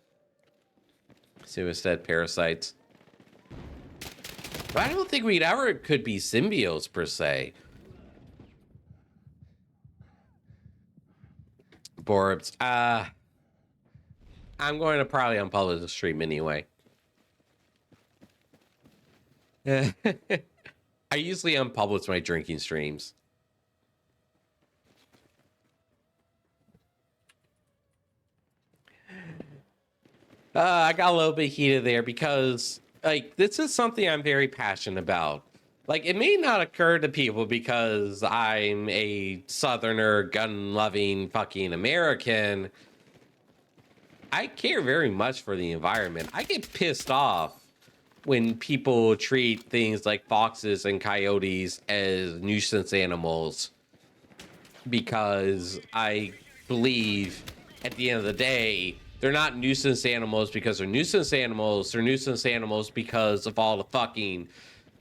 Suicide parasites. But I don't think could be symbiotes per se. Borbs. I'm going to probably unpublish the stream anyway. I usually unpublish my drinking streams. I got a little bit heated there because, like, this is something I'm very passionate about. Like, it may not occur to people because I'm a Southerner, gun-loving fucking American. I care very much for the environment. I get pissed off when people treat things like foxes and coyotes as nuisance animals, because I believe at the end of the day, they're not nuisance animals because they're nuisance animals. They're nuisance animals because of all the fucking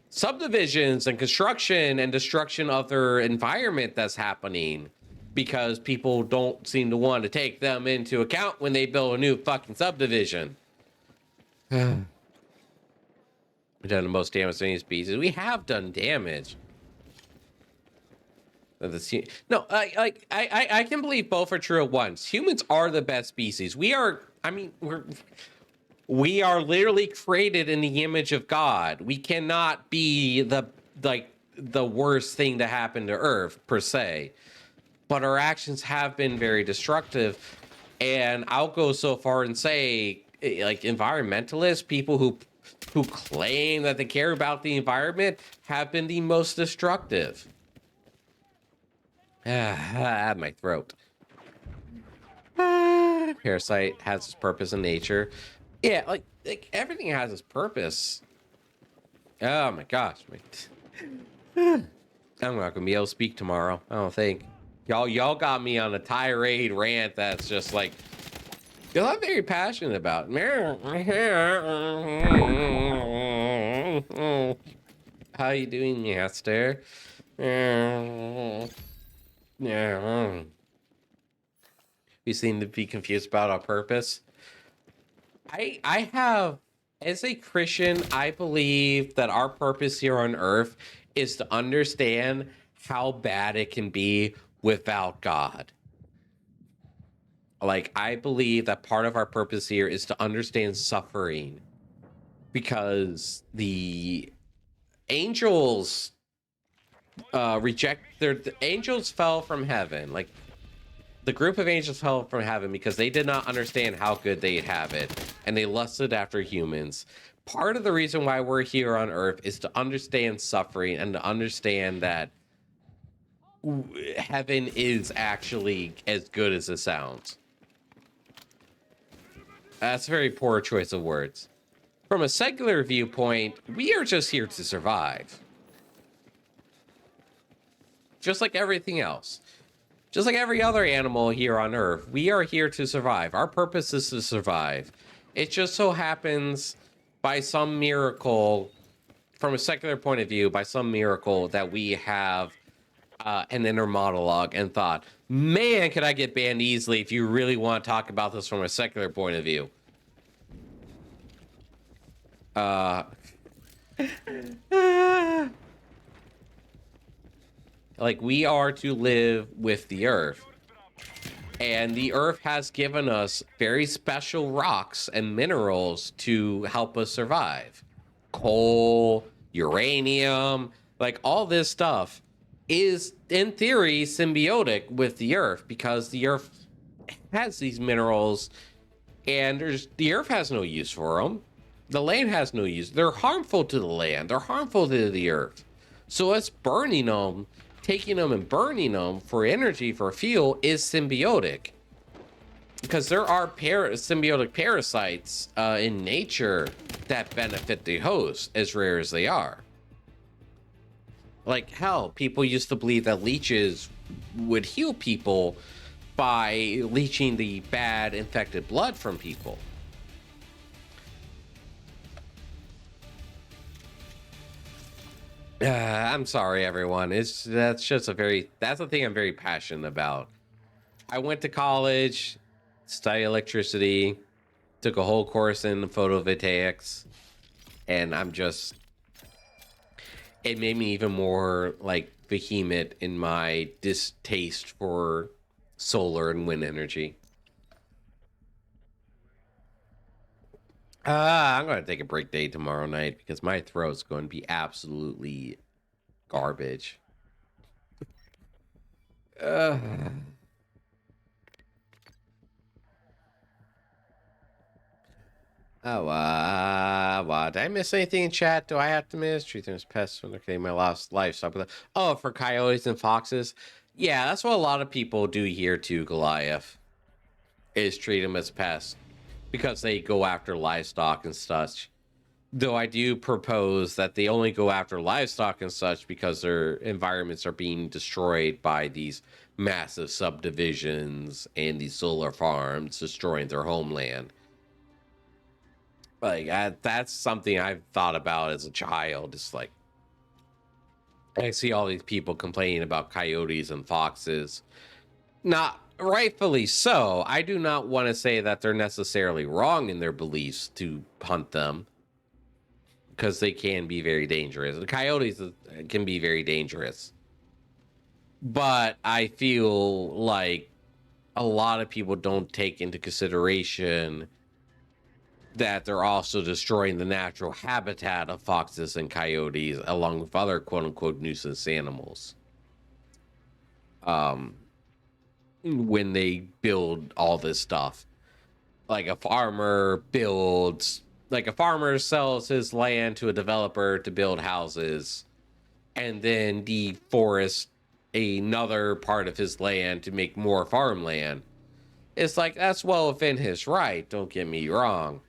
subdivisions and construction and destruction of their environment that's happening, because people don't seem to want to take them into account when they build a new fucking subdivision. We've done the most damage to any species. We have done damage. No, I can believe both are true at once. Humans are the best species. We are literally created in the image of God. We cannot be the worst thing to happen to Earth per se, but our actions have been very destructive. And I'll go so far and say, like, environmentalists, people who claim that they care about the environment, have been the most destructive. I had my throat. Parasite has its purpose in nature. Yeah, like everything has its purpose. Oh my gosh. I'm not gonna be able to speak tomorrow, I don't think. Y'all got me on a tirade rant that's just like, y'all I'm very passionate about. How you doing, master? You seem to be confused about our purpose. I have, as a Christian, I believe that our purpose here on earth is to understand how bad it can be without God. Like, I believe that part of our purpose here is to understand suffering, because the angels the angels fell from heaven. Like, the group of angels fell from heaven because they did not understand how good they'd have it, and they lusted after humans. Part of the reason why we're here on earth is to understand suffering and to understand that heaven is actually as good as it sounds. That's a very poor choice of words. From a secular viewpoint, we are just here to survive. Just like everything else. Just like every other animal here on Earth, we are here to survive. Our purpose is to survive. It just so happens, by some miracle, from a secular point of view, by some miracle, that we have an inner monologue and thought, man, could I get banned easily if you really want to talk about this from a secular point of view. Like, we are to live with the earth. And the earth has given us very special rocks and minerals to help us survive. Coal, uranium, like all this stuff is, in theory, symbiotic with the earth, because the earth has these minerals and the earth has no use for them. The land has no use. They're harmful to the land. They're harmful to the earth. So us burning them, taking them and burning them for energy, for fuel, is symbiotic. Because there are symbiotic parasites in nature that benefit the host, as rare as they are. Like, hell, people used to believe that leeches would heal people by leeching the bad infected blood from people. I'm sorry, everyone. That's the thing I'm very passionate about. I went to college, studied electricity, took a whole course in photovoltaics, and it made me even more like vehement in my distaste for solar and wind energy. I'm going to take a break day tomorrow night because my throat's going to be absolutely garbage. Oh, what? Did I miss anything in chat? Do I have to miss? Treat them as pests. Okay, my lost livestock. Oh, for coyotes and foxes? Yeah, that's what a lot of people do here too, Goliath. Is treat them as pests because they go after livestock and such. Though I do propose that they only go after livestock and such because their environments are being destroyed by these massive subdivisions and these solar farms destroying their homeland. Like, that's something I've thought about as a child. It's like, I see all these people complaining about coyotes and foxes. Not rightfully so. I do not want to say that they're necessarily wrong in their beliefs to hunt them, because they can be very dangerous. The coyotes can be very dangerous. But I feel like a lot of people don't take into consideration that they're also destroying the natural habitat of foxes and coyotes, along with other quote-unquote nuisance animals. When they build all this stuff. Like a farmer sells his land to a developer to build houses, and then deforests another part of his land to make more farmland. It's like, that's well within his right, don't get me wrong.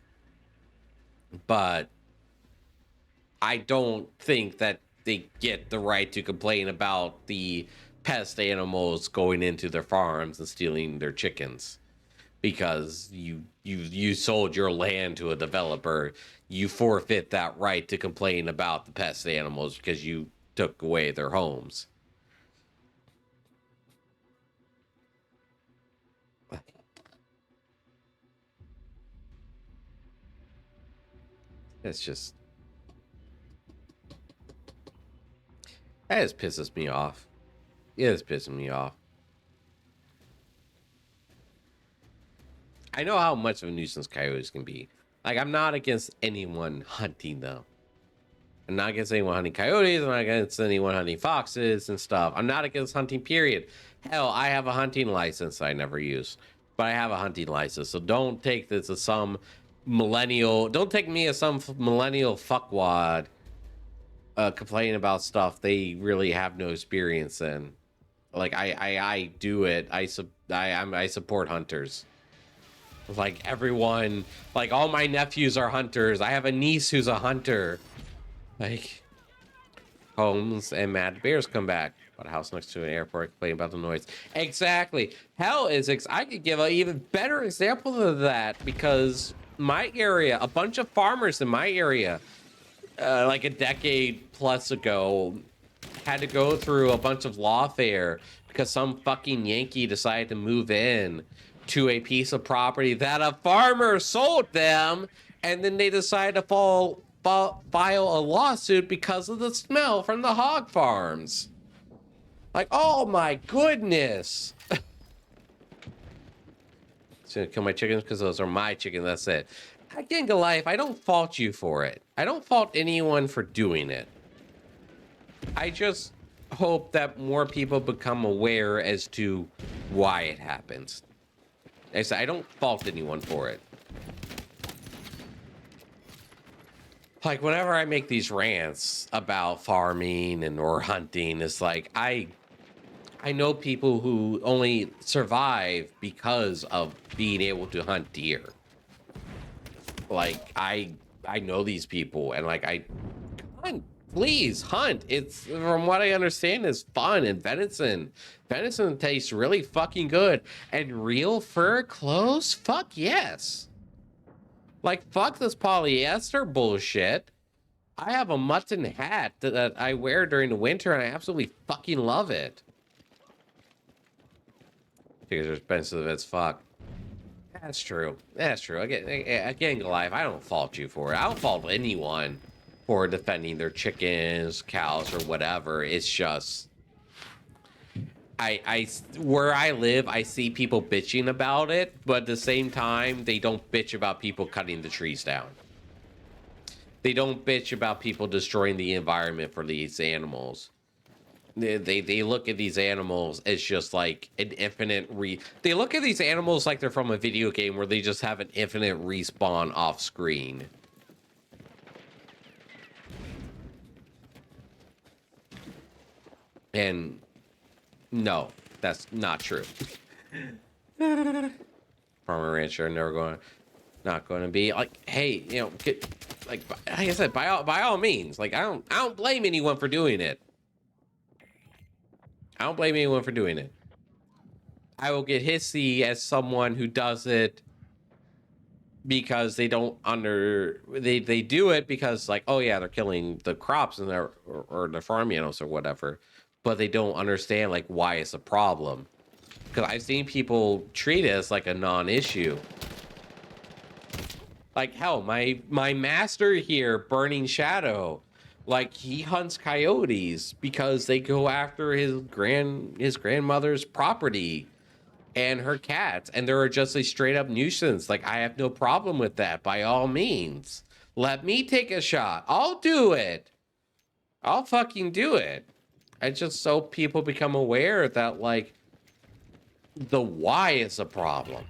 But I don't think that they get the right to complain about the pest animals going into their farms and stealing their chickens because you sold your land to a developer. You forfeit that right to complain about the pest animals because you took away their homes. It's just, that just pisses me off. It is pissing me off. I know how much of a nuisance coyotes can be. Like, I'm not against anyone hunting them. I'm not against anyone hunting coyotes. I'm not against anyone hunting foxes and stuff. I'm not against hunting, period. Hell, I have a hunting license I never use. But I have a hunting license. So don't take this as some millennial... Don't take me as some millennial fuckwad complaining about stuff they really have no experience in. Like, I do it. I support hunters. Like, everyone... Like, all my nephews are hunters. I have a niece who's a hunter. Like, Holmes and Mad Bears come back. Bought a house next to an airport, complaining about the noise. Exactly. Hell is... I could give an even better example of that, because my area, a bunch of farmers in my area, like a decade plus ago, had to go through a bunch of lawfare because some fucking Yankee decided to move in to a piece of property that a farmer sold them, and then they decided to file a lawsuit because of the smell from the hog farms. Like, oh my goodness. It's gonna kill my chickens because those are my chickens, that's it. Again, Goliath, I don't fault you for it. I don't fault anyone for doing it. I just hope that more people become aware as to why it happens. Like I said, I don't fault anyone for it. Like, whenever I make these rants about farming and or hunting, it's like I know people who only survive because of being able to hunt deer. Like, I know these people, and like, come on, please hunt. It's, from what I understand, is fun. And venison tastes really fucking good. And real fur clothes, fuck yes. Like, fuck this polyester bullshit. I have a mutton hat that I wear during the winter, and I absolutely fucking love it. Because they're expensive as fuck. That's true. That's true. Again, Goliath, I don't fault you for it. I don't fault anyone for defending their chickens, cows, or whatever. It's just... where I live, I see people bitching about it, but at the same time, they don't bitch about people cutting the trees down. They don't bitch about people destroying the environment for these animals. They look at these animals as just like an infinite they look at these animals like they're from a video game where they just have an infinite respawn off screen. And no, that's not true. Farmer rancher not going to be like, hey, you know, like I said, by all means, like I don't blame anyone for doing it. I don't blame anyone for doing it. I will get hissy as someone who does it because they don't they do it because, like, oh yeah, they're killing the crops and or the farm animals or whatever, but they don't understand like why it's a problem. Because I've seen people treat it as like a non-issue. Like, hell, my master here, Burning Shadow, like, he hunts coyotes because they go after his grandmother's property and her cats, and they're just a straight up nuisance. Like, I have no problem with that. By all means, let me take a shot. I'll do it. I'll fucking do it. I just so people become aware that, like, the why is a problem,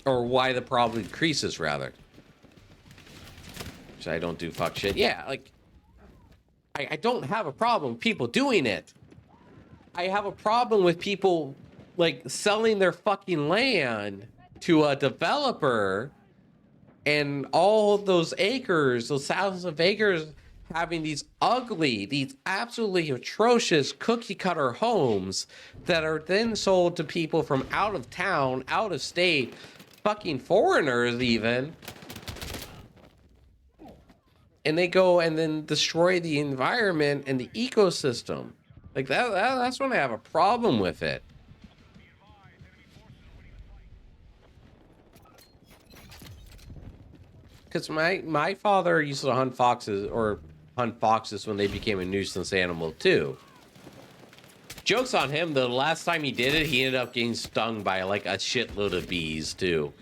or why the problem increases, rather. I don't do fuck shit. Yeah, like, I don't have a problem with people doing it. I have a problem with people, like, selling their fucking land to a developer, and all those acres, those thousands of acres, having these ugly, these absolutely atrocious cookie cutter homes that are then sold to people from out of town, out of state, fucking foreigners even. And they go and then destroy the environment and the ecosystem. Like that's when I have a problem with it. Because my father used to hunt foxes when they became a nuisance animal too. Joke's on him, though. The last time he did it, he ended up getting stung by like a shitload of bees too.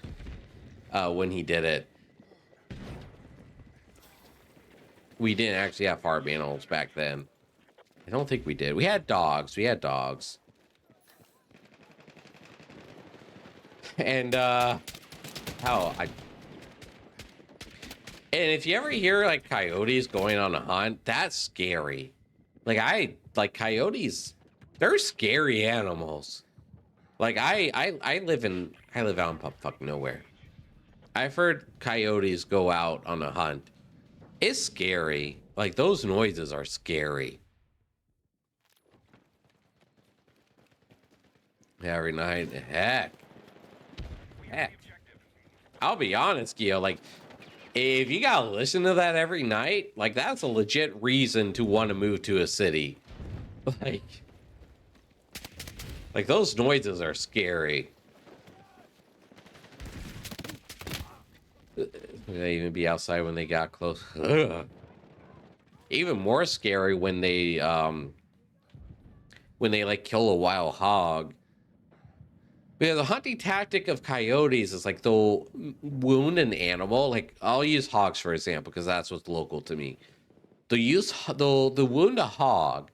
When he did it. We didn't actually have farm animals back then. I don't think we did. We had dogs. And and if you ever hear like coyotes going on a hunt, that's scary. Like coyotes, they're scary animals. Like I live out in fuck nowhere. I've heard coyotes go out on a hunt. It's scary. Like those noises are scary. Every night, heck. I'll be honest, Gio, like if you gotta listen to that every night, like that's a legit reason to want to move to a city. Like those noises are scary. They even be outside when they got close. Ugh. Even more scary when they like kill a wild hog. Yeah, the hunting tactic of coyotes is like they'll wound an animal. Like I'll use hogs for example because that's what's local to me. They'll wound a hog,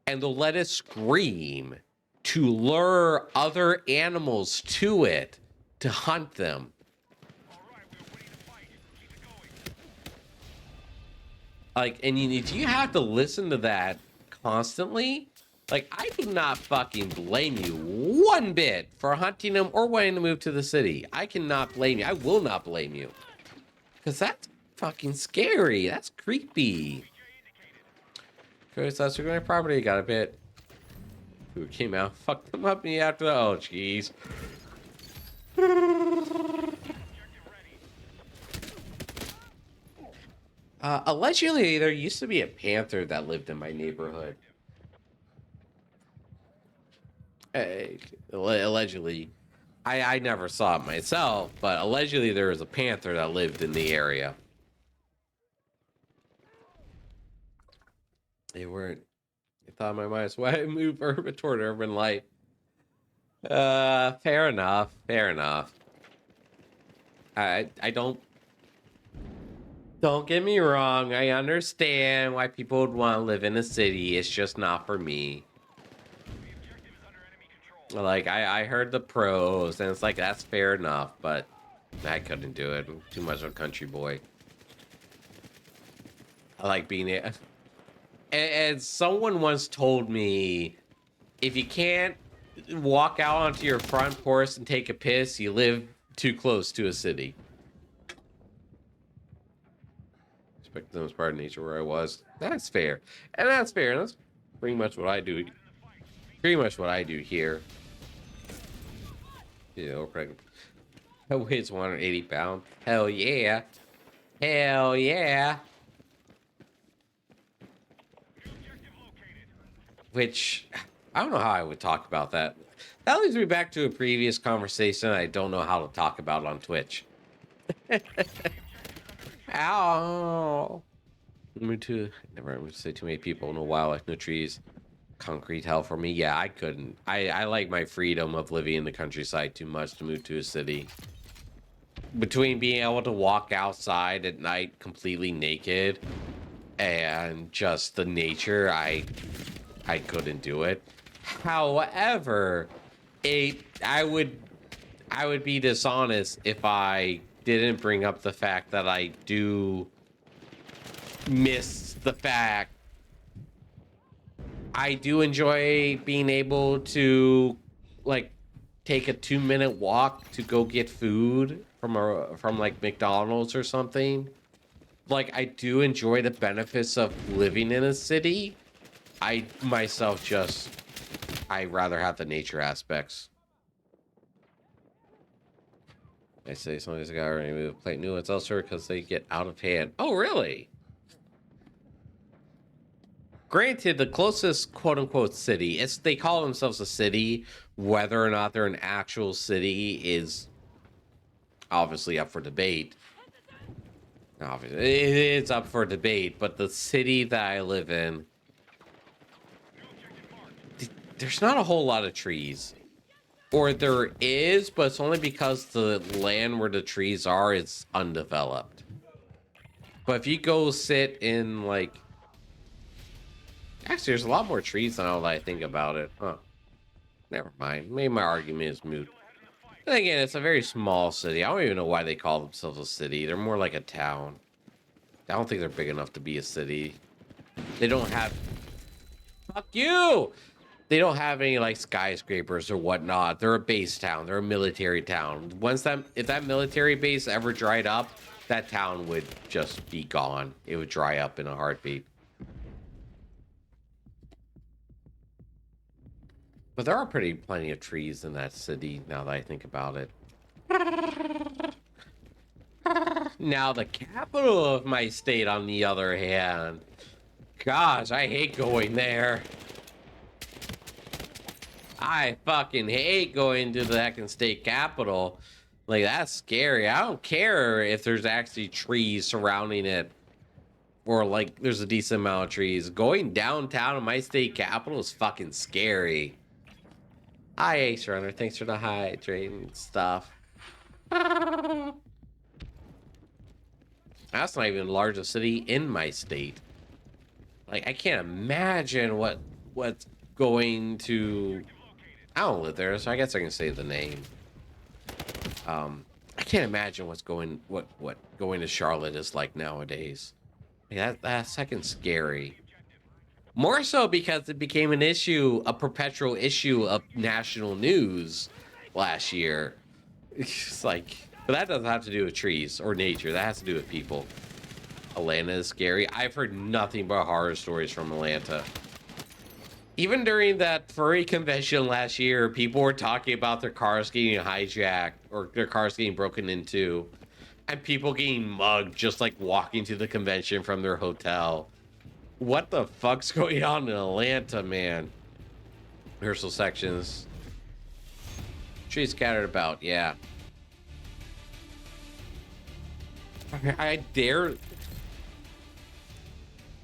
and they'll let it scream to lure other animals to it to hunt them. Like, and you have to listen to that constantly. Like, I do not fucking blame you one bit for hunting them or wanting to move to the city. I cannot blame you. I will not blame you. Because that's fucking scary. That's creepy. Because that's your property. Got a bit. Who came out, fucked them up me after the. Oh, jeez. Allegedly, there used to be a panther that lived in my neighborhood. Allegedly. I never saw it myself, but allegedly there was a panther that lived in the area. They weren't. I thought my mind was why I move urban toward urban life. Fair enough. I don't get me wrong. I understand why people would want to live in a city. It's just not for me. Like, I heard the pros, and it's like, that's fair enough, but I couldn't do it. I'm too much of a country boy. I like being it. And someone once told me, if you can't walk out onto your front porch and take a piss, you live too close to a city. Expect them as part of nature where I was. That's fair. And that's fair. That's pretty much what I do. Here. You know, pregnant. I weighs 180 pounds. Hell yeah. Hell yeah. Which, I don't know how I would talk about that. That leads me back to a previous conversation I don't know how to talk about on Twitch. Ow. Never say too many people in a while, like no trees. Concrete hell for me. Yeah, I couldn't. I like my freedom of living in the countryside too much to move to a city. Between being able to walk outside at night completely naked and just the nature, I couldn't do it. However, I would be dishonest if I didn't bring up the fact that I do miss the fact I do enjoy being able to like take a 2-minute walk to go get food from like McDonald's or something. like I do enjoy the benefits of living in a city. I myself just I rather have the nature aspects. I say somebody's got to remove plate new ones elsewhere because they get out of hand. Oh, really? Granted, the closest quote unquote city, it's they call themselves a city. Whether or not they're an actual city is obviously up for debate. Obviously, it's up for debate, but the city that I live in, there's not a whole lot of trees. Or there is, but it's only because the land where the trees are is undeveloped. But if you go sit in, like... Actually, there's a lot more trees now that I think about it. Huh. Never mind. Maybe my argument is moot. Then again, it's a very small city. I don't even know why they call themselves a city. They're more like a town. I don't think they're big enough to be a city. They don't have... Fuck you! They don't have any like skyscrapers or whatnot. They're a base town. They're a military town. If that military base ever dried up, that town would just be gone. It would dry up in a heartbeat. But there are plenty of trees in that city now that I think about it. Now the capital of my state, on the other hand, gosh, I hate going there. I fucking hate going to the heckin' state capital. Like, that's scary. I don't care if there's actually trees surrounding it. Or, like, there's a decent amount of trees. Going downtown to my state capital is fucking scary. Hi, Ace Runner. Thanks for the hydrating stuff. That's not even the largest city in my state. Like, I can't imagine what's going to... I don't live there, so I guess I can say the name. I can't imagine what going to Charlotte is like nowadays. Like that's fucking scary. More so because it became an issue, a perpetual issue of national news last year. It's like, but that doesn't have to do with trees or nature. That has to do with people. Atlanta is scary. I've heard nothing but horror stories from Atlanta. Even during that furry convention last year, people were talking about their cars getting hijacked or their cars getting broken into, and people getting mugged just like walking to the convention from their hotel. What the fuck's going on in Atlanta, man? Rehearsal sections. Trees scattered about, yeah. I dare...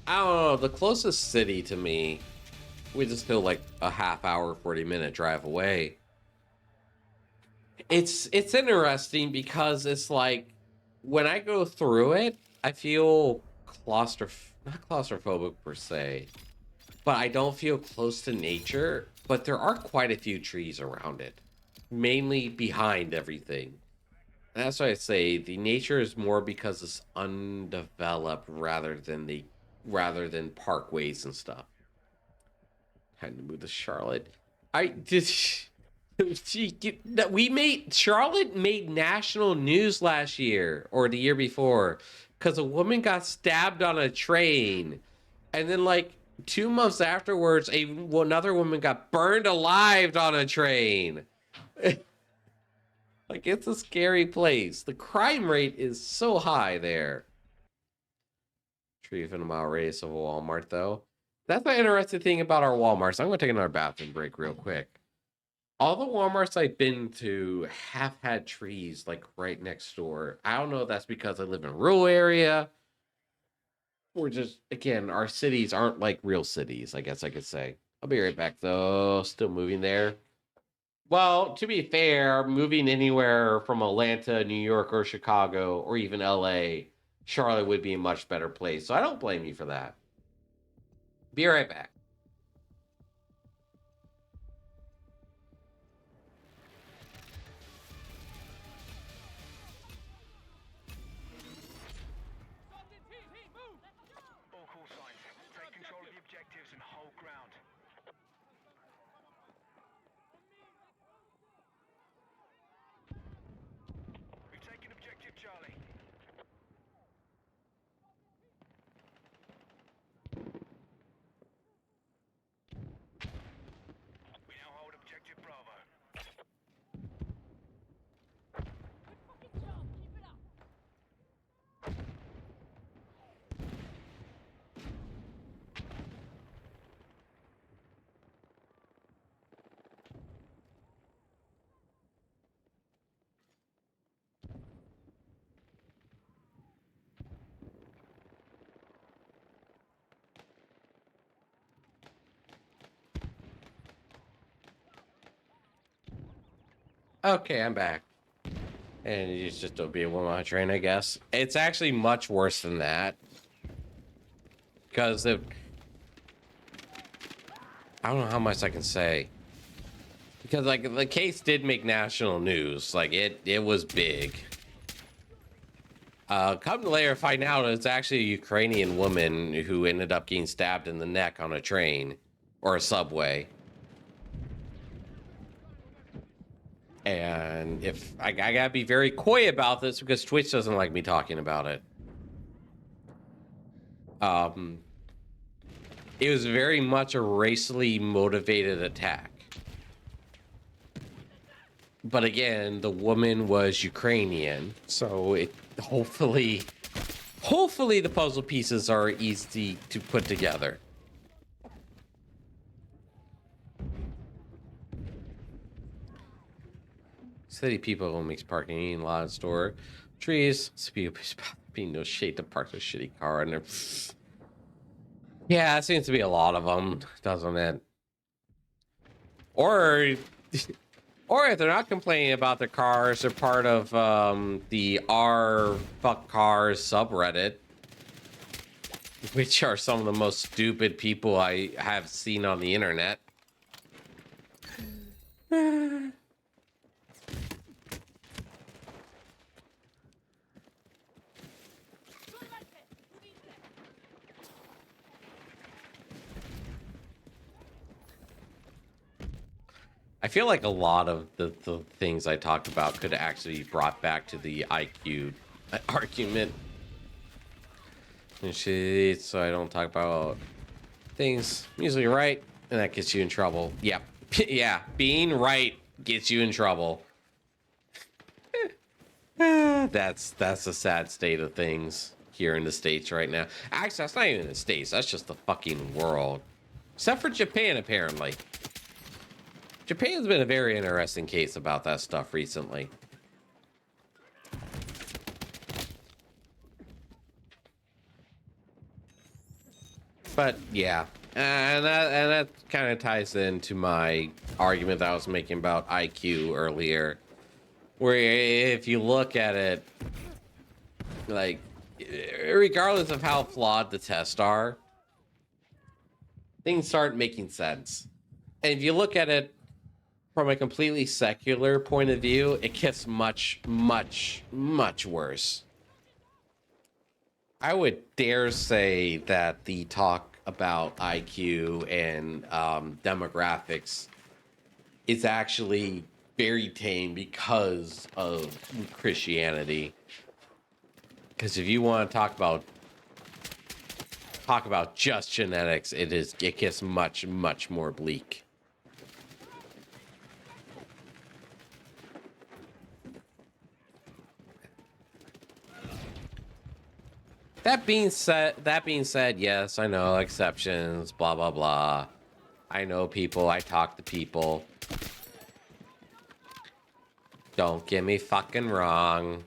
I don't know, the closest city to me, we just feel like a half-hour, 40-minute drive away. It's interesting because it's like, when I go through it, I feel not claustrophobic per se, but I don't feel close to nature. But there are quite a few trees around it, mainly behind everything. And that's why I say the nature is more because it's undeveloped rather than parkways and stuff. Had to move to Charlotte. Charlotte made national news last year or the year before because a woman got stabbed on a train, and then like 2 months afterwards, another woman got burned alive on a train. Like, it's a scary place. The crime rate is so high there. Tree within a mile radius of a Walmart, though. That's the interesting thing about our Walmarts. I'm going to take another bathroom break real quick. All the Walmarts I've been to have had trees, like, right next door. I don't know if that's because I live in a rural area. Or just, again, our cities aren't like real cities, I guess I could say. I'll be right back, though. Still moving there. Well, to be fair, moving anywhere from Atlanta, New York, or Chicago, or even LA, Charlotte would be a much better place. So I don't blame you for that. Be right back. All call signs. Take control of the objectives and hold ground. We've taken objective Charlie. Okay, I'm back. And you just don't be a woman on a train, I guess. It's actually much worse than that. Because if... I don't know how much I can say. Because, like, the case did make national news. Like, it was big. Come to later find out it's actually a Ukrainian woman who ended up getting stabbed in the neck on a train. Or a subway. And if I gotta be very coy about this because Twitch doesn't like me talking about it. It was very much a racially motivated attack. But again, the woman was Ukrainian, so it hopefully the puzzle pieces are easy to put together. City people who makes parking in lot store trees. Be no shade to park their shitty car in there. Yeah, it seems to be a lot of them, doesn't it? Or if they're not complaining about their cars, they're part of the R fuck cars subreddit, which are some of the most stupid people I have seen on the internet. I feel like a lot of the things I talked about could actually be brought back to the IQ argument. And shit, so I don't talk about things I'm usually right, and that gets you in trouble. Yep. Yeah, being right gets you in trouble. That's a sad state of things here in the States right now. Actually, that's not even the States. That's just the fucking world. Except for Japan, apparently. Japan's been a very interesting case about that stuff recently. But yeah, and that kind of ties into my argument that I was making about IQ earlier, where if you look at it, like, regardless of how flawed the tests are, things start making sense. And if you look at it from a completely secular point of view, it gets much, much, much worse. I would dare say that the talk about IQ and demographics is actually very tame because of Christianity. Because if you want to talk about just genetics, it gets much, much more bleak. That being said, yes, I know exceptions, blah, blah, blah. I know people, I talk to people. Don't get me fucking wrong.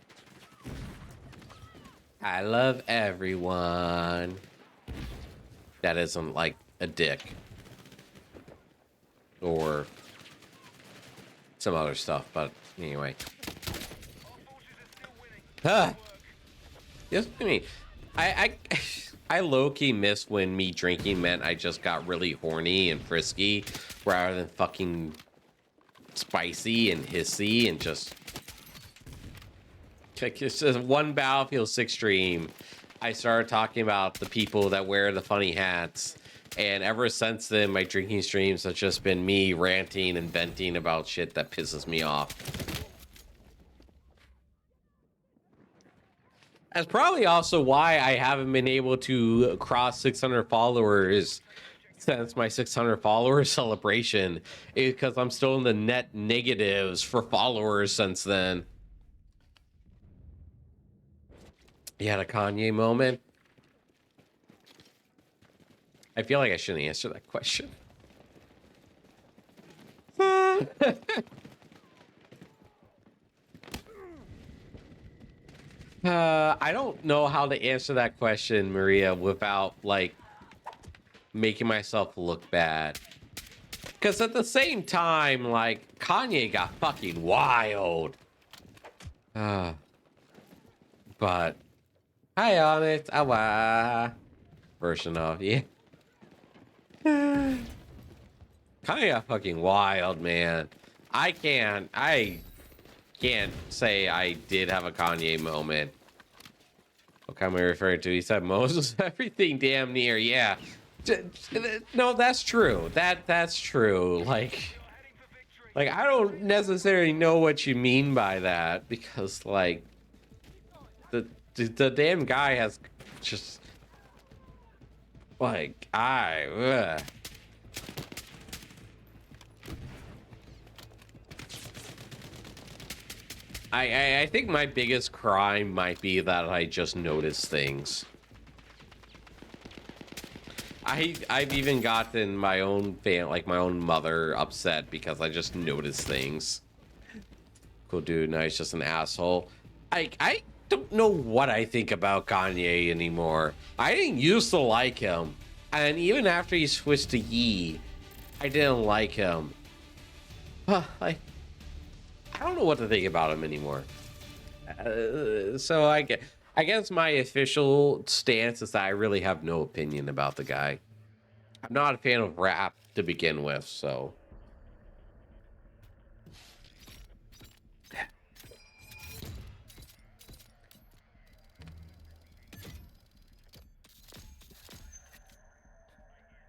I love everyone. That isn't like a dick. Or some other stuff, but anyway. Yes, I mean, I low-key miss when me drinking meant I just got really horny and frisky rather than fucking spicy and hissy and just... It's just one Battlefield 6 stream. I started talking about the people that wear the funny hats. And ever since then, my drinking streams have just been me ranting and venting about shit that pisses me off. That's probably also why I haven't been able to cross 600 followers since my 600 followers celebration, is because I'm still in the net negatives for followers since then. You had a Kanye moment? I feel like I shouldn't answer that question. I don't know how to answer that question, Maria, without, like, making myself look bad. Because at the same time, like, Kanye got fucking wild. But, hi on it, version of, yeah. Kanye got fucking wild, man. I can't say I did have a Kanye moment. What am I referring to? He said Moses, everything damn near, yeah. No, that's true. That's true. Like I don't necessarily know what you mean by that because like the damn guy has just like I think my biggest crime might be that I just notice things. I've even gotten my own like my own mother upset because I just notice things. Cool dude, no, he's just an asshole. I don't know what I think about Kanye anymore. I didn't used to like him, and even after he switched to Yee, I didn't like him. I don't know what to think about him anymore. So I guess my official stance is that I really have no opinion about the guy. I'm not a fan of rap to begin with, so.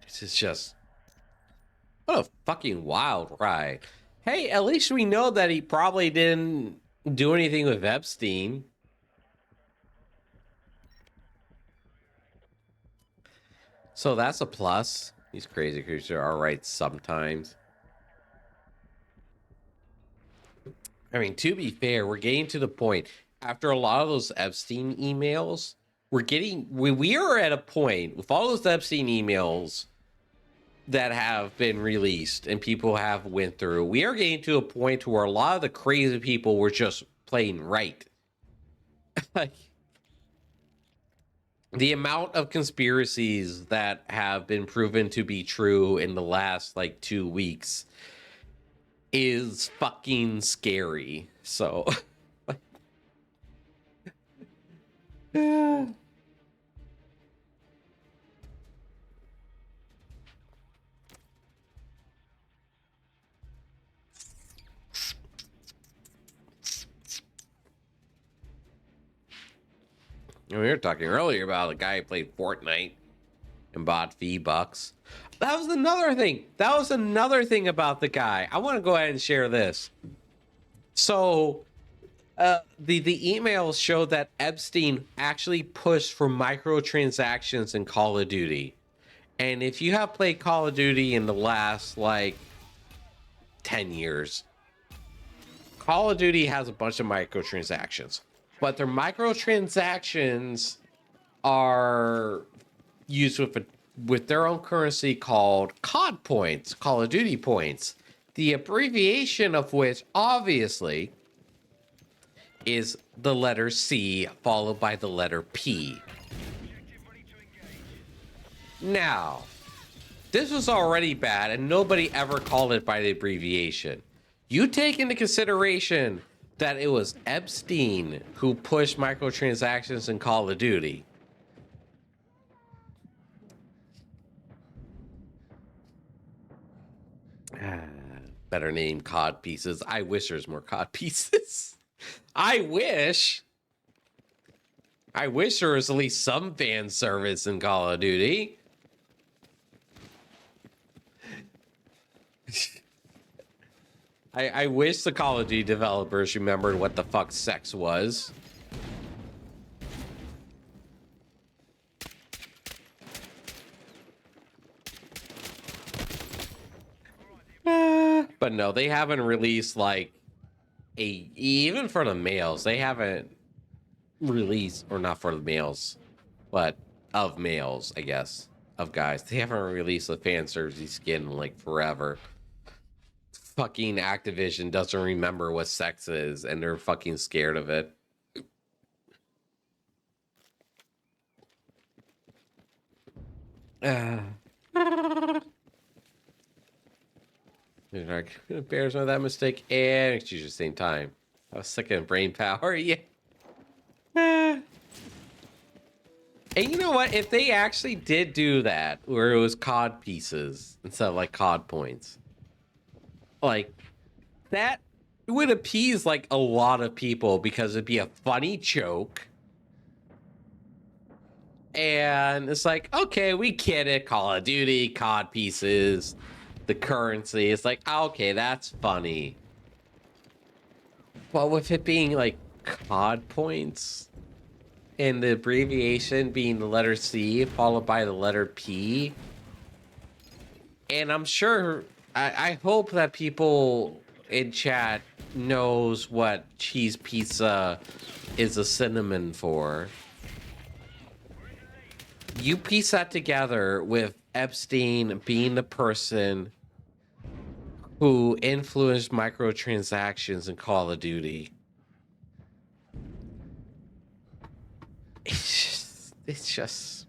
This is just... What a fucking wild ride. Hey, at least we know that he probably didn't do anything with Epstein. So that's a plus. These crazy creatures are right sometimes. I mean, to be fair, we're getting to the point after a lot of those Epstein emails, we are at a point with all those Epstein emails that have been released and people have went through. We are getting to a point where a lot of the crazy people were just playing right. Like the amount of conspiracies that have been proven to be true in the last like 2 weeks is fucking scary. So yeah. We were talking earlier about a guy who played Fortnite and bought V-Bucks. That was another thing. That was another thing about the guy. I want to go ahead and share this. So the emails show that Epstein actually pushed for microtransactions in Call of Duty. And if you have played Call of Duty in the last like 10 years, Call of Duty has a bunch of microtransactions, but their microtransactions are used with their own currency called COD points, Call of Duty points. The abbreviation of which obviously is the letter C followed by the letter P. Now, this was already bad and nobody ever called it by the abbreviation. You take into consideration that it was Epstein who pushed microtransactions in Call of Duty. Better name COD pieces. I wish there's more COD pieces. I wish there was at least some fan service in Call of Duty. I wish the Call of Duty developers remembered what the fuck sex was. But no, they haven't released like even for the males, they haven't released, or not for the males, but of males, I guess, of guys. They haven't released a fan service skin in like forever. Fucking Activision doesn't remember what sex is and they're fucking scared of it. You're like, bears know that mistake and excuse at the same time. I was sick of brain power. Yeah. And you know what? If they actually did do that, where it was COD pieces instead of like COD points, like that would appease like a lot of people because it'd be a funny joke. And it's like, okay, we get it. Call of Duty, COD pieces, the currency. It's like, okay, that's funny. But with it being like COD points and the abbreviation being the letter C followed by the letter P, and I'm sure, I hope that people in chat knows what cheese pizza is a synonym for. You piece that together with Epstein being the person who influenced microtransactions in Call of Duty. It's just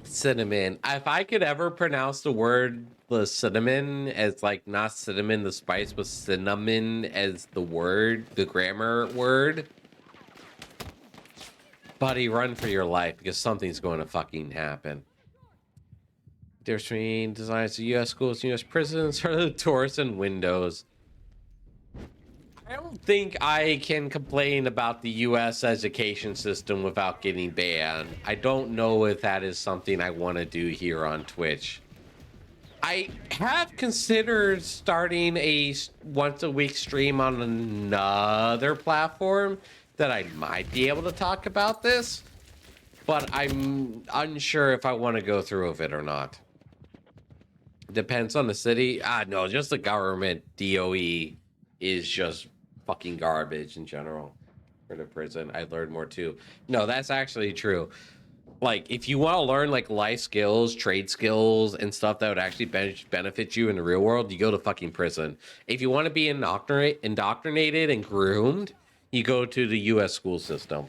cinnamon. If I could ever pronounce the cinnamon as like not cinnamon, the spice, but cinnamon as the word, the grammar word. Buddy, run for your life because something's going to fucking happen. Difference between designs of U.S. schools and U.S. prisons are the doors and windows. I don't think I can complain about the U.S. education system without getting banned. I don't know if that is something I want to do here on Twitch. I have considered starting a once-a-week stream on another platform that I might be able to talk about this, but I'm unsure if I want to go through with it or not. Depends on the city. No, just the government DOE is just fucking garbage in general. For the prison, I learned more too. No, that's actually true. Like, if you want to learn like life skills, trade skills, and stuff that would actually benefit you in the real world, you go to fucking prison. If you want to be indoctrinated and groomed, you go to the U.S. school system.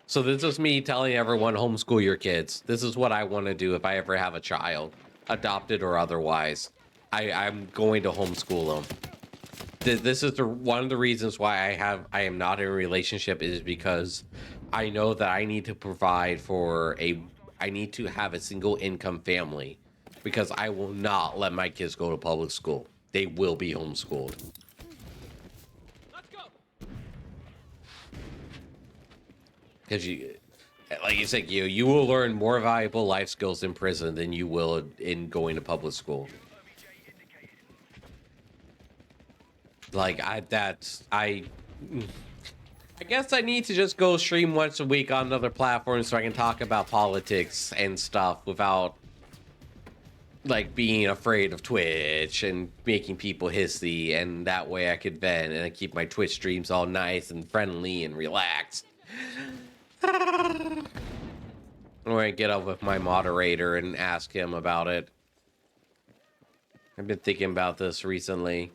So this is me telling everyone, homeschool your kids. This is what I want to do if I ever have a child, adopted or otherwise. I'm going to homeschool them. This is one of the reasons why I am not in a relationship, is because I know that I need to provide for I need to have a single income family, because I will not let my kids go to public school. They will be homeschooled. Because like you said, you will learn more valuable life skills in prison than you will in going to public school. Like I guess I need to just go stream once a week on another platform so I can talk about politics and stuff without like being afraid of Twitch and making people hissy, and that way I could vent and I keep my Twitch streams all nice and friendly and relaxed. Or I get up with my moderator and ask him about it. I've been thinking about this recently.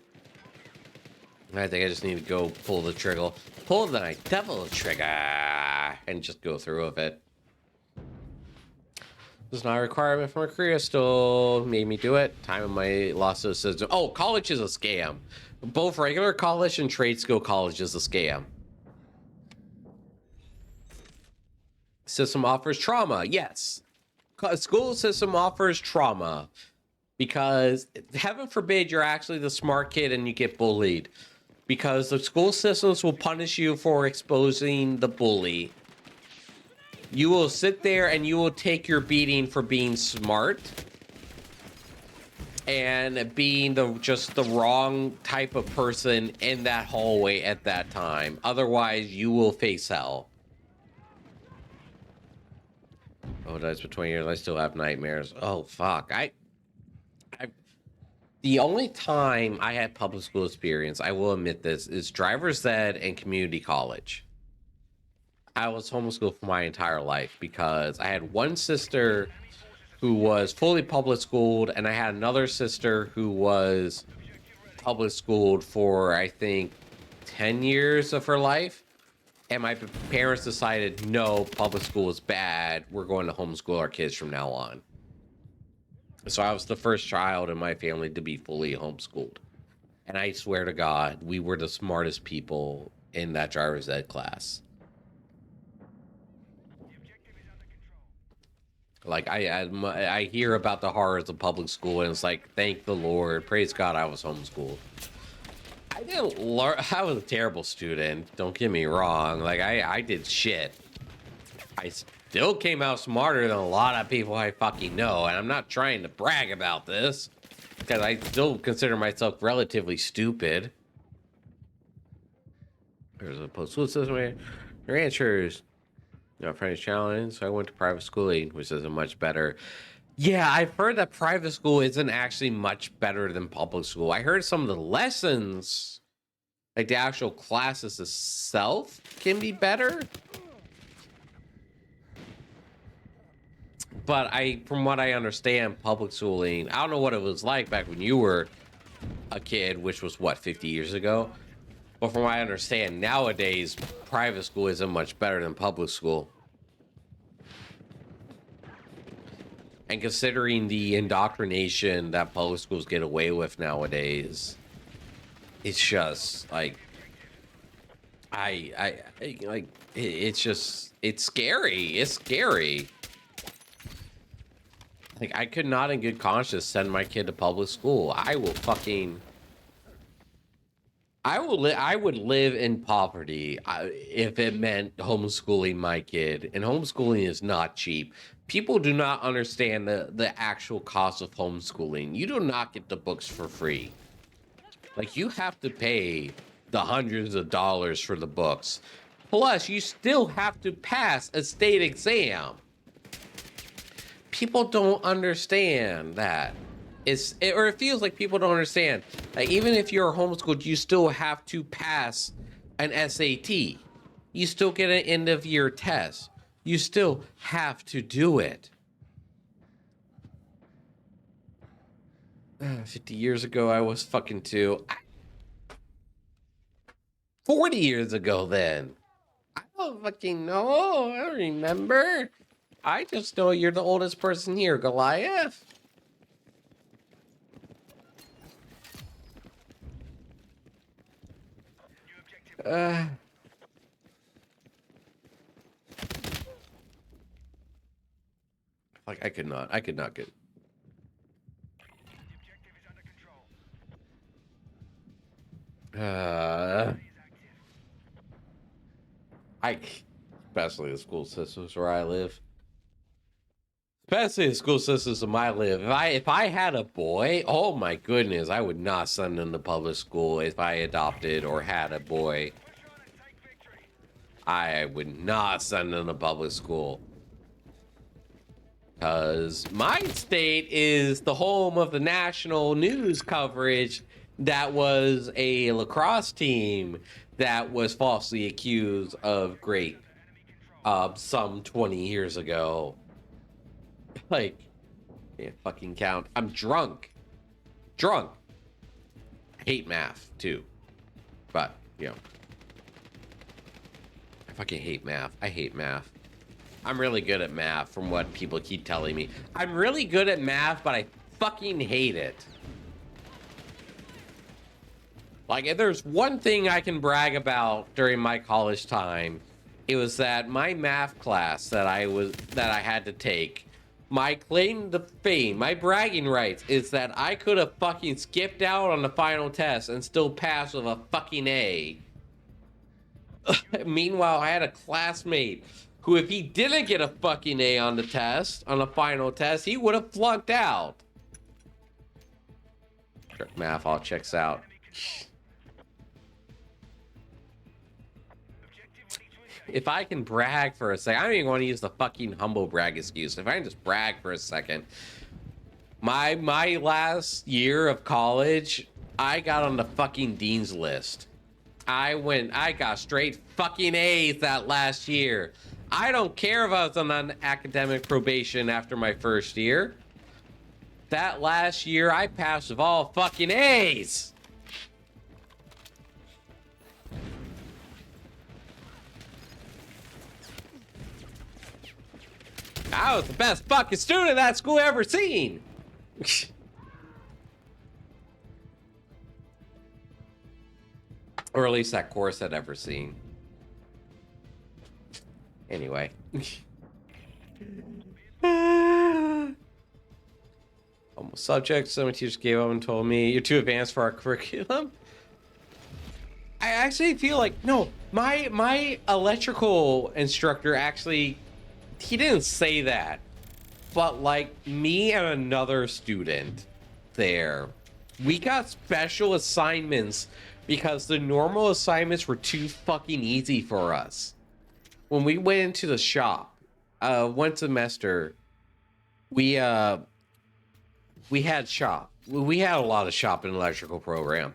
I think I just need to go pull the trigger. Pull the devil trigger and just go through with it. This is not a requirement from a career, still made me do it. Time of my loss of system. Oh, college is a scam. Both regular college and trade school college is a scam. System offers trauma. Yes. School system offers trauma because heaven forbid you're actually the smart kid and you get bullied, because the school systems will punish you for exposing the bully. You will sit there and you will take your beating for being smart and being just the wrong type of person in that hallway at that time. Otherwise, you will face hell. Oh, that's for 20 years. I still have nightmares. Oh, fuck. The only time I had public school experience, I will admit this, is driver's ed and community college. I was homeschooled for my entire life because I had one sister who was fully public schooled, and I had another sister who was public schooled for, I think, 10 years of her life. And my parents decided, no, public school is bad. We're going to homeschool our kids from now on. So I was the first child in my family to be fully homeschooled. And I swear to God, we were the smartest people in that driver's ed class. Like, I hear about the horrors of public school, and it's like, thank the Lord, praise God I was homeschooled. I didn't learn. I was a terrible student. Don't get me wrong. Like, I did shit. I still came out smarter than a lot of people I fucking know. And I'm not trying to brag about this, because I still consider myself relatively stupid. There's a post-school system. Ranchers. French challenge. So I went to private schooling, which isn't much better. Yeah, I've heard that private school isn't actually much better than public school. I heard some of the lessons, like the actual classes itself, can be better. But from what I understand, public schooling, I don't know what it was like back when you were a kid, which was what, 50 years ago? But from what I understand, nowadays, private school isn't much better than public school. And considering the indoctrination that public schools get away with nowadays, it's just like, it's scary. It's scary. Like, I could not in good conscience send my kid to public school. I would live in poverty if it meant homeschooling my kid. And homeschooling is not cheap. People do not understand the actual cost of homeschooling. You do not get the books for free. Like, you have to pay the hundreds of dollars for the books. Plus, you still have to pass a state exam. People don't understand that. It feels like people don't understand. Like, even if you're homeschooled, you still have to pass an SAT. You still get an end of year test. You still have to do it. 50 years ago, I was fucking 2. 40 years ago, then. I don't fucking know. I don't remember. I just know you're the oldest person here, Goliath. Like, I could not get. Especially the school systems where I live. Especially the school systems of my live. If I had a boy, oh my goodness, I would not send him to public school. If I adopted or had a boy, I would not send him to public school. Because my state is the home of the national news coverage that was a lacrosse team that was falsely accused of rape some 20 years ago. Like, can't fucking count. I'm drunk. I hate math, too. But, you know. I fucking hate math. I hate math. I'm really good at math, from what people keep telling me. I'm really good at math, but I fucking hate it. Like, if there's one thing I can brag about during my college time, it was that my math class that I had to take, my claim to fame, my bragging rights, is that I could have fucking skipped out on the final test and still pass with a fucking A. Meanwhile, I had a classmate who, if he didn't get a fucking A on the test, on the final test, he would have flunked out. Math all checks out. If I can brag for a second, I don't even want to use the fucking humble brag excuse. If I can just brag for a second, my last year of college, I got on the fucking dean's list. I got straight fucking A's that last year. I don't care if I was on academic probation after my first year. That last year, I passed with all fucking A's. I was the best fucking student that school ever seen. Or at least that course I'd ever seen. Anyway. Almost subjects. Some teachers gave up and told me, you're too advanced for our curriculum. I actually feel like, no, my electrical instructor actually, he didn't say that. But like me and another student there, we got special assignments because the normal assignments were too fucking easy for us. When we went into the shop, one semester, we had shop. We had a lot of shop in electrical program.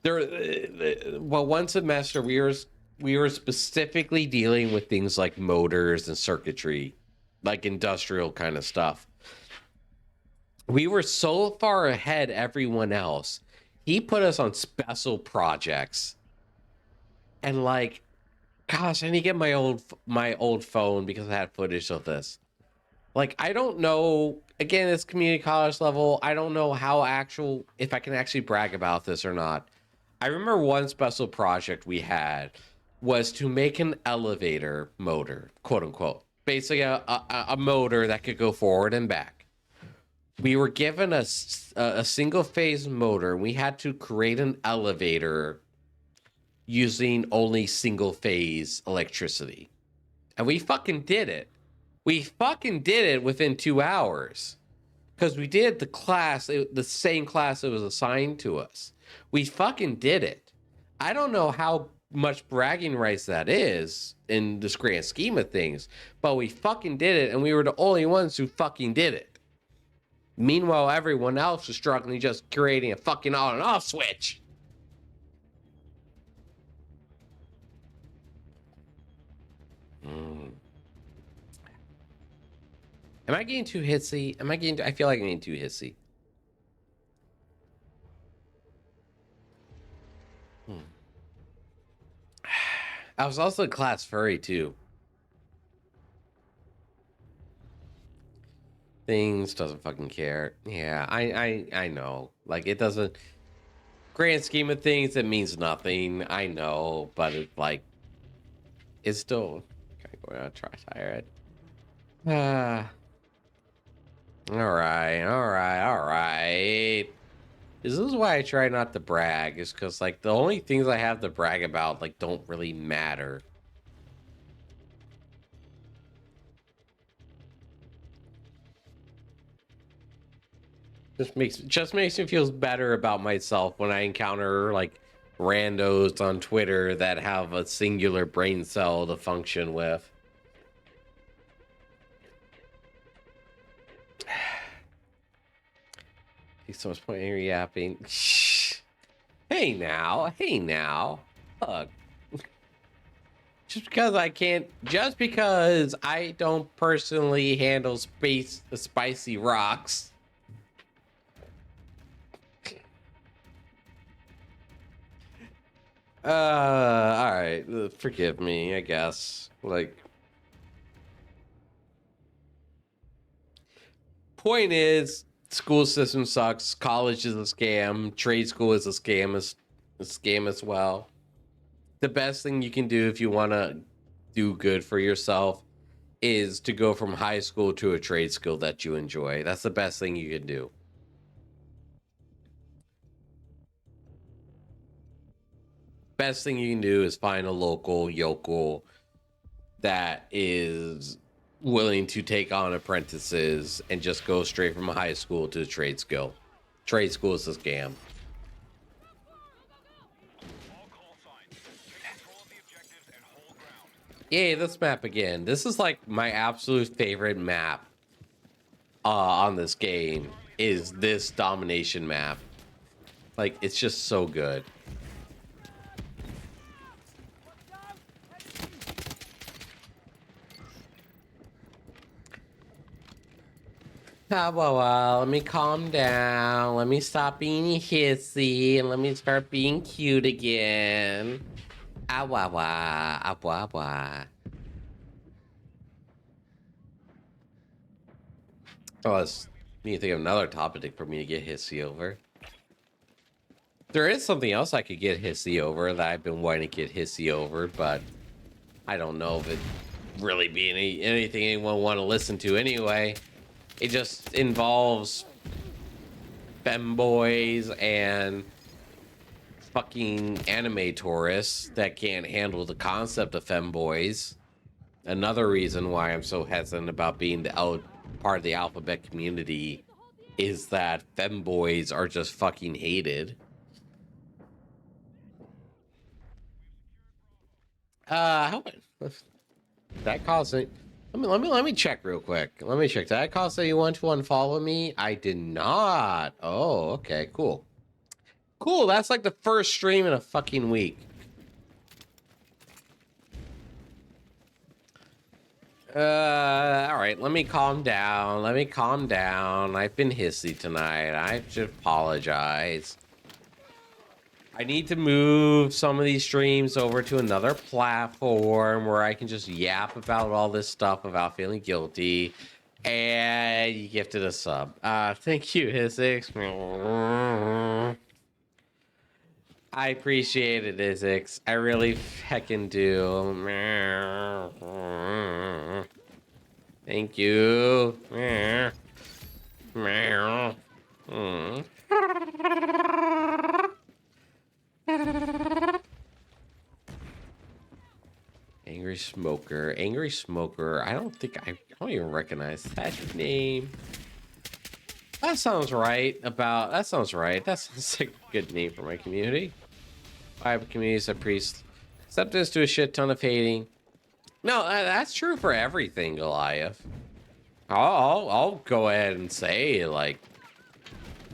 Well, one semester we were specifically dealing with things like motors and circuitry, like industrial kind of stuff. We were so far ahead everyone else. He put us on special projects. And like, gosh, I need to get my old phone because I had footage of this. Like, I don't know, again, it's community college level. I don't know if I can actually brag about this or not. I remember one special project we had was to make an elevator motor, quote unquote. Basically a motor that could go forward and back. We were given a single phase motor. We had to create an elevator using only single phase electricity. And we fucking did it. We fucking did it within 2 hours. Because we did the same class that was assigned to us. We fucking did it. I don't know how much bragging rights that is in this grand scheme of things, but we fucking did it, and we were the only ones who fucking did it. Meanwhile, everyone else was struggling just creating a fucking on and off switch. Am I getting too hissy? I feel like I'm getting too hissy. I was also class furry too. Things doesn't fucking care. Yeah, I know. Like, it doesn't, grand scheme of things, it means nothing. I know, but it's like, it's still kind of try tired. All right. This is why I try not to brag, is because like the only things I have to brag about like don't really matter. Just makes me feel better about myself when I encounter like randos on Twitter that have a singular brain cell to function with. Takes so much point in your yapping. Hey now. Look. Just because I don't personally handle spicy rocks. All right. Forgive me, I guess. Like, point is, school system sucks. College is a scam. Trade school is a scam as well. The best thing you can do if you want to do good for yourself is to go from high school to a trade school that you enjoy. That's the best thing you can do. Best thing you can do is find a local yokel that is willing to take on apprentices and just go straight from high school to trade school. Trade school is a scam. Yay, this map again. This is like my absolute favorite map on this game, is this domination map. Like, it's just so good. Well, let me calm down. Let me stop being hissy and let me start being cute again. Ah, wah, wah. Oh, let's need to think of another topic for me to get Hissy over. There is something else I could get Hissy over that I've been wanting to get Hissy over, but I don't know if it really be anything anyone want to listen to anyway. It just involves femboys and fucking anime tourists that can't handle the concept of femboys. Another reason why I'm so hesitant about being part of the alphabet community is that femboys are just fucking hated. That cost it. Let me check real quick. Let me check. Did that cost anyone to unfollow me? I did not. Oh, okay, cool. Cool, that's like the first stream in a fucking week. All right, let me calm down. Let me calm down. I've been hissy tonight. I should apologize. I need to move some of these streams over to another platform where I can just yap about all this stuff without feeling guilty. And you gifted a sub. Thank you, Hissy. I appreciate it, Isix. I really heckin' do. Thank you. Angry Smoker. Angry Smoker. I don't even recognize that name. That sounds right. That sounds right. That sounds like a good name for my community. Five communities of priests. Acceptance to a shit ton of hating. No, that's true for everything, Goliath. I'll go ahead and say, like,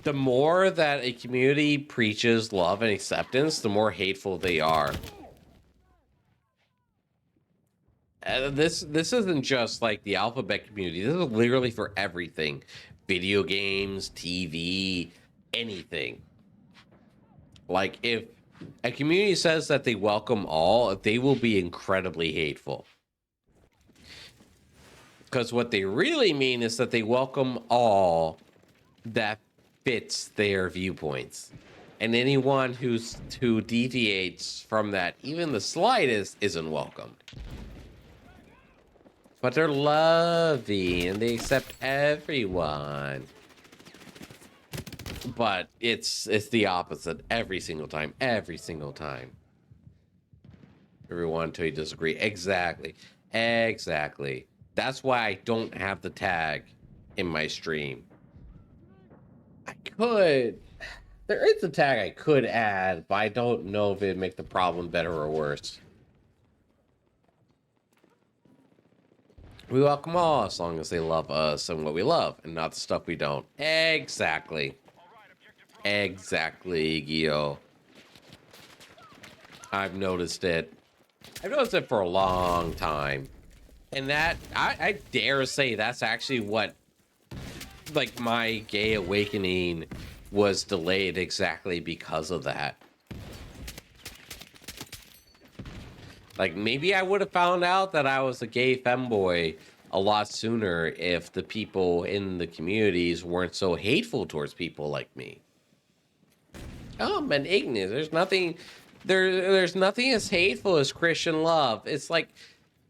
the more that a community preaches love and acceptance, the more hateful they are. This isn't just like the alphabet community. This is literally for everything. Video games, TV, anything. Like, if a community says that they welcome all, they will be incredibly hateful. Because what they really mean is that they welcome all that fits their viewpoints. And anyone who deviates from that, even the slightest, isn't welcomed. But they're loving and they accept everyone. But it's the opposite every single time. Every single time. Everyone until you disagree. Exactly. Exactly. That's why I don't have the tag in my stream. I could. There is a tag I could add, but I don't know if it'd make the problem better or worse. We welcome all as long as they love us and what we love and not the stuff we don't. Exactly. Exactly, Gio. I've noticed it. I've noticed it for a long time. And that, I dare say that's actually what, like, my gay awakening was delayed exactly because of that. Like, maybe I would have found out that I was a gay femboy a lot sooner if the people in the communities weren't so hateful towards people like me. Oh, man, ignorant. There's nothing as hateful as Christian love. It's like,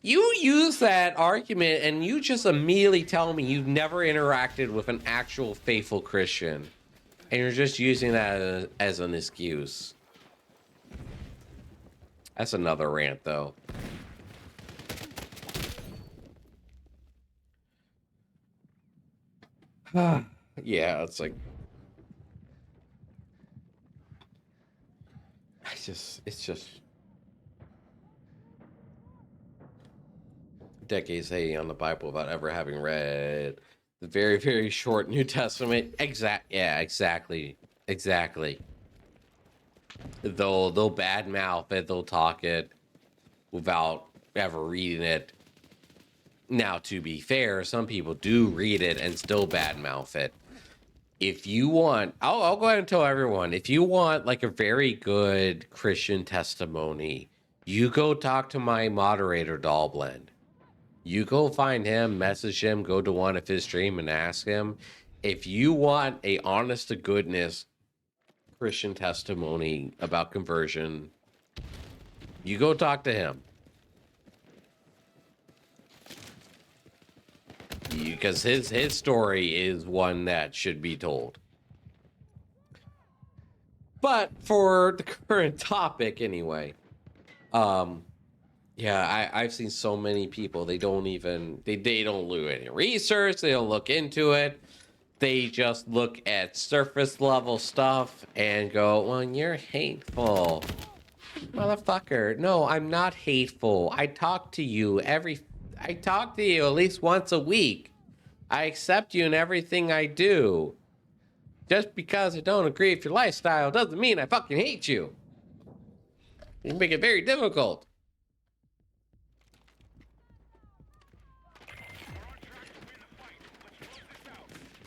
you use that argument and you just immediately tell me you've never interacted with an actual faithful Christian. And you're just using that as an excuse. That's another rant, though. Yeah, it's like... It's just... decades hating on the Bible without ever having read the very, very short New Testament. Exactly. They'll badmouth it, they'll talk it without ever reading it. Now, to be fair, some people do read it and still badmouth it. If you want, I'll go ahead and tell everyone, if you want like a very good Christian testimony, you go talk to my moderator, Dollblend. You go find him, message him, go to one of his stream and ask him if you want a honest to goodness Christian testimony about conversion. You go talk to him. Because his story is one that should be told. But for the current topic anyway, yeah, I've seen so many people, they don't even, they don't do any research, they don't look into it. They just look at surface level stuff and go, well, you're hateful. Motherfucker, no, I'm not hateful. I talk to you at least once a week. I accept you in everything I do. Just because I don't agree with your lifestyle doesn't mean I fucking hate you. You make it very difficult.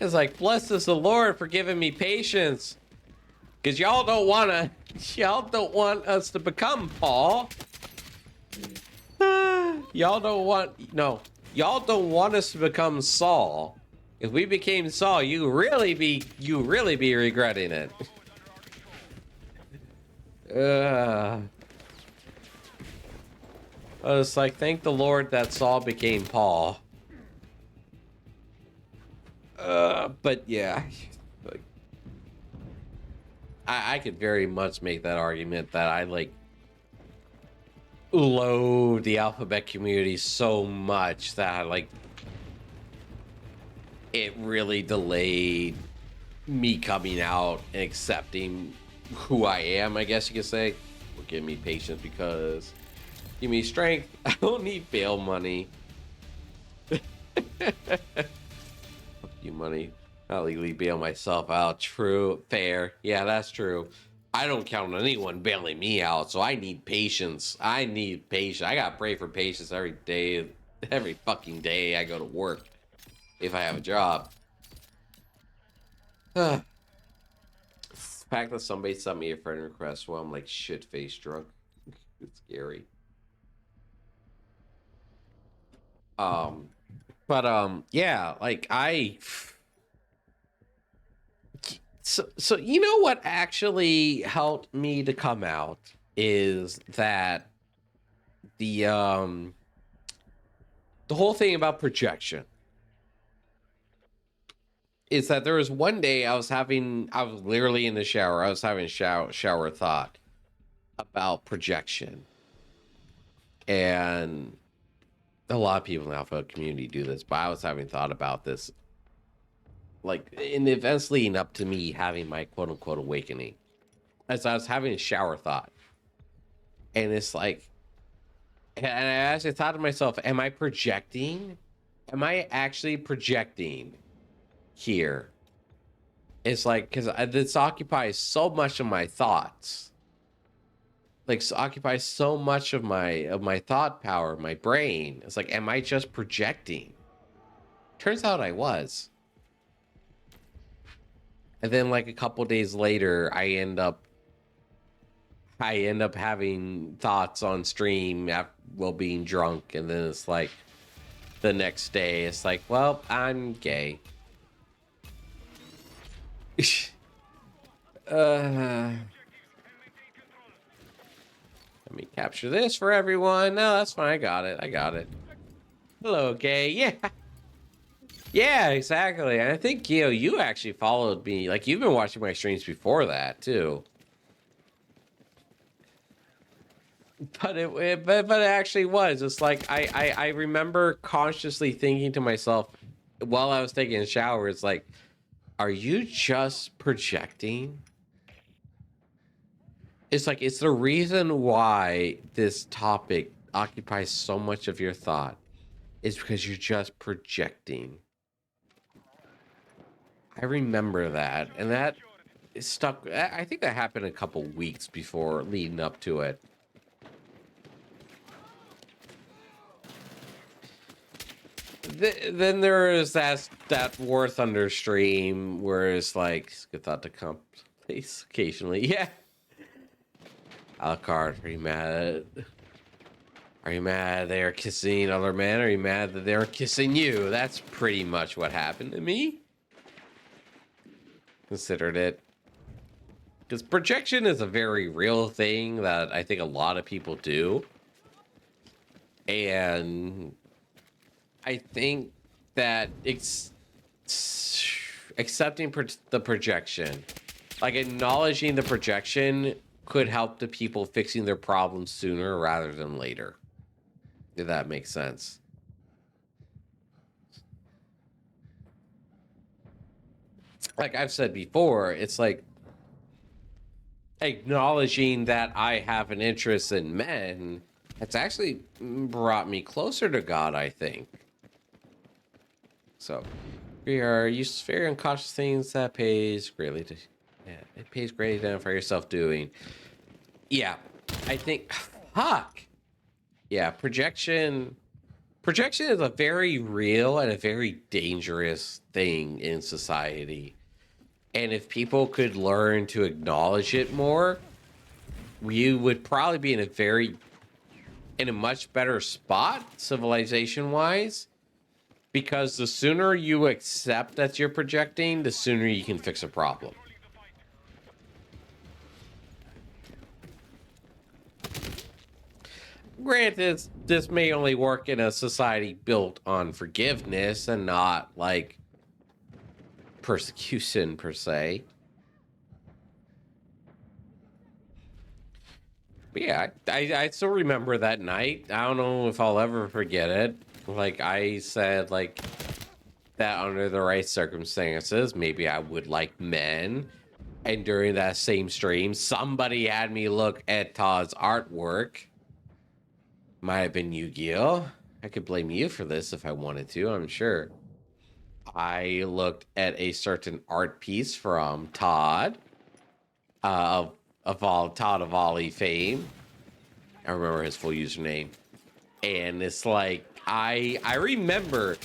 It's like, bless us the Lord for giving me patience. Because y'all don't want us to become Paul. Y'all don't want us to become Saul. If we became Saul, you really be regretting it. It's like, thank the Lord that Saul became Paul. But yeah, like, I could very much make that argument that I like loathe the alphabet community so much that like it really delayed me coming out and accepting who I am, I guess you could say. Will give me patience because give me strength. I don't need bail money. You money. I'll legally bail myself out. True. Fair. Yeah, that's true. I don't count on anyone bailing me out, so I need patience. I gotta pray for patience every day. Every fucking day I go to work. If I have a job. The fact that somebody sent me a friend request while I'm like shit-faced drunk. It's scary. Yeah, like so you know what actually helped me to come out is that the whole thing about projection is that there was one day I was literally in the shower. I was having shower thought about projection. And a lot of people in the alpha community do this, but I was having thought about this like in the events leading up to me having my quote unquote awakening. As I was having a shower thought. And it's like, and I actually thought to myself, am I projecting? Am I actually projecting here? It's like, because this occupies so much of my thoughts. Like, occupies so much of my thought power, my brain. It's like, am I just projecting? Turns out I was. And then like a couple days later, I end up having thoughts on stream while being drunk, and then it's like the next day it's like, well, I'm gay. Let me capture this for everyone. No, that's fine. I got it. Hello, gay. Yeah, exactly. And I think, you actually followed me. Like, you've been watching my streams before that too. But it actually was. It's like I remember consciously thinking to myself while I was taking a shower, it's like, are you just projecting? It's like, it's the reason why this topic occupies so much of your thought is because you're just projecting. I remember that, and that is stuck. I think that happened a couple weeks before leading up to it. Then there is that War Thunder stream where it's like, good thought to come place occasionally. Yeah. Alucard, pretty mad at it. Are you mad they're kissing other men? Are you mad that they're kissing you? That's pretty much what happened to me. Considered it. Because projection is a very real thing that I think a lot of people do. And I think that accepting the projection, like acknowledging the projection, could help the people fixing their problems sooner rather than later. If that makes sense. Like I've said before, it's like acknowledging that I have an interest in men. It's actually brought me closer to God, I think. So, we are used to very unconscious things that pays greatly to, yeah, it pays greatly to identify yourself doing. Yeah, I think, fuck. Yeah, projection is a very real and a very dangerous thing in society. And if people could learn to acknowledge it more, we would probably be in a much better spot, civilization-wise. Because the sooner you accept that you're projecting, the sooner you can fix a problem. Granted, this may only work in a society built on forgiveness and not, like, persecution, per se. But yeah, I still remember that night. I don't know if I'll ever forget it. Like, I said, like, that under the right circumstances, maybe I would like men. And during that same stream, somebody had me look at Todd's artwork. Might have been Yu-Gi-Oh! I could blame you for this if I wanted to, I'm sure. I looked at a certain art piece from Todd, Todd of Ollie fame. I remember his full username. And it's like, I remember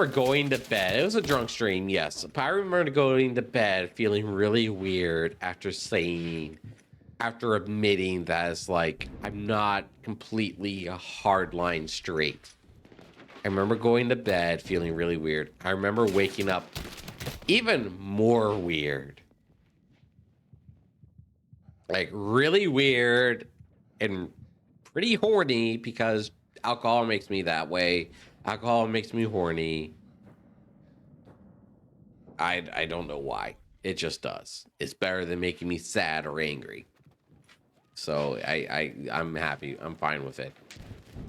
going to bed. It was a drunk stream, yes. But I remember going to bed feeling really weird after admitting that it's like, I'm not completely a hardline straight. I remember going to bed feeling really weird. I remember waking up even more weird. Like, really weird and pretty horny because alcohol makes me that way. Alcohol makes me horny. I don't know why. It just does. It's better than making me sad or angry. So I'm happy. I'm fine with it.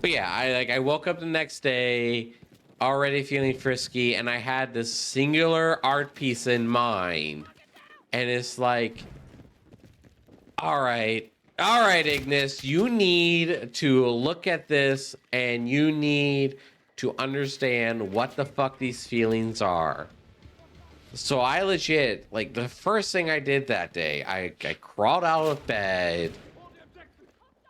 But yeah, I woke up the next day already feeling frisky, and I had this singular art piece in mind. And it's like, all right, Ignis, you need to look at this and you need to understand what the fuck these feelings are. So I legit, like, the first thing I did that day, I crawled out of bed,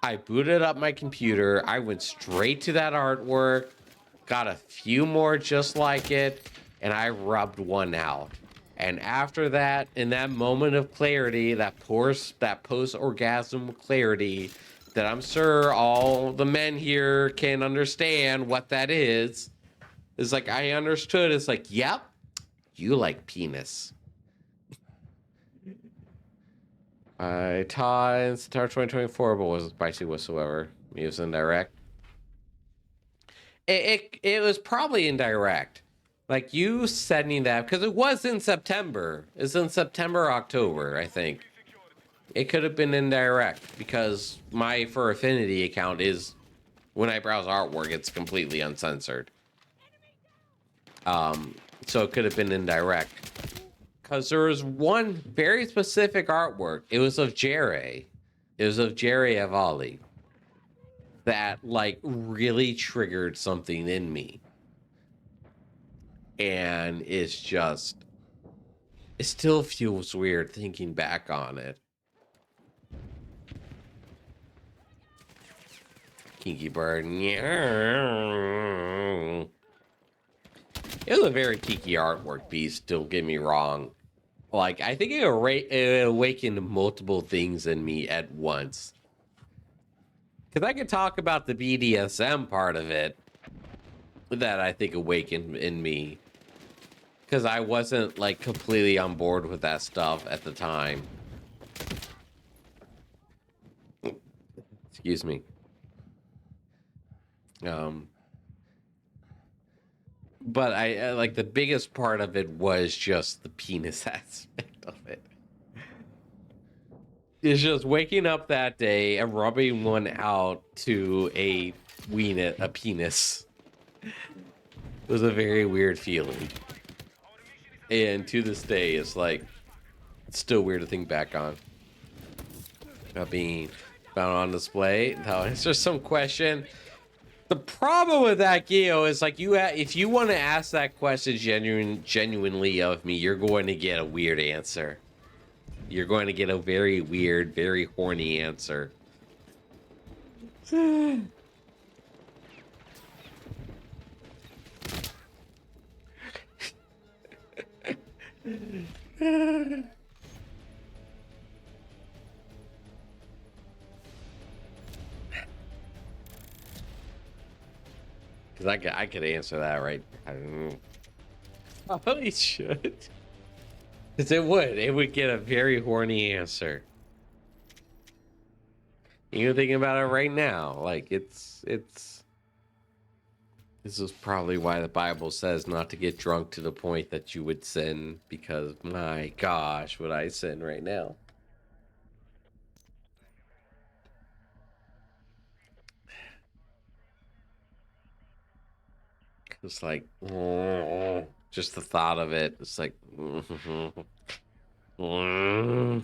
I booted up my computer, I went straight to that artwork, got a few more just like it, and I rubbed one out. And after that, in that moment of clarity, that post-orgasm clarity, that I'm sure all the men here can understand what that is like, I understood. It's like, yep, you like penis. I taught in September 2024, but wasn't spicy whatsoever. It was indirect. It was probably indirect. Like, you sending that, because it was in September. It's in September, October, I think. It could have been indirect, because my For Affinity account is, when I browse artwork, it's completely uncensored. So it could have been indirect. Because there was one very specific artwork. It was of Jerry. It was of Jerry Avali. That, like, really triggered something in me. And it's just, it still feels weird thinking back on it. Kinky Bird. It was a very kinky artwork piece, don't get me wrong. Like, I think it awakened multiple things in me at once. Because I could talk about the BDSM part of it that I think awakened in me. Because I wasn't like completely on board with that stuff at the time. Excuse me. But I like the biggest part of it was just the penis aspect of it. It's just waking up that day and rubbing one out to a penis. It was a very weird feeling. And to this day, it's like, it's still weird to think back on. About being found on display. Now, is there some question? The problem with that, Gio, is like if you want to ask that question genuinely of me, you're going to get a weird answer. You're going to get a very weird, very horny answer. Because I could answer that, right? I don't know. I probably should. Because it would get a very horny answer. You're thinking about it right now. Like, it's... This is probably why the Bible says not to get drunk to the point that you would sin. Because, my gosh, would I sin right now? It's like, just the thought of it. It's like, nah.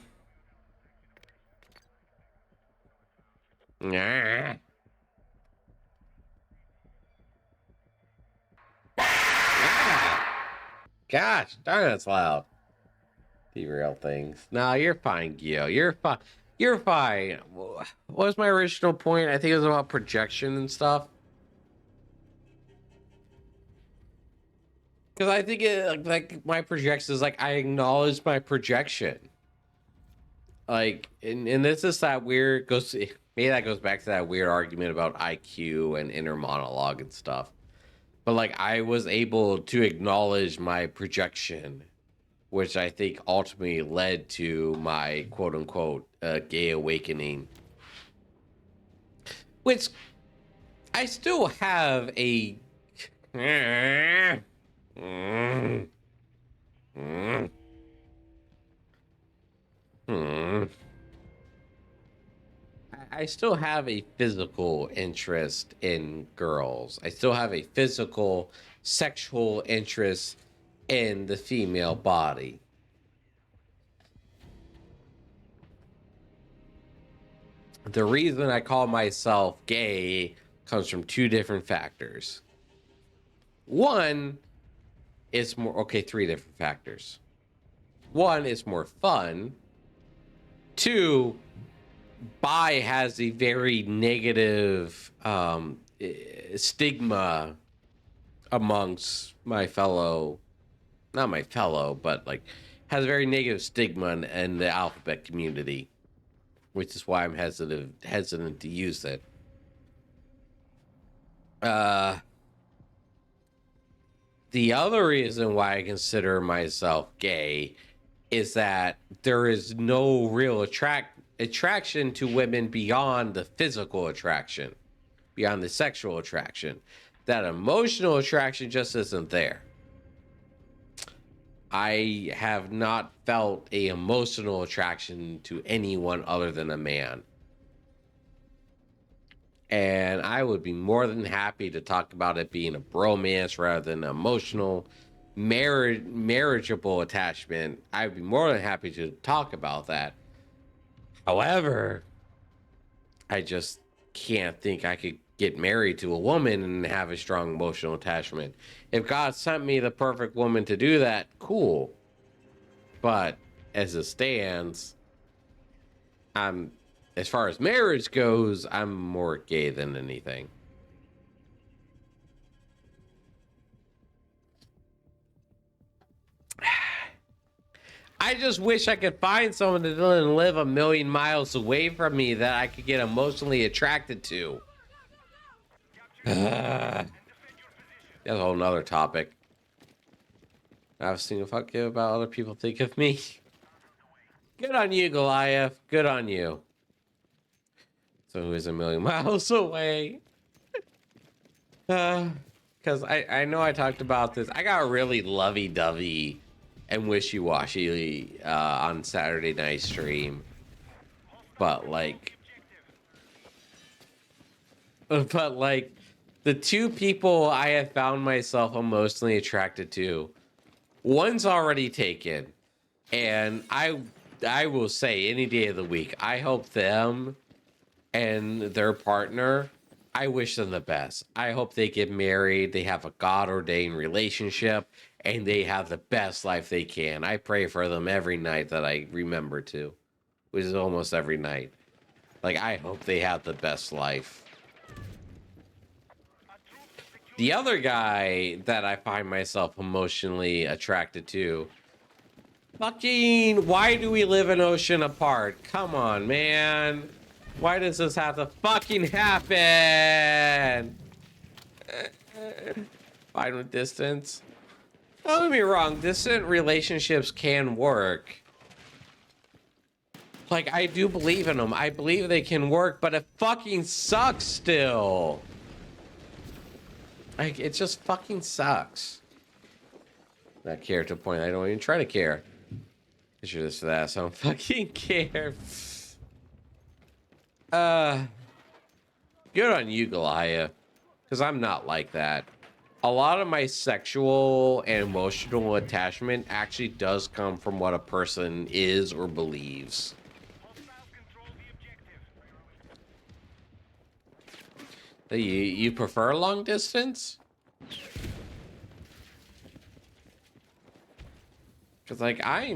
Gosh, darn, that's loud. Derail things. No, you're fine, Gio. You're fine. You're fine. What was my original point? I think it was about projection and stuff. Because I think it like my projection is like I acknowledge my projection. Like, and this is that weird maybe that goes back to that weird argument about IQ and inner monologue and stuff. But like I was able to acknowledge my projection, which I think ultimately led to my quote unquote gay awakening. Which I still have a I still have a physical interest in girls. I still have a physical sexual interest in the female body. The reason I call myself gay comes from two different factors. One is three different factors. One is more fun. Two, bi has a very negative stigma amongst my fellow, not my fellow, but like has a very negative stigma in the alphabet community, which is why I'm hesitant to use it. The other reason why I consider myself gay is that there is no real attraction to women beyond the physical attraction, beyond the sexual attraction. That emotional attraction just isn't there. I have not felt a emotional attraction to anyone other than a man. And I would be more than happy to talk about it being a bromance rather than an emotional, marriageable attachment. I would be more than happy to talk about that. However, I just can't think I could get married to a woman and have a strong emotional attachment. If God sent me the perfect woman to do that, cool. But as it stands, as far as marriage goes, I'm more gay than anything. I just wish I could find someone that doesn't live a million miles away from me that I could get emotionally attracted to. That's a whole nother topic. I was thinking, fuck you about other people think of me. Good on you, Goliath. Good on you. So who is a million miles away? Because I know I talked about this. I got really lovey-dovey and wishy-washy on Saturday night stream. But like, the two people I have found myself emotionally attracted to, one's already taken. And I will say any day of the week, I hope them and their partner, I wish them the best. I hope they get married, they have a God-ordained relationship, and they have the best life they can. I pray for them every night that I remember to, which is almost every night. Like, I hope they have the best life. The other guy that I find myself emotionally attracted to, fucking, why do we live an ocean apart? Come on, man. Why does this have to fucking happen? Final distance. Don't get me wrong, distant relationships can work. Like, I do believe in them. I believe they can work, but it fucking sucks still. Like, it just fucking sucks. Not care to a point I don't even try to care. Cause you're this or that, so I don't fucking care. Good on you, Goliath. Because I'm not like that. A lot of my sexual and emotional attachment actually does come from what a person is or believes. You prefer long distance? Because, like, I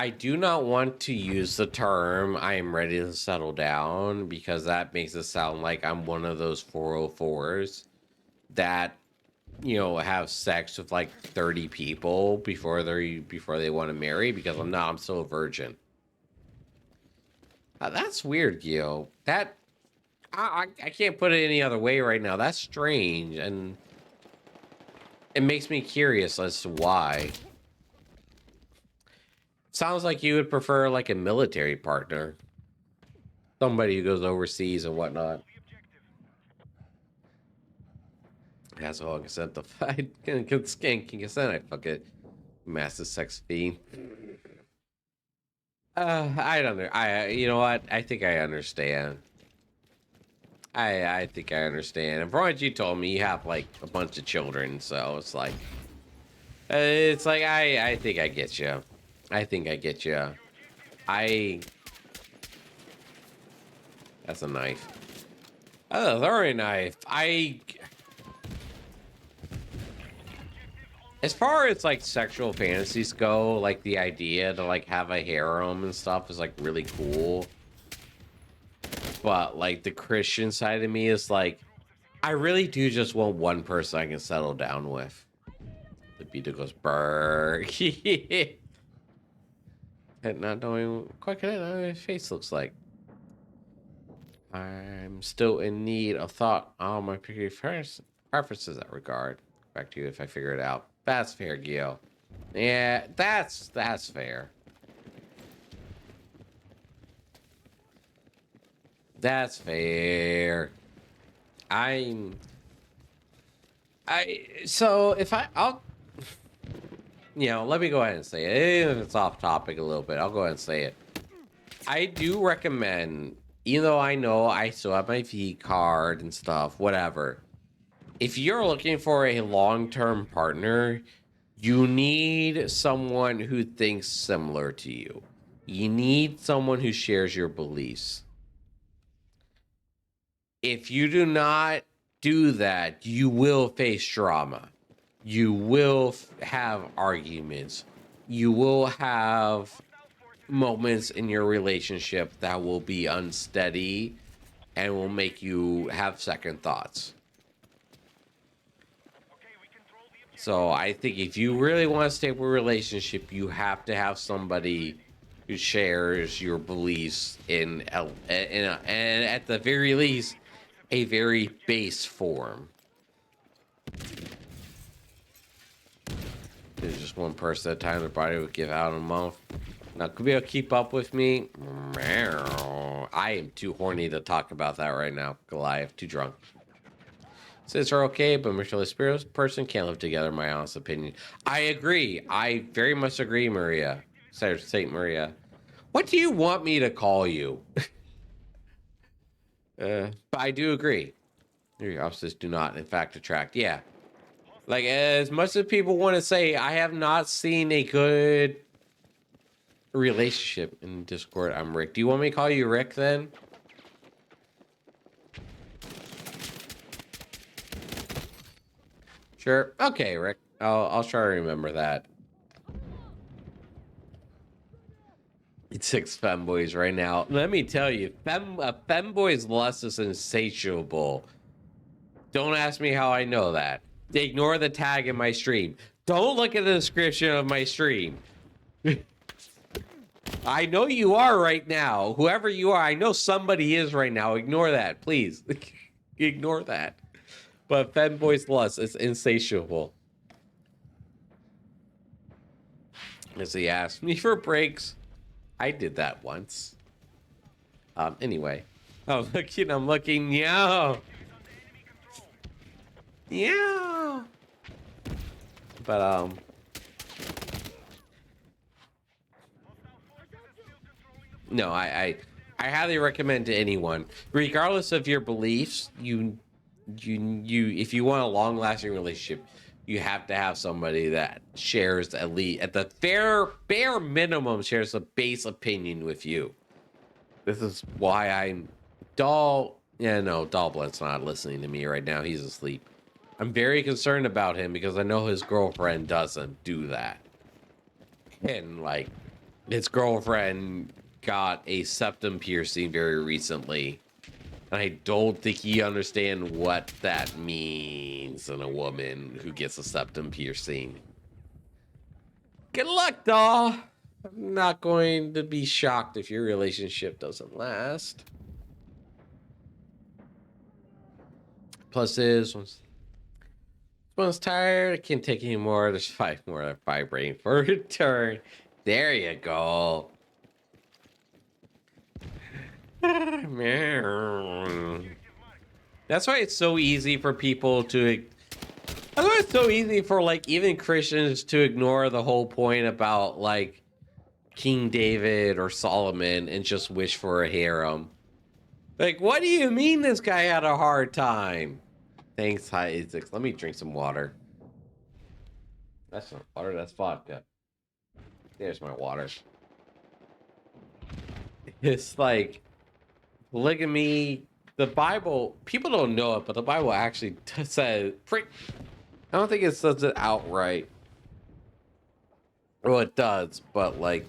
do not want to use the term I am ready to settle down, because that makes it sound like I'm one of those 404s that, you know, have sex with like 30 people before they want to marry, because I'm not. I'm still a virgin. That's weird, Gio. That I can't put it any other way right now. That's strange, and it makes me curious as to why. Sounds like you would prefer like a military partner, somebody who goes overseas and whatnot. Has all consent to fight. Can consent. I fuck it. Massive sex fiend. I don't know. You know what? I think I understand. I think I understand. And from what you told me, you have like a bunch of children, so it's like, I think I get you. I think I get you. That's a knife. Oh, throwing knife. As far as like sexual fantasies go, like the idea to like have a harem and stuff is like really cool. But like the Christian side of me is like, I really do just want one person I can settle down with. The beat goes brrr. And not knowing quite what his face looks like. I'm still in need of thought on my preferences in that regard. Back to you if I figure it out. That's fair, Gio. Yeah, that's fair. That's fair. So if I'll, you know, let me go ahead and say it. Even if it's off topic a little bit, I'll go ahead and say it. I do recommend, even though I know I still have my V card and stuff, whatever. If you're looking for a long-term partner, you need someone who thinks similar to you. You need someone who shares your beliefs. If you do not do that, you will face drama. You will have arguments. You will have moments in your relationship that will be unsteady and will make you have second thoughts. So I think if you really want a stable relationship, you have to have somebody who shares your beliefs and at the very least, a very base form. There's just one person at a time. The body would give out in a month. Now, could be able to keep up with me? I am too horny to talk about that right now. Goliath, too drunk. Says are okay, but Michelle Spirit person can't live together. My honest opinion. I agree. I very much agree, Maria. Saint Maria. What do you want me to call you? But I do agree. Your opposites do not, in fact, attract. Yeah. Like, as much as people want to say, I have not seen a good relationship in Discord. I'm Rick. Do you want me to call you Rick then? Sure. Okay, Rick. I'll try to remember that. It's 6 femboys right now. Let me tell you, a femboy's lust is insatiable. Don't ask me how I know that. Ignore the tag in my stream. Don't look at the description of my stream. I know you are right now. Whoever you are, I know somebody is right now. Ignore that, please. Ignore that. But femboy's lust is insatiable. As he asked me for breaks. I did that once. Anyway. Oh, I'm looking. Yeah. Yeah. But, no, I highly recommend to anyone, regardless of your beliefs, you if you want a long-lasting relationship, you have to have somebody that shares at least at the bare minimum shares a base opinion with you. This is why I'm Dollblood's not listening to me right now. He's asleep. I'm very concerned about him because I know his girlfriend doesn't do that. And like his girlfriend got a septum piercing very recently. And I don't think he understands what that means in a woman who gets a septum piercing. Good luck, doll. I'm not going to be shocked if your relationship doesn't last. Plus is one's tired, I can't take any more. There's 5 more that vibrating for a turn. There you go. That's why it's so easy for people to. That's why it's so easy for like even Christians to ignore the whole point about like King David or Solomon and just wish for a harem. Like, what do you mean this guy had a hard time? Thanks, hi Isaac. Let me drink some water. That's not water, that's vodka. There's my water. It's like polygamy. The Bible, people don't know it, but the Bible actually says, I don't think it says it outright. Well, it does, but like,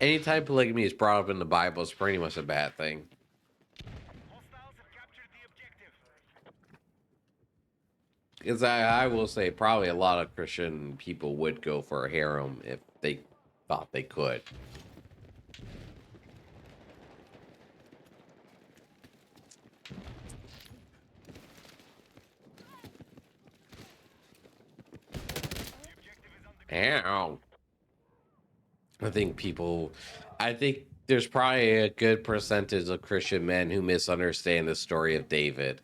anytime polygamy is brought up in the Bible, it's pretty much a bad thing. Because I will say, probably a lot of Christian people would go for a harem if they thought they could. Ow. I think there's probably a good percentage of Christian men who misunderstand the story of David.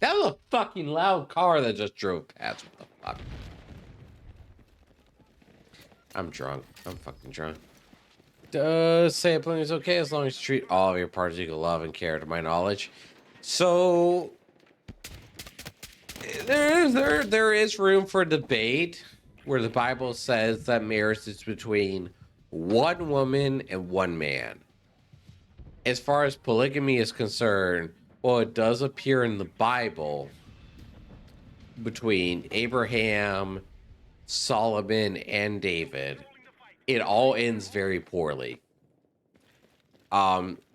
That was a fucking loud car that just drove past. What the fuck? I'm drunk. I'm fucking drunk. Say a plan is okay as long as you treat all of your parties with love and care, to my knowledge. So there is room for debate where the Bible says that marriage is between one woman and one man. As far as polygamy is concerned, well, it does appear in the Bible between Abraham, Solomon, and David. It all ends very poorly.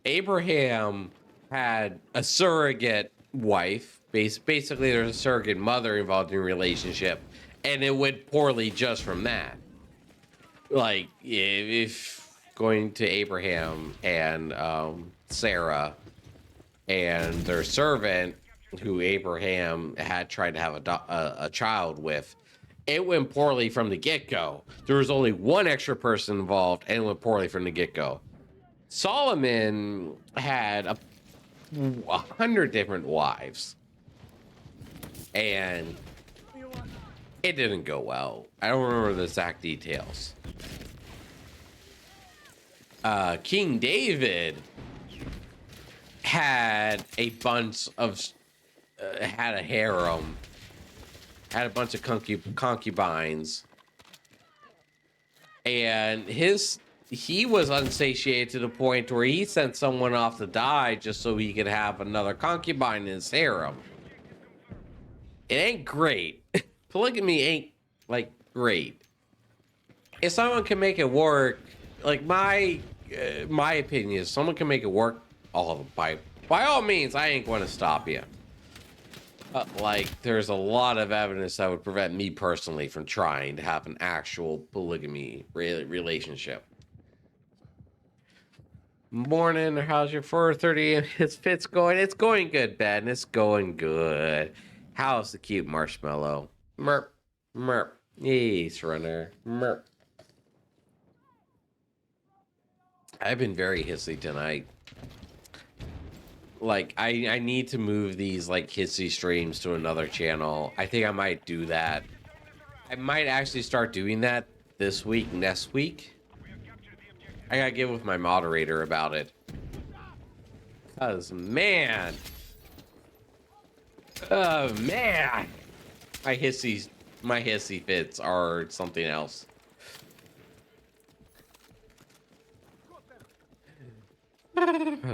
Abraham had a surrogate wife. Basically, there's a surrogate mother involved in a relationship, and it went poorly just from that. Like, if going to Abraham and Sarah and their servant, who Abraham had tried to have a child with, it went poorly from the get-go. There was only one extra person involved, and it went poorly from the get-go. Solomon had 100 different wives, and it didn't go well. I don't remember the exact details. King David had a bunch of had a harem, had a bunch of concubines, and he was unsatiated to the point where he sent someone off to die just so he could have another concubine in his harem. It ain't great. Polygamy ain't like great. If someone can make it work, like my opinion is, someone can make it work, by all means, I ain't going to stop you. But like, there's a lot of evidence that would prevent me personally from trying to have an actual polygamy relationship. Morning, how's your 4:30? His fit's going. It's going good, Ben. It's going good. How's the cute marshmallow? Merp, merp. Yes, runner. Merp. I've been very hissy tonight. Like, I need to move these, like, hissy streams to another channel. I think I might do that. I might actually start doing that this week, next week. I gotta get with my moderator about it. Cause, man. Oh, man. My hissy fits are something else.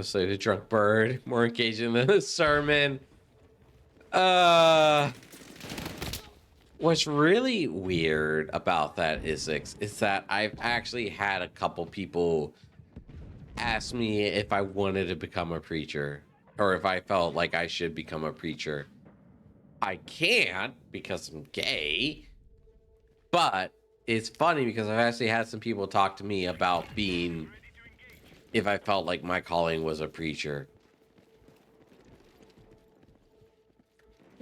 So the drunk bird, more engaging than the sermon. What's really weird about that is that I've actually had a couple people ask me if I wanted to become a preacher, or if I felt like I should become a preacher. I can't because I'm gay, but it's funny because I've actually had some people talk to me about if I felt like my calling was a preacher.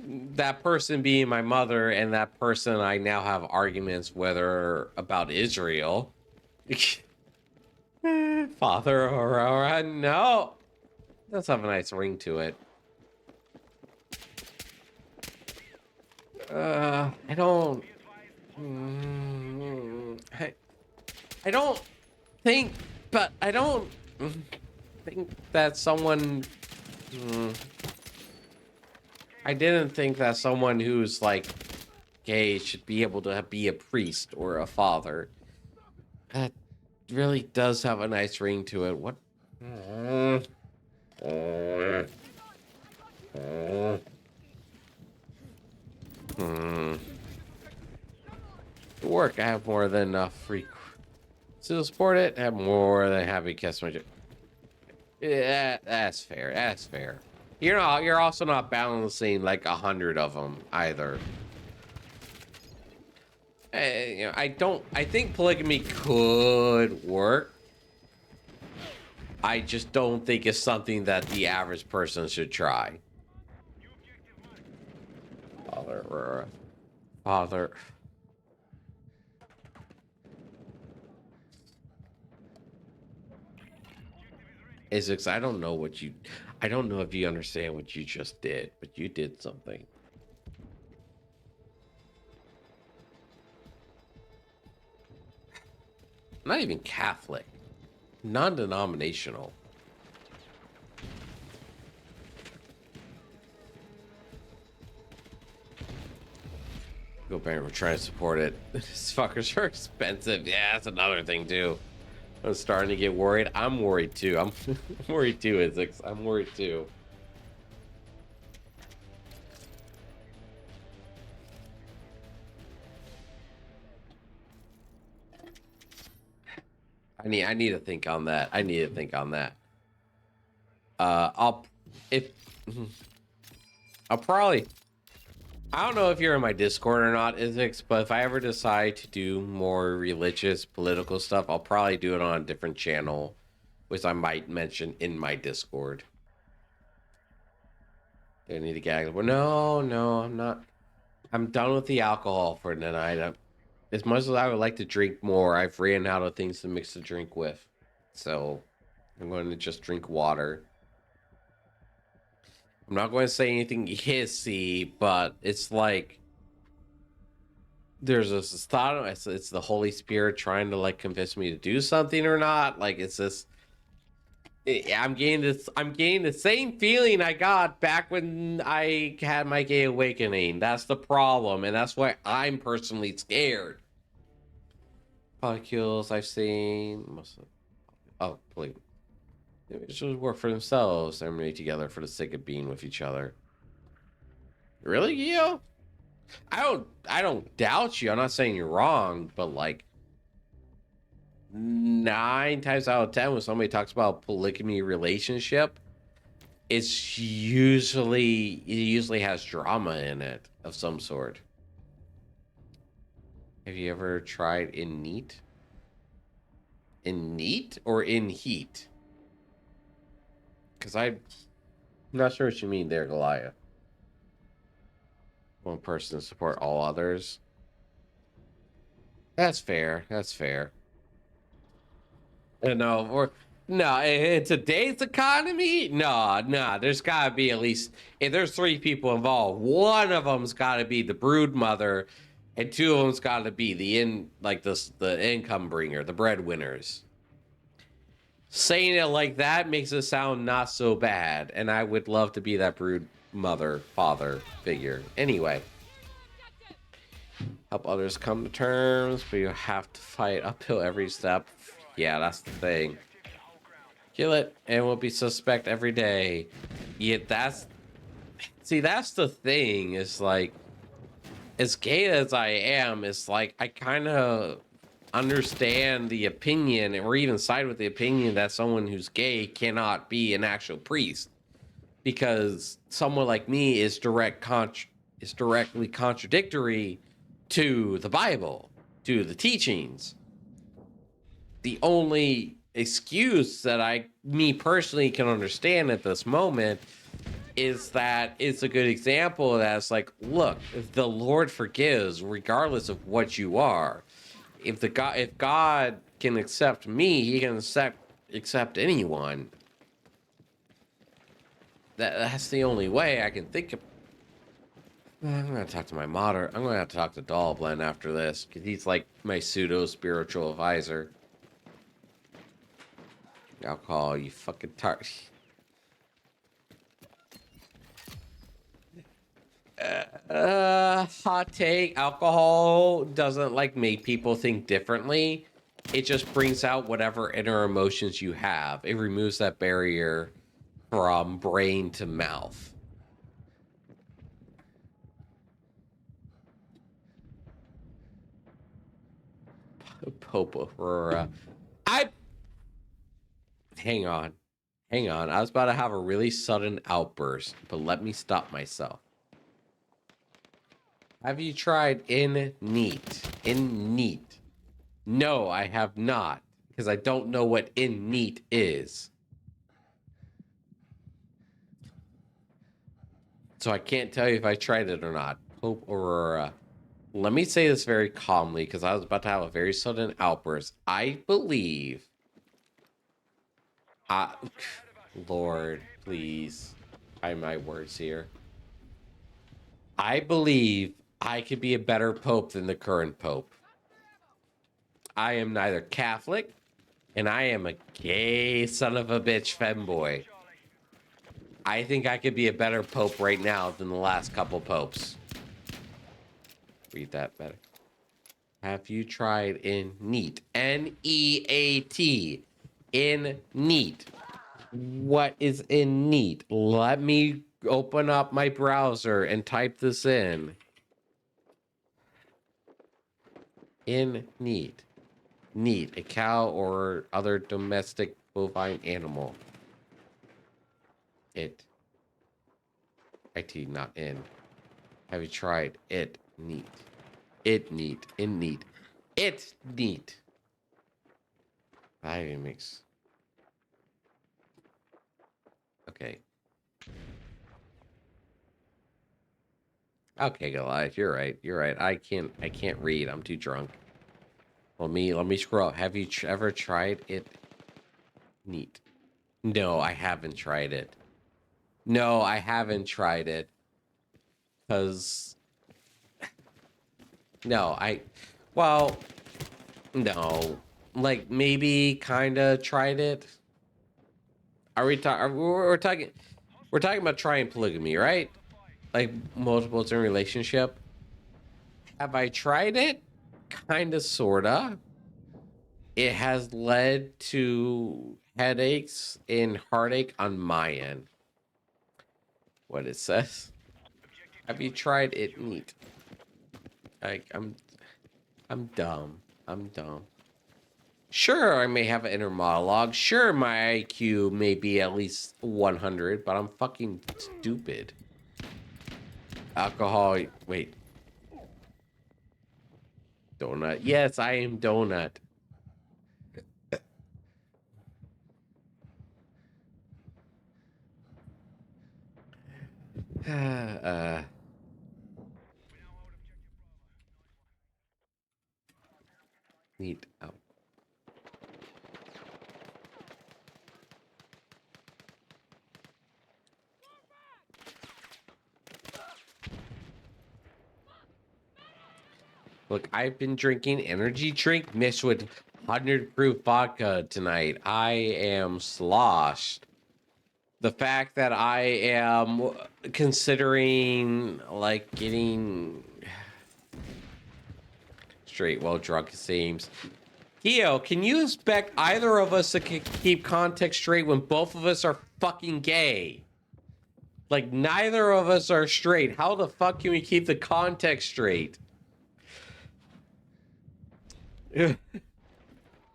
That person being my mother, and that person I now have arguments whether about Israel. Father Aurora, no. Does have a nice ring to it. I don't think, but I don't think that someone I didn't think that someone who's like gay should be able to be a priest or a father. That really does have a nice ring to it. What? Work. I have more than enough free. Still support it. I have more than happy customer. Yeah, that's fair. That's fair. You're also not balancing like 100 of them either. I think polygamy could work. I just don't think it's something that the average person should try. Father. Isaac, I don't know if you understand what you just did, but you did something. Not even Catholic. Non-denominational. Go back, we're trying to support it. These fuckers are expensive. Yeah, that's another thing too. I'm starting to get worried. I'm worried too. I'm worried too, Isaac. I'm worried too. I need to think on that. I need to think on that. if I'll probably, I don't know if you're in my Discord or not, Isix, but if I ever decide to do more religious, political stuff, I'll probably do it on a different channel, which I might mention in my Discord. Do I need to gag? Well, no, I'm not. I'm done with the alcohol for tonight. As much as I would like to drink more, I've ran out of things to mix the drink with. So I'm going to just drink water. I'm not going to say anything hissy, but it's like there's this thought. It's the Holy Spirit trying to like convince me to do something or not. Like it's this. I'm getting this. I'm getting the same feeling I got back when I had my gay awakening. That's the problem, and that's why I'm personally scared. Polycules I've seen. Oh, please. They just work for themselves. They're made together for the sake of being with each other. Really, Gio? I don't doubt you. I'm not saying you're wrong, but like 9 times out of 10 when somebody talks about polygamy relationship, it usually has drama in it of some sort. Have you ever tried in neat? In neat or in heat? Because I'm not sure what you mean there, Goliath. One person to support all others. That's fair. That's fair. No, or no, in today's economy, no. There's got to be at least, if there's 3 people involved, one of them's got to be the brood mother, and 2 of them's got to be the income bringer, the breadwinners. Saying it like that makes it sound not so bad, and I would love to be that brood mother, father figure. Anyway, help others come to terms, but you have to fight uphill every step. Yeah, that's the thing. Kill it, and we'll be suspect every day. Yeah, that's the thing. Is like, as gay as I am, it's like I kind of understand the opinion or even side with the opinion that someone who's gay cannot be an actual priest, because someone like me is directly contradictory to the Bible, to the teachings. The only excuse that me personally can understand at this moment is that it's a good example of that. It's like, look, if the Lord forgives regardless of what you are. If God can accept me, he can accept anyone. That's the only way I can think of. I'm gonna talk to my modder. I'm gonna have to talk to Dollblend after this, because he's like my pseudo spiritual advisor. Alcohol, you fucking tart. Hot take. Alcohol doesn't like make people think differently. It just brings out whatever inner emotions you have. It removes that barrier from brain to mouth. Pope Aurora. Hang on. I was about to have a really sudden outburst, but let me stop myself. Have you tried in neat? In neat? No, I have not, because I don't know what in neat is. So I can't tell you if I tried it or not. Pope Aurora. Let me say this very calmly, because I was about to have a very sudden outburst. I believe... Lord, please. Find my words here. I believe I could be a better pope than the current pope. I am neither Catholic, and I am a gay son of a bitch femboy. I think I could be a better pope right now than the last couple popes. Read that better. Have you tried in neat? N-E-A-T. In neat. What is in neat? Let me open up my browser and type this in. In neat. Neat. A cow or other domestic bovine animal. It. IT not in. Have you tried it? Neat. It neat. In neat. It neat. That even makes. Okay. Okay, Goliath, you're right. You're right. I can't read. I'm too drunk. Let me scroll up. Have you ever tried it? Neat. No, I haven't tried it. No, I haven't tried it. Cause no, well, no. Like maybe kinda tried it. Are we talking we're talking about trying polygamy, right? Like multiples in relationship. Have I tried it? Kinda sorta. It has led to headaches and heartache on my end. What it says. Have you tried it? Neat. Like I'm dumb. I'm dumb. Sure, I may have an inner monologue. Sure, my IQ may be at least 100, but I'm fucking stupid. Alcohol. Wait. Donut. Yes, I am donut. uh, neat. Oh. Look, I've been drinking energy drink mixed with 100 proof vodka tonight. I am sloshed. The fact that I am considering like getting straight well drunk, it seems. Keo, can you expect either of us to keep context straight when both of us are fucking gay? Like, neither of us are straight. How the fuck can we keep the context straight?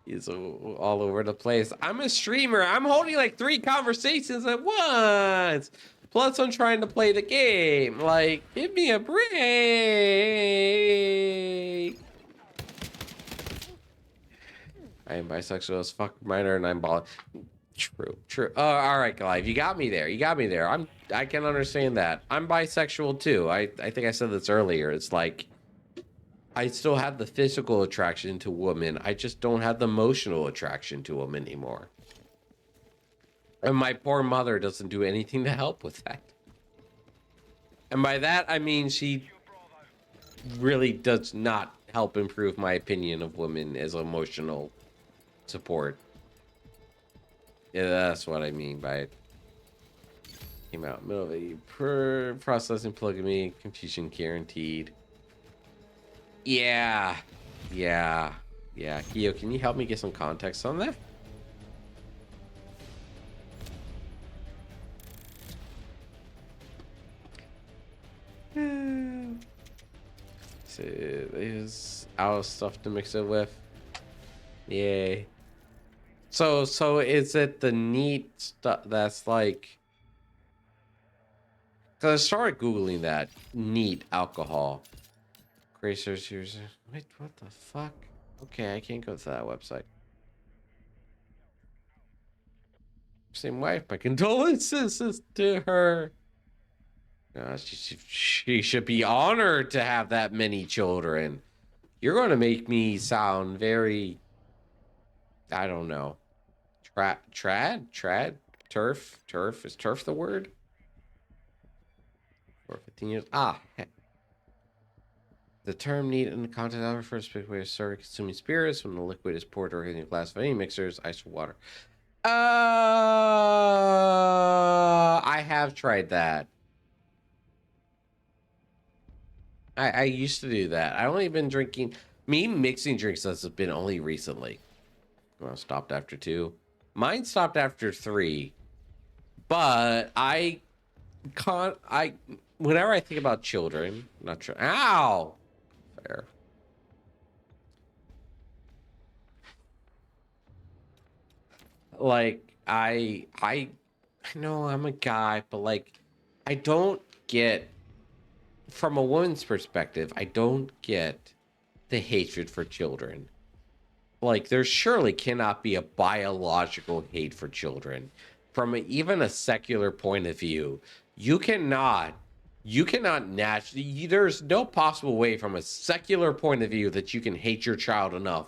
He's all over the place. I'm a streamer. I'm holding like 3 conversations at once. Plus, I'm trying to play the game. Like, give me a break. I am bisexual as fuck, minor, and I'm bald. True, true. All right, Clive, you got me there. You got me there. I can understand that. I'm bisexual too. I think I said this earlier. It's like I still have the physical attraction to women. I just don't have the emotional attraction to them anymore. And my poor mother doesn't do anything to help with that. And by that, I mean she really does not help improve my opinion of women as emotional support. Yeah, that's what I mean by it. Came out middle of a processing polygamy, confusion guaranteed. Yeah. Yeah. Yeah. Keo, can you help me get some context on that? So there's our stuff to mix it with. Yay. So is it the neat stuff that's like, because I started Googling that neat alcohol. Gracers, here's wait, what the fuck? Okay, I can't go to that website. Same wife, my condolences to her. She should be honored to have that many children. You're going to make me sound very, I don't know. Turf? Is turf the word? For 15 years? Ah, heck. The term neat in the context of refers to a way of serving consuming spirits when the liquid is poured directly in a glass of any mixers, ice or water. I have tried that. I used to do that. I only been drinking. Me mixing drinks has been only recently. Well, stopped after 2. Mine stopped after 3. But I can't. Whenever I think about children, not sure. Ow. Fair. Like I know I'm a guy, but like I don't get, from a woman's perspective, I don't get the hatred for children. Like, there surely cannot be a biological hate for children. From even a secular point of view, you cannot naturally, there's no possible way from a secular point of view that you can hate your child enough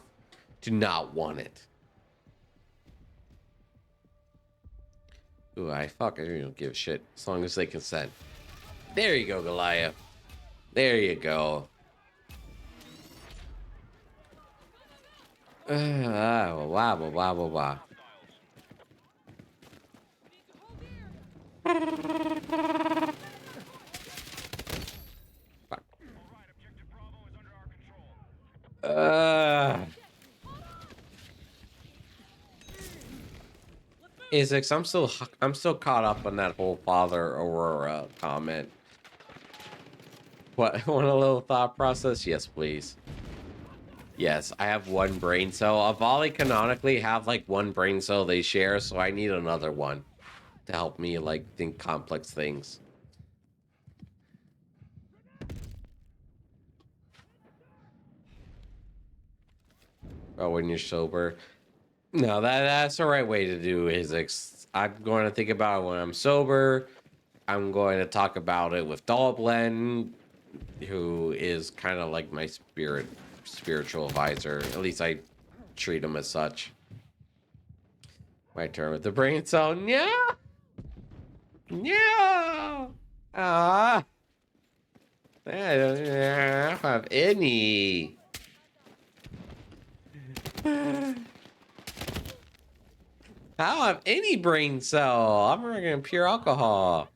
to not want it. Ooh, I don't give a shit as long as they consent. There you go, Goliath. There you go. Wow, wow, wow, wow. Fuck. Isix, I'm still caught up on that whole Father Aurora comment. What? Want a little thought process? Yes, please. Yes, I have one brain cell. A volley canonically have like one brain cell they share, so I need another one to help me like think complex things. Oh, when you're sober. No, that's the right way to do Isix. I'm going to think about it when I'm sober. I'm going to talk about it with Dalblend, who is kind of like my spiritual advisor. At least I treat him as such. My turn with the brain cell. Yeah. Yeah. Ah. I don't have any. I don't have any brain cell. I'm drinking pure alcohol.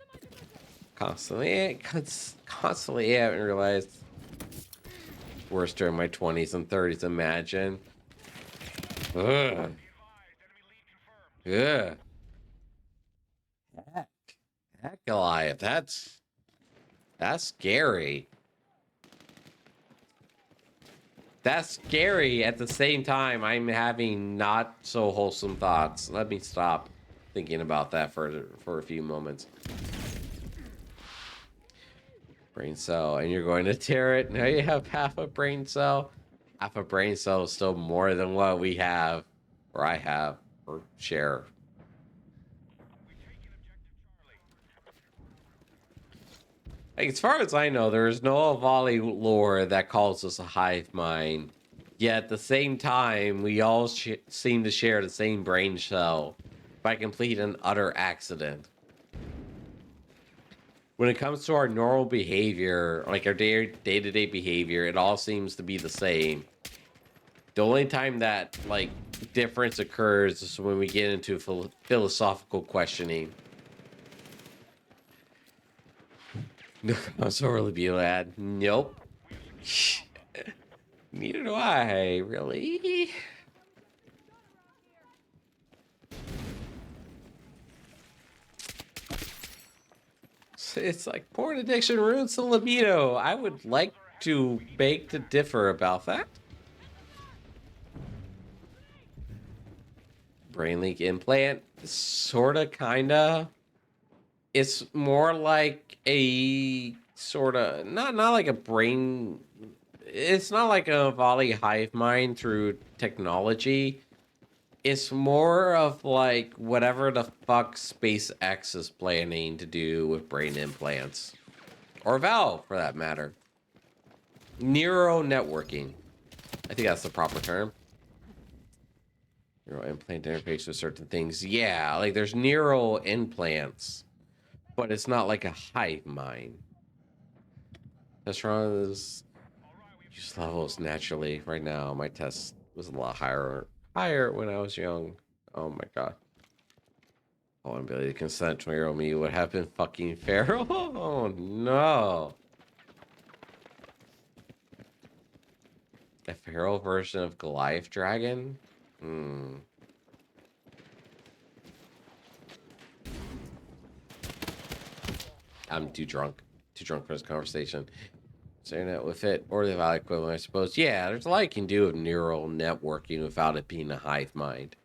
Constantly, I haven't realized. Worse during my 20s and 30s, imagine. Ugh. Ugh. Heck, Goliath, that's scary. That's scary. At the same time, I'm having not so wholesome thoughts. Let me stop thinking about that for a few moments. Brain cell, and you're going to tear it. Now you have half a brain cell. Half a brain cell is still more than what we have, or I have, or share. Like, as far as I know, there is no Volley lore that calls us a hive mind. Yet at the same time, we all seem to share the same brain cell by complete and utter accident. When it comes to our normal behavior, like our day-to-day behavior, it all seems to be the same. The only time that, like, difference occurs is when we get into philosophical questioning. No, I'm sorry, be lad. Nope. Neither do I, really. It's like porn addiction ruins the libido. I would like to beg to differ about that. Brain leak implant, sorta, kinda. It's more like a sorta, not like a brain. It's not like a volley hive mind through technology. It's more of like whatever the fuck SpaceX is planning to do with brain implants. Or Valve, for that matter. Neural networking. I think that's the proper term. Neural implant interface with certain things. Yeah, like there's neural implants. But it's not like a hive mind. Test runs use levels naturally. Right now, my test was a lot higher when I was young. Oh my god. Oh, ability to consent 20-year-old me would have been fucking feral. Oh no. A feral version of Goliath Dragon? I'm too drunk for this conversation. Saying that with it, or the value equivalent, I suppose. Yeah, there's a lot you can do with neural networking without it being a hive mind.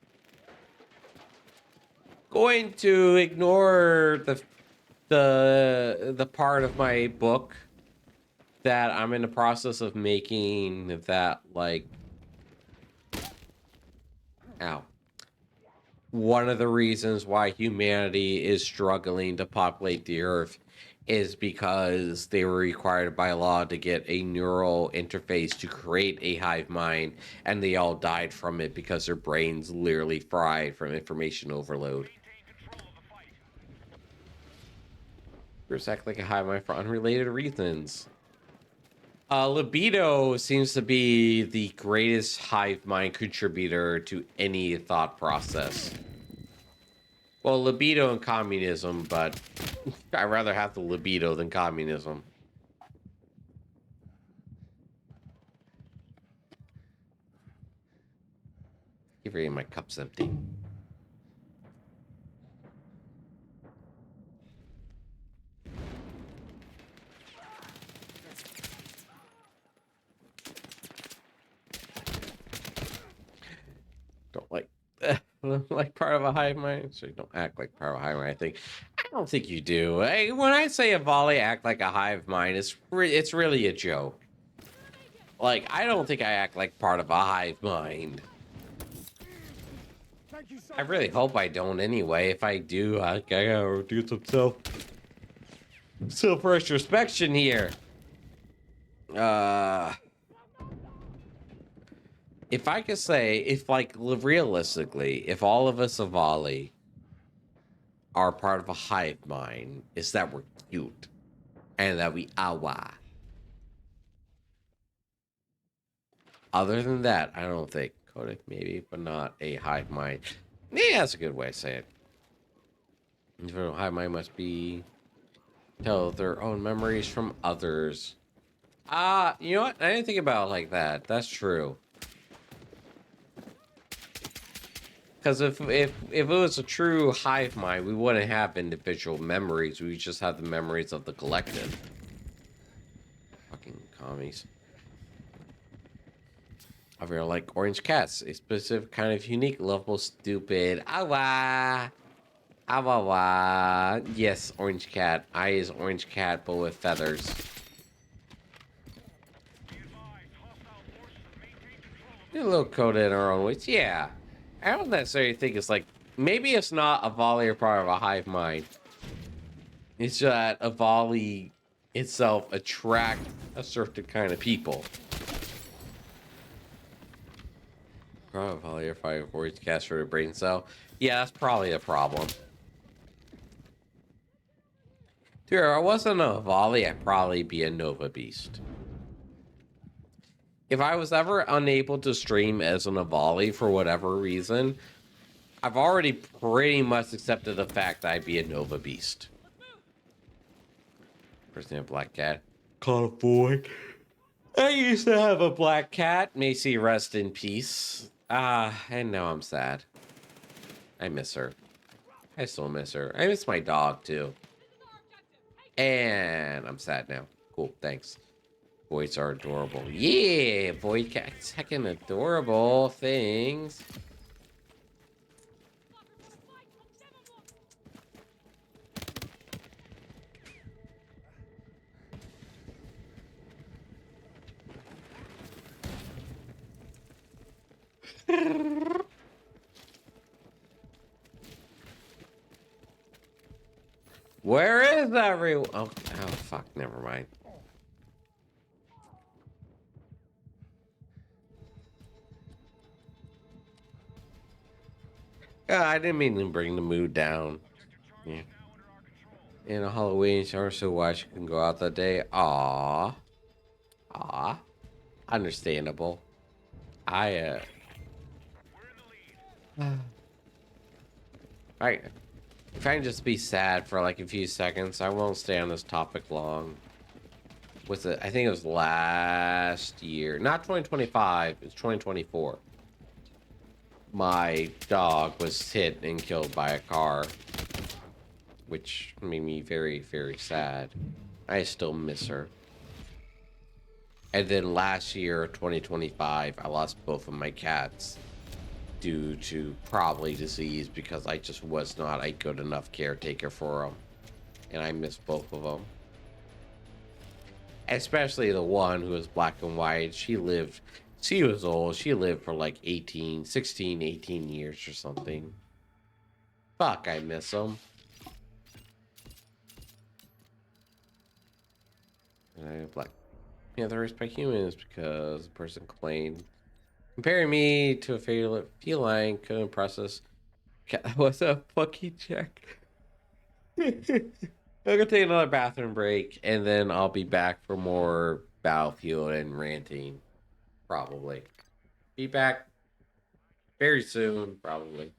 Going to ignore the the part of my book that I'm in the process of making that, like, ow. One of the reasons why humanity is struggling to populate the earth is because they were required by law to get a neural interface to create a hive mind, and they all died from it because their brains literally fried from information overload. Groups act like a hive mind for unrelated reasons. Libido seems to be the greatest hive mind contributor to any thought process. Well, libido and communism, but I'd rather have the libido than communism. Keep reading, my cup's empty. Don't like part of a hive mind. So you don't act like part of a hive mind. I don't think you do. When I say a volley act like a hive mind, it's really a joke. Like, I don't think I act like part of a hive mind. I really hope I don't anyway. If I do, I gotta do some self retrospection here. If I could say, if, like, realistically, if all of us Avali are part of a hive mind, is that we're cute and that we awa. Other than that, I don't think. Kodak maybe, but not a hive mind. Yeah, that's a good way to say it. Hive mind must be tell their own memories from others. You know what? I didn't think about it like that. That's true. Because if it was a true hive mind, we wouldn't have individual memories. We just have the memories of the collective. Fucking commies. I really like orange cats. A specific kind of unique, lovable, stupid. Awa! Awa! Yes, orange cat. I is orange cat, but with feathers. A little code in our own ways. Yeah. I don't necessarily think it's like, maybe it's not a volley or part of a hive mind. It's that a volley itself attract a certain kind of people. Volley or fire before each cast for a brain cell. Yeah, that's probably a problem. Dude, if I wasn't a volley, I'd probably be a Nova Beast. If I was ever unable to stream as an Avali for whatever reason, I've already pretty much accepted the fact that I'd be a Nova Beast. Person, a black cat. Call boy. I used to have a black cat. Macy, rest in peace. And now I'm sad. I miss her. I still miss her. I miss my dog, too. And I'm sad now. Cool, thanks. Boys are adorable. Yeah, boy cats, heckin' adorable things. Where is everyone? Oh, fuck, never mind. I didn't mean to bring the mood down. Yeah. In a Halloween shower, so why she can go out that day. Aww. Understandable. Right. If I can just be sad for like a few seconds, I won't stay on this topic long. Was it? I think it was last year. Not 2025. It's 2024. My dog was hit and killed by a car, which made me very, very sad. I still miss her. And then last year, 2025, I lost both of my cats due to probably disease because I just was not a good enough caretaker for them. and I miss both of them. Especially the one who was black and white. She was old. She lived for like 16, 18 years or something. Fuck, I miss them. And I Black Panther respect humans because the person complained. Comparing me to a feline couldn't process. What's a fucking check? I'm gonna take another bathroom break and then I'll be back for more Battlefield and ranting. Probably. Be back very soon, probably.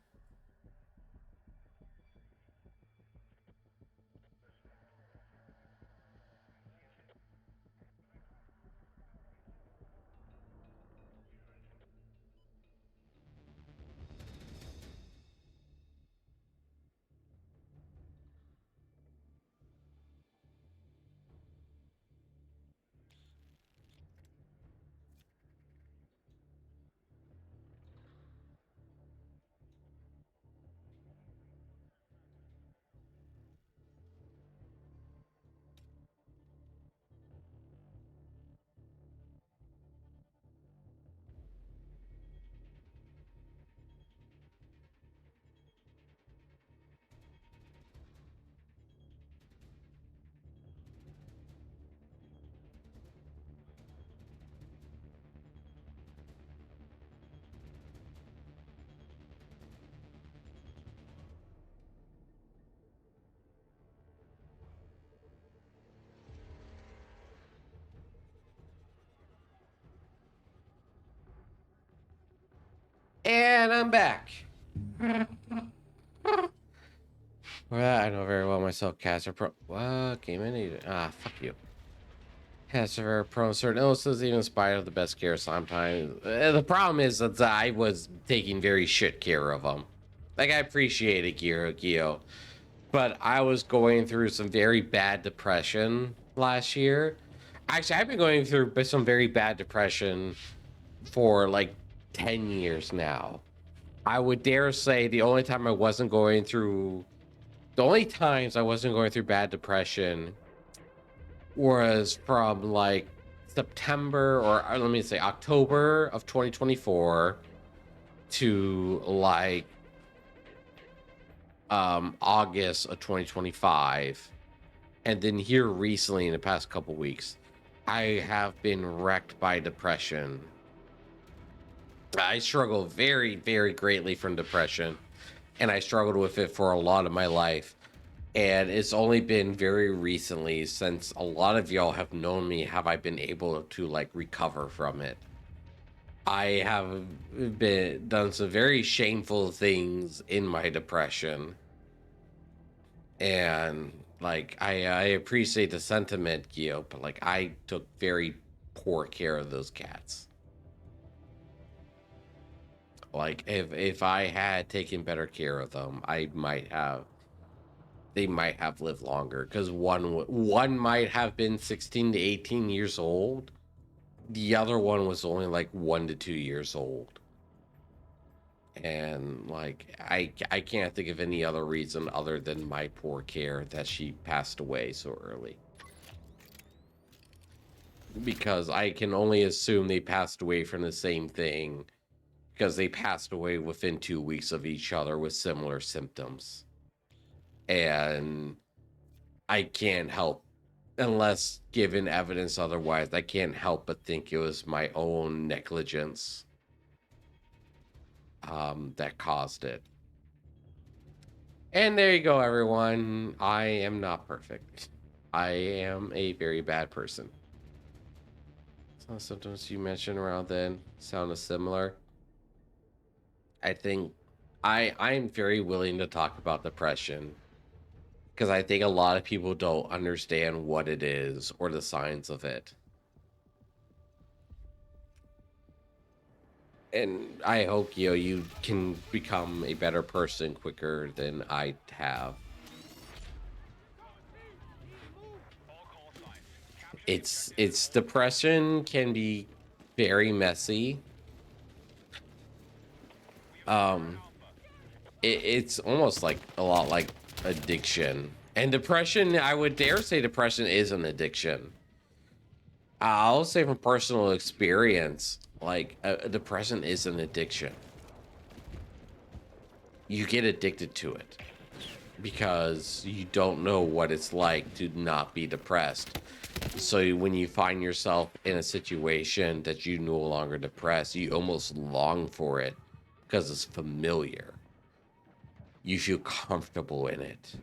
And I'm back. Well, I know very well myself, Caster Pro. What game I need? Ah, fuck you. Caster very prone certain illnesses, even in spite of the best care sometimes. The problem is that I was taking very shit care of them. Like, I appreciated Gio, but I was going through some very bad depression last year. Actually, I've been going through some very bad depression for like 10 years now. I would dare say the only times I wasn't going through bad depression was from like September or let me say October of 2024 to like August of 2025. And then here recently in the past couple weeks, I have been wrecked by depression. I struggle very, very greatly from depression, and I struggled with it for a lot of my life. And it's only been very recently, since a lot of y'all have known me, have I been able to like recover from it. I have done some very shameful things in my depression, and like I appreciate the sentiment, Gio, but like I took very poor care of those cats. Like if I had taken better care of them, they might have lived longer, because one might have been 16 to 18 years old. The other one was only like 1 to 2 years old. And like I can't think of any other reason other than my poor care that she passed away so early. Because I can only assume they passed away from the same thing, because they passed away within 2 weeks of each other with similar symptoms. And I can't help, unless given evidence otherwise, I can't help but think it was my own negligence that caused it. And there you go, everyone. I am not perfect. I am a very bad person. Some symptoms you mentioned around then sound similar. I think I'm very willing to talk about depression, because I think a lot of people don't understand what it is or the signs of it. And I hope you can become a better person quicker than I have. It's depression can be very messy. It's almost like a lot like addiction, And depression, I would dare say depression is an addiction. I'll say from personal experience, like depression is an addiction. You get addicted to it because you don't know what it's like to not be depressed. So when you find yourself in a situation that you no longer depressed, you almost long for it because it's familiar. You feel comfortable in it.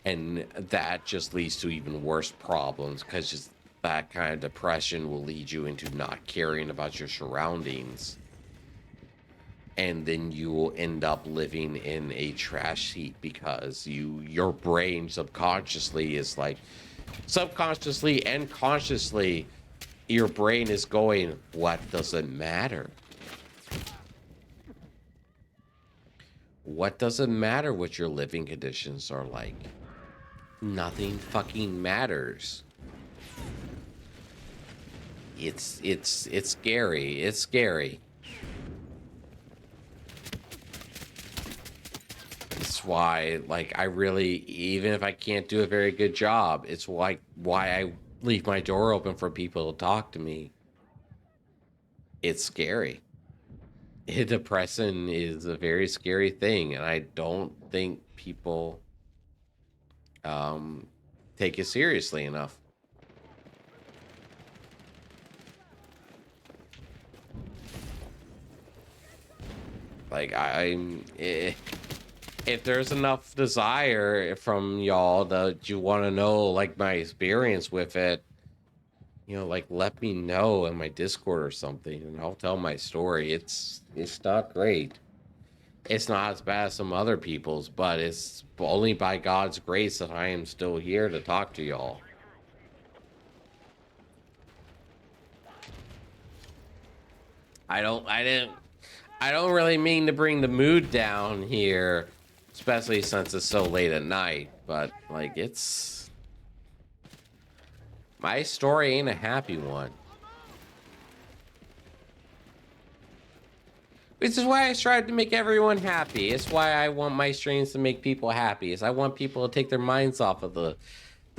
And that just leads to even worse problems because just that kind of depression will lead you into not caring about your surroundings. And then you will end up living in a trash heap because your brain subconsciously is like, subconsciously and consciously, your brain is going, what doesn't matter? What doesn't matter what your living conditions are like? Nothing fucking matters. It's scary. It's scary. It's why, like, I really, even if I can't do a very good job, it's like why I leave my door open for people to talk to me. It's scary. Depression is a very scary thing, and I don't think people take it seriously enough. Like if there's enough desire from y'all that you want to know, like, my experience with it, you know, like, let me know in my Discord or something, and I'll tell my story. It's not great. It's not as bad as some other people's, but it's only by God's grace that I am still here to talk to y'all. I don't really mean to bring the mood down here, especially since it's so late at night, but like, it's my story ain't a happy one. Which is why I strive to make everyone happy. It's why I want my streams to make people happy. Is I want people to take their minds off of the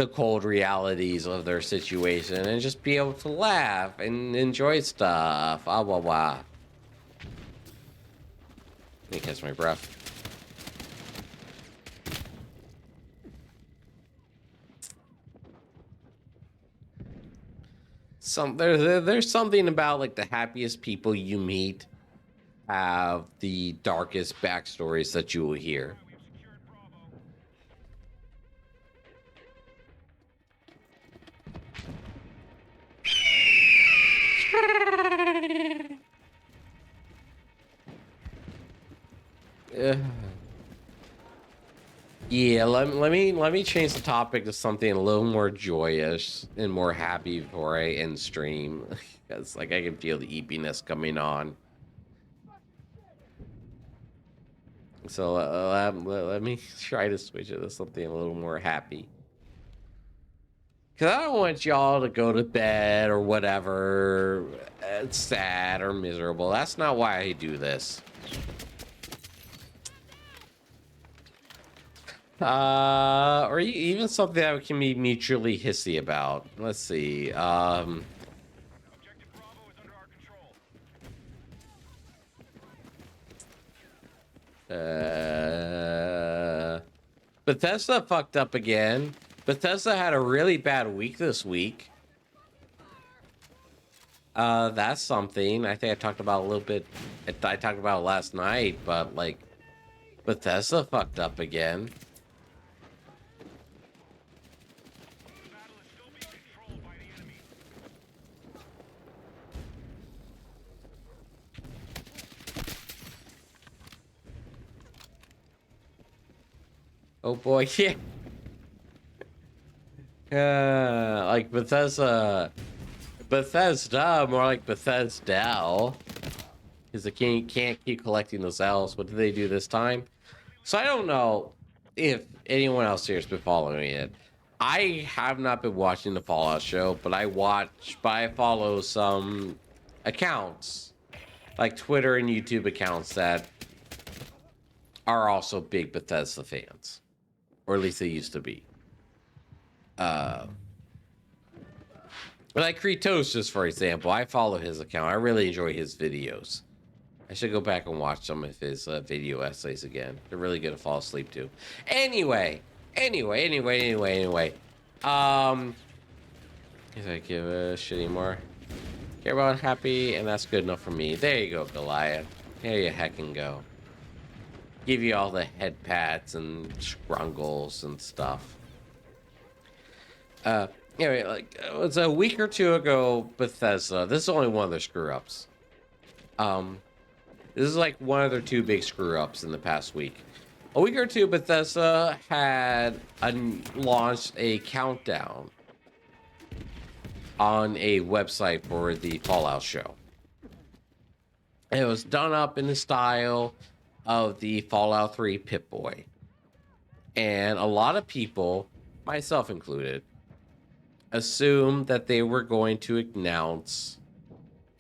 cold realities of their situation and just be able to laugh and enjoy stuff. Blah blah blah. Let me catch my breath. There's something about, like, the happiest people you meet have the darkest backstories that you will hear. Yeah, let me change the topic to something a little more joyous and more happy before I end stream, because, like, I can feel the eepiness coming on. So let me try to switch it to something a little more happy. Because I don't want y'all to go to bed or whatever, sad or miserable. That's not why I do this. Or even something that can be mutually hissy about. Let's see. Objective Bravo is under our control. Bethesda fucked up again. Bethesda had a really bad week this week. That's something. I think I talked about a little bit. I talked about it last night, but, like, Bethesda fucked up again. The battle is still being controlled by the enemy. Oh boy, yeah. Like Bethesda, more like Bethesda, because they can't keep collecting those L's. What did they do this time? So I don't know if anyone else here has been following it. I have not been watching the Fallout show, but I follow some accounts, like Twitter and YouTube accounts, that are also big Bethesda fans. or at least they used to be. Like Kretosis, for example, I follow his account. I really enjoy his videos. I should go back and watch some of his video essays again. They're really good to fall asleep to. Anyway. Guess I give a shit anymore. Care about happy, and that's good enough for me. There you go, Goliath. There you heckin' go. Give you all the head pats and scrungles and stuff. Anyway, like it was a week or two ago, Bethesda. This is only one of their screw ups. This is like one of their two big screw ups in the past week. A week or two, Bethesda had launched a countdown on a website for the Fallout show. And it was done up in the style of the Fallout 3 Pip-Boy. And a lot of people, myself included, assumed that they were going to announce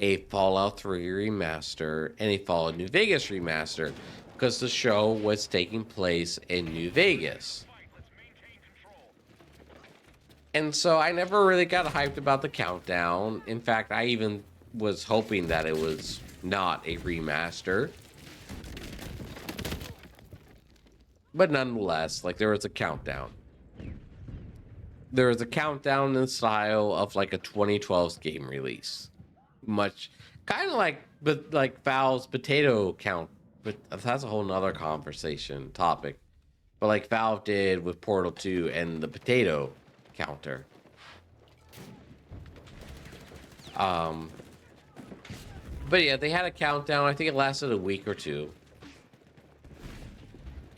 a Fallout 3 remaster and a Fallout New Vegas remaster because the show was taking place in New Vegas. And so I never really got hyped about the countdown. In fact, I even was hoping that it was not a remaster. But nonetheless, like there was a countdown. There was a countdown in the style of like a 2012 game release. Much kind of like Valve's potato count, but that's a whole nother conversation topic. But like Valve did with Portal 2 and the potato counter. But yeah, they had a countdown. I think it lasted a week or two.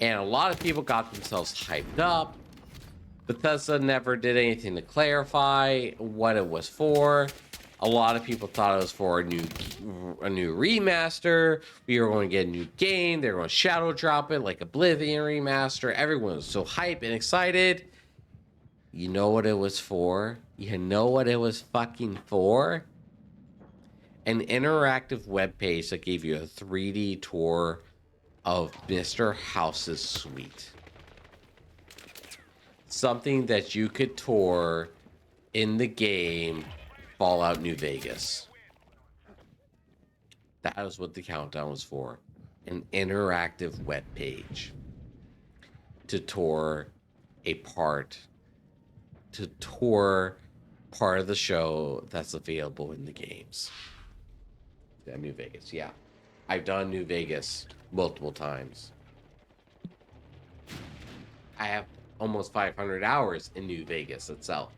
And a lot of people got themselves hyped up. Bethesda never did anything to clarify what it was for. A lot of people thought it was for a new remaster. We were going to get a new game. They were going to shadow drop it like Oblivion remaster. Everyone was so hyped and excited. You know what it was for? You know what it was fucking for? An interactive web page that gave you a 3D tour of Mr. House's suite. Something that you could tour in the game Fallout New Vegas. That was what the countdown was for. An interactive web page to tour part of the show that's available in the games. Yeah, New Vegas, yeah. I've done New Vegas multiple times. I have almost 500 hours in New Vegas itself.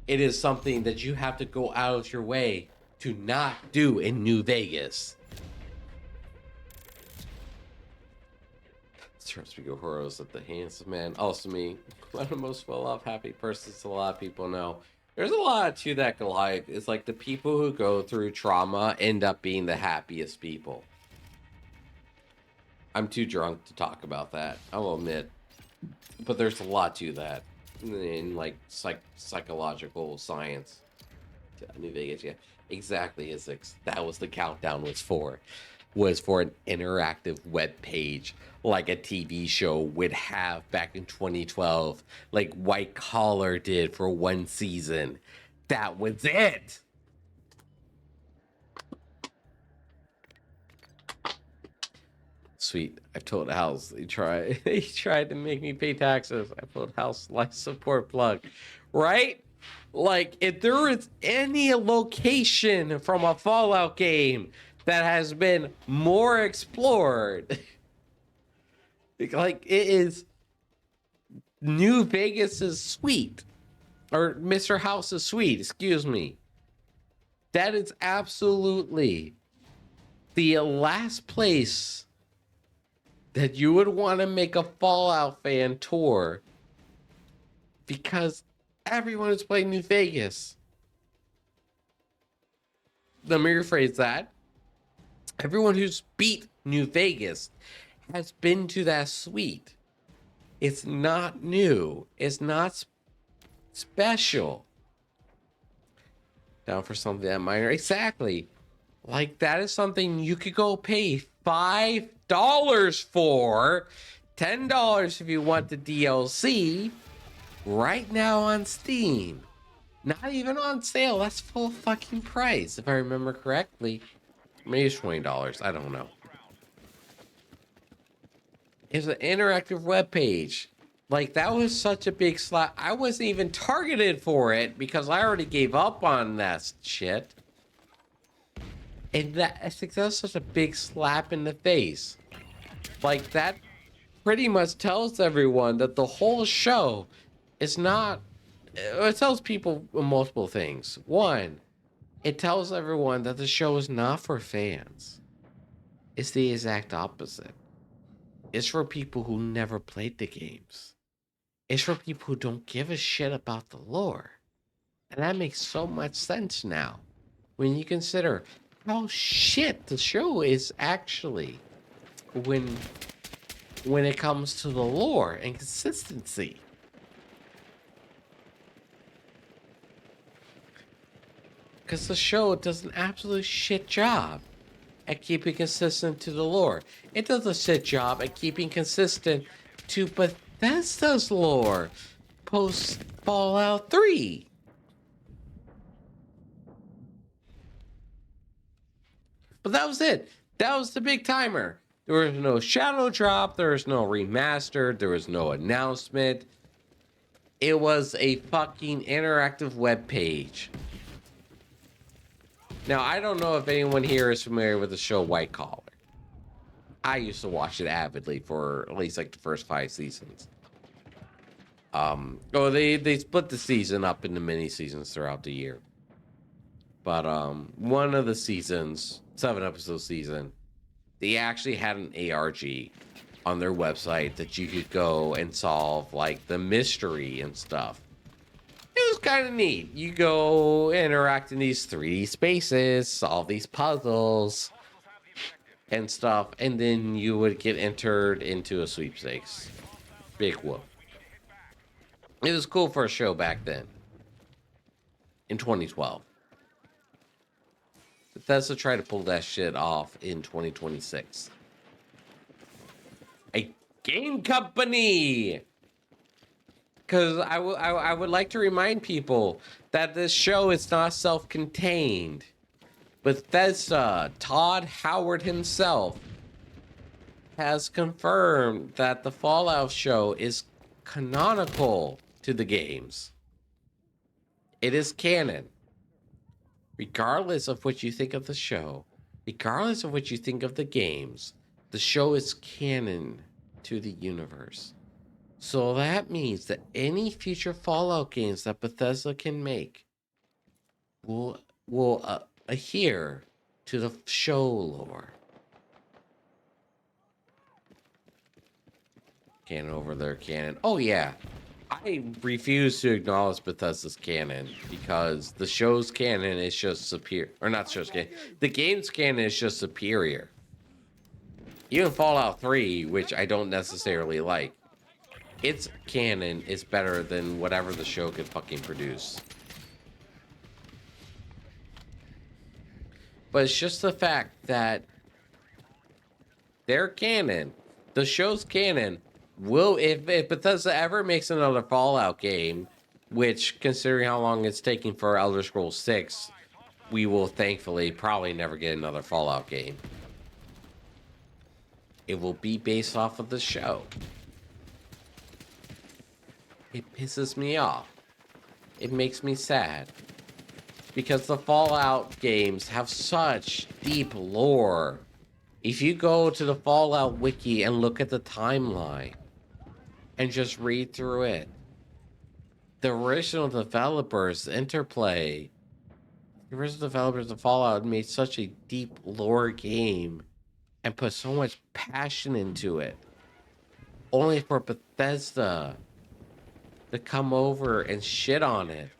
It is something that you have to go out of your way to not do in New Vegas. Speaking of horrors at the handsome man, also me, one of the most well-off happy persons a lot of people know. There's a lot to that Goliath. It's like the people who go through trauma end up being the happiest people. I'm too drunk to talk about that, I'll admit. But there's a lot to that in like psychological science. New Vegas, yeah. Exactly, Hissy. That was the countdown was for an interactive web page like a TV show would have back in 2012, like White Collar did for one season. That was it. Sweet. I've told House they tried to make me pay taxes. I told House life support plug. Right? Like, if there is any location from a Fallout game that has been more explored, like, it is New Vegas's suite, or Mr. House's suite, excuse me. That is absolutely the last place that you would want to make a Fallout fan tour, because everyone is playing New Vegas. Let me rephrase that. Everyone who's beat New Vegas has been to that suite. It's not new. It's not special. Down for something that minor. Exactly. Like, that is something you could go pay $5 for, $10 if you want the DLC, right now on Steam. Not even on sale. That's full fucking price, if I remember correctly. Maybe it's $20. I don't know. It's an interactive web page. Like, that was such a big slap. I wasn't even targeted for it because I already gave up on that shit. And that, I think that was such a big slap in the face. Like, that pretty much tells everyone that the whole show is not. It tells people multiple things. One, it tells everyone that the show is not for fans. It's the exact opposite. It's for people who never played the games. It's for people who don't give a shit about the lore. And that makes so much sense now when you consider how shit the show is actually when it comes to the lore and consistency. Because the show does an absolute shit job at keeping consistent to the lore. It does a shit job at keeping consistent to Bethesda's lore post Fallout 3. But that was it. That was the big timer. There was no shadow drop. There was no remastered. There was no announcement. It was a fucking interactive web page. Now, I don't know if anyone here is familiar with the show White Collar. I used to watch it avidly for at least like the first 5 seasons. They split the season up into mini seasons throughout the year. But one of the seasons, 7-episode season, they actually had an ARG on their website that you could go and solve like the mystery and stuff. It was kind of neat. You go interact in these 3D spaces, solve these puzzles and stuff, and then you would get entered into a sweepstakes. Big whoop. It was cool for a show back then. In 2012. Bethesda tried to pull that shit off in 2026. A game company! Because I would like to remind people that this show is not self-contained. Bethesda, Todd Howard himself, has confirmed that the Fallout show is canonical to the games. It is canon. Regardless of what you think of the show, regardless of what you think of the games, the show is canon to the universe. So that means that any future Fallout games that Bethesda can make will adhere to the show lore. Canon over there, canon. Oh yeah, I refuse to acknowledge Bethesda's canon because the show's canon is just superior, or not show's canon. The game's canon is just superior. Even Fallout 3, which I don't necessarily like, its canon is better than whatever the show could fucking produce. But it's just the fact that their canon, the show's canon, will, if Bethesda ever makes another Fallout game, which, considering how long it's taking for Elder Scrolls 6, we will thankfully probably never get another Fallout game. It will be based off of the show. It pisses me off. It makes me sad. Because the Fallout games have such deep lore. If you go to the Fallout wiki and look at the timeline and just read through it, the original developers, Interplay, the original developers of Fallout made such a deep lore game and put so much passion into it, only for Bethesda to come over and shit on it.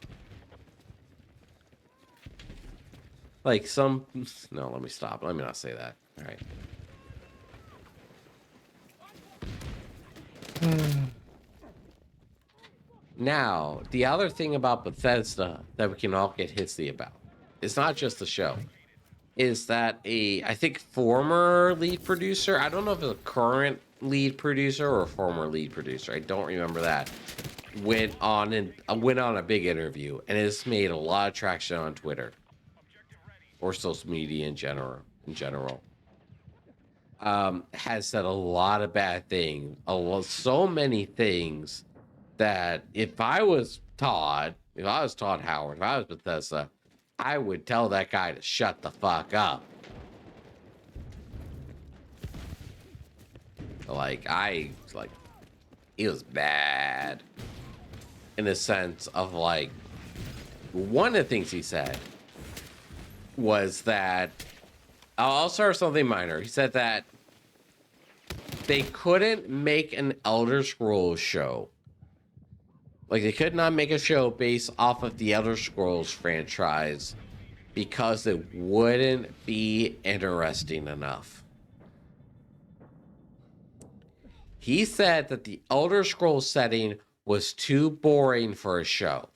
Like some... No, let me stop. Let me not say that. All right. Now, the other thing about Bethesda that we can all get hissy about, it's not just the show. is that I think former lead producer, I don't know if it's a current lead producer or a former lead producer, I don't remember that, went on a big interview, and it's made a lot of traction on Twitter or social media in general. Has said a lot of bad things, so many things that if I was Todd Howard, if I was Bethesda, I would tell that guy to shut the fuck up. Like, he was bad in the sense of, like, one of the things he said was that, I'll start with something minor. He said that they couldn't make an Elder Scrolls show. Like, they could not make a show based off of the Elder Scrolls franchise because it wouldn't be interesting enough. He said that the Elder Scrolls setting was too boring for a show.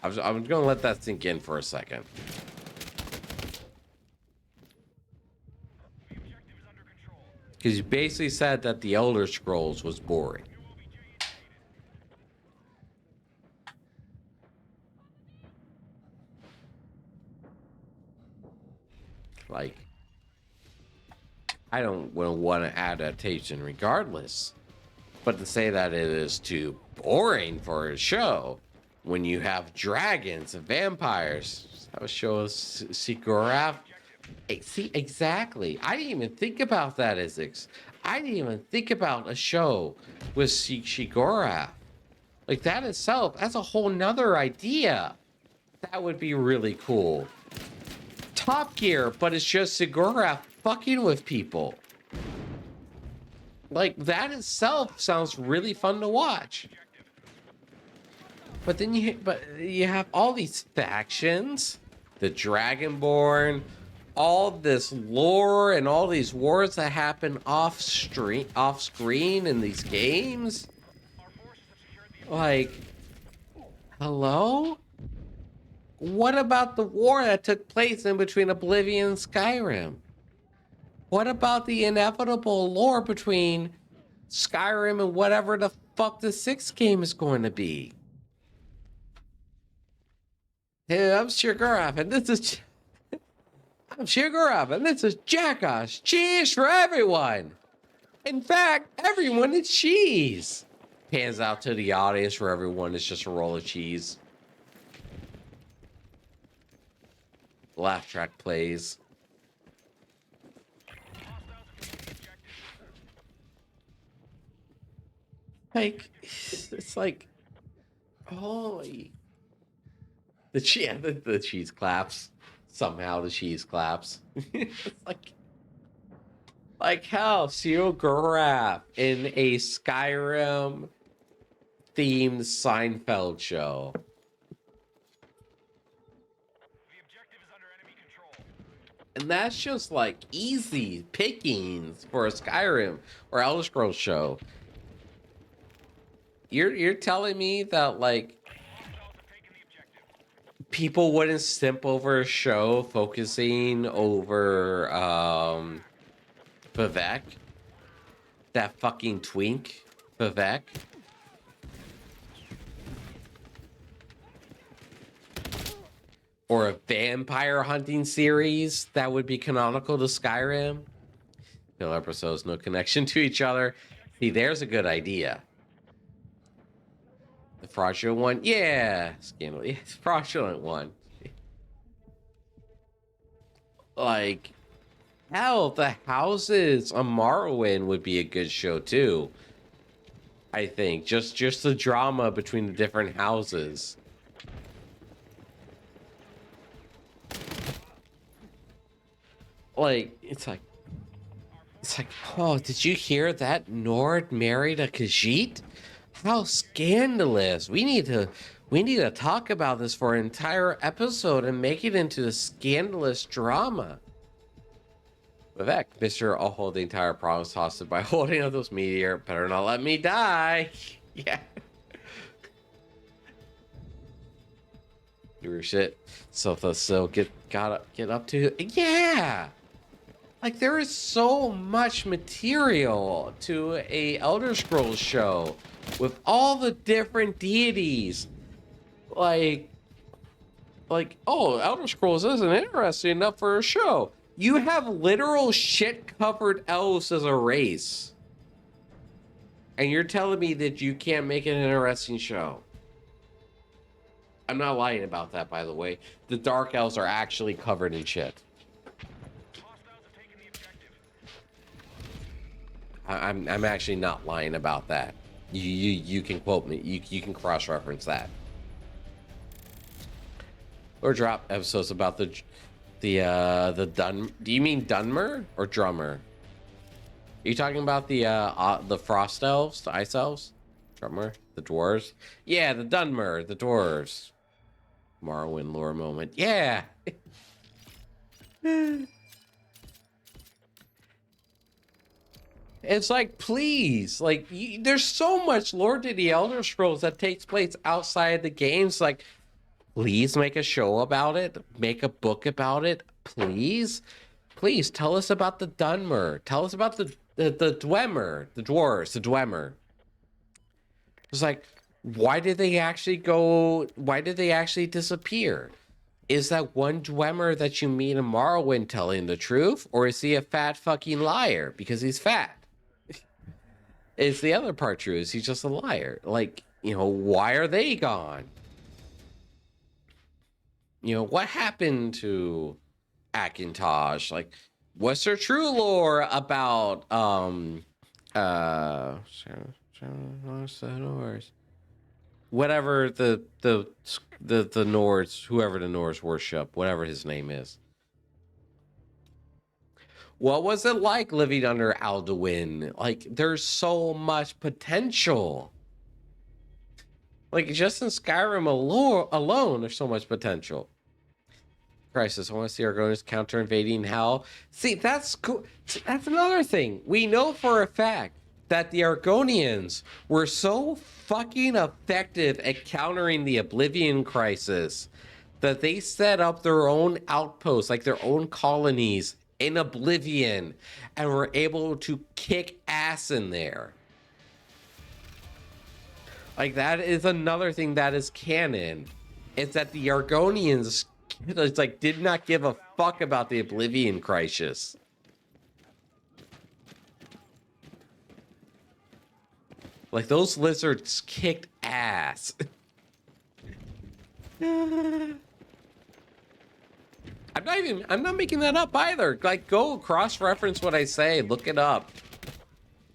I'm going to let that sink in for a second. Because he basically said that the Elder Scrolls was boring. Like, I don't want an adaptation regardless. But to say that it is too boring for a show when you have dragons and vampires, have a show of Siguraf. See, exactly. I didn't even think about that, Isix. I didn't even think about a show with Siguraf. Like, that itself, that's a whole nother idea. That would be really cool. Top Gear, but it's just Siguraf fucking with people. Like, that itself sounds really fun to watch. But then you have all these factions, the Dragonborn, all this lore and all these wars that happen off screen in these games. Like, hello? What about the war that took place in between Oblivion and Skyrim? What about the inevitable lore between Skyrim and whatever the fuck the 6th game is going to be? Hey, I'm Shiguraf, and this is... I'm Shiguraf, and this is Jackass. Cheese for everyone! In fact, everyone is cheese! Pans out to the audience where everyone is just a roll of cheese. Laugh track plays. Like, it's like, holy. The cheese claps. Somehow the cheese claps. It's like how Siguraf in a Skyrim themed Seinfeld show. And that's just like easy pickings for a Skyrim or Elder Scrolls show. You're telling me that, like, people wouldn't simp over a show focusing over Vivek? That fucking twink, Vivek? Or a vampire hunting series that would be canonical to Skyrim? No episodes, no connection to each other. See, there's a good idea. The fraudulent one? Yeah. Scandal. Yeah, fraudulent one. Like, hell, the houses on Morrowind would be a good show too. I think. Just the drama between the different houses. Like, it's like, oh, did you hear that Nord married a Khajiit? How scandalous. We need to talk about this for an entire episode and make it into a scandalous drama. With that, Mister, I'll hold the entire province hostage by holding up those meteor. Better not let me die. Yeah. Do your shit. So get up to, yeah. Like, there is so much material to a Elder Scrolls show with all the different deities. Like, oh, Elder Scrolls isn't interesting enough for a show. You have literal shit-covered elves as a race. And you're telling me that you can't make an interesting show. I'm not lying about that, by the way. The Dark Elves are actually covered in shit. I'm actually not lying about that. You can quote me. You can cross-reference that. Or drop episodes about the do you mean Dunmer or Drummer? Are you talking about the Frost Elves, the Ice Elves? Drummer? The Dwarves? Yeah, the Dunmer, the Dwarves. Morrowind lore moment. Yeah. It's like, please, like, there's so much lore to the Elder Scrolls that takes place outside the games. Like, please make a show about it. Make a book about it. Please. Please tell us about the Dunmer. Tell us about the Dwemer. The dwarves, the Dwemer. It's like, why did they actually disappear? Is that one Dwemer that you meet in Morrowind telling the truth? Or is he a fat fucking liar because he's fat? Is the other part true? Is he just a liar? Like, you know, why are they gone? You know, what happened to Akintosh? Like, what's their true lore about whatever the Nords, whoever the Nords worship, whatever his name is. What was it like living under Alduin? Like, there's so much potential. Like, just in Skyrim alone, there's so much potential. Crisis, I want to see Argonians counter invading hell. See, that's cool. See, that's another thing. We know for a fact that the Argonians were so fucking effective at countering the Oblivion Crisis that they set up their own outposts, like their own colonies in Oblivion, and were able to kick ass in there. Like, that is another thing that is canon. It's that the Argonians, it's like, did not give a fuck about the Oblivion Crisis. Like, those lizards kicked ass. I'm not making that up either. Like, go cross-reference what I say. Look it up.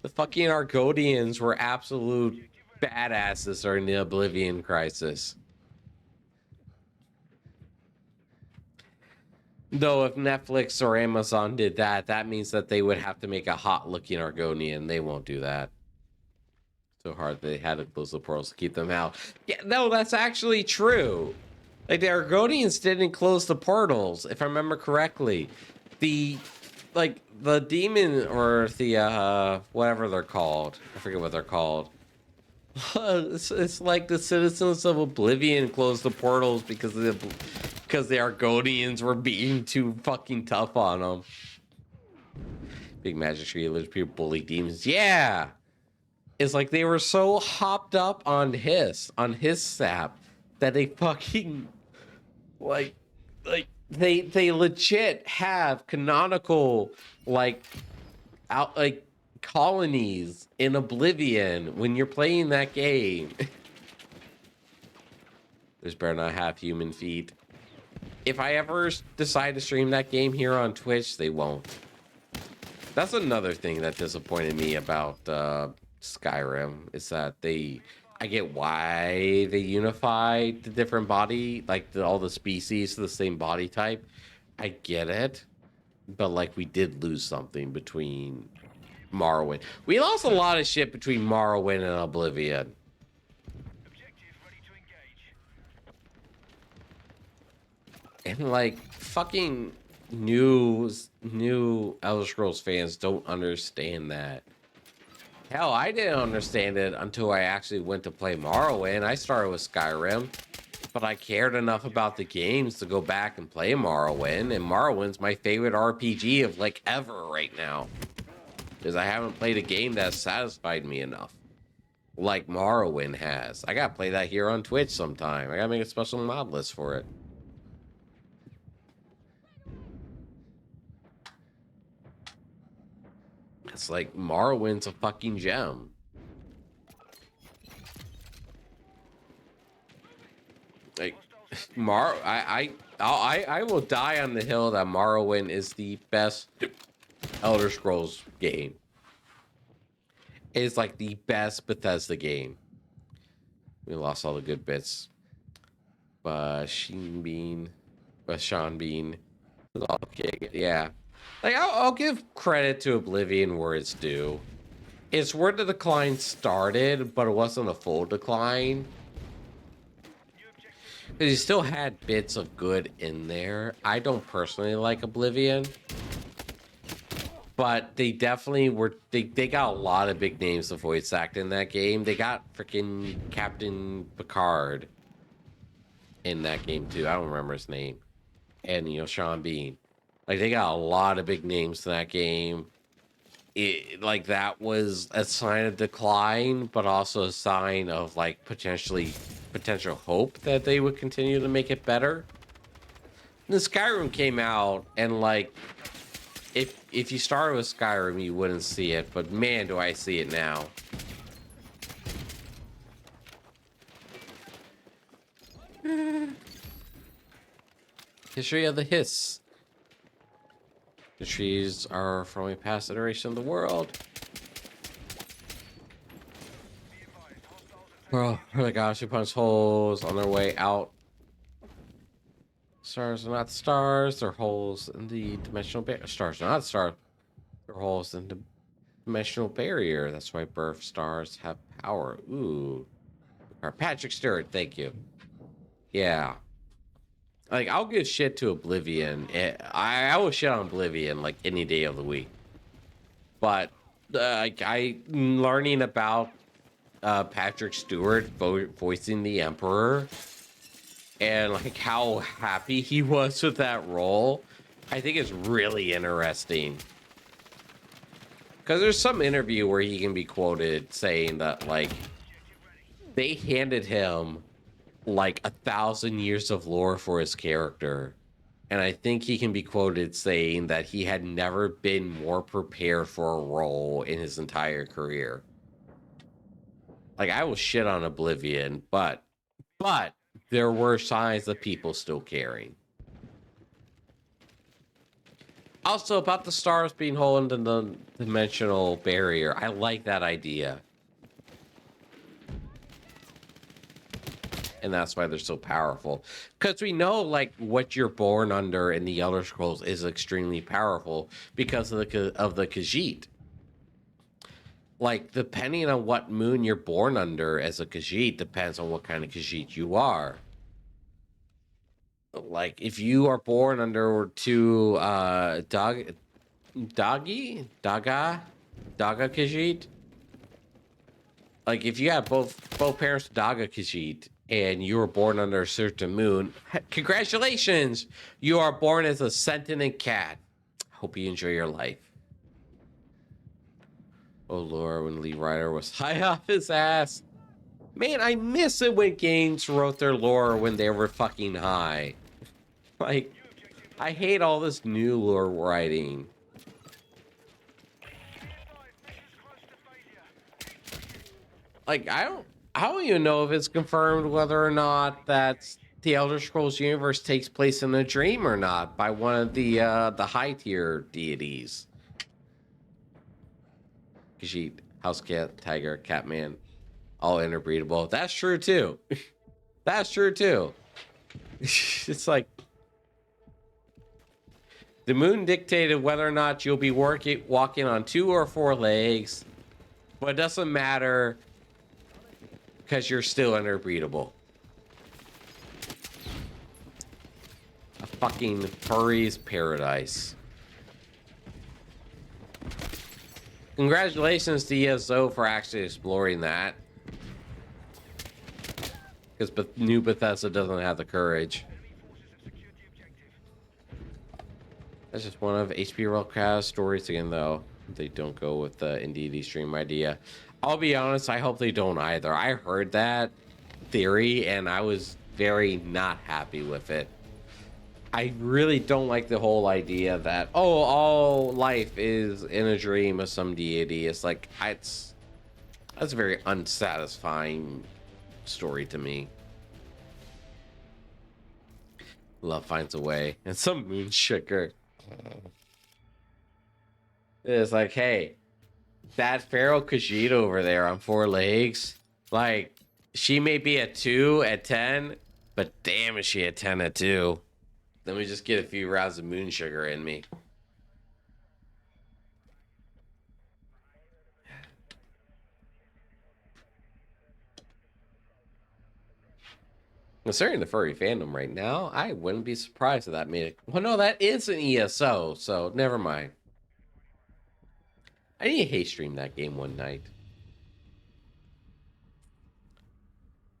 The fucking Argonians were absolute badasses during the Oblivion Crisis. Though if Netflix or Amazon did that, that means that they would have to make a hot-looking Argonian. They won't do that. So hard they had to close the portals to keep them out. Yeah, no, that's actually true. Like, the Argonians didn't close the portals, if I remember correctly. The demon, or the, whatever they're called. I forget what they're called. It's like the citizens of Oblivion closed the portals because the Argonians were being too fucking tough on them. Big magic tree, people bully demons. Yeah! It's like they were so hopped up on his sap that they fucking like they legit have canonical colonies in Oblivion when you're playing that game. There's better not have human feet. If I ever decide to stream that game here on Twitch, they won't. That's another thing that disappointed me about Skyrim, is that I get why they unify the different body, like all the species to the same body type. I get it. But, like, we did lose something between Morrowind. We lost a lot of shit between Morrowind and Oblivion. Objective ready to engage. And, like, fucking new Elder Scrolls fans don't understand that. Hell, I didn't understand it until I actually went to play Morrowind. I started with Skyrim, but I cared enough about the games to go back and play Morrowind, and Morrowind's my favorite RPG of like ever right now. Because I haven't played a game that satisfied me enough. Like Morrowind has. I gotta play that here on Twitch sometime. I gotta make a special mod list for it. It's like Morrowind's a fucking gem. Like I will die on the hill that Morrowind is the best Elder Scrolls game. It's like the best Bethesda game. We lost all the good bits. But Sean Bean. Okay, yeah. Like I'll give credit to Oblivion where it's due. It's where the decline started, but it wasn't a full decline. Because you still had bits of good in there. I don't personally like Oblivion. But they definitely were... They got a lot of big names to voice act in that game. They got freaking Captain Picard in that game, too. I don't remember his name. And, you know, Sean Bean. Like, they got a lot of big names in that game. Like, that was a sign of decline, but also a sign of, like, potential hope that they would continue to make it better. And Skyrim came out, and, like, if you started with Skyrim, you wouldn't see it, but man, do I see it now. History of the Hiss. The trees are from a past iteration of the world. Oh my gosh, they punch holes on their way out. Stars are not stars, they're holes in the dimensional barrier. Stars are not stars, they're holes in the dimensional barrier. That's why birth stars have power. Ooh. Patrick Stewart, thank you. Yeah. Like, I'll give shit to Oblivion. I will shit on Oblivion like any day of the week. But learning about Patrick Stewart voicing the Emperor and like how happy he was with that role, I think is really interesting. Because there's some interview where he can be quoted saying that like they handed him like 1,000 years of lore for his character. And I think he can be quoted saying that he had never been more prepared for a role in his entire career. Like, I will shit on Oblivion, but there were signs of people still caring. Also, about the stars being held in the dimensional barrier, I like that idea. And that's why they're so powerful. Because we know, like, what you're born under in the Elder Scrolls is extremely powerful because of the Khajiit. Like, depending on what moon you're born under as a Khajiit depends on what kind of Khajiit you are. Like, if you are born under two Daga Khajiit. Like, if you have both parents Daga Khajiit and you were born under a certain moon, congratulations! You are born as a sentient cat. Hope you enjoy your life. Oh, Lord, when Lee Ryder was high off his ass. Man, I miss it when games wrote their lore when they were fucking high. Like, I hate all this new lore writing. Like, I don't even know if it's confirmed whether or not that the Elder Scrolls universe takes place in a dream or not by one of the high tier deities. Khajiit, house cat, tiger, catman, all interbreedable. That's true too. That's true too. It's like the moon dictated whether or not you'll be walking on 2 or 4 legs, but it doesn't matter. Because you're still interbreedable. A fucking furry's paradise. Congratulations to ESO for actually exploring that. Because new Bethesda doesn't have the courage. That's just one of HP Rollcast stories again, though. They don't go with the indie stream idea. I'll be honest, I hope they don't either. I heard that theory and I was very not happy with it. I really don't like the whole idea that, oh, all life is in a dream of some deity. It's like, that's a very unsatisfying story to me. Love finds a way. And some moon sugar. It's like, hey, that feral Khajiit over there on 4 legs, like, she may be a 2 at 10, but damn is she a 10 at 2. Let me just get a few rounds of moon sugar in me. Considering the furry fandom right now, I wouldn't be surprised if that made it. Well, no, that is an ESO, so never mind. I need to hate stream that game one night.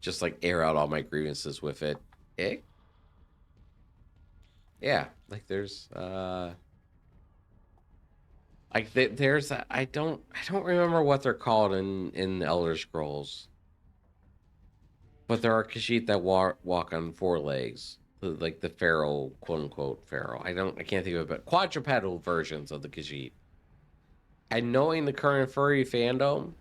Just like air out all my grievances with it. Eh? Yeah, like there's like there's I don't remember what they're called in Elder Scrolls. But there are Khajiit that walk on 4 legs. Like the feral, quote unquote feral. I can't think of it, but quadrupedal versions of the Khajiit. And knowing the current furry fandom,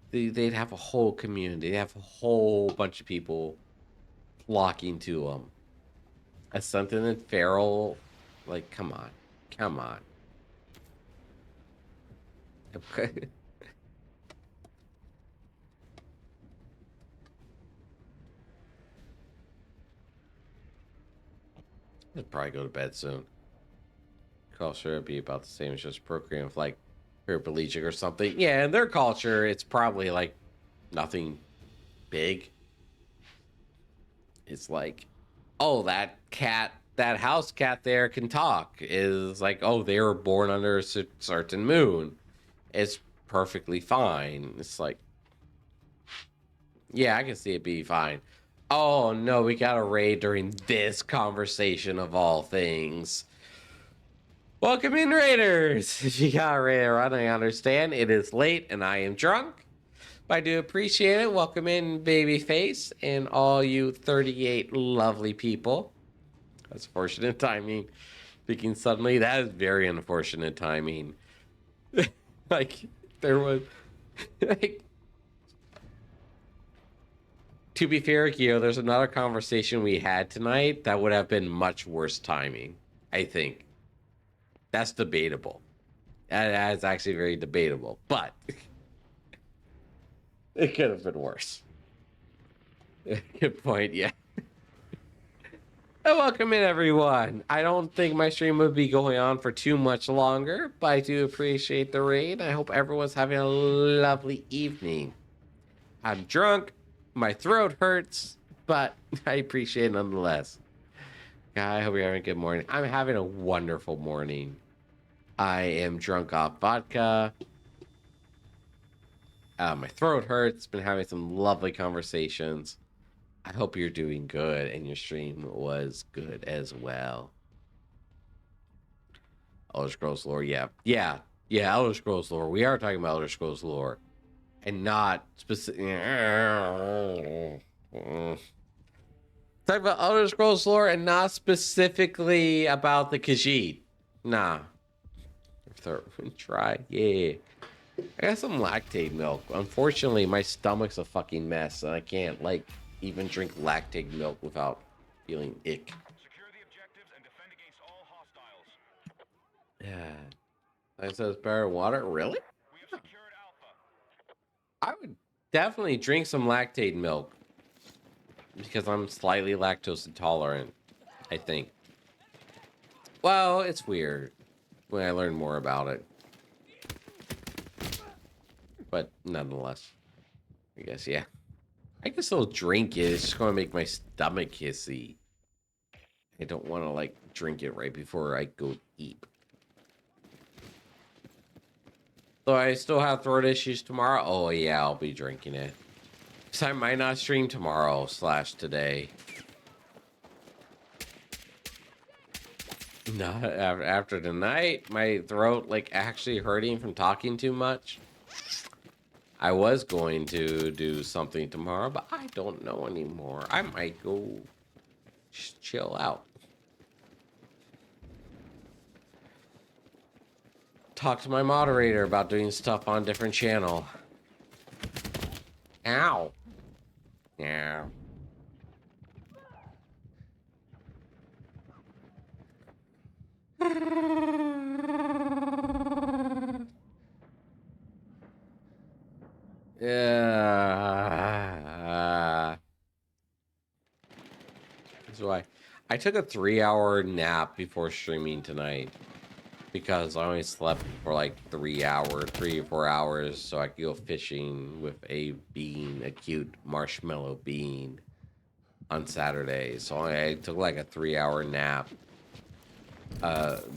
they'd have a whole community. They'd have a whole bunch of people flocking to them. As something that feral, like, come on. Come on. Okay. I'd probably go to bed soon. Culture would be about the same as just procreating with like paraplegic or something. Yeah, in their culture, it's probably like nothing big. It's like, oh, that cat, that house cat there can talk. Is like, oh, they were born under a certain moon. It's perfectly fine. It's like, yeah, I can see it being fine. Oh no, we got a raid during this conversation of all things. Welcome in, Raiders! If you got a raid run, I understand it is late and I am drunk. But I do appreciate it. Welcome in, Babyface, and all you 38 lovely people. That's fortunate timing. Speaking suddenly, that is very unfortunate timing. Like, there was... like, to be fair, Gio, there's another conversation we had tonight that would have been much worse timing, I think. That's debatable. That's actually very debatable, but it could have been worse. Good point, yeah. And welcome in, everyone. I don't think my stream would be going on for too much longer, but I do appreciate the raid. I hope everyone's having a lovely evening. I'm drunk. My throat hurts, but I appreciate it nonetheless. I hope you're having a good morning. I'm having a wonderful morning. I am drunk off vodka. My throat hurts. Been having some lovely conversations. I hope you're doing good and your stream was good as well. Elder Scrolls lore, yeah. Elder Scrolls lore. We are talking about Elder Scrolls lore. And not specific. Talk about Elder Scrolls lore and not specifically about the Khajiit. Nah. Try. Yeah. I got some lactate milk. Unfortunately, my stomach's a fucking mess, and I can't like even drink lactate milk without feeling ick. Secure the objectives and defend against all hostiles. Yeah. It says better water. Really? We have secured Alpha. I would definitely drink some lactate milk because I'm slightly lactose intolerant, I think. Well, it's weird when I learn more about it. But nonetheless, I guess, yeah. I guess I'll drink it. It's just going to make my stomach hissy. I don't want to like drink it right before I go eat. So I still have throat issues tomorrow. Oh yeah, I'll be drinking it. So I might not stream tomorrow / today. Not after tonight, my throat like actually hurting from talking too much. I was going to do something tomorrow, but I don't know anymore. I might go chill out. Talk to my moderator about doing stuff on different channel. Ow. Yeah. Yeah. That's why I took a 3-hour nap before streaming tonight because I only slept for like 3 or 4 hours, so I could go fishing with a bean, a cute marshmallow bean, on Saturday. So I took like a 3-hour nap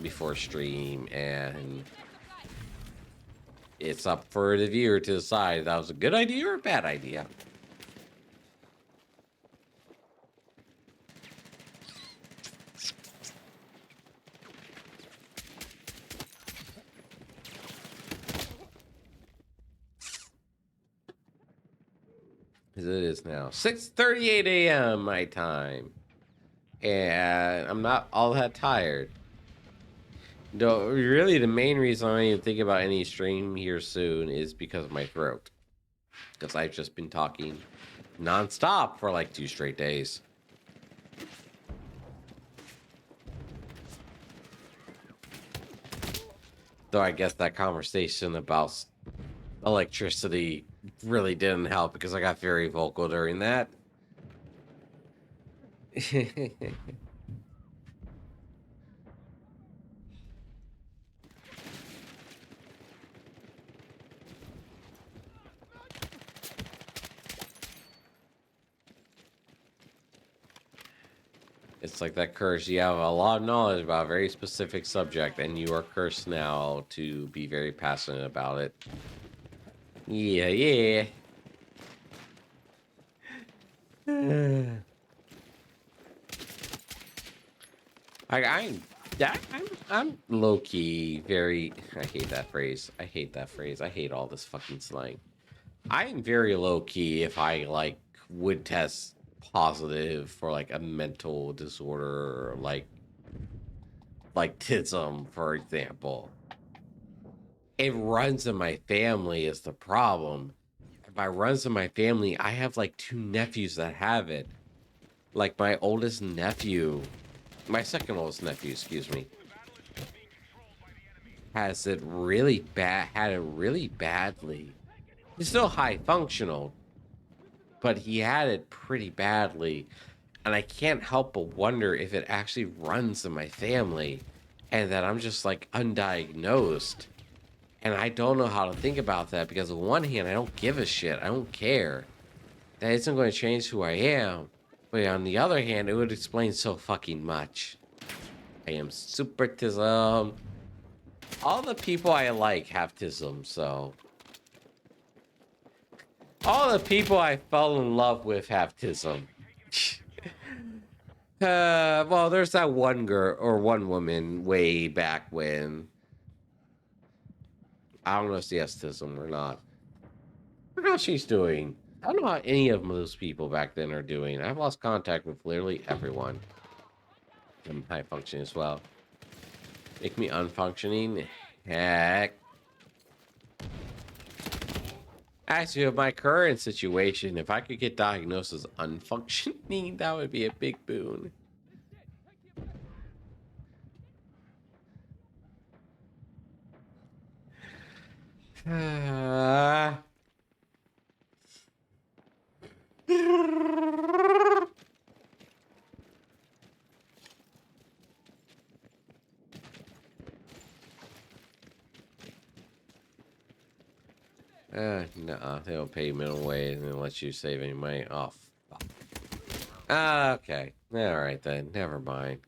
before stream, and it's up for the viewer to decide if that was a good idea or a bad idea. As it is now 6:38 a.m. my time, and I'm not all that tired. No, really, the main reason I don't even think about any stream here soon is because of my throat. Because I've just been talking nonstop for like 2 straight days. Though I guess that conversation about electricity really didn't help because I got very vocal during that. It's like that curse. You have a lot of knowledge about a very specific subject, and you are cursed now to be very passionate about it. Yeah, yeah. I'm low key very. I hate that phrase. I hate that phrase. I hate all this fucking slang. I am very low key if I like would test positive for like a mental disorder, like tism, for example. It runs in my family is the problem. If I runs in my family, I have like 2 nephews that have it. Like my oldest nephew, my second oldest nephew, excuse me, has it really bad. Had it really badly. He's still high functional, but he had it pretty badly. And I can't help but wonder if it actually runs in my family and that I'm just like undiagnosed. And I don't know how to think about that because on one hand, I don't give a shit. I don't care. That isn't going to change who I am. But on the other hand, it would explain so fucking much. I am super tism. All the people I like have tism, so. All the people I fell in love with have tism. Well, there's that one girl or one woman way back when. I don't know if she has tism or not. I don't know how she's doing. I don't know how any of those people back then are doing. I've lost contact with literally everyone. I'm high functioning as well. Make me unfunctioning? Heck. Actually, with my current situation, if I could get diagnosed as unfunctioning, that would be a big boon. No, they don't pay minimum wage and let you save any money. Oh, fuck. Okay. All right then. Never mind.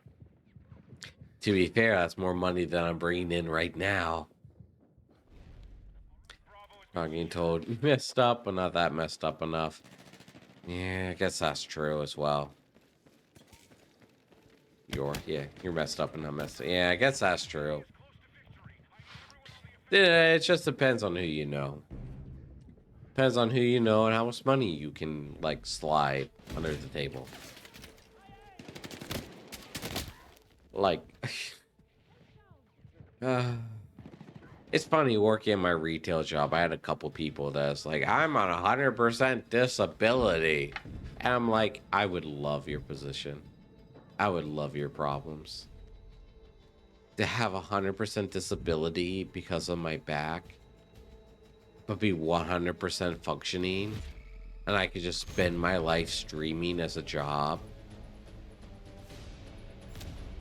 To be fair, that's more money than I'm bringing in right now. Not getting told you messed up, but not that messed up enough. Yeah, I guess that's true as well. You're messed up and not messed up. Yeah, I guess that's true. Yeah, it just depends on who you know. Depends on who you know and how much money you can, like, slide under the table. Like, it's funny working in my retail job. I had a couple people that's like, I'm on 100% disability. And I'm like, I would love your position. I would love your problems. To have 100% disability because of my back, but be 100% functioning, and I could just spend my life streaming as a job.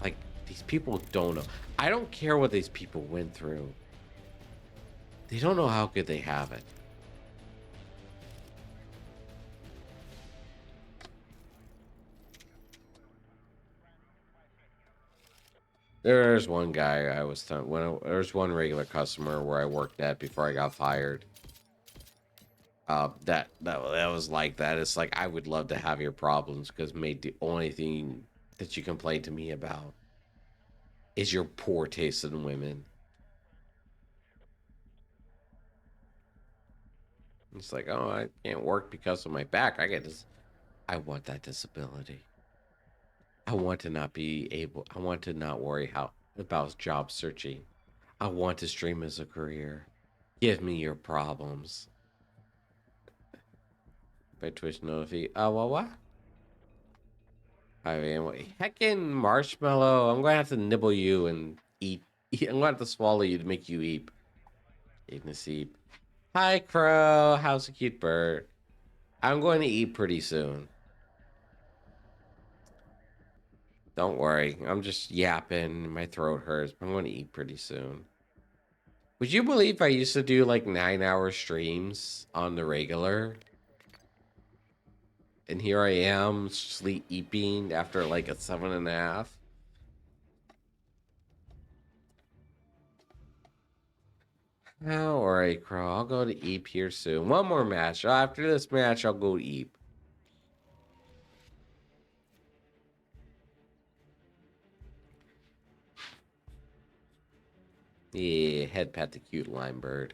Like, these people don't know. I don't care what these people went through. They don't know how good they have it. There's one guy I was telling, there's one regular customer where I worked at before I got fired. That was like that. It's like, I would love to have your problems, because made the only thing that you complain to me about is your poor taste in women. It's like, oh, I can't work because of my back. I get this. I want that disability. I want to not be able. I want to not worry about job searching. I want to stream as a career. Give me your problems. By Twitch notify. Oh, well, what? I mean, heckin' marshmallow. I'm gonna have to nibble you and eat. I'm gonna have to swallow you to make you eat. Eating a seep. Hi, Crow. How's a cute bird? I'm going to eat pretty soon. Don't worry. I'm just yapping. My throat hurts. I'm going to eat pretty soon. Would you believe I used to do like 9-hour streams on the regular? And here I am, sleep eating after like a 7.5. Oh, alright, Crow. I'll go to Eep here soon. One more match. After this match, I'll go Eep. Yeah, head pat the cute lime bird.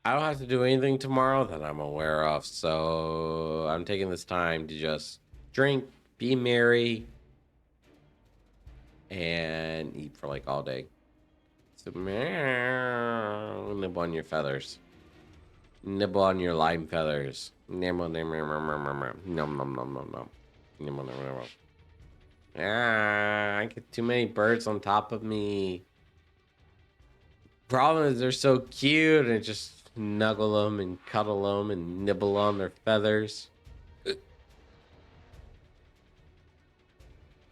I don't have to do anything tomorrow that I'm aware of, so I'm taking this time to just drink, be merry, and eat for like all day. So, nibble on your feathers. Nibble on your lime feathers. Nibble, nibble, nibble, nibble, nibble, nom, nom, nom, nom, nom. Nibble, nibble, nibble. Ah, I get too many birds on top of me. Problem is, they're so cute, and just snuggle them and cuddle them and nibble on their feathers.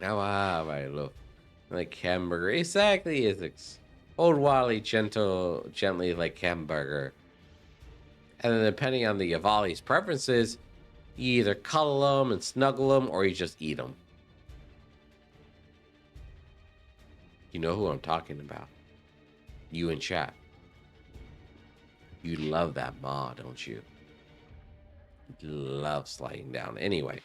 Now, I love like hamburger. Exactly, it's old Wally gently like hamburger. And then depending on the Yavali's preferences, you either cuddle them and snuggle them, or you just eat them. You know who I'm talking about. You in chat. You love that ma, don't you? You love sliding down. Anyway.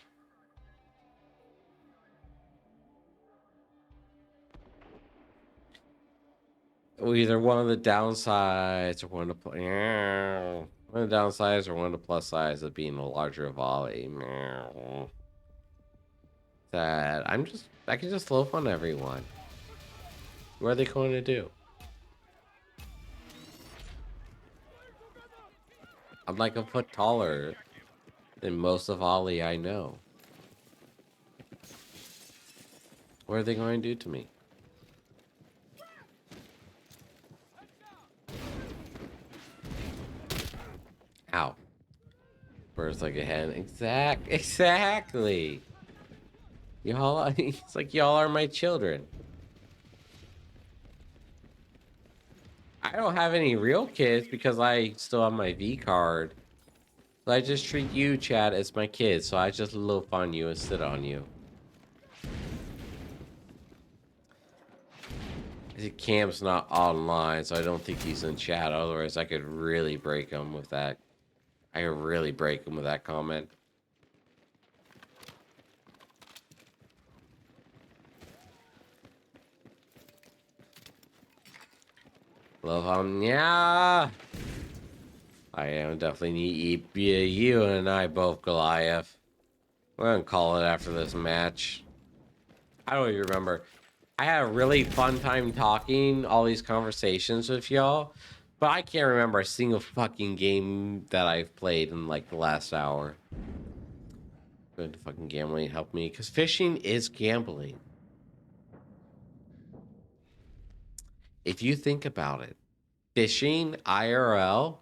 Either one of the downsides or one of the one of the downsides or one of the plus sides of being a larger volley. That I can just loaf on everyone. What are they going to do? I'm like a foot taller than most of Ollie I know. What are they going to do to me? Ow. Birds like a hen. Exactly. Y'all, it's like y'all are my children. I don't have any real kids because I still have my V card I just treat you, Chad, as my kid, so I just loaf on you and sit on you. Cam's not online, so I don't think he's in chat. Otherwise, I could really break him with that. I could really break him with that comment. Love him, yeah. I am definitely need you and I both Goliath. We're gonna call it after this match. I don't even remember. I had a really fun time talking all these conversations with y'all, but I can't remember a single fucking game that I've played in like the last hour. Good fucking gambling help me, because fishing is gambling. If you think about it, fishing IRL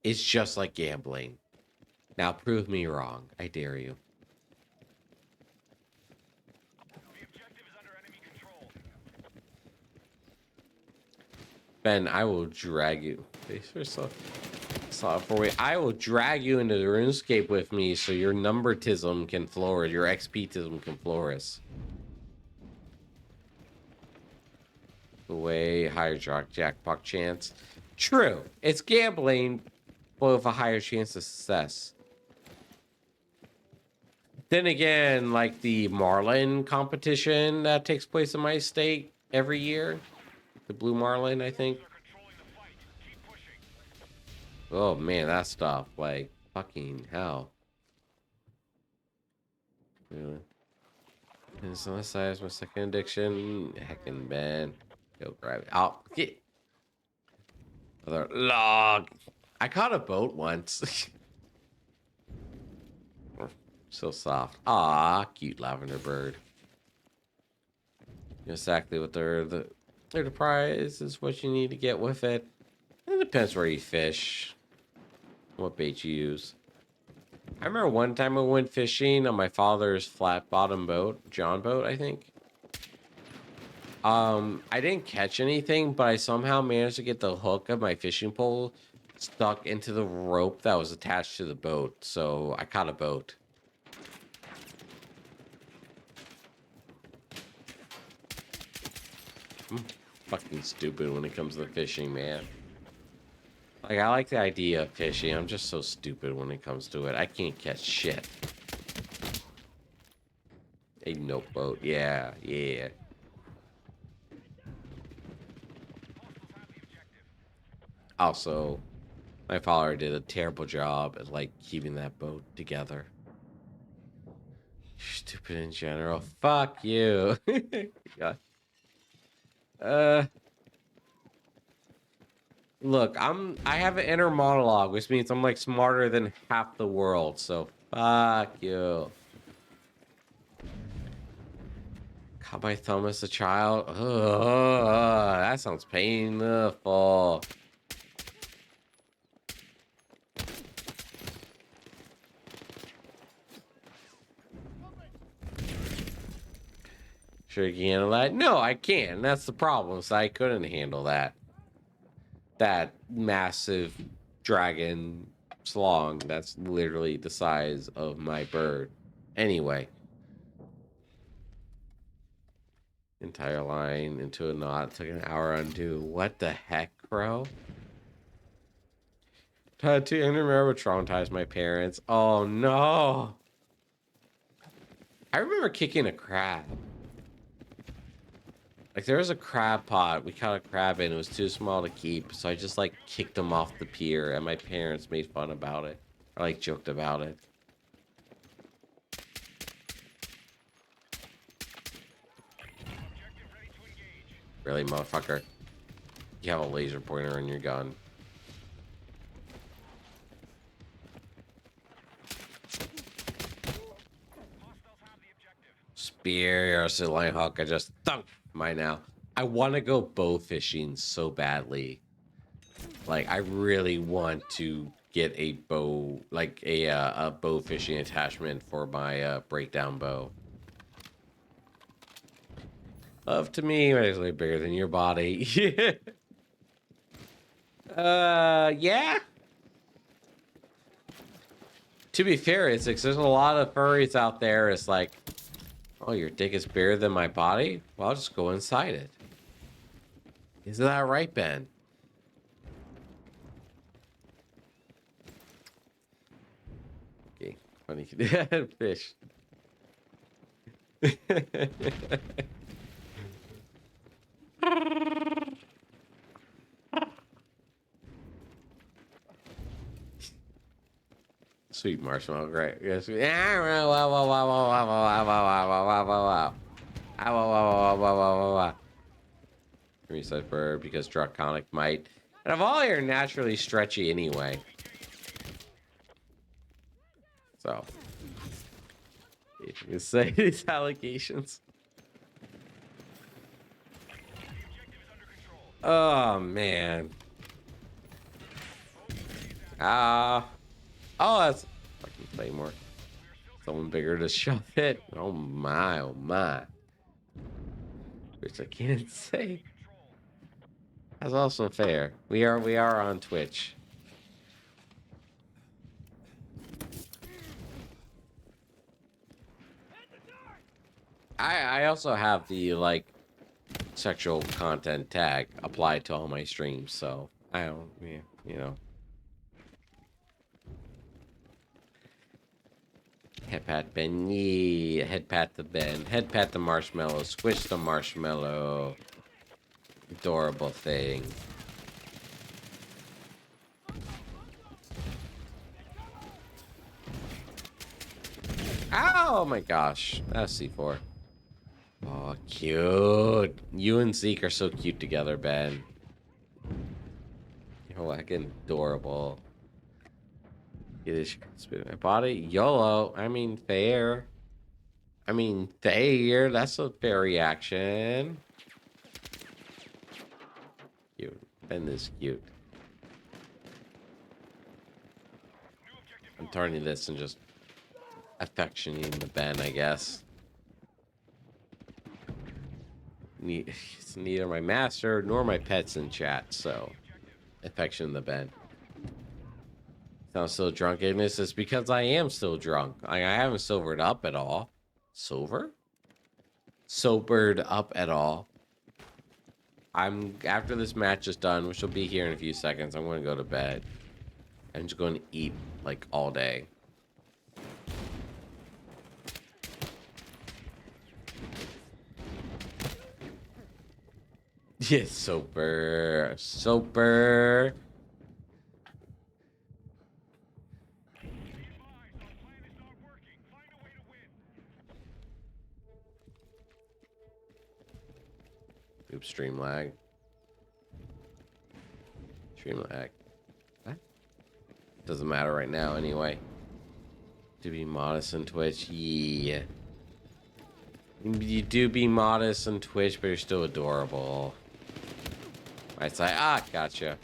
is just like gambling. Now prove me wrong. I dare you. Ben, I will drag you. For me. I will drag you into the RuneScape with me so your numbertism can flourish, your XPtism can flourish. The way higher jackpot chance. True, it's gambling, but with a higher chance of success. Then again, like the Marlin competition that takes place in my state every year, the Blue Marlin, I think. Oh man, that stuff, like, fucking hell. Really? And so this is my second addiction. Heckin' Ben. Go grab it. Oh, get. Another log. I caught a boat once. So soft. Ah, cute lavender bird. Exactly what the prize is what you need to get with it. It depends where you fish. What bait you use. I remember one time I went fishing on my father's flat bottom boat, John boat, I think. I didn't catch anything, but I somehow managed to get the hook of my fishing pole stuck into the rope that was attached to the boat. So I caught a boat. I'm fucking stupid when it comes to fishing, man. Like, I like the idea of fishing. I'm just so stupid when it comes to it. I can't catch shit. A note boat. Yeah, yeah. Also, my father did a terrible job at, like, keeping that boat together. Stupid in general. Fuck you. God. Look, I have an inner monologue, which means I'm like smarter than half the world, so fuck you. Caught my thumb as a child. Ugh, that sounds painful. Sure you can handle that? No, I can't. That's the problem. So I couldn't handle that. That massive dragon slong that's literally the size of my bird. Anyway. Entire line into a knot. Took an hour undo. What the heck, bro? Tattoo. I remember traumatized my parents. Oh no. I remember kicking a crab. Like, there was a crab pot. We caught a crab in. It was too small to keep. So I just, like, kicked him off the pier. And my parents made fun about it. Or, like, joked about it. Really, motherfucker? You have a laser pointer in your gun. Spear or Silline Hawk. I just thunk mine now. I want to go bow fishing so badly. Like, I really want to get a bow, like a bow fishing attachment for my breakdown bow. Love to me is like bigger than your body. Yeah. To be fair, it's like, there's a lot of furries out there. It's like, oh, your dick is bigger than my body? Well, I'll just go inside it. Isn't that right, Ben? Okay, funny fish. Sweet marshmallow, great. Yes. Wow, wow, wow, wow, wow, wow, wow, wow, wow, wow, wow, wow. Reset bird because draconic might. And of all, you're naturally stretchy anyway. So, if you can say these allegations. Oh man. Oh, that's fucking Claymore. Someone bigger to shove it. Oh my, oh my. Which I can't say. That's also fair. We are on Twitch. I also have the like sexual content tag applied to all my streams, so I don't, yeah, you know. Head pat Ben, yeah. Head pat the Ben. Head pat the marshmallow. Squish the marshmallow. Adorable thing. Oh my gosh. That's C4. Oh, cute. You and Zeke are so cute together, Ben. You're fucking adorable. Get this spin in my body. YOLO. I mean, fair. I mean, fair. That's a fair reaction. Cute. Ben is cute. I'm turning this and just affectioning the Ben, I guess. It's neither my master nor my pets in chat, so affection the Ben. I'm still drunk, Ignis. It's because I am still drunk. I haven't sobered up at all. Sobered up at all. After this match is done, which will be here in a few seconds, I'm going to go to bed. I'm just going to eat like all day. Yes, sober. Oops, stream lag. What? Doesn't matter right now anyway. To be modest on Twitch, yeah. You do be modest on Twitch, but you're still adorable. I say, gotcha.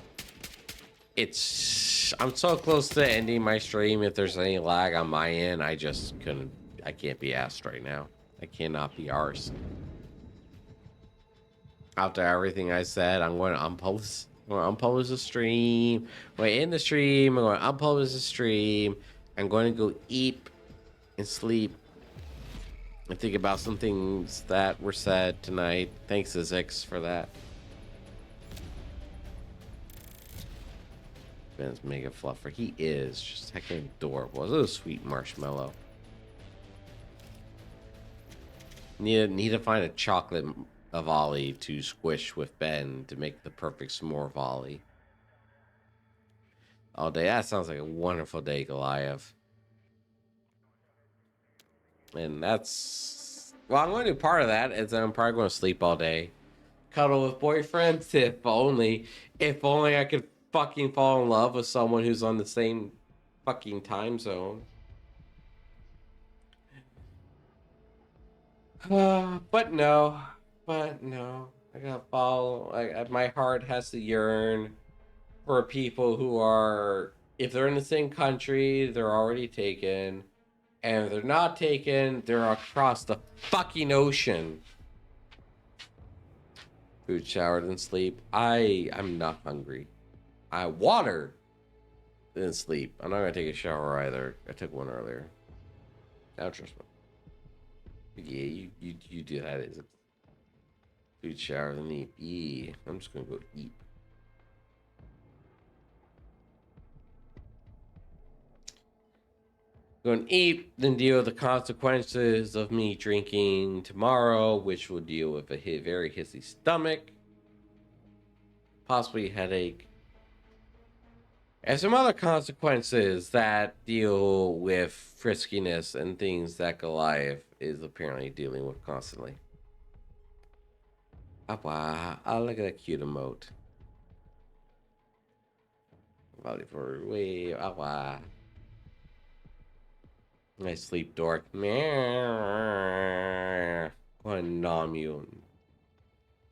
I'm so close to ending my stream. If there's any lag on my end, I can't be asked right now. I cannot be arsed. After everything I said, I'm going to unpublish the stream. I'm going to end the stream. I'm going to unpublish the stream. I'm going to go eat and sleep and think about some things that were said tonight. Thanks, Zix, for that. Ben's mega fluffer. He is just heckin' adorable. It's a sweet marshmallow. Need to find a chocolate volley to squish with Ben to make the perfect s'more volley. All day. That sounds like a wonderful day, Goliath. And that's... Well, I'm going to do part of that. Is I'm probably going to sleep all day. Cuddle with boyfriends. If only I could fucking fall in love with someone who's on the same fucking time zone. But no. I gotta follow. My heart has to yearn for people who are, if they're in the same country, they're already taken. And if they're not taken, they're across the fucking ocean. Food, showered, and sleep. I'm not hungry. Water. then sleep. I'm not gonna take a shower either. I took one earlier. I don't trust me. Yeah, you do that. Is it food, shower, then eat? Yeah, I'm just gonna go eat. Go and eat, then deal with the consequences of me drinking tomorrow, which will deal with a very hissy stomach, possibly headache, and some other consequences that deal with friskiness and things that Goliath is apparently dealing with constantly. Ah, wow. Oh, look at that cute emote. Volley for way. Ah, wow. Nice sleep, dork. What a nom you.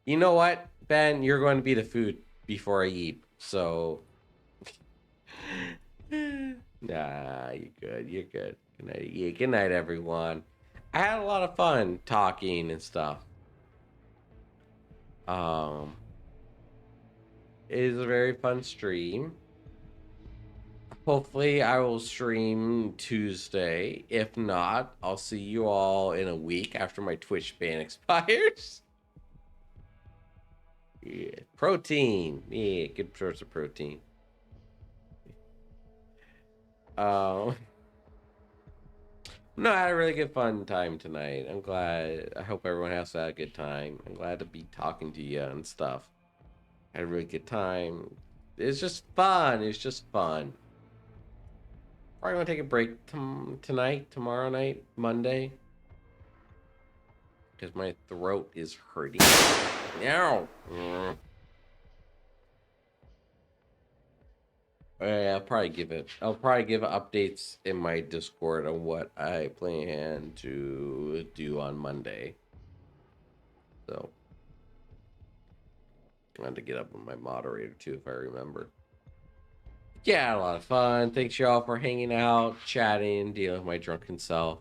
You know what, Ben? You're going to be the food before I eat. So, nah, you're good. You're good. Good night. Yeah, good night, everyone. I had a lot of fun talking and stuff. Um, it is a very fun stream. Hopefully, I will stream Tuesday. If not, I'll see you all in a week after my Twitch ban expires. Yeah, protein. Yeah, good source of protein. Um, no, I had a really good fun time tonight. I'm glad. I hope everyone has had a good time. I'm glad to be talking to you and stuff. I had a really good time. It's just fun. It's just fun. Probably gonna take a break tonight, tomorrow night, Monday, because my throat is hurting. Now. Yeah, I'll probably give updates in my Discord on what I plan to do on Monday. So I had to get up with my moderator too, if I remember. Yeah, I had a lot of fun. Thanks y'all for hanging out, chatting, dealing with my drunken self.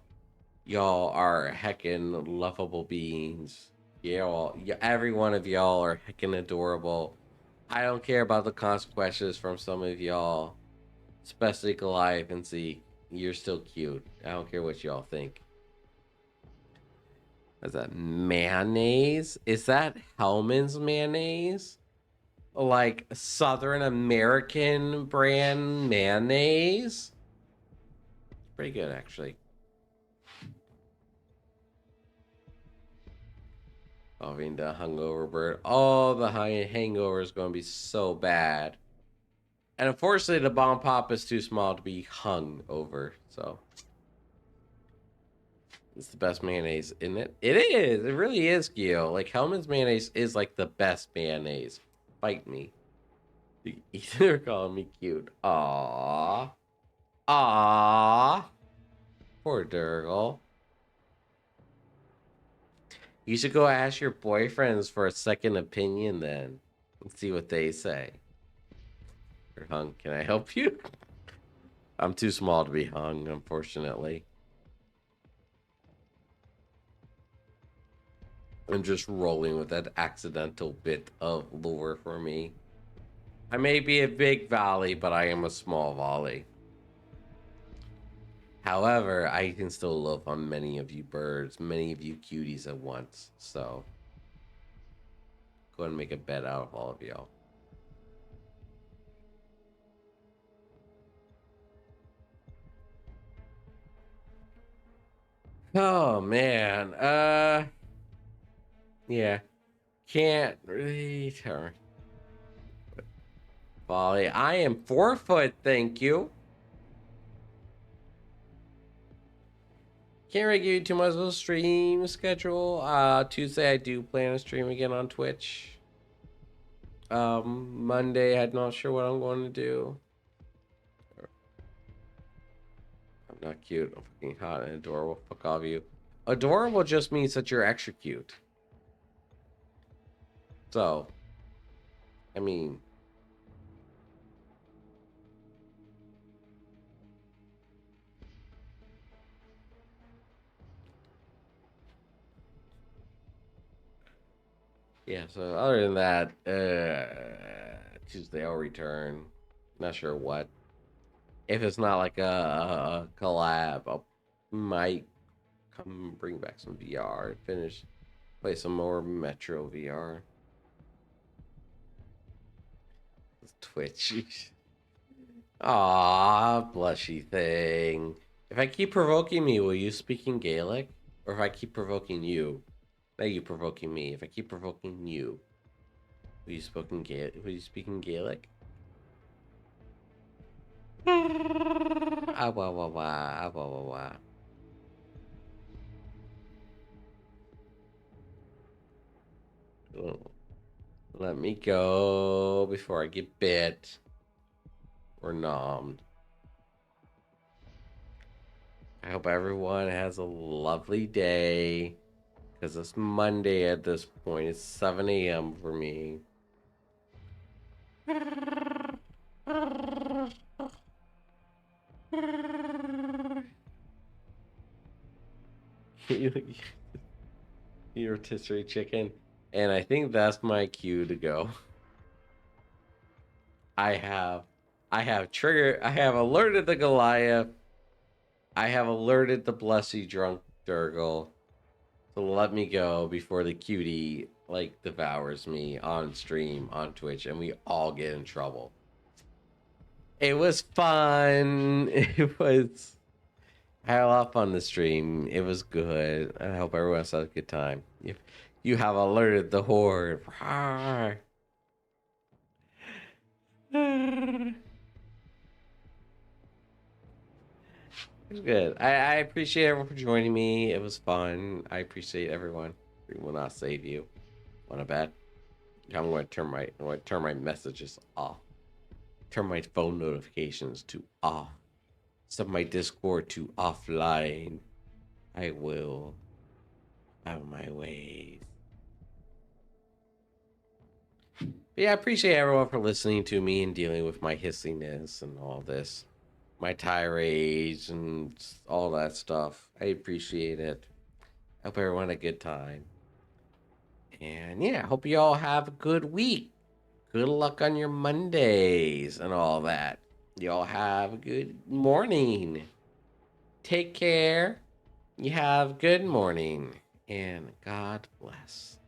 Y'all are heckin' lovable beings. Every one of y'all are heckin' adorable. I don't care about the consequences from some of y'all, especially Goliath and Zeke. You're still cute. I don't care what y'all think. Is that mayonnaise? Is that Hellman's mayonnaise? Like Southern American brand mayonnaise? Pretty good, actually. Oh, I mean, the hungover bird. Oh, the hangover is going to be so bad. And unfortunately, the bomb pop is too small to be hung over. So it's the best mayonnaise, isn't it? It is. It really is, Gio. Like Hellman's mayonnaise is like the best mayonnaise. Fight me. They're calling me cute. Aww. Aww. Poor Durgle. You should go ask your boyfriends for a second opinion then. And see what they say. You're hung. Can I help you? I'm too small to be hung, unfortunately. I'm just rolling with that accidental bit of lore for me. I may be a big valley, but I am a small volley. However, I can still love on many of you birds, many of you cuties at once. So, go ahead and make a bet out of all of y'all. Oh man, yeah, can't really turn. Volley, I am 4 foot, thank you. Can't really give you too much of a stream schedule. Tuesday I do plan to stream again on Twitch. Monday I'm not sure what I'm going to do. I'm not cute. I'm fucking hot and adorable. Fuck all of you. Adorable just means that you're extra cute. So, I mean, yeah. So other than that, Tuesday I'll return. Not sure what. If it's not like a collab, I might come bring back some VR. Finish play some more Metro VR. Twitch. Ah, blushy thing. If I keep provoking me, will you speak in Gaelic? Or if I keep provoking you? Not you provoking me. If I keep provoking you, will you speak in Gaelic? Will you speak in Gaelic? Ah, wah, wah, wah. Ah, wah, wah, wah. Oh, let me go before I get bit or nommed. I hope everyone has a lovely day. Because it's Monday at this point. It's 7 a.m. for me. You rotisserie chicken. And I think that's my cue to go. I have I have alerted the Goliath. I have alerted the Blessy drunk Durgle to let me go before the cutie like devours me on stream on Twitch and we all get in trouble. It was fun. It was I had a lot of fun the stream. It was good. I hope everyone else had a good time. If you have alerted the horde. It was good. I appreciate everyone for joining me. It was fun. I appreciate everyone. We will not save you. Want to bet? I'm going to turn my messages off. Turn my phone notifications to off. Set my Discord to offline. I will have my ways. But yeah, I appreciate everyone for listening to me and dealing with my hissiness and all this. My tirades and all that stuff. I appreciate it. Hope everyone had a good time. And yeah, hope you all have a good week. Good luck on your Mondays and all that. Y'all have a good morning. Take care. You have good morning. And God bless.